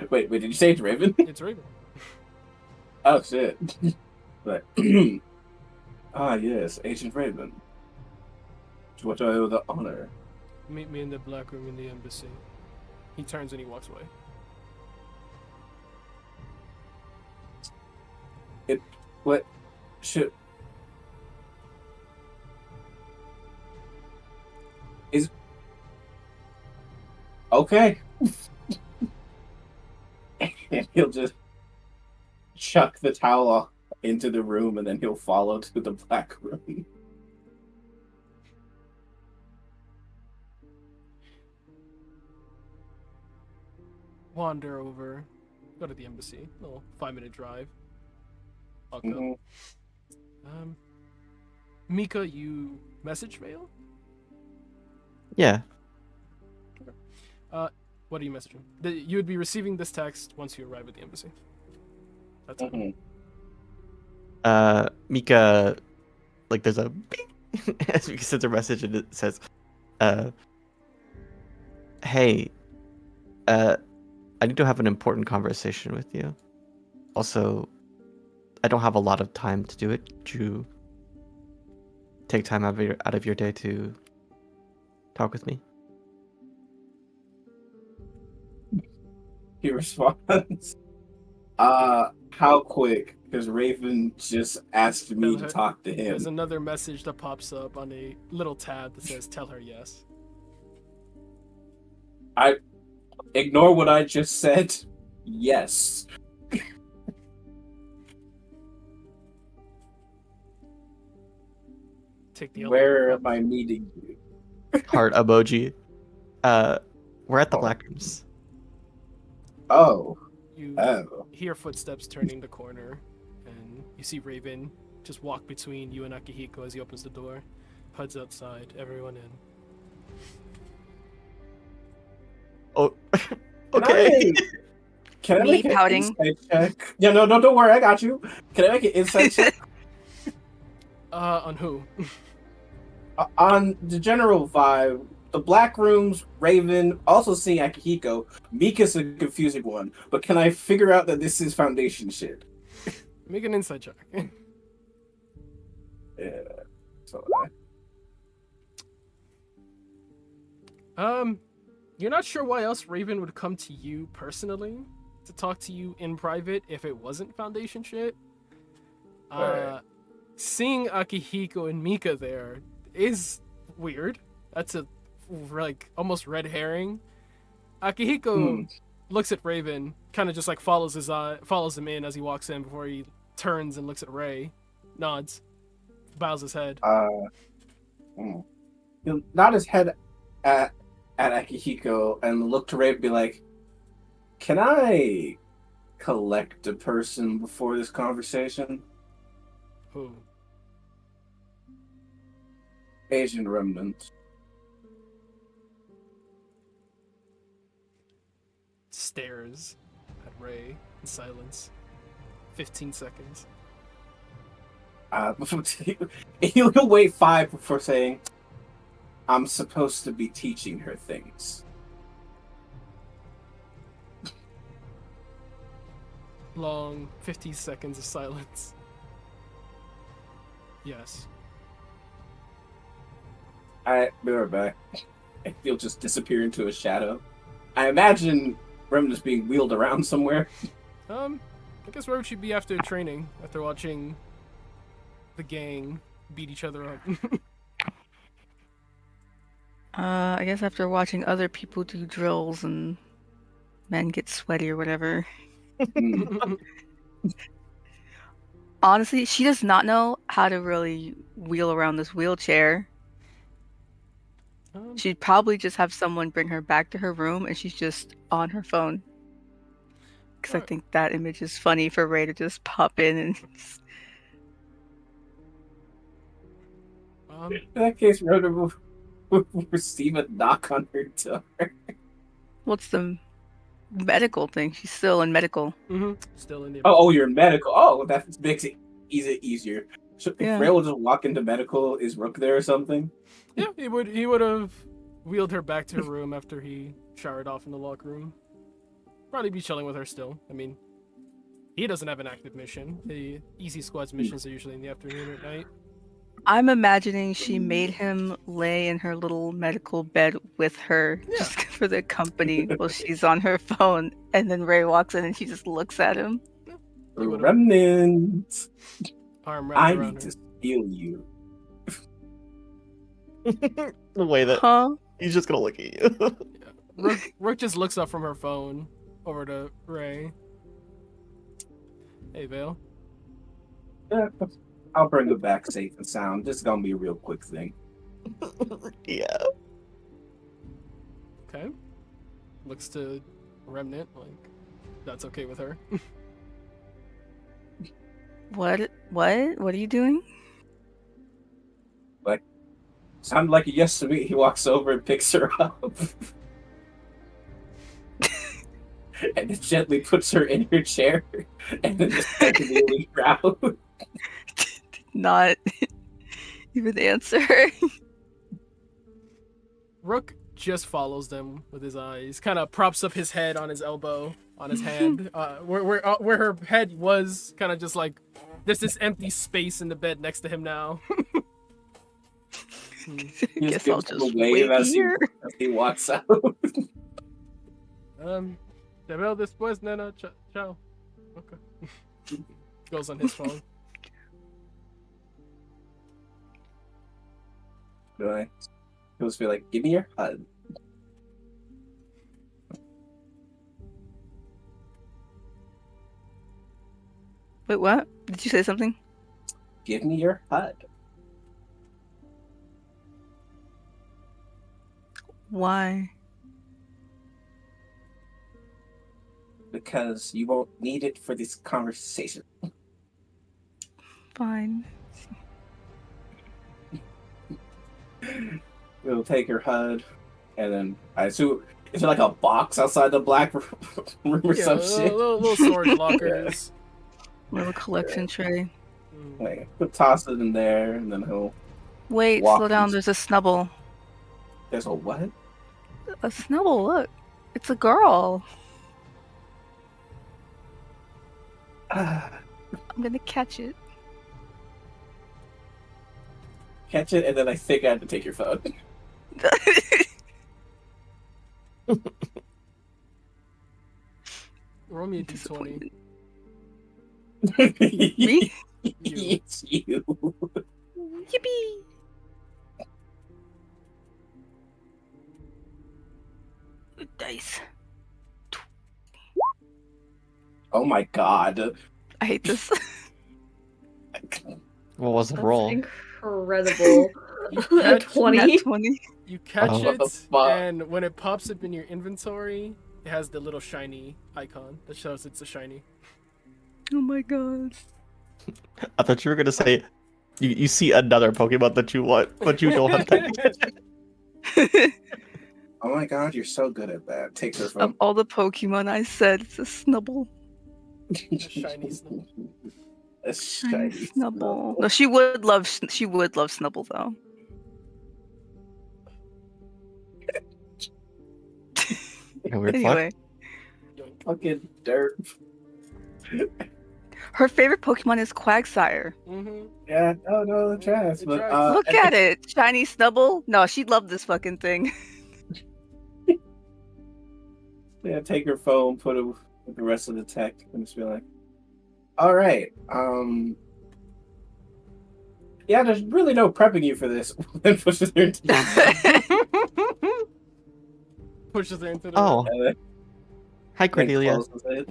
S3: wait, did you say it's Raven?
S2: It's Raven.
S3: Oh, shit. But, ah, yes, Agent Raven. To what do I owe the honor?
S2: Meet me in the black room in the embassy. He turns and he walks away.
S3: What should... Is... Okay. And he'll just chuck the towel off into the room and then he'll follow to the black room.
S2: Wander over, go to the embassy. Little 5-minute drive. Walk up.
S3: Mhm.
S2: Mika, you message Vale?
S1: yeah.
S2: What do you message him? You would be receiving this text once you arrive at the embassy. That's it.
S1: Mika, like there's a bing as Mika sends a message and it says, hey, I need to have an important conversation with you. Also, I don't have a lot of time to do it. Could you take time out of your day to talk with me?
S3: He responds, how quick? Because Raven just asked me to talk to him.
S2: There's another message that pops up on a little tab that says, tell her yes.
S3: Ignore what I just said. Yes.
S2: Take the
S3: Where am I meeting you?
S1: Heart emoji. We're at the Black Rooms.
S3: Oh.
S2: You
S3: Oh.
S2: hear footsteps turning the corner, and you see Raven just walk between you and Akihiko as he opens the door. HUD's outside, everyone in.
S1: Oh, okay.
S3: Can I
S5: Me
S3: make an
S5: pouting.
S3: insight check? Yeah, no, don't worry, I got you. Can I make an insight check?
S2: On who?
S3: On the general vibe, the Black Rooms, Raven, also seeing Akihiko. Mika's a confusing one, but can I figure out that this is Foundation shit?
S2: Make an insight check.
S3: Yeah. So,
S2: You're not sure why else Raven would come to you personally to talk to you in private if it wasn't Foundation shit.
S3: Right.
S2: Seeing Akihiko and Mika there is weird. That's a like almost red herring. Akihiko looks at Raven, kind of just like follows him in as he walks in before he turns and looks at Ray, nods, bows his head.
S3: He'll nod his head at Akihiko and look to Ray and be like, can I collect a person before this conversation?
S2: Who?
S3: Asian remnants.
S2: Stares at Ray. in silence. 15 seconds.
S3: He'll wait 5 before saying, "I'm supposed to be teaching her things."
S2: Long 15 seconds of silence. Yes.
S3: Alright, be right back. He'll just disappear into a shadow. I imagine Remnant's being wheeled around somewhere.
S2: I guess where would she be after training? After watching the gang beat each other up?
S5: I guess after watching other people do drills and men get sweaty or whatever. Honestly, she does not know how to really wheel around this wheelchair. She'd probably just have someone bring her back to her room and she's just on her phone. Because I think that image is funny for Ray to just pop in and
S3: In that case, Rhoda will receive a knock on her door.
S5: What's the medical thing? She's still in medical.
S2: Still in the.
S3: Oh, you're in medical. Oh, that makes it easier. So if
S5: Yeah.
S3: Ray will just walk into medical, is Rook there or something?
S2: Yeah, he would have wheeled her back to her room after he showered off in the locker room. Probably be chilling with her still. I mean, he doesn't have an active mission. The Easy Squad's missions are usually in the afternoon or at night.
S5: I'm imagining she made him lay in her little medical bed with her just for the company while she's on her phone, and then Ray walks in and she just looks at him.
S3: Remnant!
S2: Arm
S3: I
S2: wrapped around
S3: need
S2: her.
S3: to steal you.
S1: The way that
S5: Huh?
S1: he's just gonna look at you.
S2: Rook just looks up from her phone over to Ray. Hey, Vale.
S3: Yeah, I'll bring it back safe and sound. This is gonna be a real quick thing.
S1: Yeah.
S2: Okay. Looks to Remnant like that's okay with her.
S5: What? What are you doing?
S3: Sounded like a yes to me. He walks over and picks her up. And then gently puts her in her chair. And then just starts wheeling around.
S5: Not even answer.
S2: Rook just follows them with his eyes. Kind of props up his head on his elbow, on his hand, where her head was. Kind of just like there's this empty space in the bed next to him now.
S3: He
S5: Guess I'll
S3: gives
S5: just
S3: him a wave
S5: wait
S3: as
S5: here.
S3: he walks out.
S2: Te veo después, nena. Ciao. Okay. Goes on his phone.
S3: Right. He'll just be like, "Give me your HUD."
S5: Wait, what? Did you say something?
S3: Give me your HUD.
S5: Why?
S3: Because you won't need it for this conversation.
S5: Fine.
S3: We'll take her HUD, and then I assume is there like a box outside the black room or
S2: Yeah,
S3: some shit?
S2: little storage lockers.
S5: Little collection tray.
S3: Like, he'll toss it in there, and then he'll.
S5: Wait,
S3: Walk
S5: slow down.
S3: into-
S5: There's a snubble.
S3: There's a what?
S5: A snubble, look. It's a girl. I'm gonna catch it.
S3: Catch it, and then I think I have to take your phone.
S2: Roll me a d20.
S5: Me?
S3: It's you.
S5: Yippee! Good dice.
S3: Oh my god.
S5: I hate this.
S1: What was the
S4: That's
S1: roll?
S4: incredible.
S2: Nat
S4: 20.
S5: Nat 20.
S2: You catch
S1: Oh.
S3: What the
S2: it,
S3: fuck?
S2: and when it pops up in your inventory, it has the little shiny icon that shows it's a shiny.
S5: Oh my god.
S1: I thought you were gonna say you see another Pokemon that you want, but you don't have time to catch it.
S3: Oh my god, you're so good at that. Takes her
S5: Of
S3: phone.
S5: all the Pokemon I said, it's a snubble.
S2: A shiny Snubble.
S3: A shiny
S5: Snubble. No, she would love Snubble though.
S1: Weird
S5: Anyway,
S3: Fucking dirt.
S5: her favorite Pokemon is Quagsire.
S2: Mm-hmm.
S3: Yeah, no, the trash.
S2: It
S3: But
S2: tracks.
S5: Look at it, shiny Snubble. No, she'd love this fucking thing.
S3: yeah, take her phone, put it with the rest of the tech, and just be like, all right, yeah, there's really no prepping you for this. Then pushes her into the
S2: Pushes her into the
S1: Oh,
S3: and
S1: hi
S3: then
S1: Cordelia.
S3: closes it.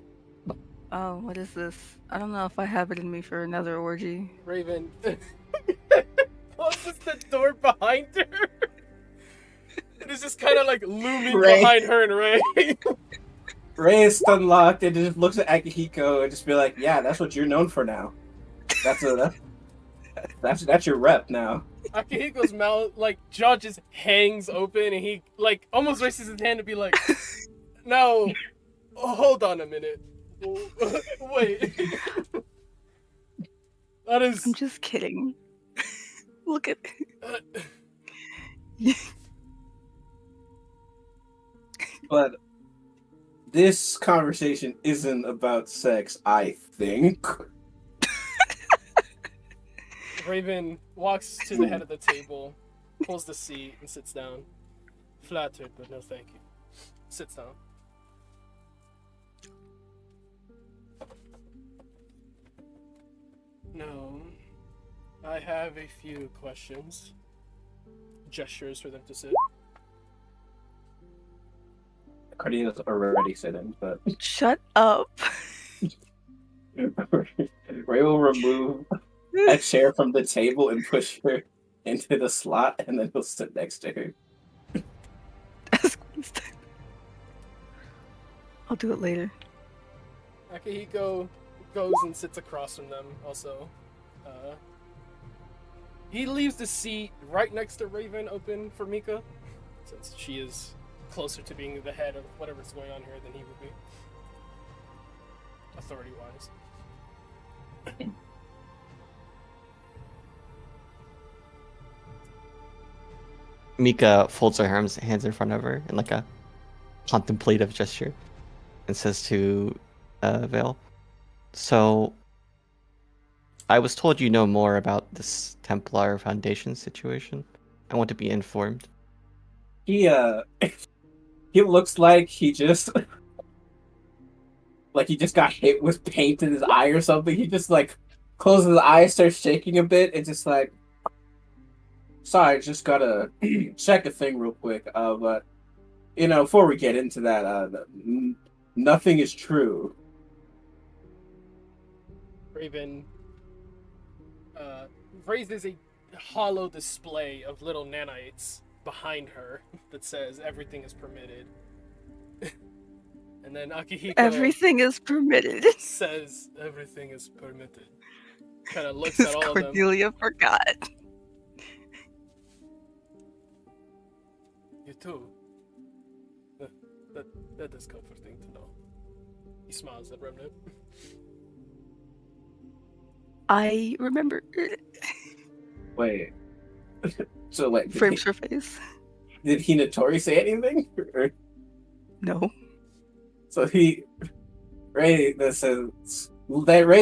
S5: Oh, what is this? I don't know if I have it in me for another orgy.
S2: Raven closes the door behind her. And it's just kind of like looming
S3: Ray.
S2: behind her and Ray.
S3: Ray is unlocked and just looks at Akihiko and just be like, yeah, that's what you're known for now. That's your rep now.
S2: Akihiko's mouth, like, jaw just hangs open and he, like, almost raises his hand to be like, no, hold on a minute. Wait. That is...
S5: I'm just kidding. Look at.
S3: But this conversation isn't about sex, I think.
S2: Raven walks to the head of the table, pulls the seat, and sits down. Flattered, but no thank you. Sits down. No. I have a few questions. Gestures for them to sit.
S3: Cardina's already sitting, but
S5: Shut up.
S3: Ray will remove a chair from the table and push her into the slot, and then he'll sit next to her.
S5: I'll do it later.
S2: Akihiko goes and sits across from them also. He leaves the seat right next to Raven open for Mika, since she is closer to being the head of whatever's going on here than he would be. Authority-wise.
S1: Mika folds her hands in front of her in like a contemplative gesture and says to Vale, so I was told you know more about this Templar Foundation situation. I want to be informed.
S3: He looks like he just got hit with paint in his eye or something. He just like closes his eyes, starts shaking a bit, and just like, sorry, just gotta check a thing real quick. But before we get into that, nothing is true.
S2: Raven raises a hollow display of little nanites behind her that says everything is permitted. And then Akihiko
S5: Everything is permitted.
S2: says everything is permitted. Kind of looks at all of them.
S5: Cordelia forgot.
S2: You too. That is comforting to know. He smiles at Remnant.
S5: I remember.
S3: Wait. So like,
S5: Frames her face.
S3: did Hinatori say anything? Or-
S5: No.
S3: So Ray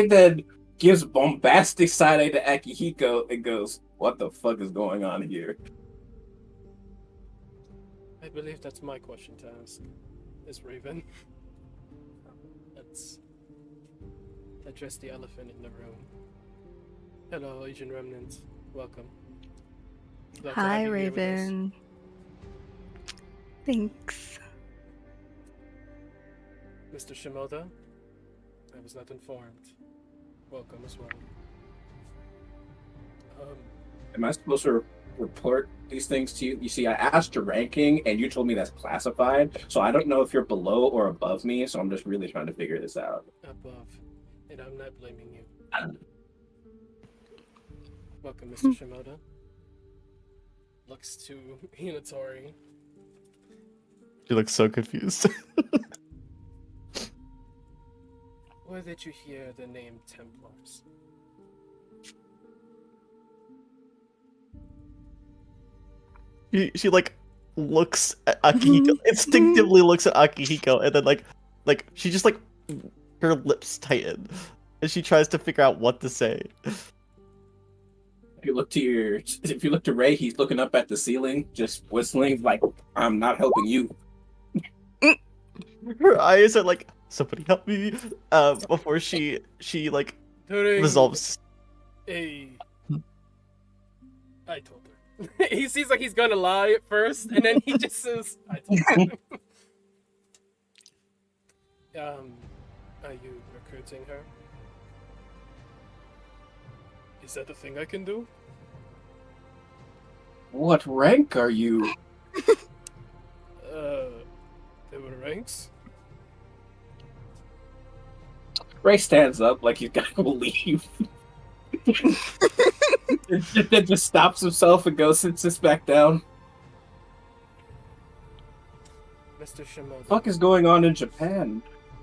S3: then gives bombastic side eye to Akihiko and goes, "What the fuck is going on here?"
S2: I believe that's my question to ask. Is Raven. Let's address the elephant in the room. Hello, Agent Remnant. Welcome. Glad to have
S5: Hi,
S2: you here with us.
S5: Raven. Thanks.
S2: Mr. Shimoda, I was not informed. Welcome as well.
S3: Am I supposed to report these things to you? You see, I asked your ranking, and you told me that's classified, so I don't know if you're below or above me, so I'm just really trying to figure this out.
S2: Above, and I'm not blaming you. Welcome, Mr. Shimoda. Looks to Hinatori.
S1: She looks so confused.
S2: Where did you hear the name Templars?
S1: She like looks at Akihiko, instinctively looks at Akihiko, and then like she just like her lips tighten, and she tries to figure out what to say.
S3: If you look to Ray, he's looking up at the ceiling, just whistling like, "I'm not helping you."
S1: Her eyes are like, somebody help me. Before she like
S2: During
S1: resolves.
S2: I told her. He seems like he's gonna lie at first, and then he just says, I told her. Are you recruiting her? Is that a thing I can do?
S3: What rank are you?
S2: There were ranks?
S3: Ray stands up like he's gotta leave. Then just stops himself and goes sits back down.
S2: Mr. Shimoda.
S3: What the fuck is going on in Japan?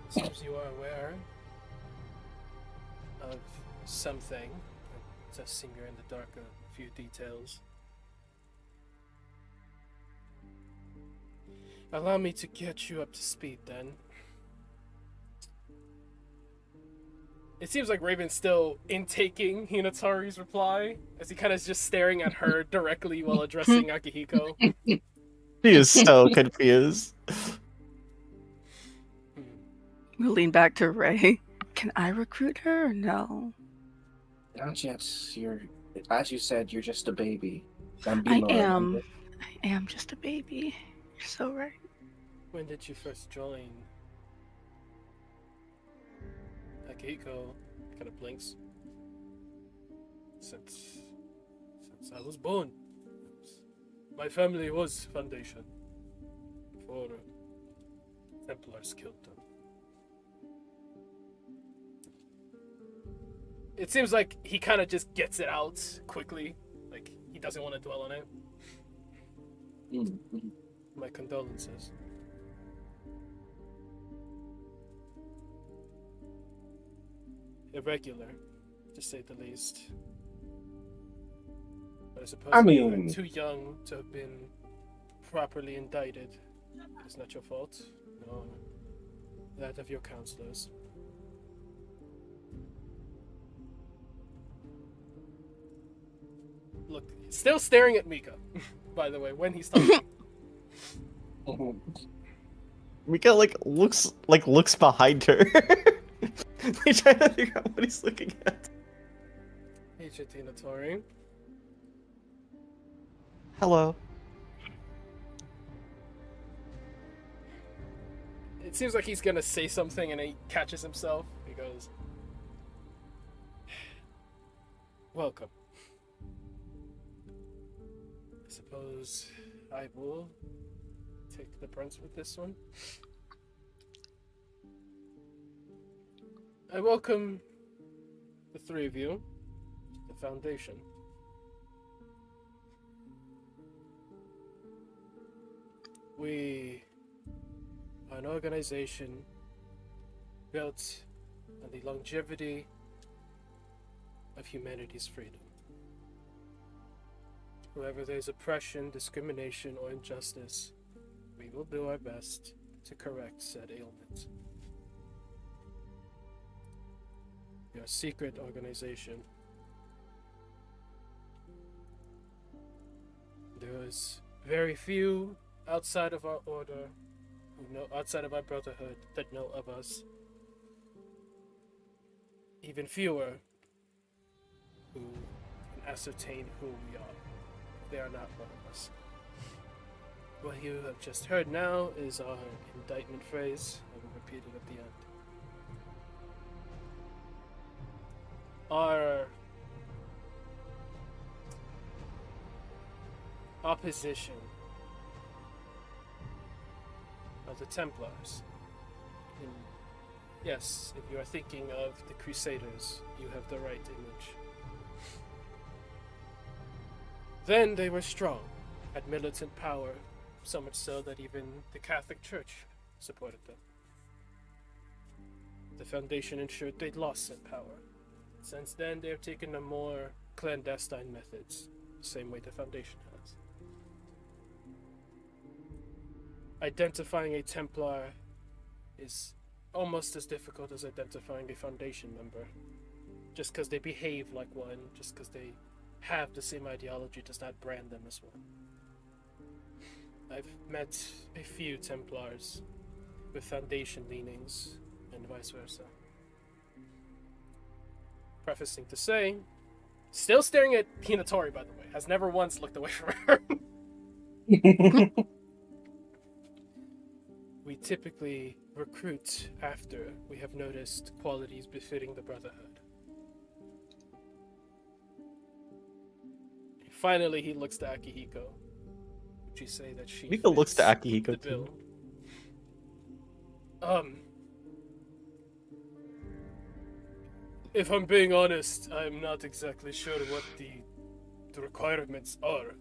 S2: Seems you are aware of something. It does seem you're in the dark a few details. Allow me to get you up to speed then. It seems like Raven's still intaking Hinatari's reply, as he kind of is just staring at her directly while addressing Akihiko.
S1: She is so confused.
S5: We'll lean back to Ray. Can I recruit her or no?
S3: Not yet. As you said, you're just a baby.
S5: I am just a baby. You're so right.
S2: When did you first join? Akihiko kind of blinks. Since I was born. My family was Foundation. Before Templars killed them. It seems like he kind of just gets it out quickly. Like, he doesn't want to dwell on it.
S3: Mm-hmm.
S2: My condolences. Irregular, to say the least. But I suppose you were too young to have been properly indicted. It's not your fault, nor that of your counselors. Look, still staring at Mika, by the way, when he's talking.
S1: Mika looks behind her. He's trying to figure out what he's looking at.
S2: Hey, Tori.
S1: Hello.
S2: It seems like he's gonna say something and he catches himself. He goes, welcome. I suppose I will take the brunt with this one. I welcome the three of you to the Foundation. We are an organization built on the longevity of humanity's freedom. Wherever there's oppression, discrimination, or injustice, we will do our best to correct said ailment. We are a secret organization. There's very few outside of our order, outside of our brotherhood, that know of us. Even fewer who can ascertain who we are. They are not one of us. What you have just heard now is our indictment phrase. I will repeat it at the end. Our opposition of the Templars. And yes, if you are thinking of the Crusaders, you have the right image. Then they were strong, had militant power, so much so that even the Catholic Church supported them. the Foundation ensured they'd lost that power. Since then, they've taken a more clandestine methods, the same way the Foundation has. Identifying a Templar is almost as difficult as identifying a Foundation member. Just because they behave like one, just because they have the same ideology does not brand them as one. I've met a few Templars with Foundation leanings, and vice versa. Prefacing to say, still staring at Hinatori, by the way, has never once looked away from her. We typically recruit after we have noticed qualities befitting the Brotherhood. Finally, he looks to Akihiko. Would you say that she
S1: Miko looks to
S2: fits
S1: Akihiko
S2: the
S1: too.
S2: bill? If I'm being honest, I'm not exactly sure what the requirements are.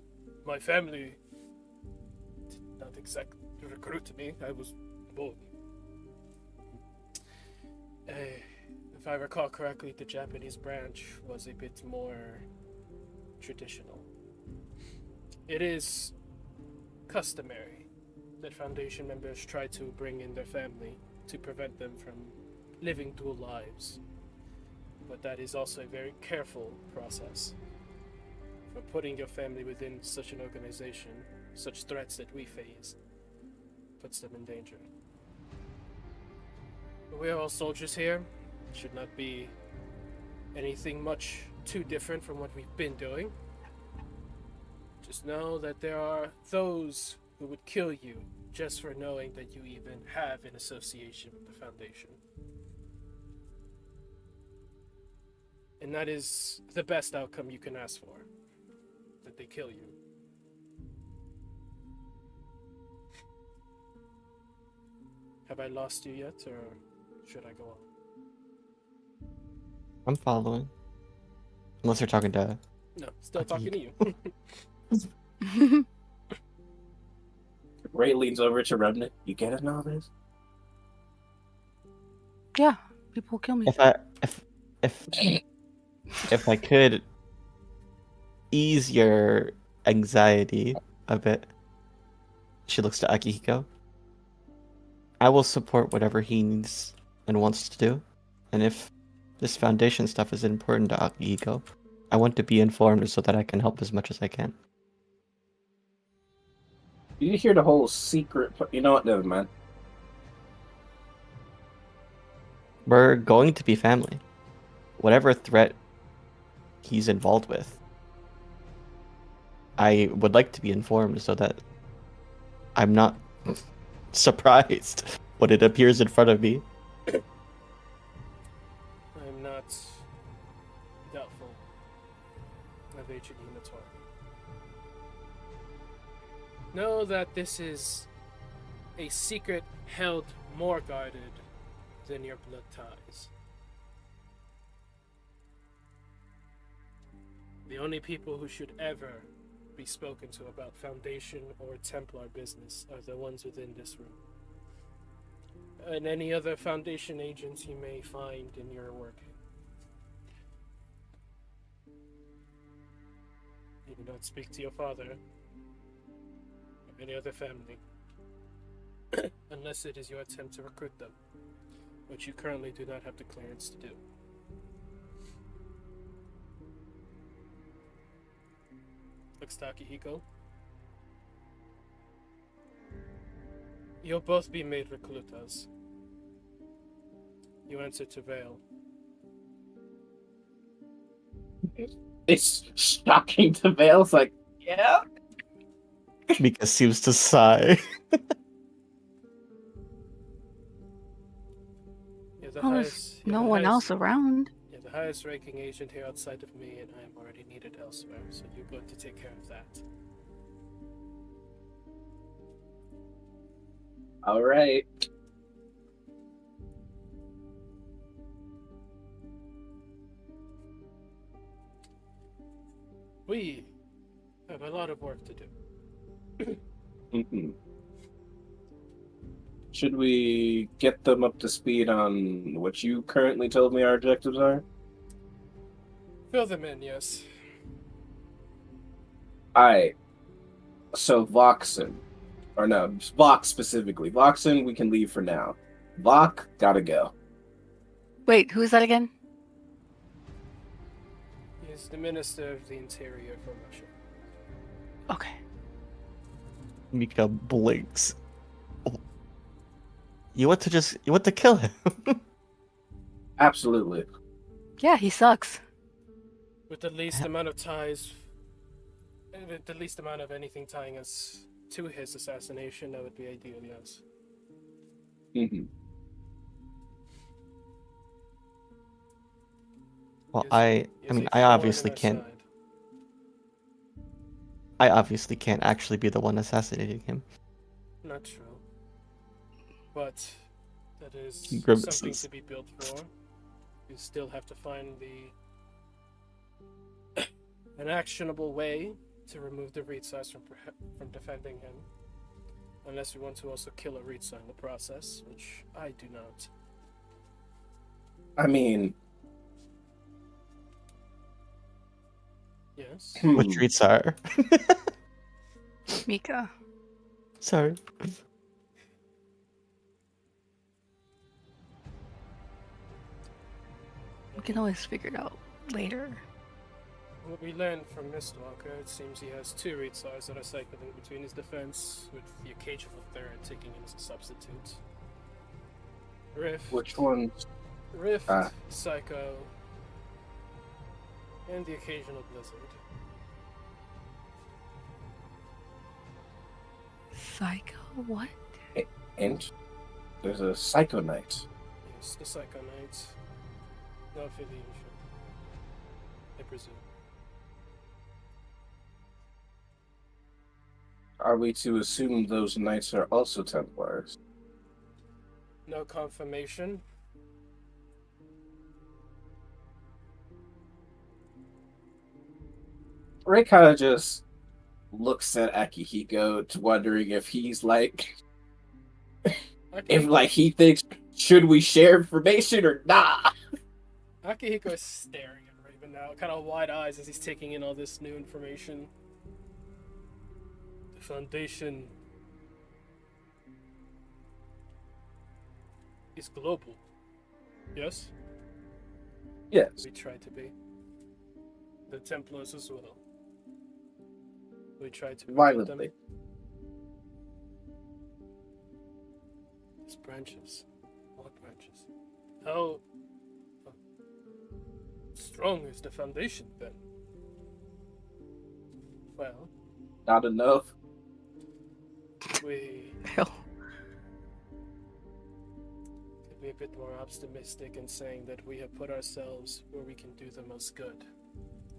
S2: My family did not exactly recruit me. I was born. If I recall correctly, the Japanese branch was a bit more traditional. It is customary that Foundation members try to bring in their family to prevent them from living dual lives. But that is also a very careful process. For putting your family within such an organization, such threats that we face, puts them in danger. We are all soldiers here. It should not be anything much too different from what we've been doing. Just know that there are those who would kill you just for knowing that you even have an association with the Foundation. And that is the best outcome you can ask for. That they kill you. Have I lost you yet, or should I go on?
S1: I'm following. Unless you're talking to.
S2: No, still talking to you.
S3: Ray leans over to Remnant. You get it now, this?
S5: Yeah, people kill me.
S1: If I could ease your anxiety a bit, she looks to Akihiko. I will support whatever he needs and wants to do. And if this Foundation stuff is important to Akihiko, I want to be informed so that I can help as much as I can.
S3: You hear the whole secret... You know what? Never mind.
S1: We're going to be family. Whatever threat he's involved with, I would like to be informed so that I'm not surprised when it appears in front of me.
S2: I'm not doubtful of Agent Unitor. Know that this is a secret held more guarded than your blood ties. The only people who should ever be spoken to about Foundation or Templar business are the ones within this room. And any other Foundation agents you may find in your work. You do not speak to your father or any other family unless it is your attempt to recruit them, which you currently do not have the clearance to do. Looks to Akihiko. You'll both be made reclutas. You answer to Vale.
S3: It's shocking to Vale. It's like, yeah.
S1: Mika seems to sigh.
S5: Well, there's no one else around.
S2: You're the highest ranking agent here outside of me, and I am already needed elsewhere, so you're going to take care of that.
S3: All right.
S2: We have a lot of work to do.
S3: Mm-mm. Should we get them up to speed on what you currently told me our objectives are?
S2: Fill them in, yes.
S3: Alright. So Voxen. Or no, Vox specifically. Voxen, we can leave for now. Vok, gotta go.
S5: Wait, who's that again?
S2: He's the Minister of the Interior for Russia.
S5: Okay.
S1: Mika blinks. Oh. You want to kill him?
S3: Absolutely.
S5: Yeah, he sucks.
S2: With the least amount of ties, with the least amount of anything tying us to his assassination, that would be ideal, yes.
S3: Mm-hmm.
S1: Well,
S2: Is-
S1: I
S2: is
S1: mean,
S2: he
S1: I
S2: thorn in
S1: obviously
S2: our
S1: can't.
S2: side?
S1: I obviously can't actually be the one assassinating him.
S2: Not true. But that is
S1: He
S2: something
S1: grimaces.
S2: to be built for. You still have to find an actionable way to remove the read size from defending him. Unless we want to also kill a read sign in the process, which I do not.
S3: I mean,
S2: Yes.
S1: Which reads are?
S5: Mika.
S1: Sorry.
S5: We can always figure it out later.
S2: What we learned from Mistwalker, it seems he has two read sides that are cycling between his defense, with the occasional third taking in as a substitute. Rift,
S3: which ones?
S2: Rift,
S3: Ah.
S2: Psycho, and the occasional Blizzard.
S5: Psycho? What?
S3: And there's a Psycho Knight.
S2: Yes, the Psycho Knight. No affiliation, I presume.
S3: Are we to assume those knights are also Templars?
S2: No confirmation.
S3: Ray kind of just looks at Akihiko, wondering if he's like, if like he thinks, should we share information or not?
S2: Akihiko is staring at Raven now, kind of wide eyes as he's taking in all this new information. The Foundation is global. Yes?
S3: Yes.
S2: We try to be. The Templars as well. We try to protect them.
S3: Violently.
S2: These branches. What branches? How strong is the Foundation then? Well,
S3: Not enough.
S2: we
S5: Hell.
S2: could be a bit more optimistic in saying that we have put ourselves where we can do the most good.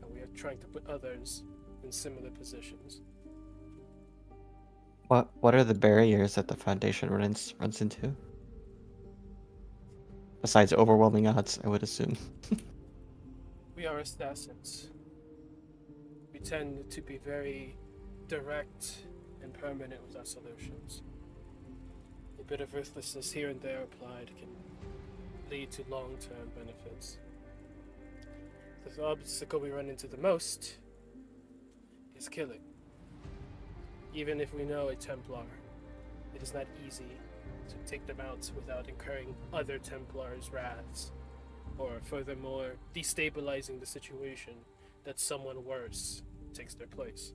S2: And we are trying to put others in similar positions.
S1: What are the barriers that the Foundation runs into? Besides overwhelming odds, I would assume.
S2: We are assassins. We tend to be very direct and permanent with our solutions. A bit of ruthlessness here and there applied can lead to long-term benefits. The obstacle we run into the most is killing. Even if we know a Templar, it is not easy to take them out without incurring other Templars' wraths, or furthermore, destabilizing the situation that someone worse takes their place.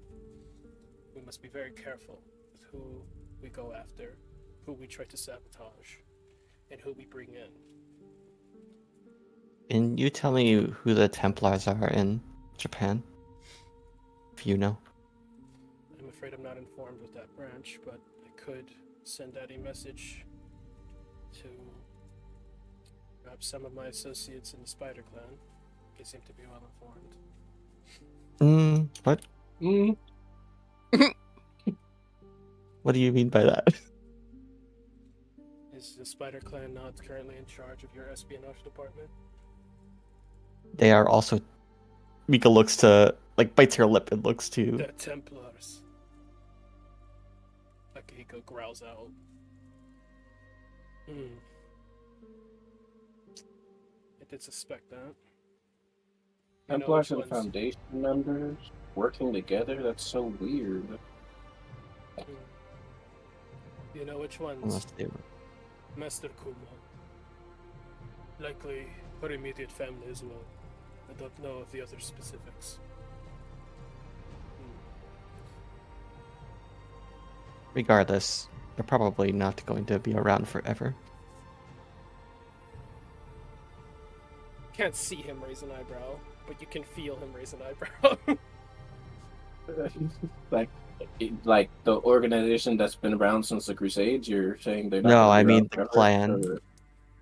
S2: We must be very careful with who we go after, who we try to sabotage, and who we bring in.
S1: Can you tell me who the Templars are in Japan? If you know.
S2: I'm afraid I'm not informed with that branch, but I could send out a message to perhaps some of my associates in the Spider Clan. They seem to be well informed.
S1: What? What do you mean by that?
S2: Is the Spider Clan not currently in charge of your espionage department?
S1: They are also. Mika looks to, like, bites her lip and looks to.
S2: The Templars. Akihiko growls out. Hmm. I did suspect that. You know
S3: Templars
S2: which
S3: and
S2: ones?
S3: Foundation members working together? That's so weird.
S2: Hmm. You know which ones?
S1: Unless they were.
S2: Master Kuma. Likely her immediate family as well. I don't know of the other specifics.
S1: Regardless, they're probably not going to be around forever.
S2: Can't see him raise an eyebrow, but you can feel him raise an eyebrow.
S3: like the organization that's been around since the Crusades. You're saying they're not
S1: No,
S3: going to
S1: I
S3: be around
S1: mean the
S3: forever?
S1: clan.
S3: Or-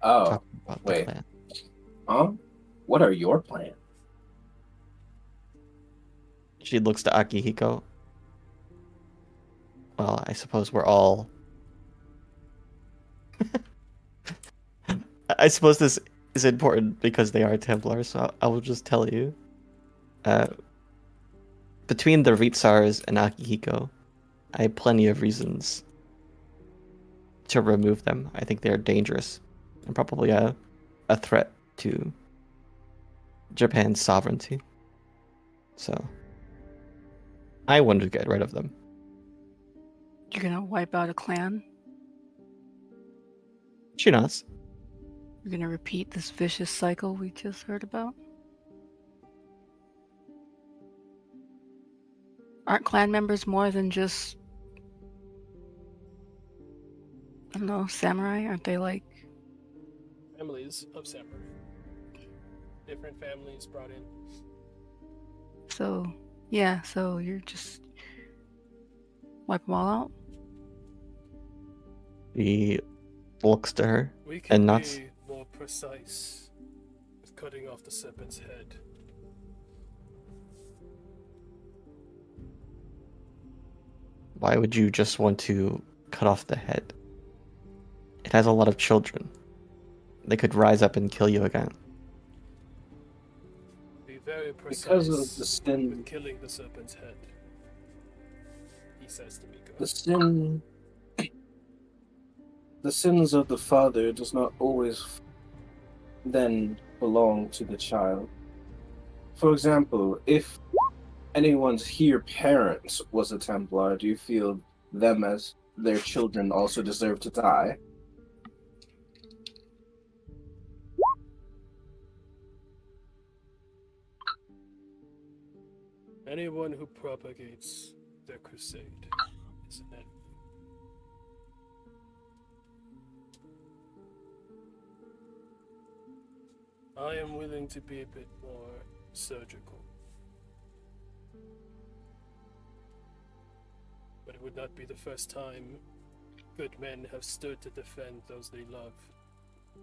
S3: Oh,
S1: Talking about the
S3: wait.
S1: clan.
S3: Huh? What are your plans?
S1: She looks to Akihiko. Well, I suppose we're all. I suppose this is important because they are Templars, so I will just tell you. Between the Ritsars and Akihiko, I have plenty of reasons to remove them. I think they're dangerous and probably a threat to Japan's sovereignty. So I want to get rid of them.
S5: You're gonna wipe out a clan?
S1: She nods.
S5: You're gonna repeat this vicious cycle we just heard about? Aren't clan members more than just, I don't know, samurai? Aren't they like...
S2: Families of samurai. Different families brought in.
S5: So, yeah, so you're just... wipe them all out?
S1: He looks to her
S2: We can
S1: and nods.
S2: be more precise with cutting off the serpent's head.
S1: Why would you just want to cut off the head? It has a lot of children. They could rise up and kill you again.
S2: Be very precise
S3: Because of the sin.
S2: with killing the serpent's head. He says to Miko.
S3: The sins of the father does not always then belong to the child. For example, if anyone's here parents was a Templar, do you feel them as their children also deserve to die?
S2: Anyone who propagates their crusade is an enemy. I am willing to be a bit more surgical. But it would not be the first time good men have stood to defend those they love,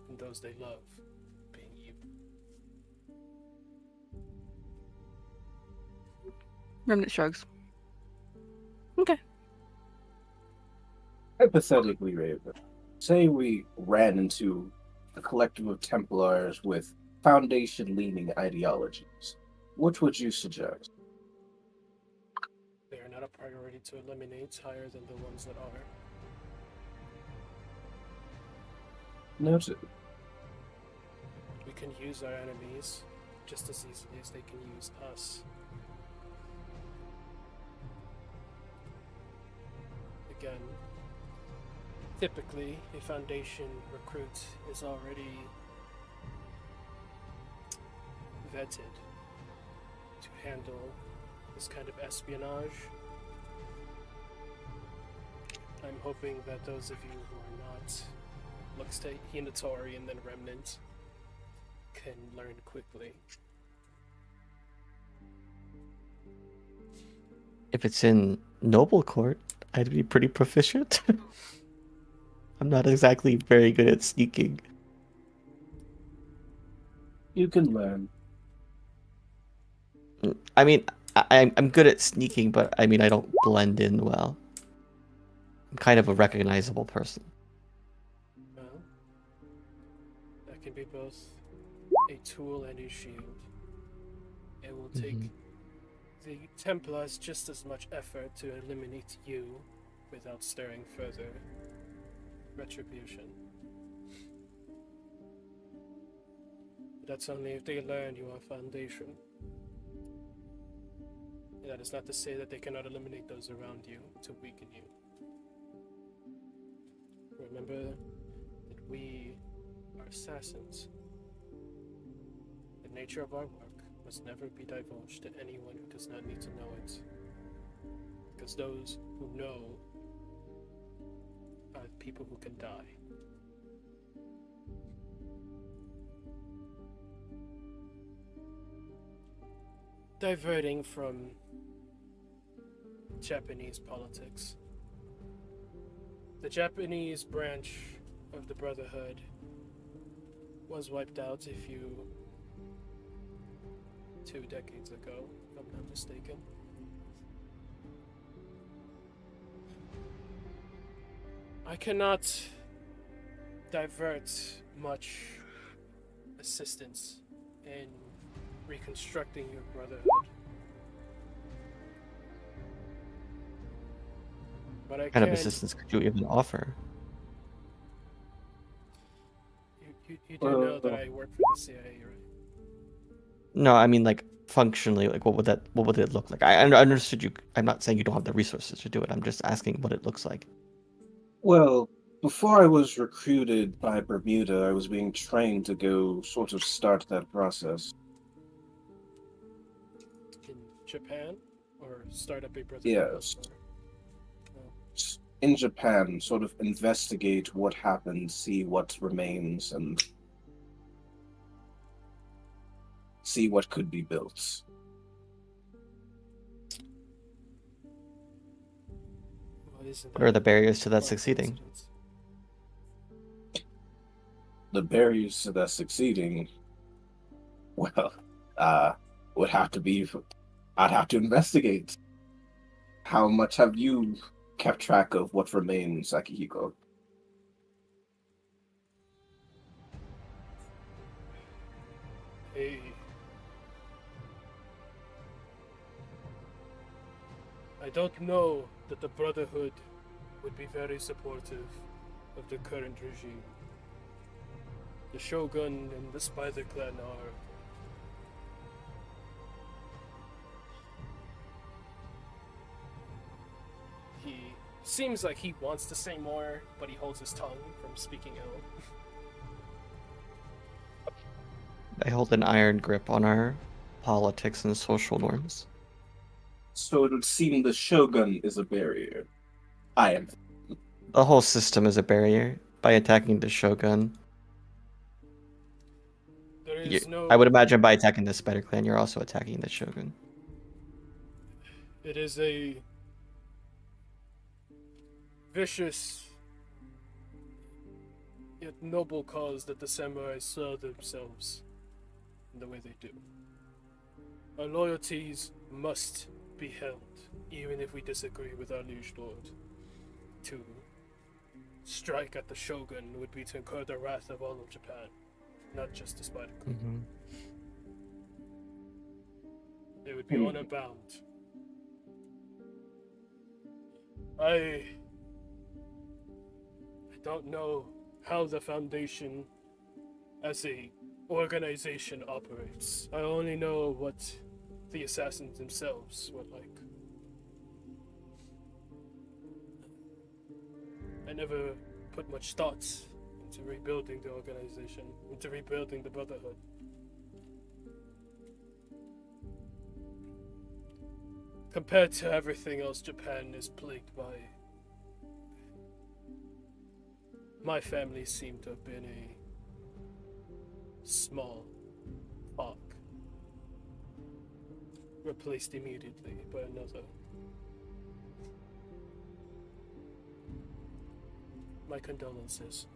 S2: and those they love being you.
S5: Remnant shrugs. Okay.
S3: Hypothetically, Raven, say we ran into a collective of Templars with Foundation-leaning ideologies. Which would you suggest?
S2: They are not a priority to eliminate higher than the ones that are.
S3: Noted.
S2: We can use our enemies just as easily as they can use us. Again, typically a Foundation recruit is already vetted to handle this kind of espionage. I'm hoping that those of you who are not looks to Hinatori and then Remnant can learn quickly.
S1: If it's in Noble Court, I'd be pretty proficient. I'm not exactly very good at sneaking.
S3: You can learn.
S1: I mean, I'm good at sneaking, but I mean, I don't blend in well. I'm kind of a recognizable person.
S2: Well, that can be both a tool and a shield. It will take the Templars just as much effort to eliminate you without stirring further retribution. That's only if they learn you are foundation. That is not to say that they cannot eliminate those around you to weaken you. Remember that we are assassins. The nature of our work must never be divulged to anyone who does not need to know it. Because those who know are the people who can die. Diverting from Japanese politics. The Japanese branch of the Brotherhood was wiped out a few 2 decades ago, if I'm not mistaken. I cannot divert much assistance in reconstructing your Brotherhood. But I
S1: What kind of
S2: can.
S1: assistance could you even offer?
S2: You do know that I work for the CIA, right?
S1: No, I mean like functionally, like what would it look like? I understood you. I'm not saying you don't have the resources to do it. I'm just asking what it looks like.
S3: Well, before I was recruited by Bermuda, I was being trained to go sort of start that process.
S2: In Japan? Or start up a Brotherhood?
S3: Yes. In Japan, sort of investigate what happened, see what remains, and see what could be built.
S1: What are the barriers to that succeeding?
S3: The barriers to that succeeding, well, would have to be, I'd have to investigate. How much have you kept track of what remains, Akihiko?
S2: Hey. I don't know that the Brotherhood would be very supportive of the current regime. The Shogun and the Spider Clan are. He seems like he wants to say more, but he holds his tongue from speaking ill.
S1: They hold an iron grip on our politics and social norms.
S3: So it would seem the Shogun is a barrier. I am.
S1: The whole system is a barrier. By attacking the Shogun,
S2: There is no.
S1: I would imagine by attacking the Spider Clan, you're also attacking the Shogun.
S2: It is a vicious yet noble cause that the samurai saw themselves in the way they do. Our loyalties must be held, even if we disagree with our liege lord. To strike at the Shogun would be to incur the wrath of all of Japan, not just the Spider Clan.
S1: Mm-hmm.
S2: They would be honor bound. I don't know how the Foundation as a organization operates. I only know what the assassins themselves were like. I never put much thought into rebuilding the organization, into rebuilding the Brotherhood. Compared to everything else Japan is plagued by, my family seemed to have been a small cog, replaced immediately by another. My condolences.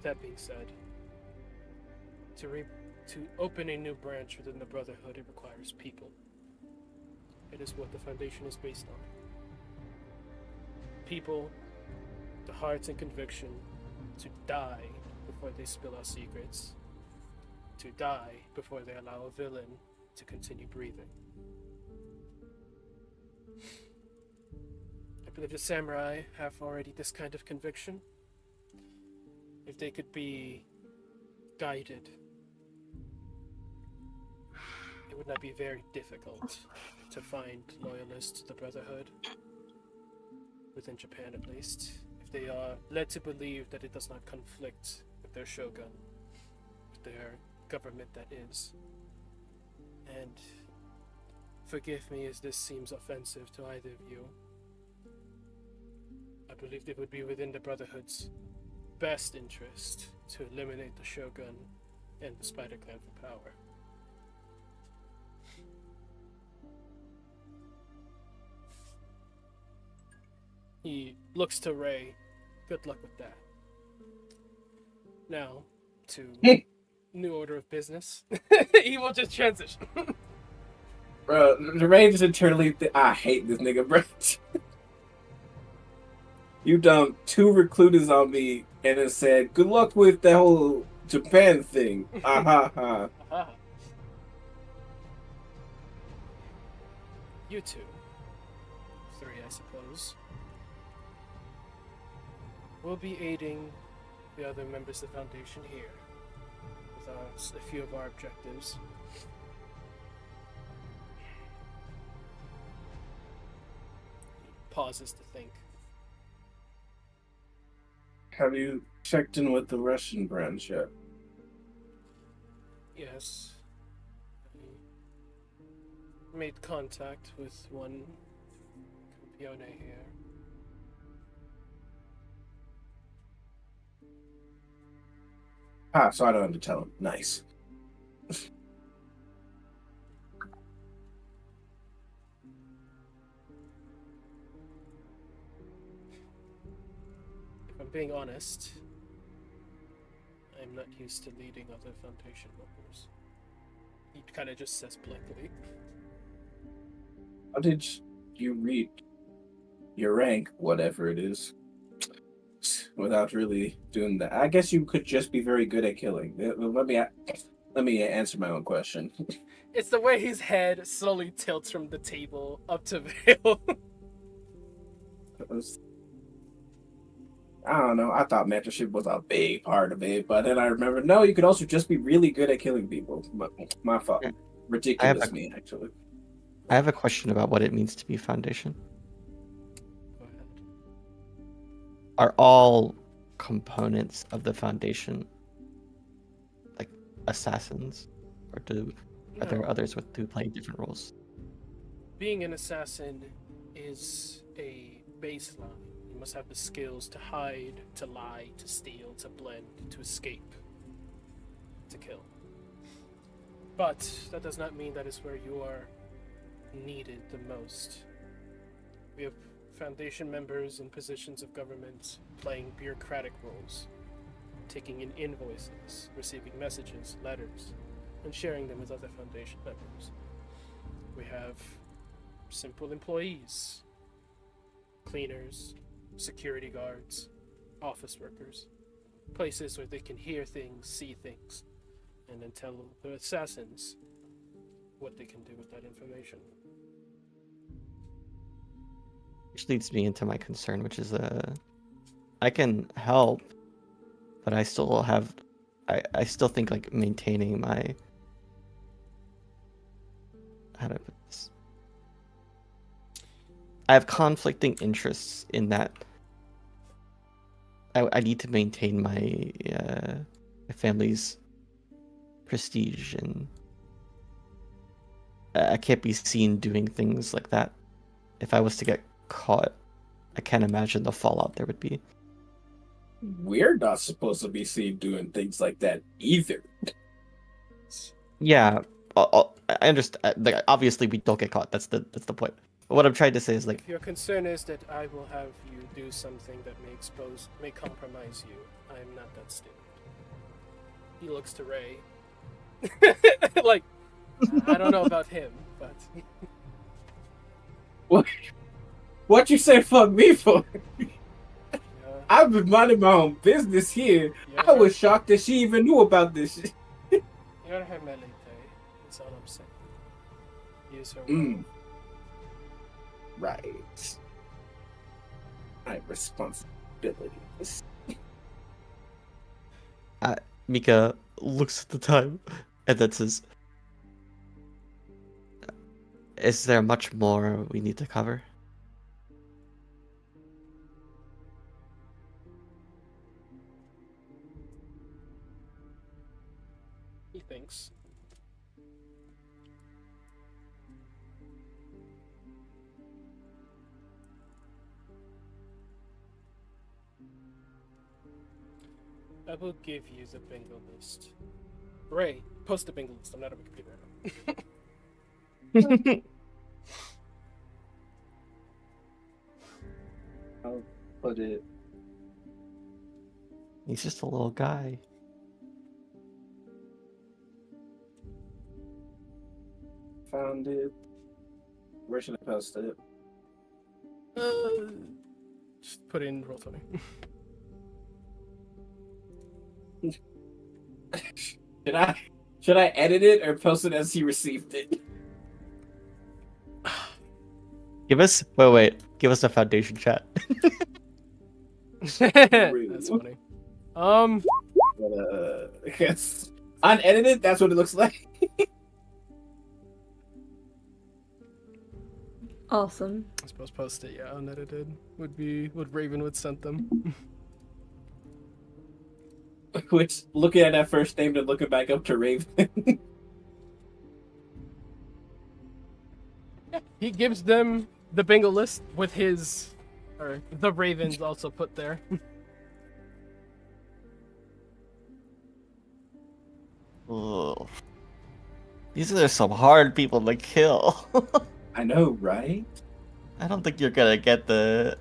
S2: That being said, to open a new branch within the Brotherhood, it requires people. It is what the Foundation is based on. People, the hearts and conviction to die before they spill our secrets, to die before they allow a villain to continue breathing. I believe the samurai have already this kind of conviction. If they could be guided, it would not be very difficult to find loyalists to the Brotherhood, within Japan at least, if they are led to believe that it does not conflict with their shogun, with their government that is. And forgive me as this seems offensive to either of you. I believe it would be within the Brotherhood's best interest to eliminate the shogun and the Spider Clan for power. He looks to Ray. Good luck with that. Now, to new order of business. He will just transition.
S3: Bro, the Rangers internally, I hate this nigga, bro. You dumped 2 recruiters on me and then said, good luck with that whole Japan thing. Ha.
S2: You two, 3 I suppose, will be aiding the other members of the Foundation here with a few of our objectives. Pauses to think.
S3: Have you checked in with the Russian branch yet?
S2: Yes. I made contact with one Campione here.
S3: Ah, so I don't have to tell him. Nice.
S2: If I'm being honest, I'm not used to leading other Foundation members. He kind of just says blankly.
S3: How did you read your rank, whatever it is, without really doing that? I guess you could just be very good at killing. Let me answer my own question.
S2: It's the way his head slowly tilts from the table up to Vale.
S3: I don't know. I thought mentorship was a big part of it, but then I remember, no, you could also just be really good at killing people. My fault.
S1: Yeah.
S3: Ridiculous me, actually.
S1: I have a question about what it means to be Foundation.
S2: Go ahead.
S1: Are all components of the Foundation like assassins, or are there
S2: No.
S1: others who play different roles?
S2: Being an assassin is a baseline. You must have the skills to hide, to lie, to steal, to blend, to escape, to kill. But that does not mean that is where you are needed the most. We have Foundation members in positions of government playing bureaucratic roles, taking in invoices, receiving messages, letters, and sharing them with other Foundation members. We have simple employees, cleaners, security guards, office workers, places where they can hear things, see things, and then tell the assassins what they can do with that information.
S1: Which leads me into my concern, which is I can help, but I still have I still think like maintaining my, how do I put this? I have conflicting interests in that I need to maintain my family's prestige, and I can't be seen doing things like that. If I was to get caught, I can't imagine the fallout there would be.
S3: We're not supposed to be seen doing things like that either.
S1: Yeah, I understand. Like, obviously, we don't get caught. That's the point. But what I'm trying to say is, like,
S2: If your concern is that I will have you do something that may compromise you, I am not that stupid. He looks to Ray. Like, I don't know about him, but
S3: What you say fuck me for?
S2: uh,
S3: I've been minding my own business here. I was shocked that she even knew about this shit.
S2: You're her Melite, that's all I'm saying. Use her well.
S3: Right. My responsibilities.
S1: Mika, looks at the time and then says, "Is there much more we need to cover?"
S2: He thinks. I will give you the bingo list. Ray, post the bingo list. I'm not on my computer right now.
S3: I'll put it.
S1: He's just a little guy.
S3: Found it. Where should I post it?
S2: Just put in Roll20.
S3: Should I edit it or post it as he received it?
S1: Give us give us a foundation chat.
S2: That's funny.
S3: Yes. Unedited, that's what it looks like.
S4: Awesome.
S2: I suppose post it, yeah, unedited would be what Raven would send them.
S3: Which, looking at that first name and looking back up to Raven.
S2: He gives them the bingo list with his, or the Ravens also put there.
S1: Ugh. These are some hard people to kill.
S3: I know, right?
S1: I don't think you're gonna get the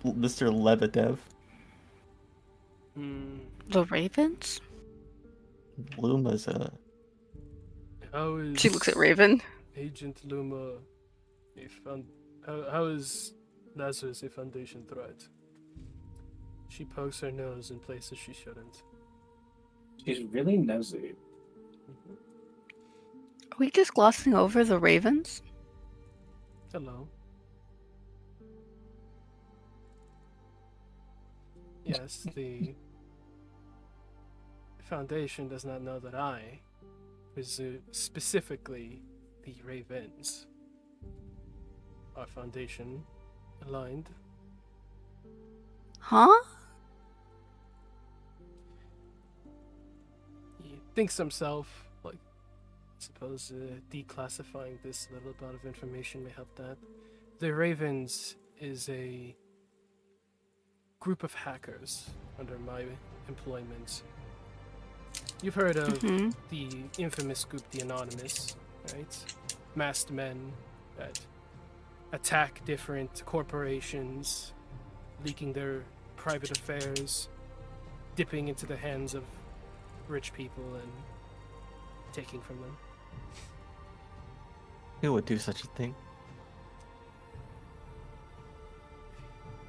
S1: Mr. Lebedev.
S5: The Ravens?
S1: Luma's a...
S2: How is
S5: She looks at Raven.
S2: Agent Luma how is Lazarus a Foundation threat? She pokes her nose in places she shouldn't.
S3: She's really nosy.
S5: Are we just glossing over the Ravens?
S2: Hello. Yes, the Foundation does not know that I was specifically the Ravens. Our Foundation aligned.
S5: Huh?
S2: He thinks to himself, like, I suppose declassifying this little bit of information may help that. The Ravens is a group of hackers under my employment. You've heard of the infamous group, the Anonymous, right? Masked men that attack different corporations, leaking their private affairs, dipping into the hands of rich people and taking from them.
S1: Who would do such a thing?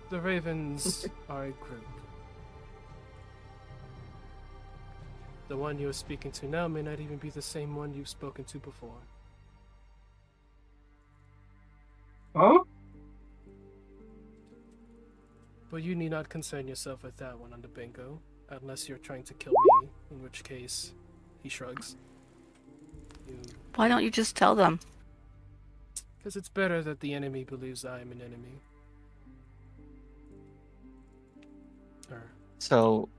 S2: The Ravens are a group. The one you're speaking to now may not even be the same one you've spoken to before.
S3: Huh?
S2: But you need not concern yourself with that one on the bingo, unless you're trying to kill me, in which case, he shrugs.
S5: Why don't you just tell them?
S2: Because it's better that the enemy believes I am an enemy.
S1: So,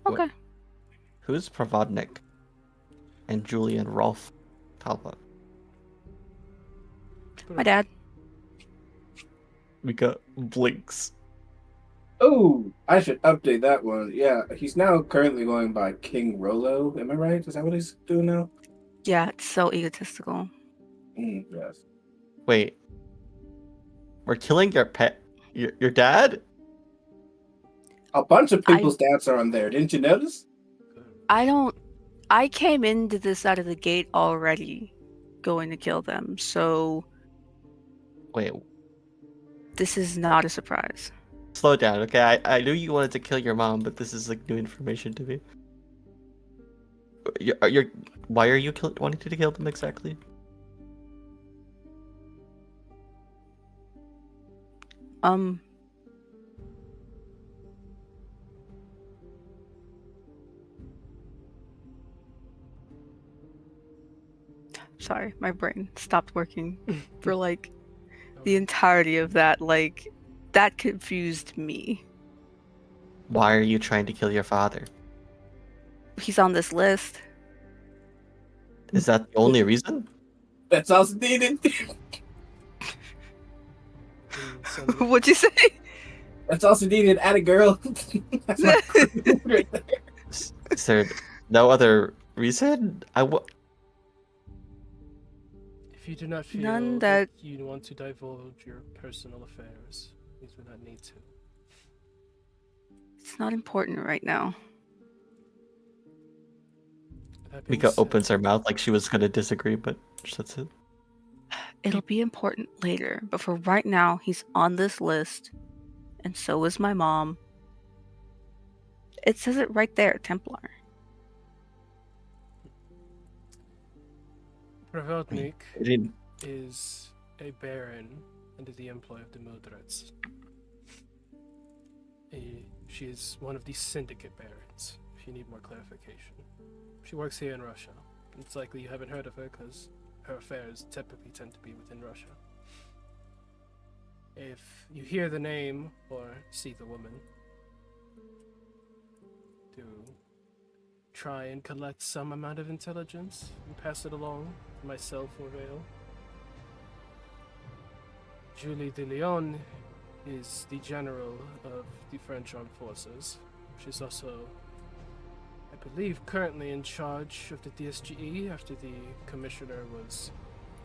S5: Okay.
S1: who's Provodnik? And Julian Rolf Talbot?
S5: My dad.
S1: Mika blinks.
S3: Oh, I should update that one. Yeah, he's now currently going by King Rolo. Am I right? Is that what he's doing now?
S5: Yeah, it's so egotistical.
S3: Yes.
S1: Wait. We're killing your pet? Your dad?
S3: A bunch of people's dads are on there. Didn't you notice?
S5: I came into this out of the gate already going to kill them, so
S1: Wait,
S5: this is not a surprise.
S1: slow down, okay? I knew you wanted to kill your mom, but this is like new information to me. Why are you wanting to kill them exactly?
S5: sorry, my brain stopped working for like the
S2: Okay.
S5: entirety of that. Like, that confused me.
S1: Why are you trying to kill your father?
S5: He's on this list.
S1: Is that the only reason?
S3: That's all needed.
S2: In some
S5: What'd you say?
S3: That's also needed. Add a girl. That's my crew right there.
S1: Is there no other reason?
S2: If you do not feel
S5: None
S2: that
S5: that-
S2: you want to divulge your personal affairs, please do not need to.
S5: It's not important right now.
S2: That being
S1: Mika
S2: said,
S1: opens her mouth like she was gonna disagree, but shuts it.
S5: It'll be important later, but for right now, he's on this list, and so is my mom. It says it right there, Templar.
S2: Pravodnik
S1: I didn't.
S2: is a baron under the employ of the Mildreds. She is one of the syndicate barons, if you need more clarification. She works here in Russia. It's likely you haven't heard of her because her affairs typically tend to be within Russia. If you hear the name or see the woman, do try and collect some amount of intelligence and pass it along to myself or Vale. Julie de Leon is the general of the French Armed Forces. She's also, I believe, currently in charge of the DSGE after the commissioner was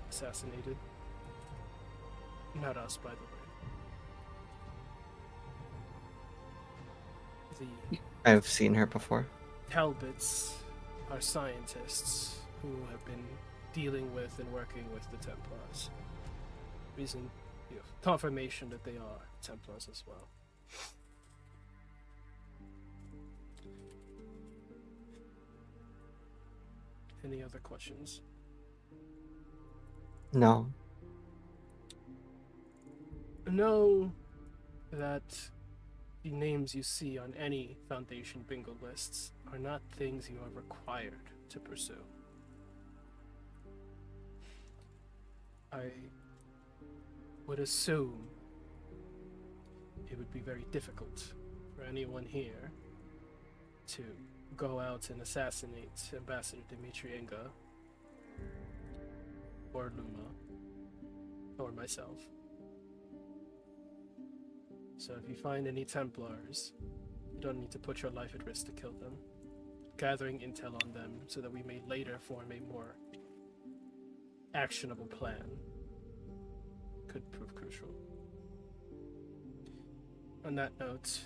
S2: assassinated. Not us, by the way. The
S1: I've seen her before.
S2: Talbots are scientists who have been dealing with and working with the Templars. Reason, confirmation that they are Templars as well. Any other questions?
S1: No.
S2: Know that the names you see on any Foundation bingo lists are not things you are required to pursue. I would assume it would be very difficult for anyone here to go out and assassinate Ambassador Dmitry Inga or Luma or myself. So if you find any Templars, you don't need to put your life at risk to kill them. Gathering intel on them so that we may later form a more actionable plan could prove crucial. On that note,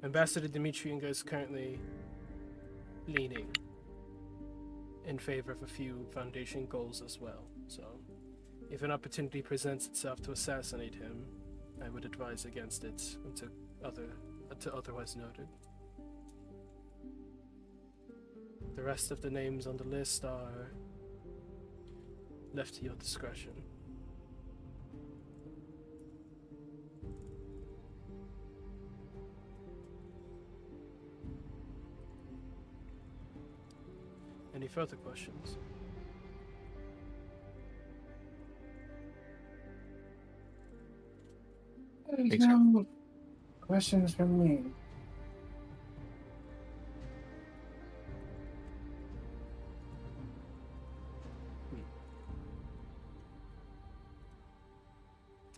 S2: Ambassador Dmitry Inga is currently leaning in favor of a few Foundation goals as well. So, if an opportunity presents itself to assassinate him, I would advise against it until otherwise noted. The rest of the names on the list are left to your discretion. Any further questions?
S3: There's no questions from me.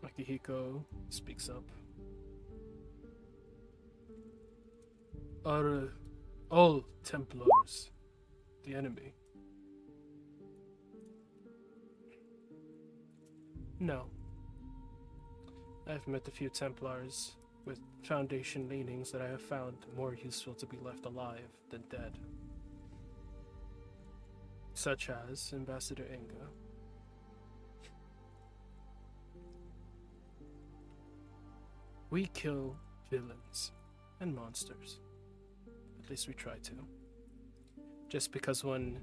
S2: Akihiko speaks up. Are all Templars the enemy? No. I've met a few Templars with Foundation leanings that I have found more useful to be left alive than dead. Such as Ambassador Inga. We kill villains and monsters. At least we try to. Just because one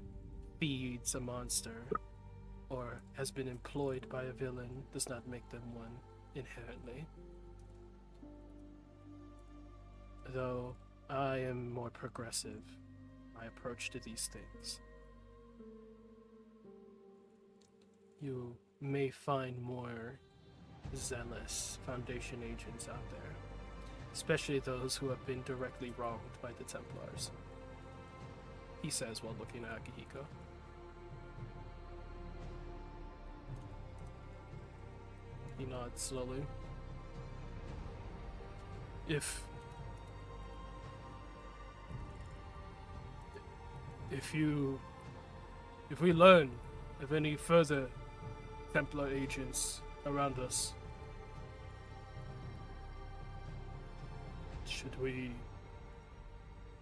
S2: feeds a monster or has been employed by a villain does not make them one inherently. Though I am more progressive, my approach to these things. you may find more zealous Foundation agents out there, especially those who have been directly wronged by the Templars, he says while looking at Akihiko. He nods slowly. If we learn of any further Templar agents around us, should we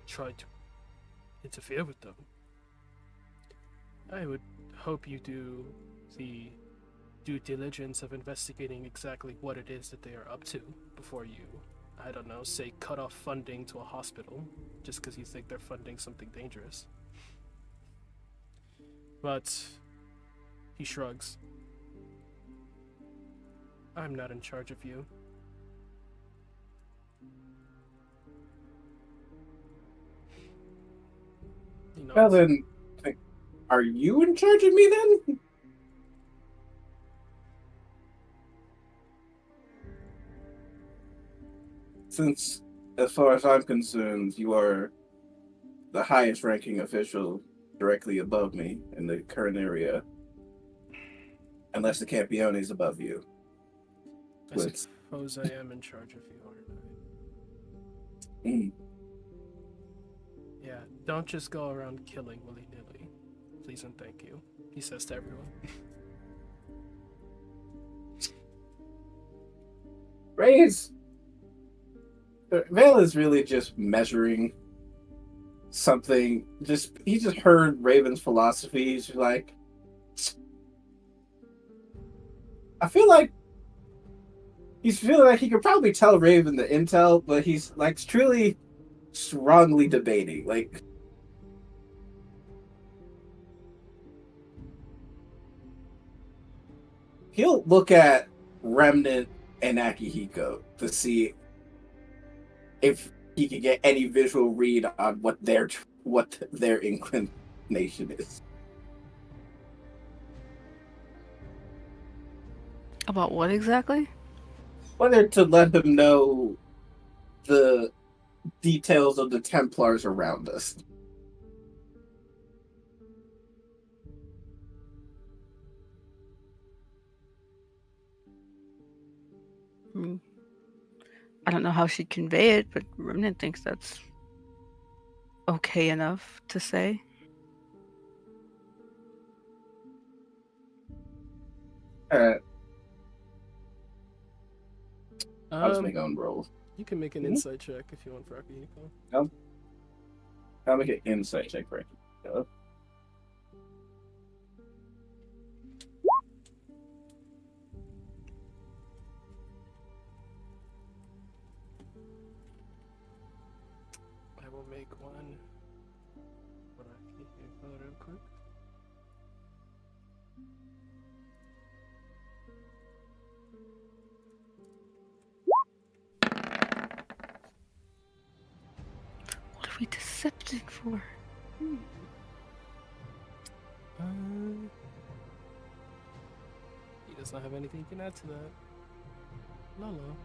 S2: try to interfere with them? I would hope you do the due diligence of investigating exactly what it is that they are up to before you, I don't know, say cut off funding to a hospital just because you think they're funding something dangerous. But he shrugs. I'm not in charge of you. He nods.
S3: Well then, are you in charge of me then? Since, as far as I'm concerned, you are the highest ranking official directly above me in the current area. Unless the Campione is above you.
S2: I suppose I am in charge of you, aren't I?
S3: Mm.
S2: Yeah, don't just go around killing willy-nilly. Please and thank you, he says to everyone.
S3: Vale is really just measuring something. He just heard Raven's philosophy. He's just like, I feel like he's feeling like he could probably tell Raven the intel, but he's like truly strongly debating. Like, he'll look at Remnant and Akihiko to see if he can get any visual read on what their inclination is.
S5: About what exactly?
S3: Whether to let him know the details of the Templars around us.
S5: I don't know how she'd convey it, but Remnant thinks that's okay enough to say.
S3: I was making own roll.
S2: You can make an insight check if you want for Akihiko.
S3: I'll make an insight check for Akihiko.
S2: I will make one for Akihiko real quick.
S5: What are we decepting for?
S2: He does not have anything he can add to that. Lolo.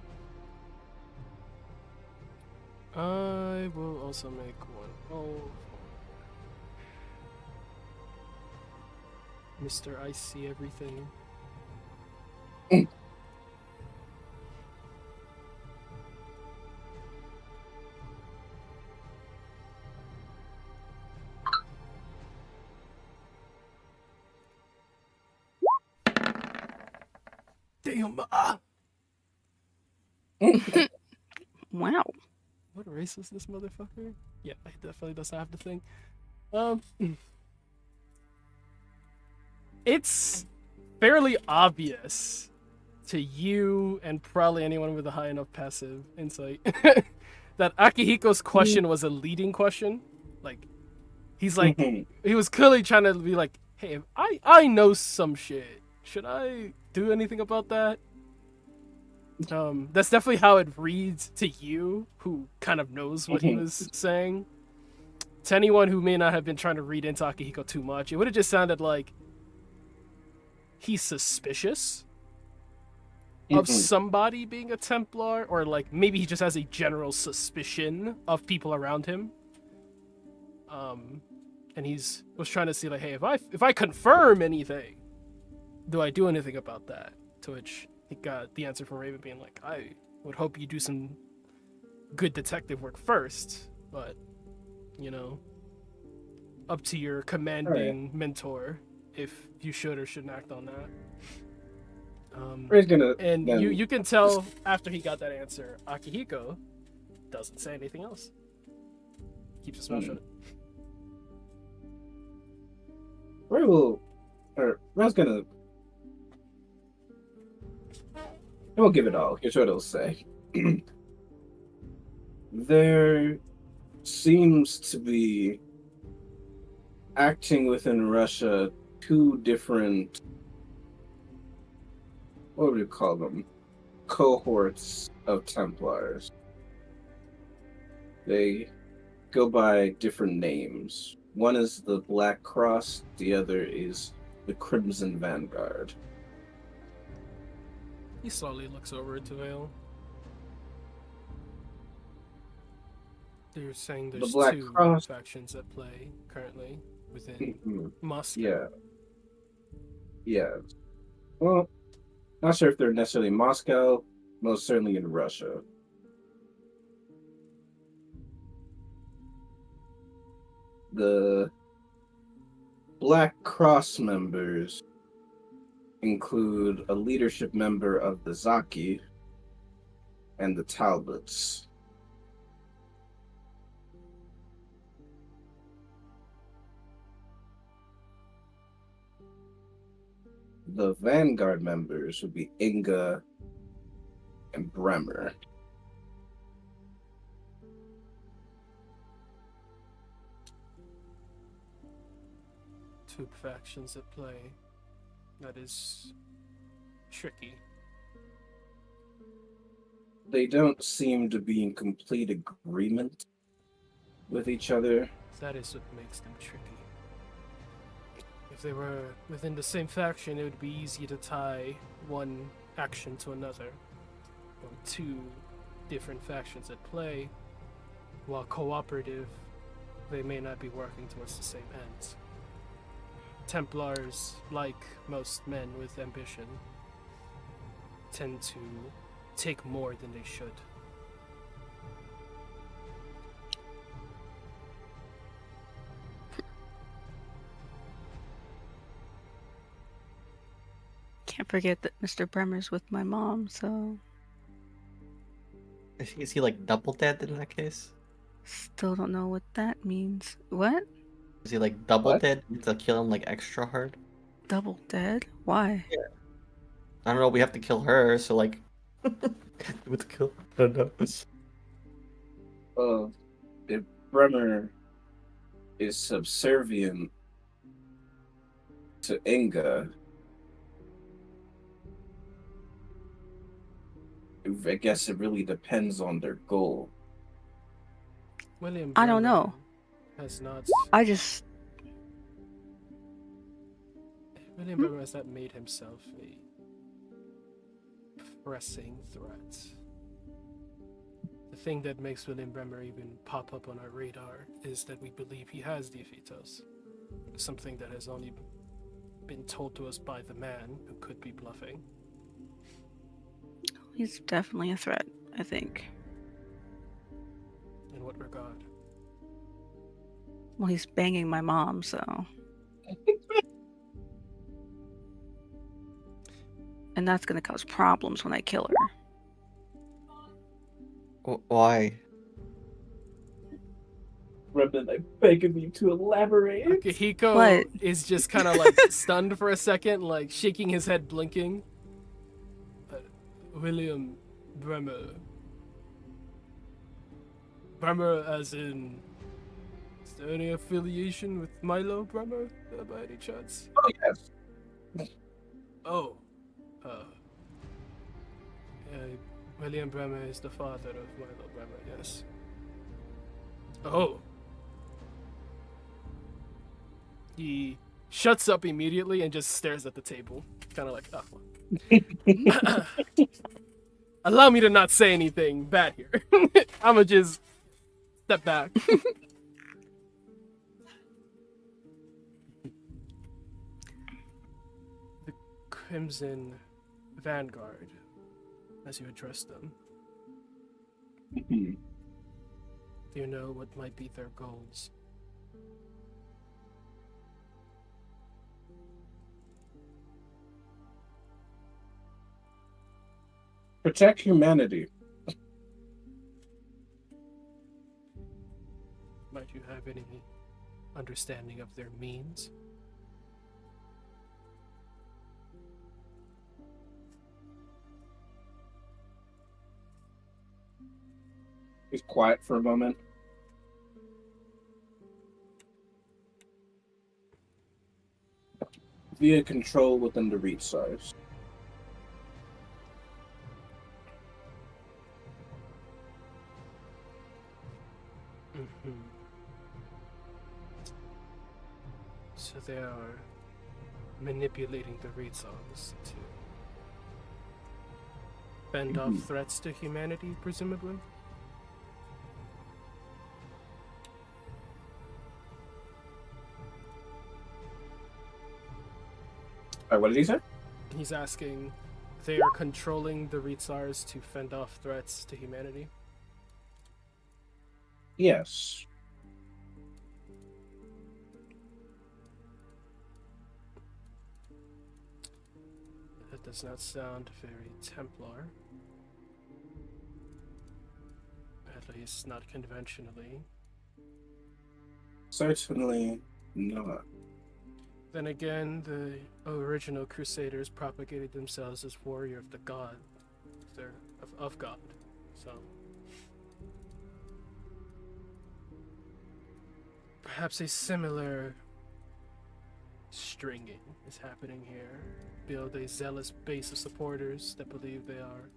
S2: I will also make one. Oh, Mr. I see everything. Damn!
S5: Wow.
S2: What race is this motherfucker? Yeah, he definitely doesn't have the thing. It's fairly obvious to you and probably anyone with a high enough passive insight that Akihiko's question was a leading question. Like, he's like, he was clearly trying to be like, hey, I know some shit. Should I do anything about that? That's definitely how it reads to you, who kind of knows what he was saying. To anyone who may not have been trying to read into Akihiko too much, it would have just sounded like, he's suspicious of somebody being a Templar, or like maybe he just has a general suspicion of people around him. And was trying to see like, hey, if I confirm anything, do I do anything about that? To which he got the answer from Raven being like, I would hope you do some good detective work first, but you know, up to your commanding mentor if you should or shouldn't act on that.
S3: Ray's gonna
S2: And
S3: then-
S2: you can tell after he got that answer, Akihiko doesn't say anything else. Keeps his mouth shut.
S3: Ray will, or Ray's gonna. He won't give it all. Here's what he'll say. There seems to be acting within Russia two different, what would you call them? Cohorts of Templars. They go by different names. One is the Black Cross, the other is the Crimson Vanguard.
S2: He slowly looks over at Vale. They're saying there's
S3: Black
S2: two
S3: Cross-
S2: factions at play currently within
S3: Mhm.
S2: Moscow.
S3: Yeah. Yeah. Well, not sure if they're necessarily Moscow, most certainly in Russia. The Black Cross members include a leadership member of the Zaki and the Talbots. The Vanguard members would be Inga and Bremer.
S2: Two factions at play. That is tricky.
S3: They don't seem to be in complete agreement with each other.
S2: That is what makes them tricky. If they were within the same faction, it would be easy to tie one action to another. But two different factions at play, while cooperative, they may not be working towards the same ends. Templars, like most men with ambition, tend to take more than they should.
S5: Can't forget that Mr. Bremer's with my mom, so
S1: Is he like double dead in that case?
S5: still don't know what that means. What?
S1: Is he like double
S3: What?
S1: dead? You have to kill him like extra hard?
S5: Double dead? Why?
S1: I don't know, we have to kill her, so like with the kill. I don't know.
S3: If Bremer is subservient to Inga, I guess it really depends on their goal.
S2: William
S5: I don't
S2: Bremer
S5: know.
S2: Has not.
S5: I just
S2: William Bremer has not made himself a pressing threat. The thing that makes William Bremer even pop up on our radar is that we believe he has the Ephetos. Something that has only been told to us by the man who could be bluffing.
S5: he's definitely a threat, I think.
S2: In what regard?
S5: Well, he's banging my mom, so. And that's gonna cause problems when I kill her.
S1: Why?
S3: Remnant, I'm begging you to elaborate.
S2: Akihiko
S5: What?
S2: is just kind of like stunned for a second, like shaking his head, blinking. William Bremer. Bremer as in... Is there any affiliation with Milo Bremer by any chance?
S3: Oh, yes.
S2: Oh. William Bremer is the father of Milo Bremer, yes. Oh. He shuts up immediately and just stares at the table, kind of like, oh. Allow me to not say anything bad here. I'm gonna just step back. The Crimson Vanguard, as you address them, do you know what might be their goals?
S3: Protect humanity.
S2: Might you have any understanding of their means?
S3: He's quiet for a moment. Via control within the reach size.
S2: So they are manipulating the resource to fend off threats to humanity, presumably?
S3: What did he say?
S2: He's asking, they are controlling the Ritsars to fend off threats to humanity?
S3: Yes.
S2: That does not sound very Templar. At least not conventionally.
S3: Certainly not.
S2: Then again, the original Crusaders propagated themselves as warrior of the god. They're of God. So perhaps a similar stringing is happening here. Build a zealous base of supporters that believe they are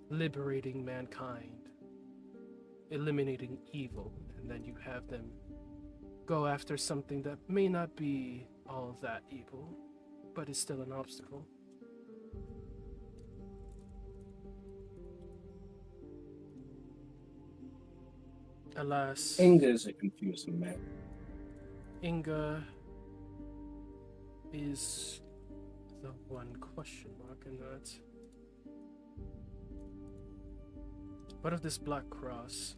S2: liberating mankind, eliminating evil, and then you have them go after something that may not be all that evil, but is still an obstacle. Alas,
S3: Inga is a confusing man.
S2: Inga is the one question mark in that. What of this Black Cross?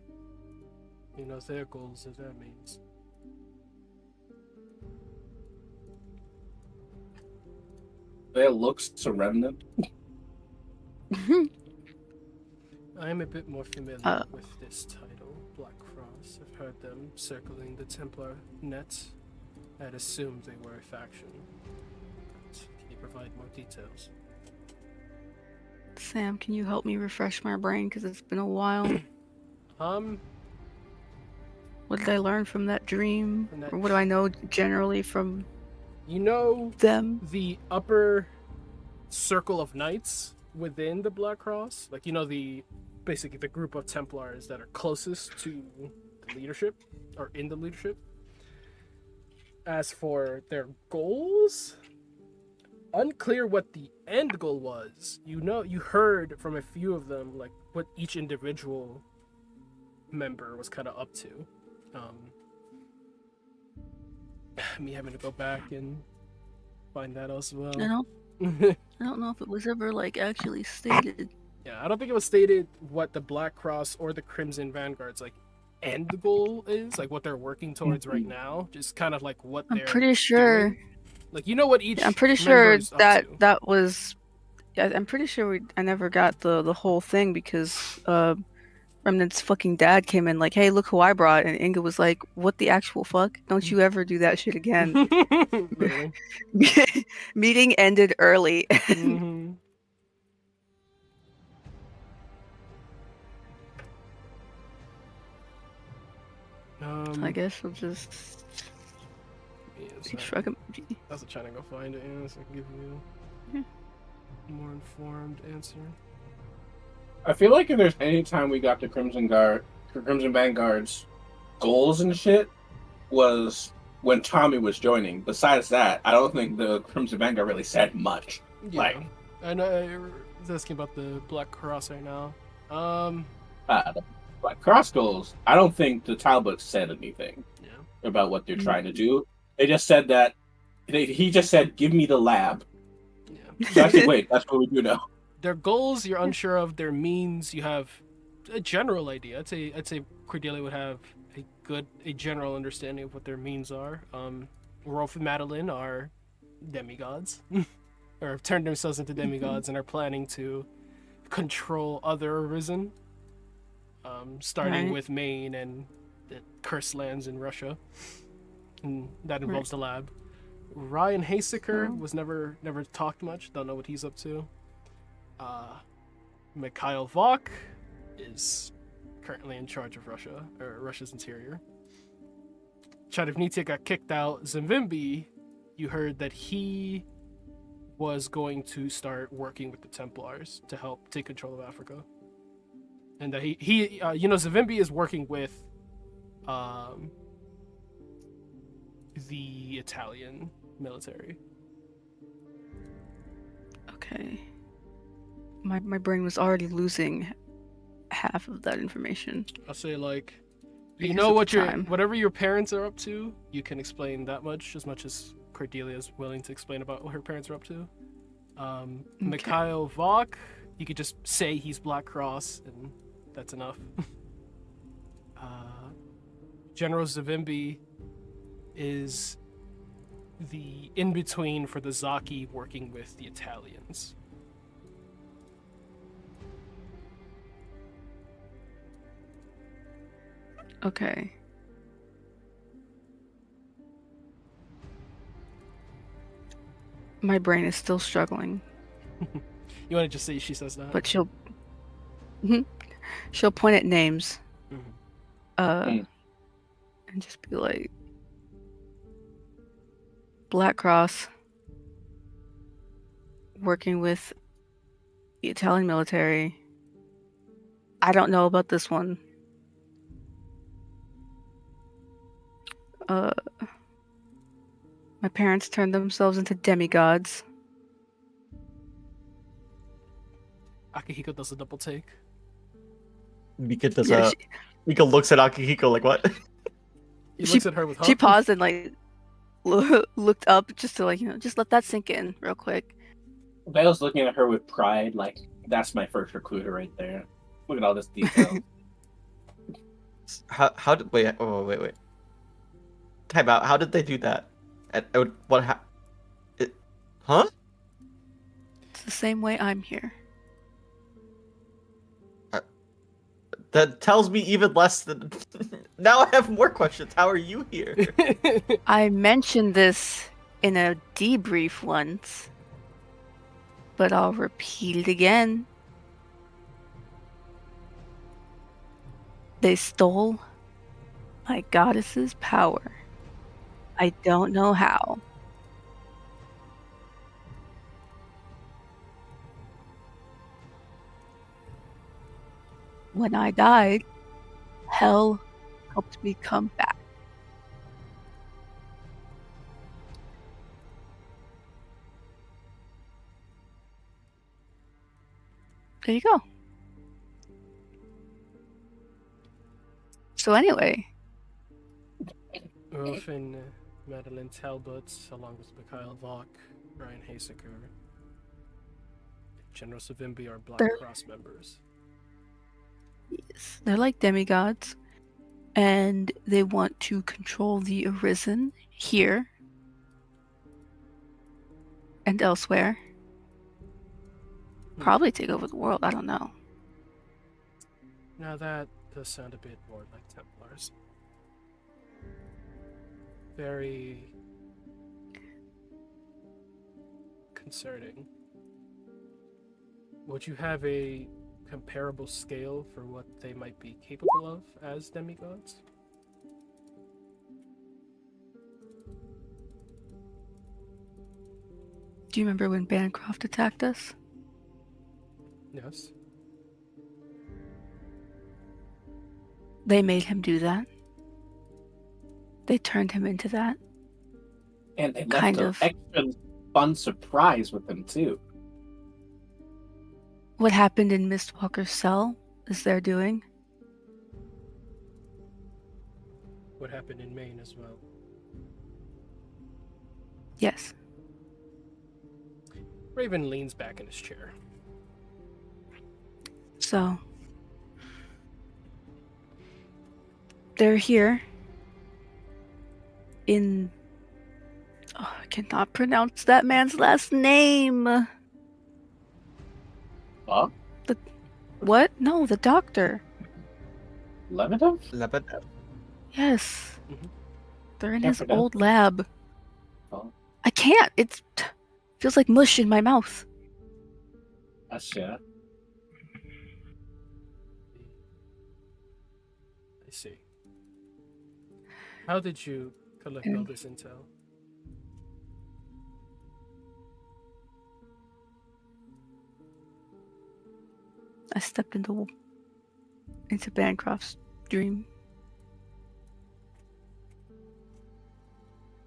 S2: You know, their goals and their means.
S3: There looks to remnant.
S2: I am a bit more familiar with this title, Black Cross. I've heard them circling the Templar net. I'd assumed they were a faction. But can you provide more details?
S5: Sam, can you help me refresh my brain? Because it's been a while. What did I learn from that dream?
S2: From that-
S5: Or what do I know generally from
S2: You know
S5: them?
S2: the upper circle of knights within the Black Cross? Like, you know, basically the group of Templars that are closest to the leadership, or in the leadership. As for their goals, unclear what the end goal was. You know, you heard from a few of them, like, what each individual member was kind of up to. Me having to go back and find that as well.
S5: I don't know if it was ever like actually stated.
S2: Yeah, I don't think it was stated what the Black Cross or the Crimson Vanguard's like end goal is, like what they're working towards right now. Just kind of like what
S5: I'm
S2: they're
S5: pretty sure.
S2: doing. Like, you know what each
S5: I'm pretty sure
S2: member's up
S5: that
S2: to.
S5: that was. I'm pretty sure I never got the whole thing because Remnant's fucking dad came in like, "Hey, look who I brought," and Inga was like, "What the actual fuck? Don't you ever do that shit again?"
S2: Literally.
S5: Meeting ended early.
S2: Mhm.
S5: I guess we'll just shrug emoji.
S2: I was trying to go find it, so I can give you a more informed answer.
S3: I feel like if there's any time we got the Crimson Vanguard's goals and shit, was when Tommy was joining. Besides that, I don't think the Crimson Vanguard really said much.
S2: Yeah.
S3: Like,
S2: I know I was asking about the Black Cross right now.
S3: the Black Cross goals, I don't think the Talbot said anything
S2: Yeah.
S3: about what they're trying to do. They just said that he just said, "Give me the lab."
S2: Yeah.
S3: So actually, wait, that's what we do now.
S2: Their goals you're unsure of. Their means you have a general idea. I'd say Cordelia would have a general understanding of what their means are. Rolf and Madeline are demigods, or have turned themselves into demigods and are planning to control other Arisen, starting
S5: Right.
S2: with Maine and the cursed lands in Russia, and that involves the lab. Ryan Haseker was never talked much. Don't know what he's up to. Mikhail Vok is currently in charge of Russia, or Russia's interior. Chadivnitia got kicked out. Zimvimbi, you heard that he was going to start working with the Templars to help take control of Africa. And that he Zimvimbi is working with the Italian military.
S5: Okay. My brain was already losing half of that information.
S2: I'll say, like,
S5: Because
S2: you know
S5: of
S2: what
S5: the time.
S2: whatever your parents are up to, you can explain that much as Cordelia is willing to explain about what her parents are up to. Mikhail Vok, you could just say he's Black Cross, and that's enough. General Zavimbi is the in-between for the Zaki working with the Italians.
S5: Okay. My brain is still struggling,
S2: You want to just say she says that?
S5: but she'll point at names,
S2: Mhm.
S5: and just be like, Black Cross working with the Italian military. I don't know about this one. My parents turned themselves into demigods.
S2: Akihiko does a double take.
S1: Mika does
S5: Yeah,
S1: Mika looks at Akihiko like, what?
S2: He
S5: She-
S2: looks at her with hope.
S5: She paused and like looked up just to just let that sink in real quick.
S3: Vale's looking at her with pride, like, that's my first recruiter right there. Look at all this detail.
S1: How did wait? Oh wait. Time out. How did they do that? What? Huh?
S5: It's the same way I'm here.
S1: That tells me even less than. Now I have more questions. How are you here?
S5: I mentioned this in a debrief once, but I'll repeat it again. They stole my goddess's power. I don't know how. When I died, hell helped me come back. There you go. So anyway,
S2: Rolf and Madeline Talbot, along with Mikhail Vok, Ryan Haseker, General Savimbi are Black
S5: They're-
S2: Cross members.
S5: yes, they're like demigods, and they want to control the Arisen here and elsewhere. Probably take over the world. I don't know.
S2: Now that does sound a bit more like Templars. Very concerning. Would you have a comparable scale for what they might be capable of as demigods?
S5: Do you remember when Bancroft attacked us?
S2: Yes.
S5: They made him do that. They turned him into that.
S3: And they left
S5: Kind
S3: an
S5: of.
S3: extra fun surprise with them too.
S5: What happened in Mistwalker's cell is their doing.
S2: What happened in Maine as well.
S5: Yes.
S2: Raven leans back in his chair.
S5: So they're here in I cannot pronounce that man's last name.
S3: Huh?
S5: What? No, the doctor.
S3: Lebedev?
S1: Lebedev?
S5: Yes.
S2: Mhm.
S5: They're in
S3: Can't
S5: his
S3: pronounce
S5: old lab.
S3: Oh,
S5: I can't. It feels like mush in my mouth.
S3: that's yeah.
S2: I see. How did you collect all this intel?
S5: I stepped into Bancroft's dream.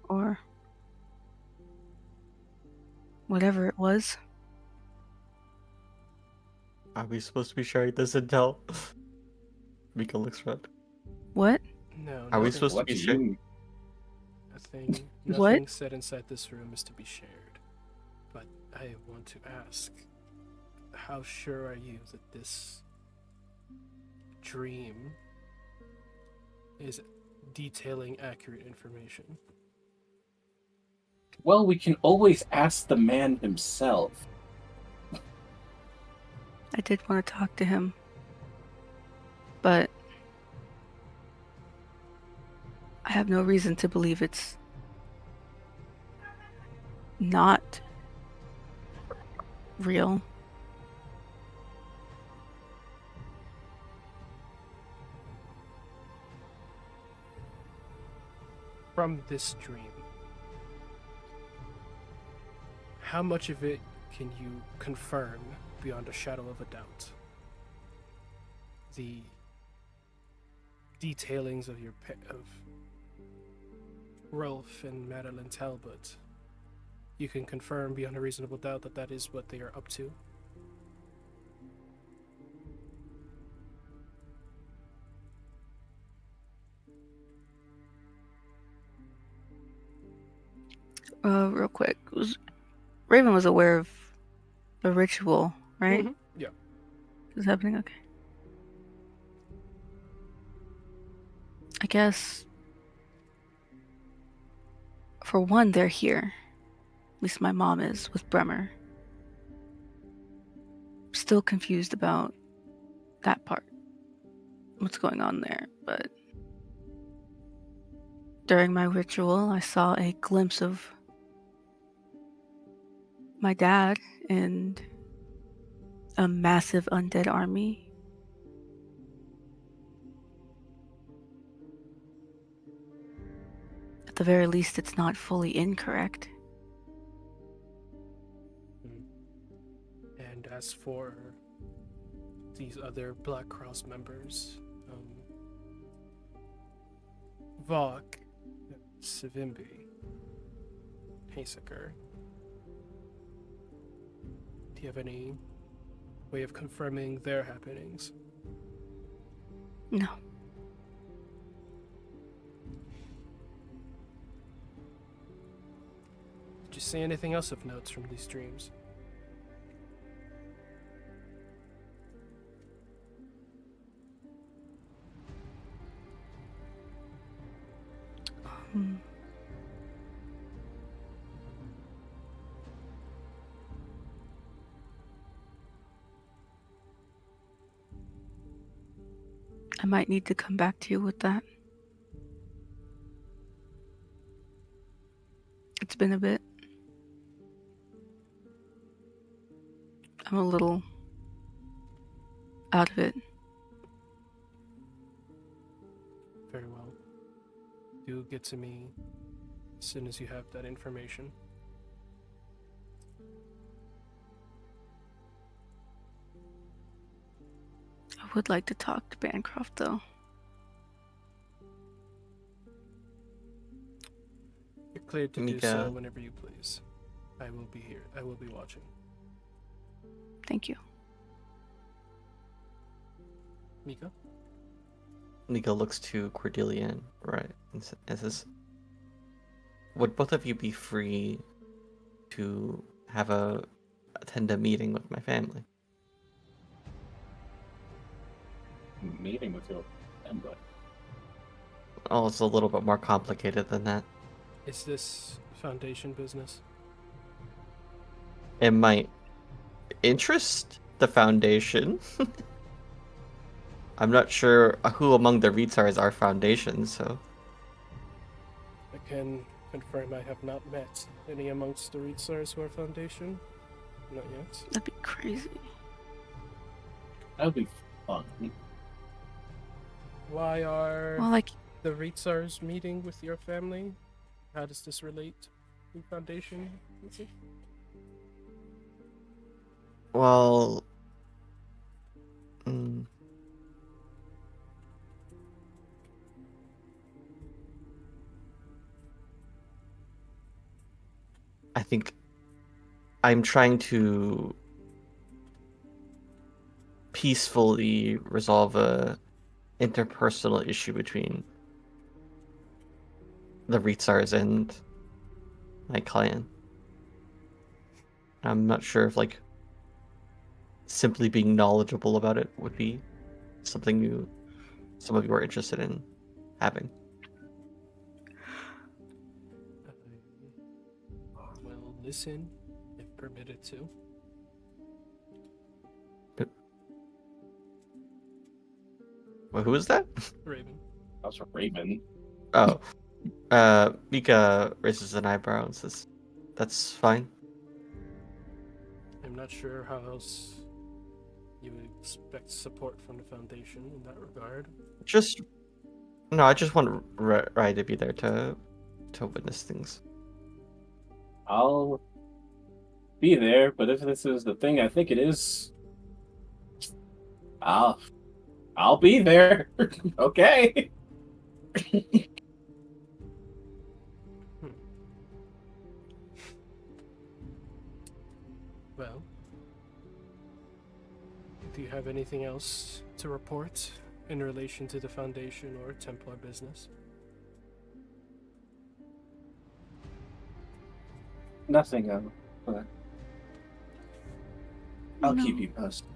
S5: Or whatever it was.
S1: Are we supposed to be sharing this intel? Mika looks red.
S5: What?
S2: No,
S1: Are we
S2: nothing-
S1: supposed to
S3: What
S1: be
S3: do
S1: sharing?
S3: you
S2: Nothing,
S5: What?
S2: nothing said inside this room is to be shared. But I want to ask, how sure are you that this dream is detailing accurate information?
S3: Well, we can always ask the man himself.
S5: I did want to talk to him. But I have no reason to believe it's not real.
S2: From this dream, how much of it can you confirm beyond a shadow of a doubt? The detailings of of Rolf and Madeline Talbot, you can confirm beyond a reasonable doubt that that is what they are up to?
S5: Real quick. Raven was aware of the ritual, right?
S2: Mhm. Yeah.
S5: Is happening? Okay. I guess for one, they're here. At least my mom is with Bremer. Still confused about that part. What's going on there, but during my ritual, I saw a glimpse of my dad and a massive undead army. At the very least, it's not fully incorrect.
S2: And as for these other Black Cross members, Vok, Savimbi, Haseker, do you have any way of confirming their happenings?
S5: No.
S2: Did you see anything else of notes from these dreams?
S5: I might need to come back to you with that. It's been a bit. I'm a little out of it.
S2: Very well. Do get to me as soon as you have that information.
S5: I would like to talk to Bancroft, though.
S2: You're cleared to do
S1: Mika.
S2: so whenever you please. I will be here. I will be watching.
S5: Thank you.
S2: Mika?
S1: Mika looks to Cordelia, right, and says, "Would both of you be free to attend a meeting with my family?"
S3: Meeting with your family.
S1: Oh, it's a little bit more complicated than that.
S2: Is this Foundation business?
S1: It might interest the Foundation. I'm not sure who among the REITs are our Foundation, so...
S2: I can confirm I have not met any amongst the REITs who are Foundation. Not yet.
S5: That'd be crazy.
S3: That would be fun.
S2: Why are
S5: Well, like,
S2: the REITs meeting with your family? How does this relate to Foundation? Is it?
S1: Well... I think I'm trying to peacefully resolve a interpersonal issue between the REITs and my client. I'm not sure if simply being knowledgeable about it would be something some of you are interested in having.
S2: I will listen if permitted to.
S1: Well, who is that?
S2: Raven.
S3: That's a Raven.
S1: Oh, Mika raises an eyebrow and says, "That's fine."
S2: I'm not sure how else you would expect support from the Foundation in that regard.
S1: I just want Rai to be there to witness things.
S3: I'll be there, but if this is the thing I think it is, I'll be there. Okay.
S2: Well, do you have anything else to report in relation to the Foundation or Templar business?
S3: Nothing. But I'll
S5: No.
S3: keep you posted.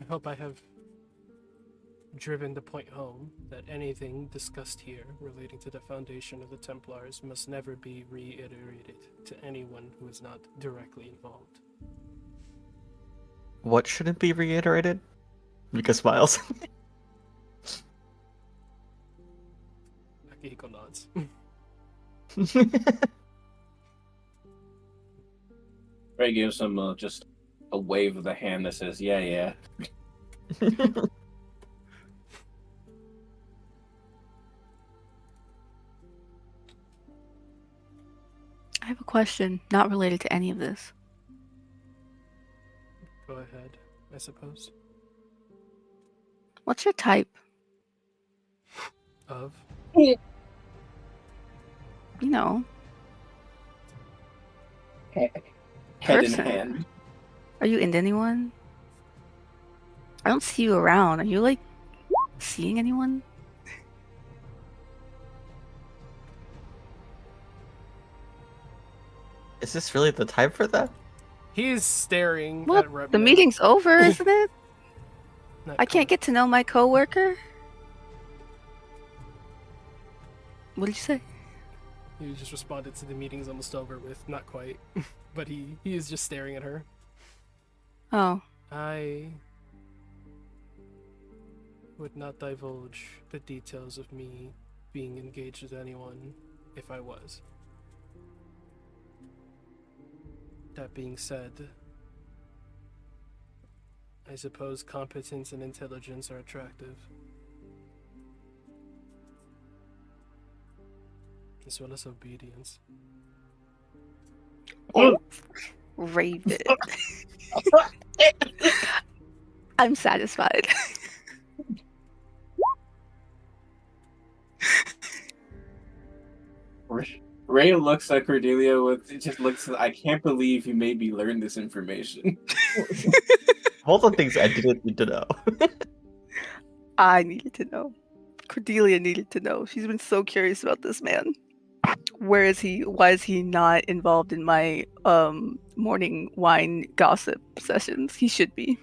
S2: I hope I have driven the point home that anything discussed here relating to the Foundation of the Templars must never be reiterated to anyone who is not directly involved.
S1: What shouldn't be reiterated? Mika smiles.
S2: Akihiko nods.
S3: Ray gives him just a wave of the hand that says, "Yeah, yeah."
S5: I have a question, not related to any of this.
S2: Go ahead, I suppose.
S5: What's your type?
S2: Of?
S5: You know,
S3: Head in
S5: person.
S3: hand.
S5: Are you into anyone? I don't see you around. Are you, like, seeing anyone?
S1: Is this really the time for that?
S2: He is staring
S5: Well,
S2: at Repman.
S5: the meeting's over, isn't it?
S2: Not
S5: I can't
S2: quite.
S5: get to know my coworker. What did you say?
S2: He just responded to the meeting's almost over with, not quite. But he is just staring at her.
S5: Oh,
S2: I would not divulge the details of me being engaged with anyone if I was. That being said, I suppose competence and intelligence are attractive. as well as obedience.
S5: Oh, Raven. I'm satisfied.
S3: Ray looks at Cordelia with it just looks. I can't believe you made me learn this information.
S1: Both of things I didn't need to know.
S5: I needed to know. Cordelia needed to know. She's been so curious about this man. Where is he? Why is he not involved in my morning wine gossip sessions? He should be.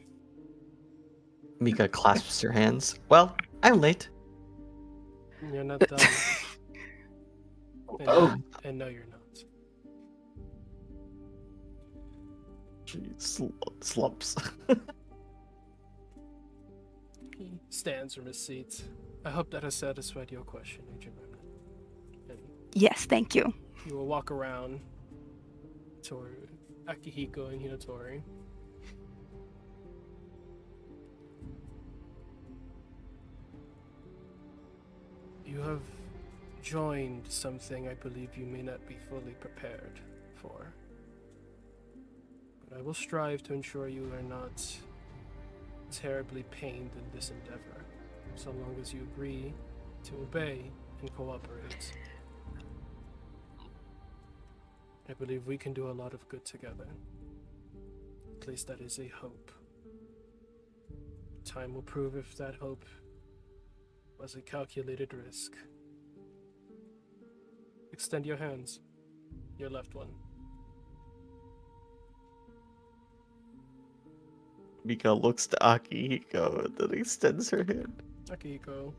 S1: Mika clasps her hands. Well, I'm late.
S2: You're not done.
S3: Oh.
S2: And no, you're not.
S1: She slumps.
S2: He stands from his seat. I hope that has satisfied your question, Agent Remnant. And
S5: Yes, thank you.
S2: you will walk around toward Akihiko and Hinatori. You have joined something I believe you may not be fully prepared for. But I will strive to ensure you are not terribly pained in this endeavor, so long as you agree to obey and cooperate. I believe we can do a lot of good together. At least that is a hope. Time will prove if that hope was a calculated risk. Extend your hands. Your left one.
S1: Mika looks to Akihiko and then extends her hand.
S2: Akihiko.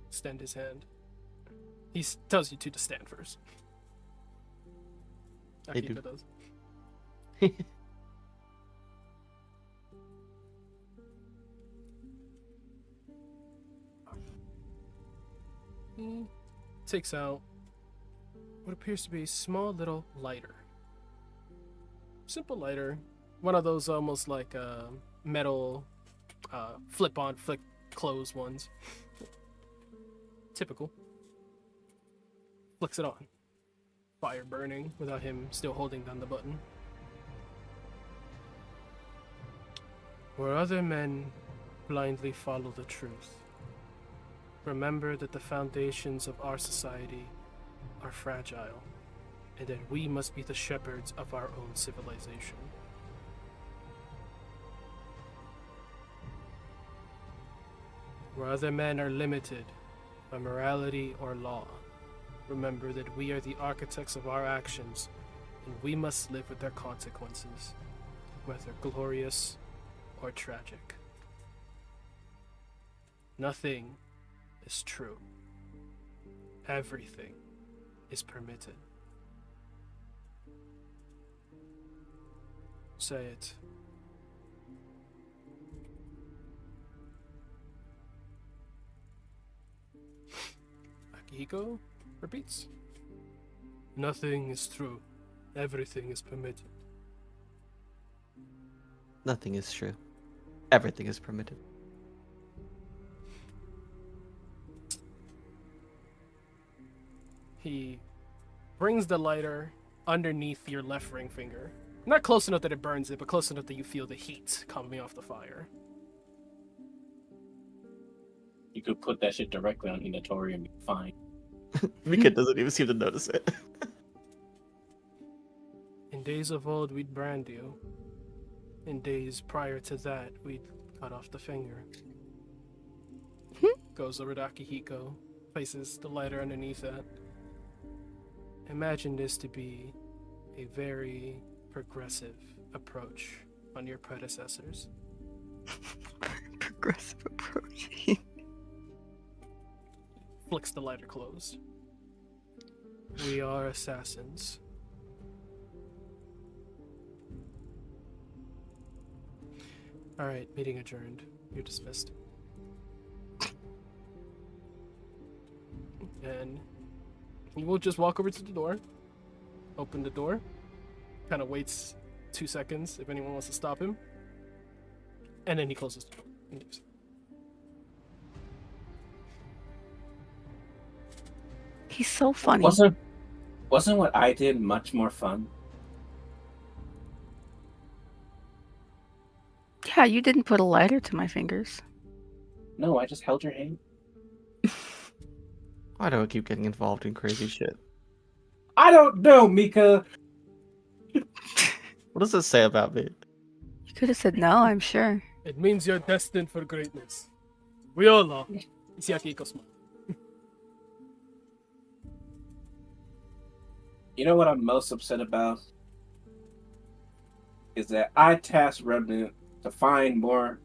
S2: Extend his hand. He tells you two to stand first.
S1: I do.
S2: Akihiko does. He takes out what appears to be a small little lighter. Simple lighter. One of those almost like metal flip on, flip close ones. Typical. Flicks it on. Fire burning without him still holding down the button. Where other men blindly follow the truth, remember that the foundations of our society are fragile, and that we must be the shepherds of our own civilization. Where other men are limited by morality or law, remember that we are the architects of our actions, and we must live with their consequences, whether glorious or tragic. Nothing is true. Everything is permitted. Say it. Akihiko repeats. Nothing is true. Everything is permitted.
S1: Nothing is true. Everything is permitted.
S2: He brings the lighter underneath your left ring finger. Not close enough that it burns it, but close enough that you feel the heat coming off the fire.
S3: You could put that shit directly on Hinatori and be fine.
S1: Mika doesn't even seem to notice it.
S2: In days of old, we'd brand you. In days prior to that, we'd cut off the finger. Goes over to Akihiko, places the lighter underneath that. Imagine this to be a very progressive approach on your predecessors.
S5: Progressive approach.
S2: Flicks the lighter closed. We are assassins. Alright, meeting adjourned. You're dismissed. And he will just walk over to the door, open the door, kind of waits 2 seconds if anyone wants to stop him, and then he closes the door and leaves.
S5: He's so funny.
S3: Wasn't what I did much more fun?
S5: Yeah, you didn't put a lighter to my fingers.
S3: No, I just held your hand.
S1: Why do I keep getting involved in crazy shit?
S3: I don't know, Mika.
S1: What does it say about me?
S5: You could have said no, I'm sure.
S2: It means you're destined for greatness. We all are. Si Akihiko smiled.
S3: You know what I'm most upset about? Is that I tasked Remnant to find more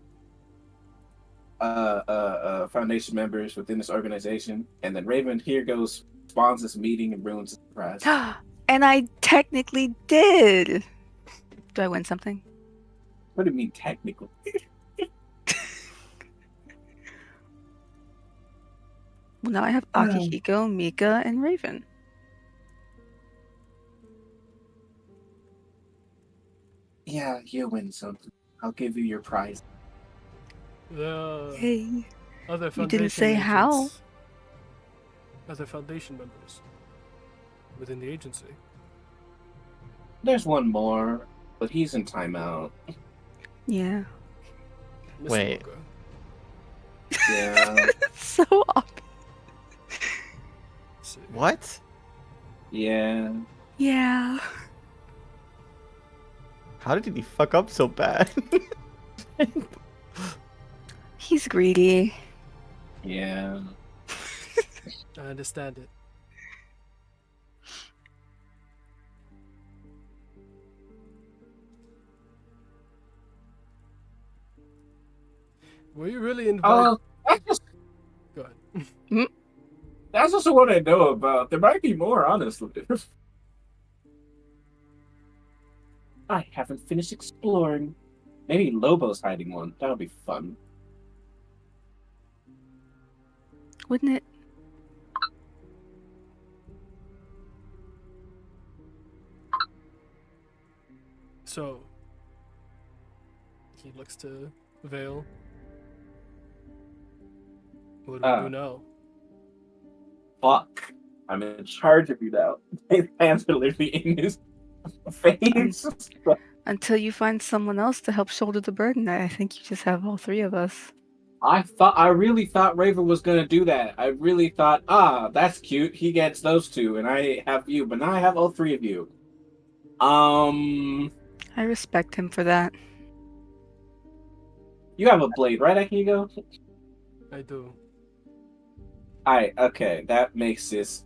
S3: foundation members within this organization, and then Raven here goes spawns this meeting and ruins the surprise.
S5: And I technically did. Do I win something?
S3: What do you mean technically?
S5: Well, now I have Akihiko, Mika, and Raven.
S3: Yeah, you win something. I'll give you your prize.
S2: The
S5: Hey.
S2: other
S5: You
S2: foundation
S5: didn't say how.
S2: agents, other foundation members within the agency.
S3: There's one more, but he's in timeout.
S5: Yeah.
S2: Mr.
S1: Wait.
S2: Mocha.
S3: Yeah,
S5: It's so obvious.
S2: Let's see.
S1: What?
S3: yeah.
S5: Yeah.
S1: How did he fuck up so bad?
S5: He's greedy.
S3: Yeah.
S2: I understand it. Were you really invited?
S3: That's just
S2: Go ahead.
S3: that's just what I know about. There might be more, honestly. I haven't finished exploring. Maybe Lobo's hiding one. That would be fun.
S5: Wouldn't it?
S2: So he looks to Vale. What do we do now?
S3: Fuck. I'm in charge of you now. His hands are literally in his face.
S5: Until you find someone else to help shoulder the burden, I think you just have all three of us.
S3: I really thought Raven was gonna do that. I really thought, that's cute. He gets those two, and I have you, but now I have all three of you.
S5: I respect him for that.
S3: You have a blade, right, Akigo?
S2: I do.
S3: Alright, okay, that makes this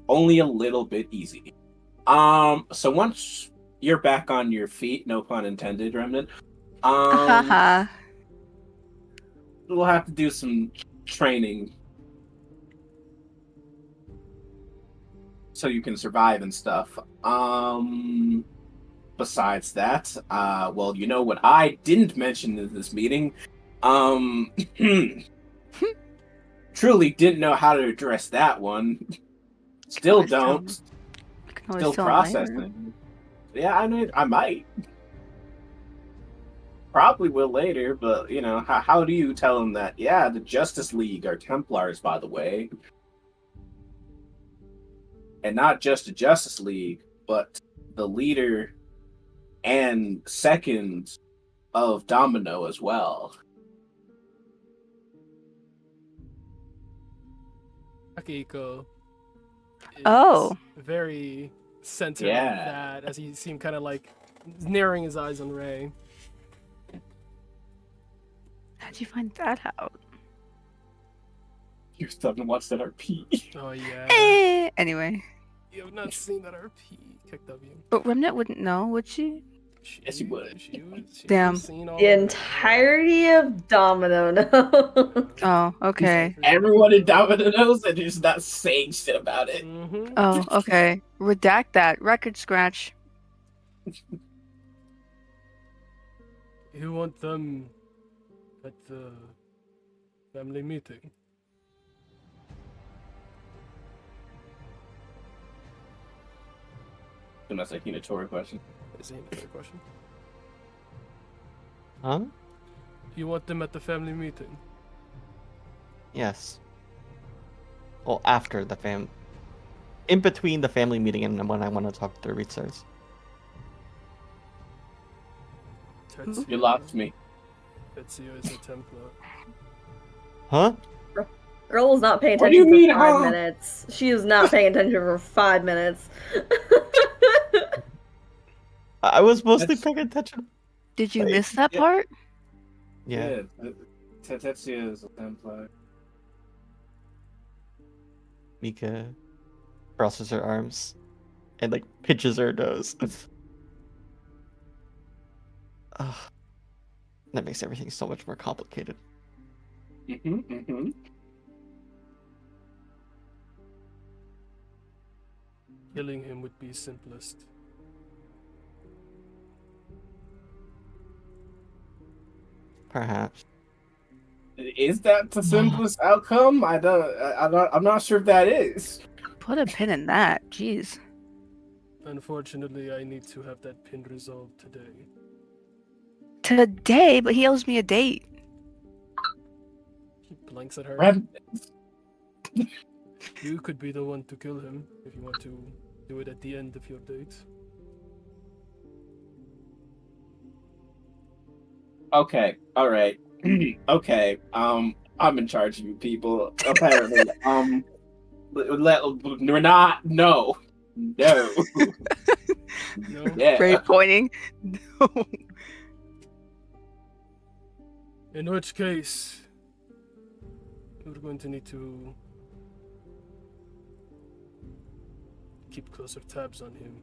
S3: only a little bit easy. So once you're back on your feet, no pun intended, Remnant,
S5: Haha.
S3: we'll have to do some training so you can survive and stuff. Besides that, well, you know what I didn't mention in this meeting? Truly didn't know how to address that one. Still
S5: always tell
S3: don't.
S5: him. You can always
S3: Still
S5: tell him later.
S3: processing. Yeah, I mean, I might. Probably will later, but, you know, how do you tell them that, yeah, the Justice League are Templars, by the way. And not just the Justice League, but the leader and second of Domino as well.
S2: Akihiko is
S5: Oh.
S2: very sensitive
S3: Yeah.
S2: of that as he seemed kind of like narrowing his eyes on Ray.
S5: How'd you find that out?
S3: You still haven't watched that RP.
S2: Oh yeah.
S5: Anyway.
S2: You have not seen that RP. Kick W.
S5: But Remnant wouldn't know, would she?
S3: Yes, you would.
S2: She
S5: Damn.
S2: seen all
S4: The
S2: of that.
S4: entirety of Domino knows.
S5: Oh, okay.
S3: Everyone in Domino knows that they're just not saying shit about it.
S2: Mm-hmm.
S5: Oh, okay. Redact that. Record scratch.
S2: You want them at the family meeting?
S3: And that's like a Tori question.
S2: Is that a question?
S1: Huh?
S2: You want them at the family meeting?
S1: Yes. Well, after the fam. in between the family meeting and when I want to talk to the Research.
S2: Tetsuya.
S3: You lost me.
S2: Tetsuya is a Templar.
S1: Huh?
S4: Girl was not paying
S3: What do you
S4: attention for
S3: mean,
S4: 5
S3: huh?
S4: minutes. She was not paying attention for 5 minutes.
S1: I was mostly
S3: That's-
S1: paying attention.
S5: Did you
S3: Wait,
S5: miss that
S3: yeah.
S5: part?
S1: Yeah.
S3: Tetsuya is a Templar.
S1: Mika crosses her arms and like pinches her nose. Ugh. That makes everything so much more complicated.
S2: Killing him would be simplest.
S1: Perhaps.
S3: Is that the simplest outcome? I'm not sure if that is.
S5: Put a pin in that. Jeez.
S2: Unfortunately, I need to have that pin resolved today.
S5: Today, but he owes me a date.
S2: He blinks at her.
S3: Ram-
S2: You could be the one to kill him if you want to do it at the end of your date.
S3: Okay, all right. Okay, I'm in charge of you people. Apparently, we're not. No.
S2: No.
S3: Yeah.
S5: Ray pointing. No.
S2: In which case, we're going to need to keep closer tabs on him.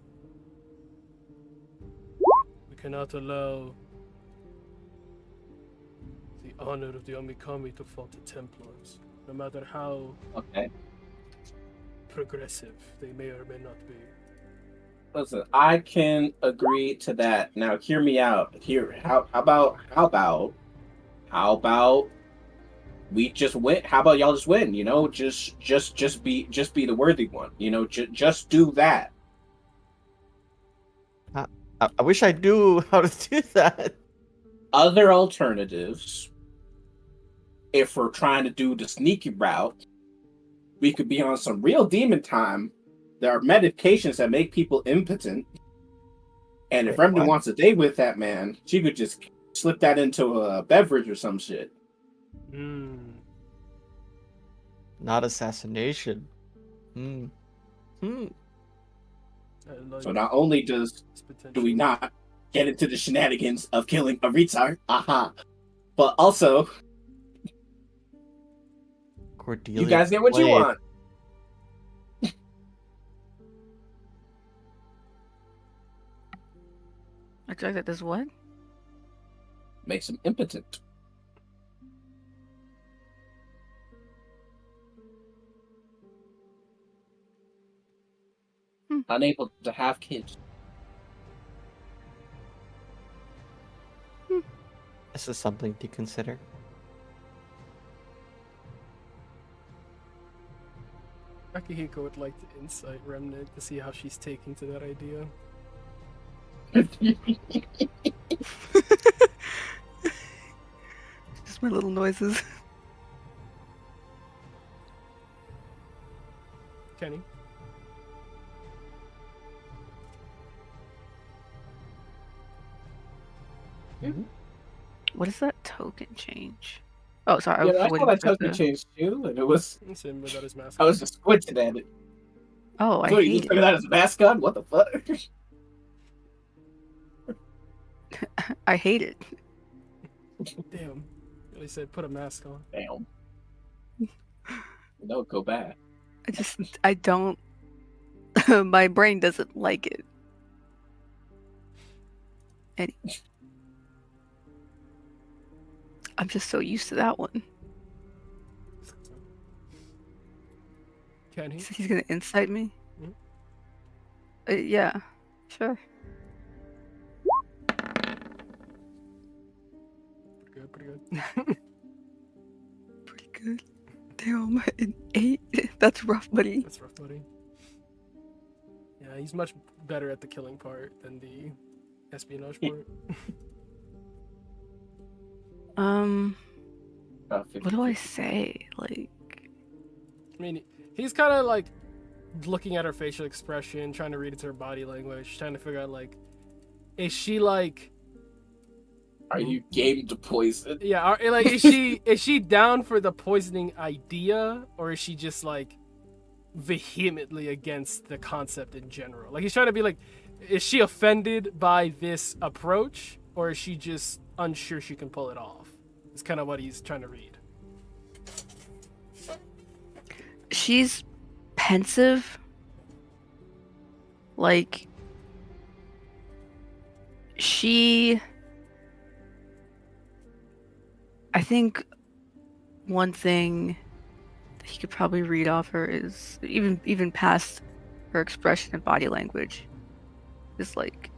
S2: We cannot allow the honor of the Omikami to fall to Templars, no matter how
S3: Okay.
S2: progressive they may or may not be.
S3: Listen, I can agree to that. Now, hear me out. How about we just win? How about y'all just win? You know, just be the worthy one. You know, just do that.
S1: I wish I knew how to do that.
S3: Other alternatives, if we're trying to do the sneaky route, we could be on some real demon time. There are medications that make people impotent. And if
S1: Wait,
S3: Remedy
S1: what?
S3: wants a date with that man, she could just slip that into a beverage or some shit.
S1: Not assassination.
S2: I like
S3: So not only do
S2: this potential.
S3: we not get into the shenanigans of killing a retard, but also
S1: Cordelia
S3: you guys get what you
S1: Blade.
S3: want.
S5: I drag that does what?
S3: Makes him impotent. Unable to have kids.
S1: This is something to consider.
S2: Akihiko would like to insight Remnant to see how she's taking to that idea.
S5: Just my little noises.
S2: Kenny?
S5: What is that token change? Oh, sorry.
S3: Yeah,
S5: was
S3: I
S5: waiting
S3: thought that
S5: for
S3: token
S5: the-
S3: changed too, and it was
S2: It's him without his mask.
S3: I was just squinting at it.
S5: Oh, I
S3: So you
S5: hate
S3: just figured that as a mascot? What the fuck?
S5: it. I hate it.
S2: Damn. They said put a mask on.
S3: Damn. No, go back.
S5: I don't. My brain doesn't like it. I'm just so used to that one.
S2: Can he?
S5: So he's gonna incite me?
S2: Mhm.
S5: Yeah, sure.
S2: Pretty good.
S5: Pretty good. Damn, an 8? That's rough, buddy.
S2: That's rough, buddy. Yeah, he's much better at the killing part than the espionage part.
S3: About 50.
S5: What do I say? Like,
S2: I mean, he's kind of like looking at her facial expression, trying to read into her body language, trying to figure out like, is she like,
S3: Are you game to poison?
S2: yeah, like is she down for the poisoning idea, or is she just like vehemently against the concept in general? Like he's trying to be like, is she offended by this approach, or is she just unsure she can pull it off? It's kind of what he's trying to read.
S5: She's pensive. Like, I think one thing that he could probably read off her is even past her expression and body language is like,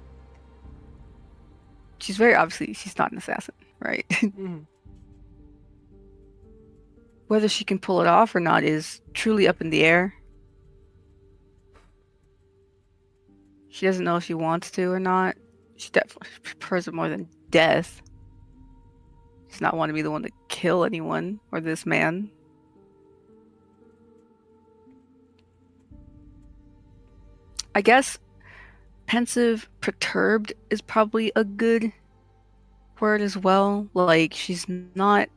S5: she's very obviously, she's not an assassin, right?
S2: Mhm.
S5: Whether she can pull it off or not is truly up in the air. She doesn't know if she wants to or not. She definitely prefers it more than death. She's not want to be the one to kill anyone or this man. I guess pensive, perturbed is probably a good word as well. Like, she's not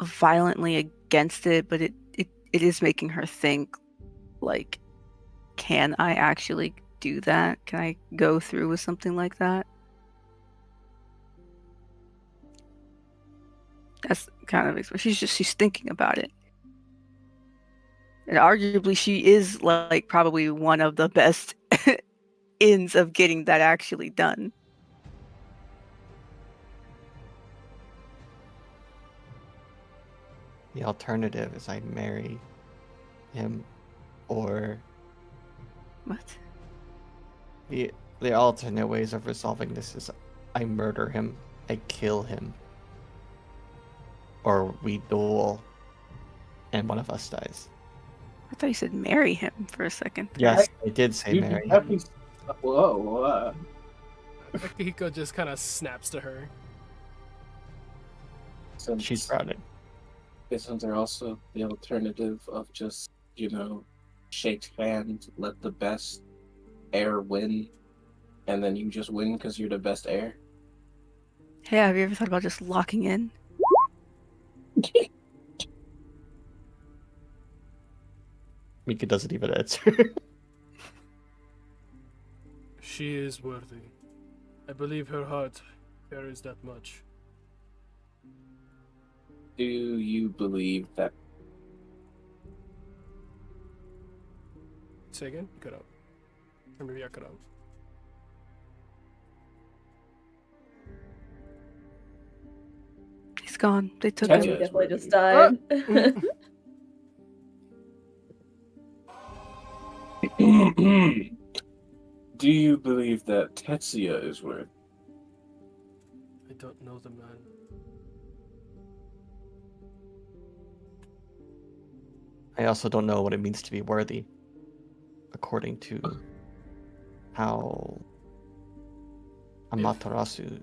S5: violently against it, but it is making her think, like, can I actually do that? Can I go through with something like that? That's kind of, she's thinking about it. And arguably she is like probably one of the best ends of getting that actually done.
S1: The alternative is I marry him, or
S5: What?
S1: the alternate ways of resolving this is I murder him, I kill him, or we duel, and one of us dies.
S5: I thought you said marry him for a second.
S1: Yes, I did say
S3: You
S1: marry
S3: have
S1: him.
S3: these- Whoa.
S2: Akihiko just kind of snaps to her.
S3: Since,
S1: She's frowning.
S3: isn't there also the alternative of just, shake hands, let the best heir win, and then you just win because you're the best heir?
S5: Hey, have you ever thought about just locking in?
S1: Mika doesn't even answer.
S2: She is worthy. I believe her heart carries that much.
S3: Do you believe that?
S2: Say again? You cut out. Or maybe I cut out.
S5: He's gone. They took
S3: That's
S4: He
S5: him.
S3: it.
S4: definitely just died.
S3: Do you believe that Tetsuya is worth?
S2: I don't know the man.
S1: I also don't know what it means to be worthy, according to how Amaterasu.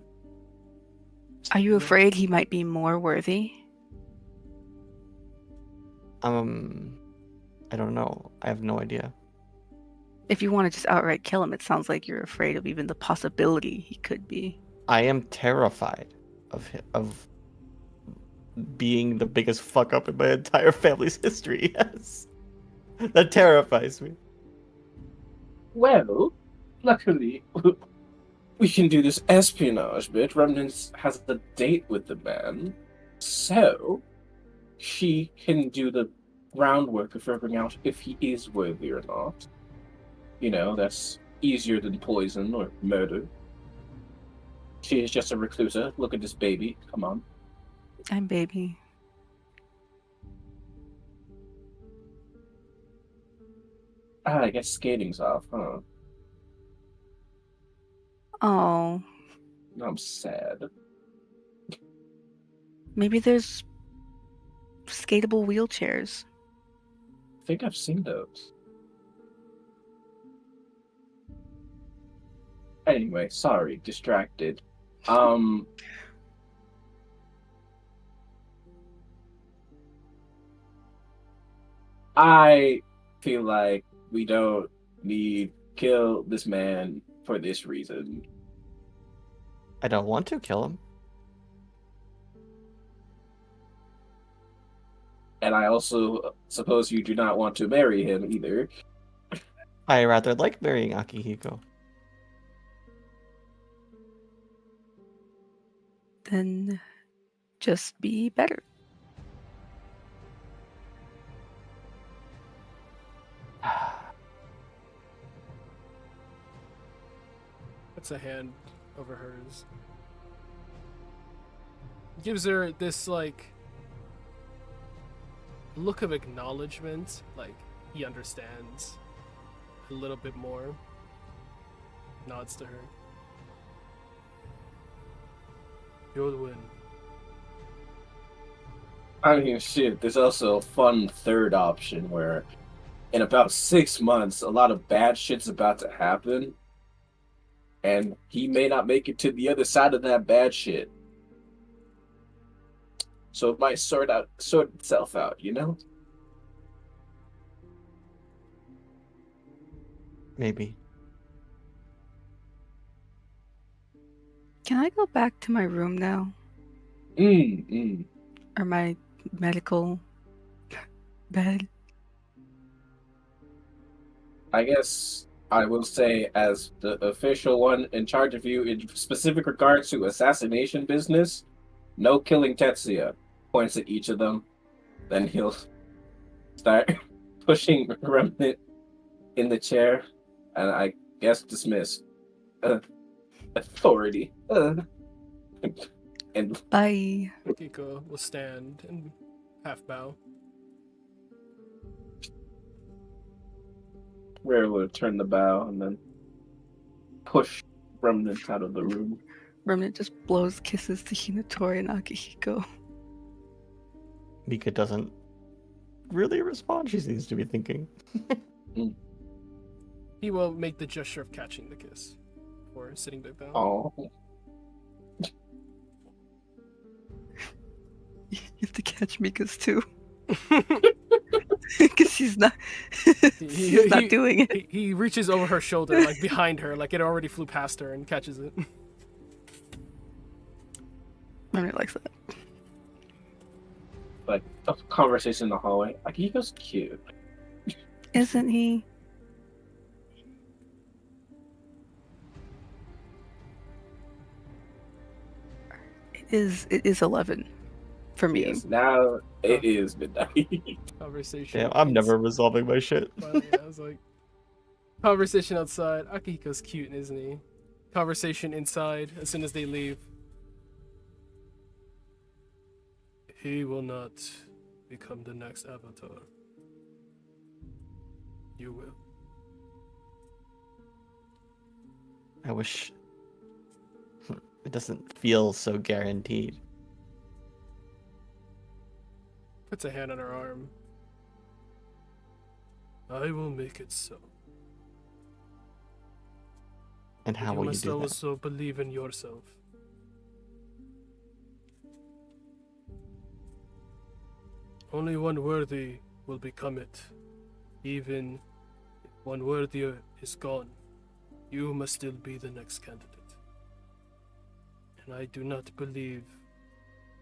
S5: Are you afraid he might be more worthy?
S1: I don't know. I have no idea.
S5: If you want to just outright kill him, it sounds like you're afraid of even the possibility he could be.
S1: I am terrified of being the biggest fuck up in my entire family's history. Yes, that terrifies me.
S3: Well, luckily, we can do this espionage bit. Remnants has a date with the man, so she can do the groundwork of figuring out if he is worthy or not. That's easier than poison or murder. She is just a reclusa. Look at this baby. Come on.
S5: I'm baby.
S3: I guess skating's off, huh?
S5: Oh,
S3: I'm sad.
S5: maybe there's skatable wheelchairs.
S3: I think I've seen those. Anyway, sorry, distracted. I feel like we don't need kill this man for this reason.
S1: I don't want to kill him.
S3: And I also suppose you do not want to marry him either.
S1: I rather like marrying Akihiko.
S5: Then just be better.
S2: Puts a hand over hers. Gives her this, like, look of acknowledgement, like he understands a little bit more. Nods to her. You'll win.
S3: I mean, shit, there's also a fun third option where in about 6 months, a lot of bad shit's about to happen, and he may not make it to the other side of that bad shit. So it might sort itself out, you know?
S1: Maybe.
S5: Can I go back to my room now? Or my medical bed?
S3: I guess I will say, as the official one in charge of you in specific regards to assassination business, no killing Tetsuya. Points at each of them. Then he'll start pushing Remnant in the chair, and I guess dismiss authority. And
S5: Bye.
S2: Kiko will stand and half bow.
S3: Rare will turn the bow and then push Remnant out of the room.
S5: Remnant just blows kisses to Hinatori and Akihiko.
S1: Mika doesn't really respond. She seems to be thinking.
S2: He will make the gesture of catching the kiss before sitting back down.
S3: Oh,
S5: You have to catch Mika's too. Because she's not doing it.
S2: He reaches over her shoulder, like behind her, like it already flew past her, and catches it.
S5: Remnant likes that.
S3: like a conversation in the hallway. Like, he goes cute.
S5: Isn't he? It is 11 for me.
S3: Yes, now it is midnight.
S2: Conversation.
S1: Damn, I'm never resolving my shit.
S2: Finally, I was like, conversation outside. Akihiko's cute, isn't he? Conversation inside. As soon as they leave, he will not become the next Avatar. You will.
S1: I wish it doesn't feel so guaranteed.
S2: Puts a hand on her arm. I will make it so.
S1: And how
S2: You
S1: will you
S2: must
S1: do that?
S2: also believe in yourself. Only one worthy will become it. Even if one worthier is gone, you must still be the next candidate. And I do not believe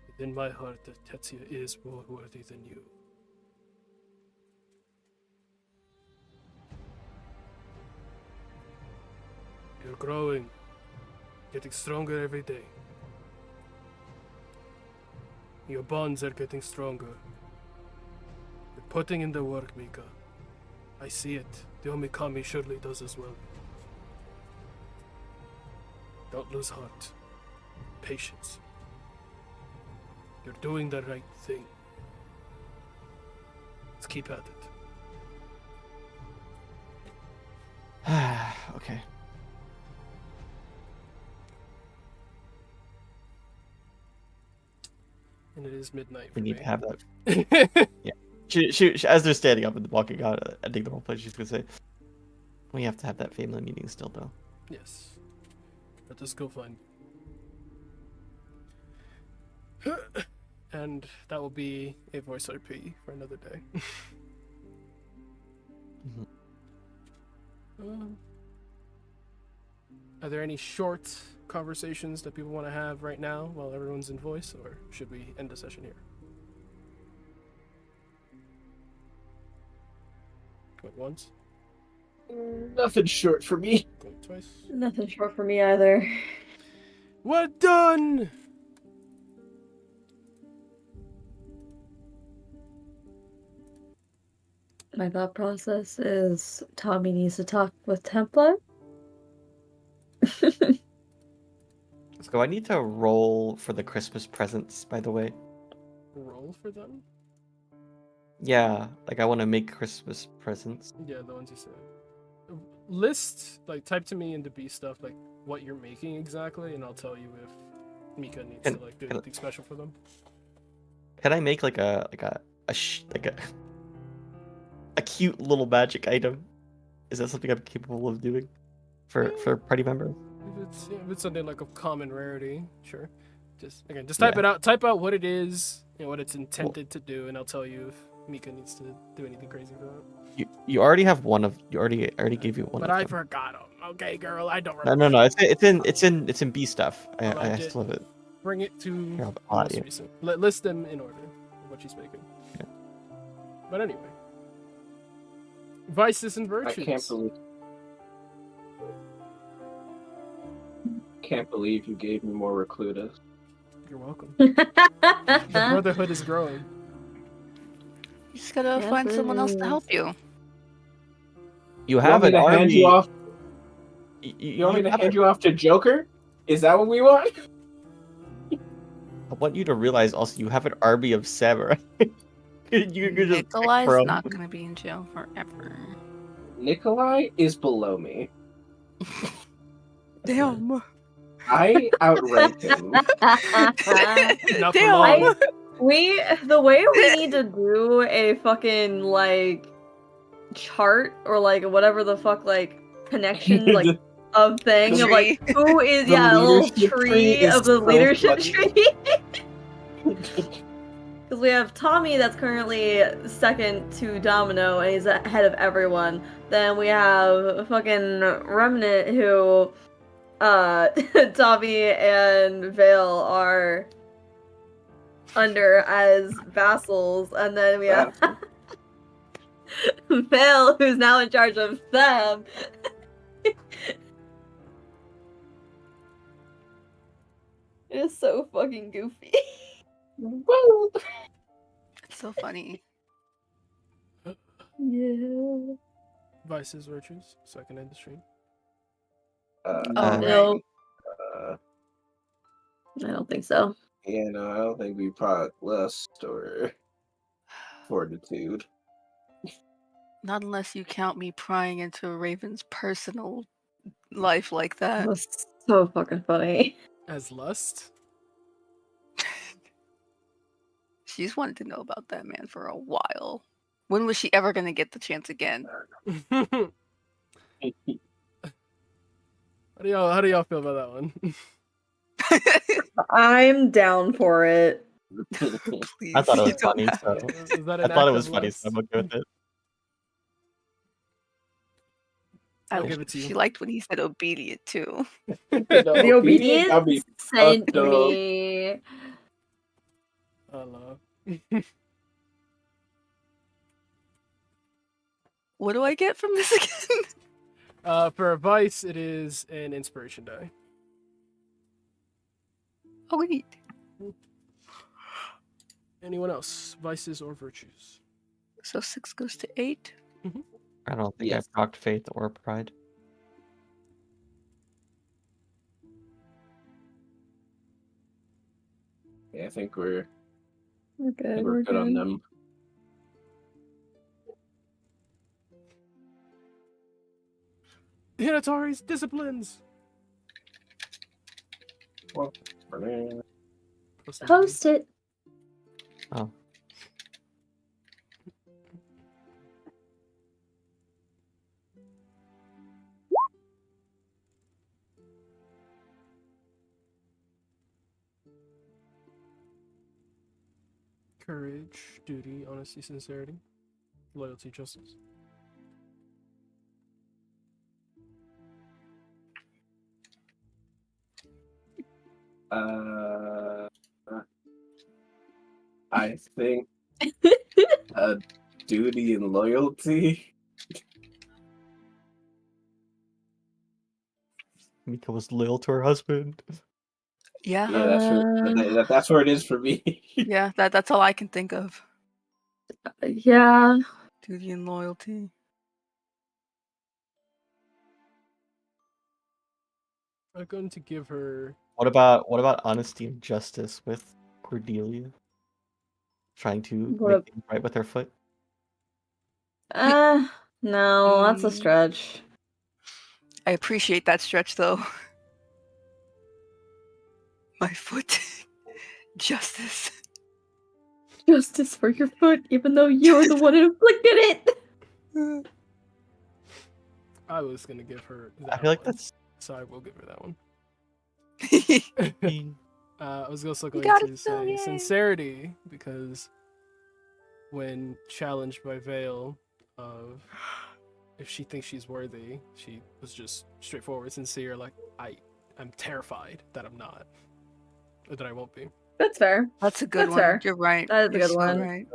S2: within my heart that Tetsuya is more worthy than you. You're growing, getting stronger every day. Your bonds are getting stronger. You're putting in the work, Mika. I see it. The Omikami surely does as well. Don't lose heart. Patience. You're doing the right thing. Let's keep at it.
S1: Okay.
S2: And it is midnight for
S1: We need
S2: me.
S1: to have that. Yeah. She, as they're standing up and walking out, ending the whole place, she's gonna say, "We have to have that family meeting still, though."
S2: Yes. Let us go find. And that will be a voice RP for another day. Are there any short conversations that people want to have right now while everyone's in voice, or should we end the session here? Going once,
S3: Nothing short for me.
S2: going twice.
S4: Nothing short for me either.
S2: We're done!
S4: My thought process is Tommy needs to talk with Templar.
S1: So I need to roll for the Christmas presents, by the way.
S2: Roll for them?
S1: Yeah, like I want to make Christmas presents.
S2: Yeah, the ones you said. List, like, type to me in the B stuff, like, what you're making exactly, and I'll tell you if Mika needs to, like, do anything special for them.
S1: Can I make like a cute little magic item? Is that something I'm capable of doing for party members?
S2: If it's something like a common rarity, sure. Just type it out. Type out what it is and what it's intended to do, and I'll tell you if Mika needs to do anything crazy for that.
S1: You already have one of I already gave you one.
S2: But
S1: of
S2: I
S1: them.
S2: forgot them. Okay, girl, I don't
S1: No,
S2: remember.
S1: no. It's in B stuff. I still have it.
S2: Bring it to
S1: Here,
S2: the
S1: I'll add
S2: most
S1: you.
S2: recent. List them in order of what she's making.
S1: Yeah.
S2: But anyway, vices and
S3: I
S2: virtues.
S3: can't believe you gave me more Reclutus.
S2: You're welcome. The brotherhood is growing.
S5: You just gotta
S4: Yes,
S5: find
S4: it
S5: someone else to
S4: is.
S5: help you.
S1: You
S3: You
S1: have
S3: want me
S1: an
S3: to hand
S1: army.
S3: you off?
S1: You,
S3: You want me to
S1: have
S3: hand you off to Joker? Is that what we want?
S1: I want you to realize also you have an army of samurai. you could just pick
S5: Nikolai's
S1: from.
S5: not gonna be in jail forever.
S3: Nikolai is below me.
S5: Damn.
S3: I outrank him.
S2: Not for
S5: Damn.
S2: long.
S4: The way we need to do a fucking like chart or like whatever the fuck like connection like of thing of like who is
S3: The
S4: a little
S3: leadership tree
S4: tree
S3: is
S4: of the
S3: so
S4: leadership
S3: funny.
S4: tree. Because we have Tommy that's currently second to Domino and he's ahead of everyone. Then we have fucking Remnant who Tommy and Vale are under as vassals, and then we have Vale who's now in charge of them. It is so fucking goofy.
S3: Woo!
S5: It's so funny.
S4: Yeah.
S2: Vices, virtues. So I can end the stream.
S5: Oh,
S4: No,
S3: uh,
S4: I don't think so.
S3: yeah, no, I don't think we product lust or fortitude.
S5: Not unless you count me prying into Raven's personal life like that.
S4: That was so fucking funny.
S2: As lust?
S5: She's wanted to know about that man for a while. When was she ever gonna get the chance again?
S2: How do y'all feel about that one?
S4: I'm down for it.
S5: Please,
S1: I thought it
S5: you
S1: was
S5: don't
S1: funny,
S5: have
S1: so
S5: to.
S2: Is that
S1: I
S2: an
S1: thought it
S2: act
S1: was
S2: of
S1: funny,
S2: lust?
S1: so I'm okay with it.
S2: I'll give it to
S5: She
S2: you.
S5: liked when he said obedient too.
S4: The obedience
S3: I'll be
S4: sent
S3: fucked up.
S4: me.
S2: Hello.
S5: What do I get from this again?
S2: For a vice, it is an inspiration die.
S5: Oh, wait.
S2: Anyone else? Vices or virtues?
S5: So 6 goes to 8.
S1: I don't think
S3: Yes.
S1: I procced faith or pride.
S3: Yeah, I think we're
S4: We're
S3: we're good on
S4: good.
S3: them.
S2: Hinatari's disciplines.
S4: Post it.
S1: Oh.
S2: Courage, duty, honesty, sincerity, loyalty, justice.
S3: I think duty and loyalty.
S1: Mika was loyal to her husband.
S5: Yeah,
S3: Yeah, that's where it is for me.
S5: yeah. That's all I can think of.
S4: Yeah.
S5: Duty and loyalty.
S2: I'm going to give her.
S1: What about honesty and justice with Cordelia? Trying to
S4: What
S1: make
S4: a-
S1: things right with her foot.
S4: No, that's a
S5: Mm.
S4: stretch.
S5: I appreciate that stretch though. My foot. Justice.
S4: Justice for your foot, even though you're the one who inflicted it.
S2: I was gonna give her. That
S1: I feel like
S2: one,
S1: that's
S2: so I will give her that one.
S1: me.
S2: I was also
S5: You
S2: going
S5: got
S2: to
S5: it, Phil,
S2: say
S5: yay.
S2: sincerity because when challenged by Vale of if she thinks she's worthy, she was just straightforward, sincere. Like I'm terrified that I'm not, or that I won't be.
S4: That's fair.
S5: That's a good
S4: That's
S5: one.
S4: fair.
S5: You're right.
S4: That is a
S5: You're
S4: good
S5: so
S4: one.
S5: right.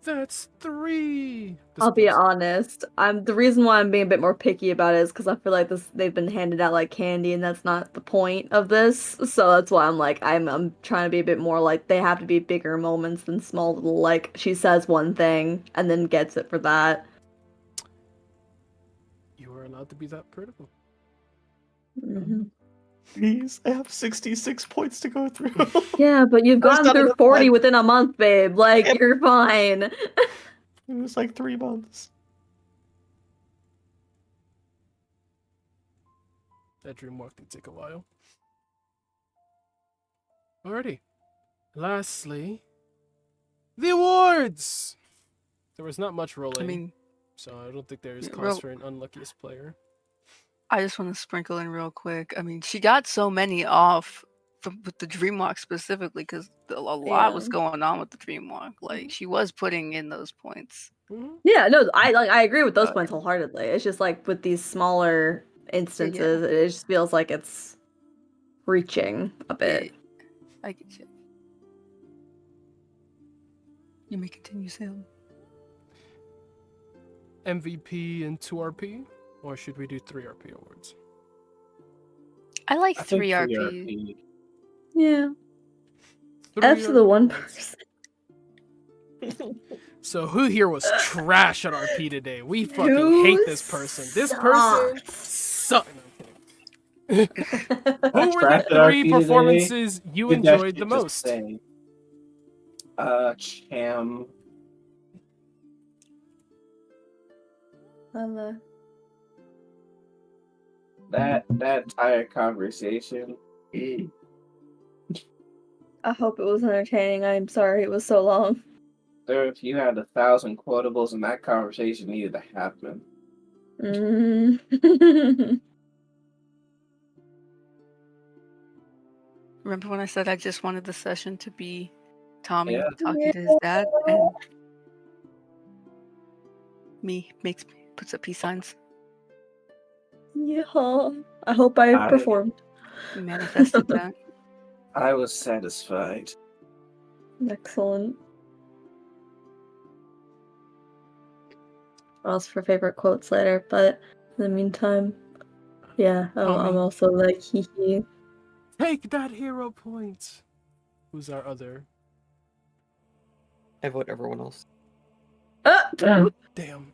S2: That's 3.
S4: I'll be
S2: Disposal.
S4: honest. The reason why I'm being a bit more picky about it is because I feel like they've been handed out like candy, and that's not the point of this. So that's why I'm like I'm trying to be a bit more like they have to be bigger moments than small little like she says one thing and then gets it for that.
S2: You are allowed to be that critical.
S4: Mhm.
S1: Please, I have 66 points to go through.
S4: Yeah, but you've
S1: There's
S4: gone
S1: not
S4: through
S1: enough
S4: 40
S1: time.
S4: within a month, babe. Like
S1: Yep.
S4: you're fine.
S1: It was like 3 months.
S2: That dream walk did take a while. Alrighty. Lastly, the awards. There was not much rolling.
S5: I mean,
S2: so I don't think there's
S5: Yeah,
S2: cause
S5: real-
S2: for an unluckiest player.
S5: I just want to sprinkle in real quick. I mean, she got so many off with the Dreamwalk specifically because a lot was
S4: Yeah.
S5: going on with the Dreamwalk. Like she was putting in those points.
S2: Mhm.
S4: Yeah, no, I agree with those
S5: Uh,
S4: points wholeheartedly. It's just like with these smaller instances, it just feels like it's reaching a bit.
S5: I get you. You may continue, Sam.
S2: MVP and 2 RP, or should we do 3 RP awards?
S5: I like
S3: I think
S5: 3 RP.
S3: 3
S4: Yeah.
S2: 3
S4: F to the
S2: RP
S4: one
S2: awards.
S4: person.
S2: So who here was trash at RP today? We fucking
S4: Who
S2: hate this person. This person sucks. No, I'm kidding. Who were
S3: Trash
S2: the
S3: at
S2: 3
S3: RP today?
S2: performances you
S3: Did that
S2: enjoyed
S3: shit
S2: the
S3: just
S2: most?
S3: say, Cham. That entire conversation.
S4: I hope it was entertaining. I'm sorry it was so long.
S3: There, if you had 1,000 quotables in that conversation needed to happen.
S4: Mm.
S5: Remember when I said I just wanted the session to be Tommy
S3: Yeah.
S5: talking to his dad and me puts up peace signs?
S4: Yeah. I hope I
S3: I-
S4: performed.
S5: We manifested that.
S3: I was satisfied.
S4: Excellent. I'll ask for favorite quotes later, but in the meantime, yeah, I'm
S2: Tommy.
S4: also like hee hee.
S2: Take that hero point. Who's our other?
S1: I vote everyone else.
S2: Damn.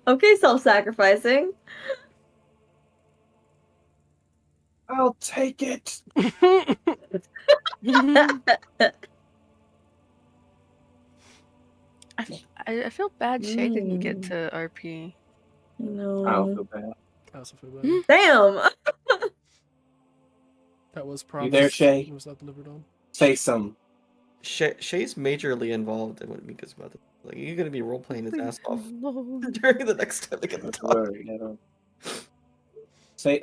S4: Okay, self-sacrificing.
S3: I'll take it.
S5: I feel bad Shay didn't get
S4: Mm.
S5: to RP.
S3: I don't
S4: No.
S3: feel bad.
S2: I also feel bad.
S4: Damn.
S2: That was
S3: You
S2: promise.
S3: there, Shay?
S2: Was not delivered on.
S3: Say some.
S1: Shay's majorly involved in what Mika's about to. Like, you're gonna be role playing his ass off
S5: No.
S1: during the next time they get to
S3: Don't
S1: talk.
S3: worry, I don't.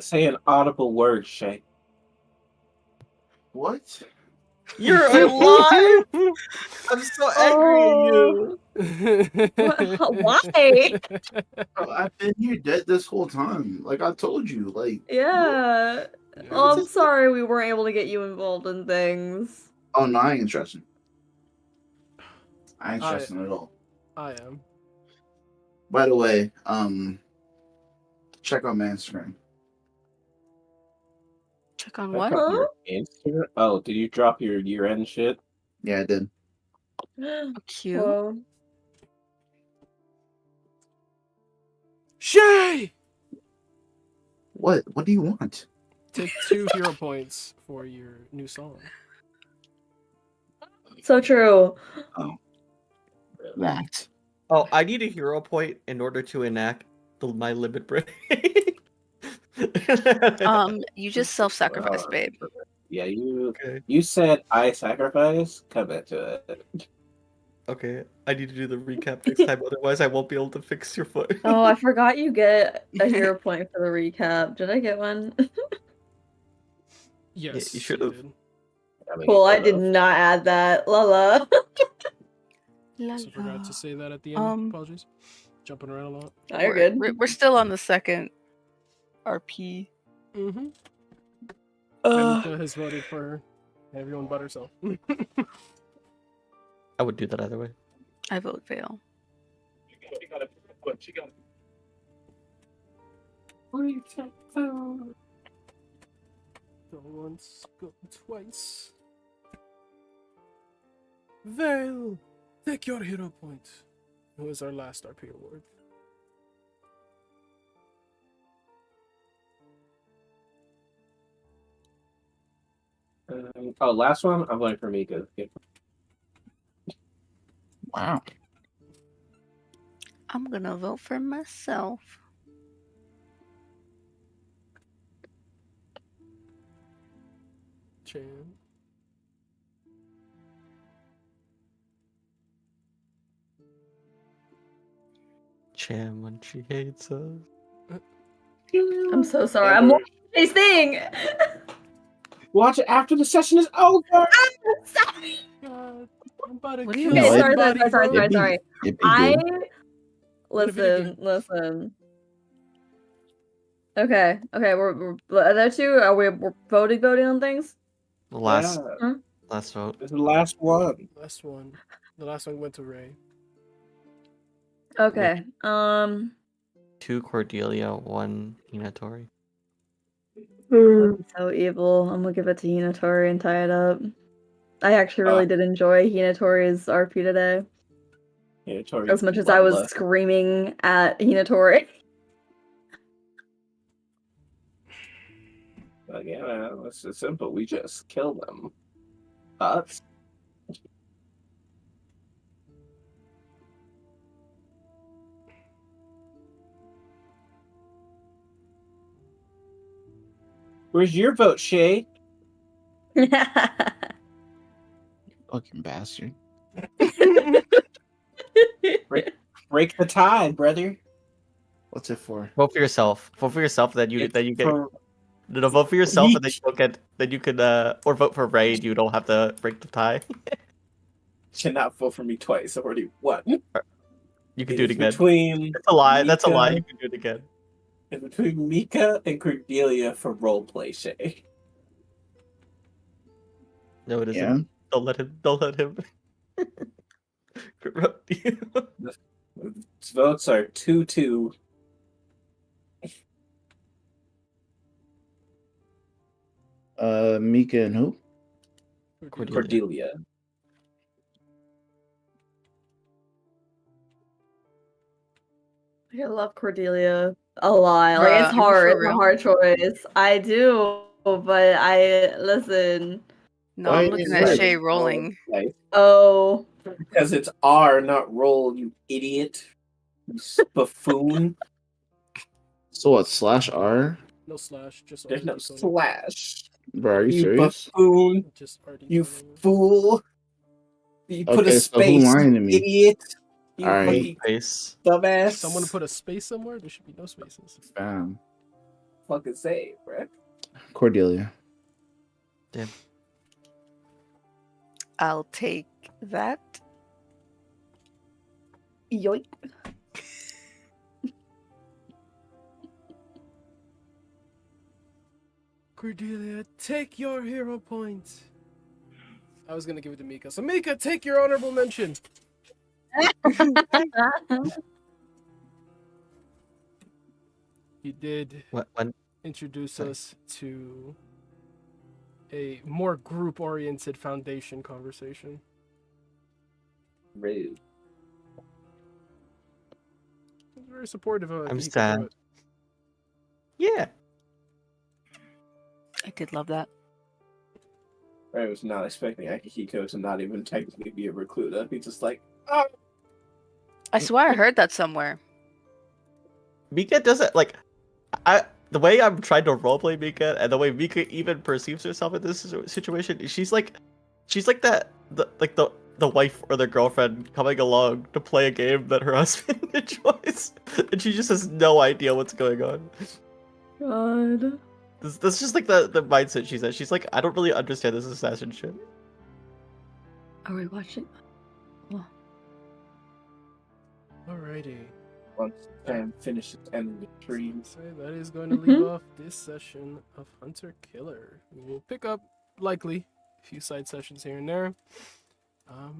S3: Say an audible word, Shay.
S6: What?
S1: You're alive! I'm so angry at you.
S4: Why?
S6: Bro, I've been here dead this whole time. Like I told you, like
S4: Yeah.
S2: Yeah.
S4: Oh, I'm sorry we weren't able to get you involved in things.
S6: oh no, I ain't stressing. I ain't
S2: I-
S6: stressing at all.
S2: I am.
S6: By the way, check out my Instagram.
S5: Check on
S3: Check
S5: what?
S3: out your Instagram. Oh, did you drop your year-end shit?
S6: Yeah, I did.
S5: Oh, cute.
S4: Whoa.
S2: Shay!
S6: What? What do you want?
S2: Take 2 hero points for your new song.
S4: So true.
S6: That.
S1: Oh, I need a hero point in order to enact my limit break.
S5: You just self-sacrifice, babe.
S3: Yeah, you
S1: Okay.
S3: you said I sacrifice. Commit to it.
S1: Okay, I need to do the recap next time, otherwise I won't be able to fix your foot.
S4: Oh, I forgot you get a hero point for the recap. Did I get one?
S2: Yes,
S1: you should've.
S2: did.
S3: I mean,
S4: Cool,
S3: you
S4: I did
S3: could've.
S4: not add that. Lala.
S2: Also forgot to say that at the end. Apologies. Jumping around a lot.
S4: Oh, you're good.
S5: We're still on the second RP.
S2: Mm-hmm.
S5: Uh,
S2: Anika has voted for everyone but herself.
S1: I would do that either way.
S5: I vote Vale.
S2: Go once, go twice. Vale, take your hero point. Who is our last RP award?
S3: Oh, last one. I'm voting for Mika.
S6: Wow.
S5: I'm gonna vote for myself.
S2: Chan.
S1: Cham when she hates us.
S4: I'm so sorry. I'm watching this thing.
S3: Watch it after the session is over.
S4: Sorry.
S2: God, I'm about to
S5: What do you
S2: kill
S5: mean?
S6: No, it-
S2: somebody,
S4: sorry,
S2: bro.
S4: sorry.
S6: It'd be
S4: I
S6: good.
S4: listen. Okay. We're are there two? Are we're voting on things?
S1: The last
S3: Yeah,
S1: last vote.
S3: this is the last one.
S2: Last one. The last one went to Ray.
S4: Okay.
S1: 2 Cordelia, 1 Hinatori.
S4: So evil. I'm gonna give it to Hinatori and tie it up. I actually really did enjoy Hinatori's RP today.
S3: Yeah, Tori,
S4: As much as I was screaming at Hinatori.
S3: Like, yeah, it's just simple. We just kill them. Us. Where's your vote, Shay?
S6: Fucking bastard.
S3: Break the tie, brother.
S6: What's it for?
S1: Vote for yourself. Vote for yourself. That you
S3: It's
S1: get.
S3: for-
S1: No, vote for yourself, and then
S3: Yeet.
S1: you don't get. Then you can. Or vote for Raid. You don't have to break the tie.
S3: Should not vote for me twice. I already won.
S1: You can do it again.
S3: Between
S1: That's a lie. That's a lie.
S3: Mika-
S1: You can do it again.
S3: It's between Mika and Cordelia for roleplay, Shay.
S1: No, it isn't.
S6: Yeah.
S1: Don't let him. Don't let him. corrupt you.
S3: Votes are 2-2.
S6: Mika and who?
S3: Cordelia.
S4: I love Cordelia a lot. Like
S5: Bruh,
S4: it's
S5: are you
S4: hard.
S5: for
S4: It's a
S5: real?
S4: hard choice. I do, but I listen.
S5: No,
S6: Why
S5: I'm looking
S6: is
S5: at
S6: that?
S5: Shay rolling.
S3: Like,
S4: Oh,
S3: because it's R, not roll, you idiot. You buffoon.
S6: So what? /R?
S2: No slash, just
S3: There's no
S2: RD total.
S3: slash.
S6: Bro, are you
S3: You
S6: serious?
S3: buffoon.
S2: Just RD
S3: You
S2: total.
S3: fool. You put
S6: Okay,
S3: a
S6: so who
S3: space,
S6: lying to
S3: you
S6: me?
S3: idiot. You
S6: All right.
S3: fucking
S1: Face.
S3: dumbass.
S2: Someone put a space somewhere? There should be no spaces.
S6: Bam.
S3: fucking say, bruh.
S6: Cordelia.
S1: Damn.
S5: I'll take that.
S4: Yoink.
S2: Cordelia, take your hero point. I was gonna give it to Mika. So Mika, take your honorable mention. He did
S1: When
S2: introduce
S1: Sorry.
S2: us to a more group-oriented foundation conversation.
S3: Rude.
S2: He was very supportive of it.
S1: I'm
S2: He could do
S1: sad.
S2: it.
S1: Yeah.
S5: I did love that.
S3: I was not expecting Akihiko to not even technically be a recluta. He's just like, oh,
S5: I swear I heard that somewhere.
S1: Mika doesn't like the way I'm trying to roleplay Mika and the way Mika even perceives herself in this situation, she's like the wife or the girlfriend coming along to play a game that her husband enjoys, and she just has no idea what's going on.
S4: God.
S1: That's just like the mindset she's at. She's like, I don't really understand this assassin shit.
S4: Are we watching?
S2: Alrighty.
S3: once Sam finishes ending the dream.
S2: So that is going to leave off this session of Hunter Killer. We will pick up, likely, a few side sessions here and there.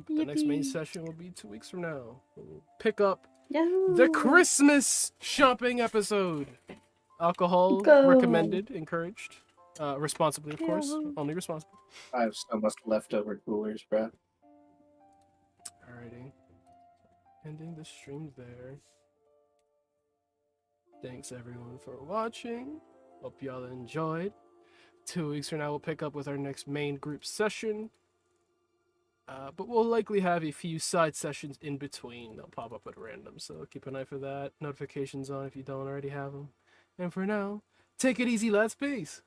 S2: The next main
S4: Yippee.
S2: session will be 2 weeks from now. We'll pick up
S4: Yahoo.
S2: the Christmas shopping episode. Alcohol
S4: Go.
S2: recommended, encouraged. Responsibly, of course.
S4: Yahoo.
S2: Only responsible.
S3: I have so much leftover coolers, bro.
S2: Alrighty. Ending the stream there. Thanks everyone for watching. Hope y'all enjoyed. 2 weeks from now we'll pick up with our next main group session. But we'll likely have a few side sessions in between. They'll pop up at random, so keep an eye for that. Notifications on if you don't already have them. And for now, take it easy, lads. Peace.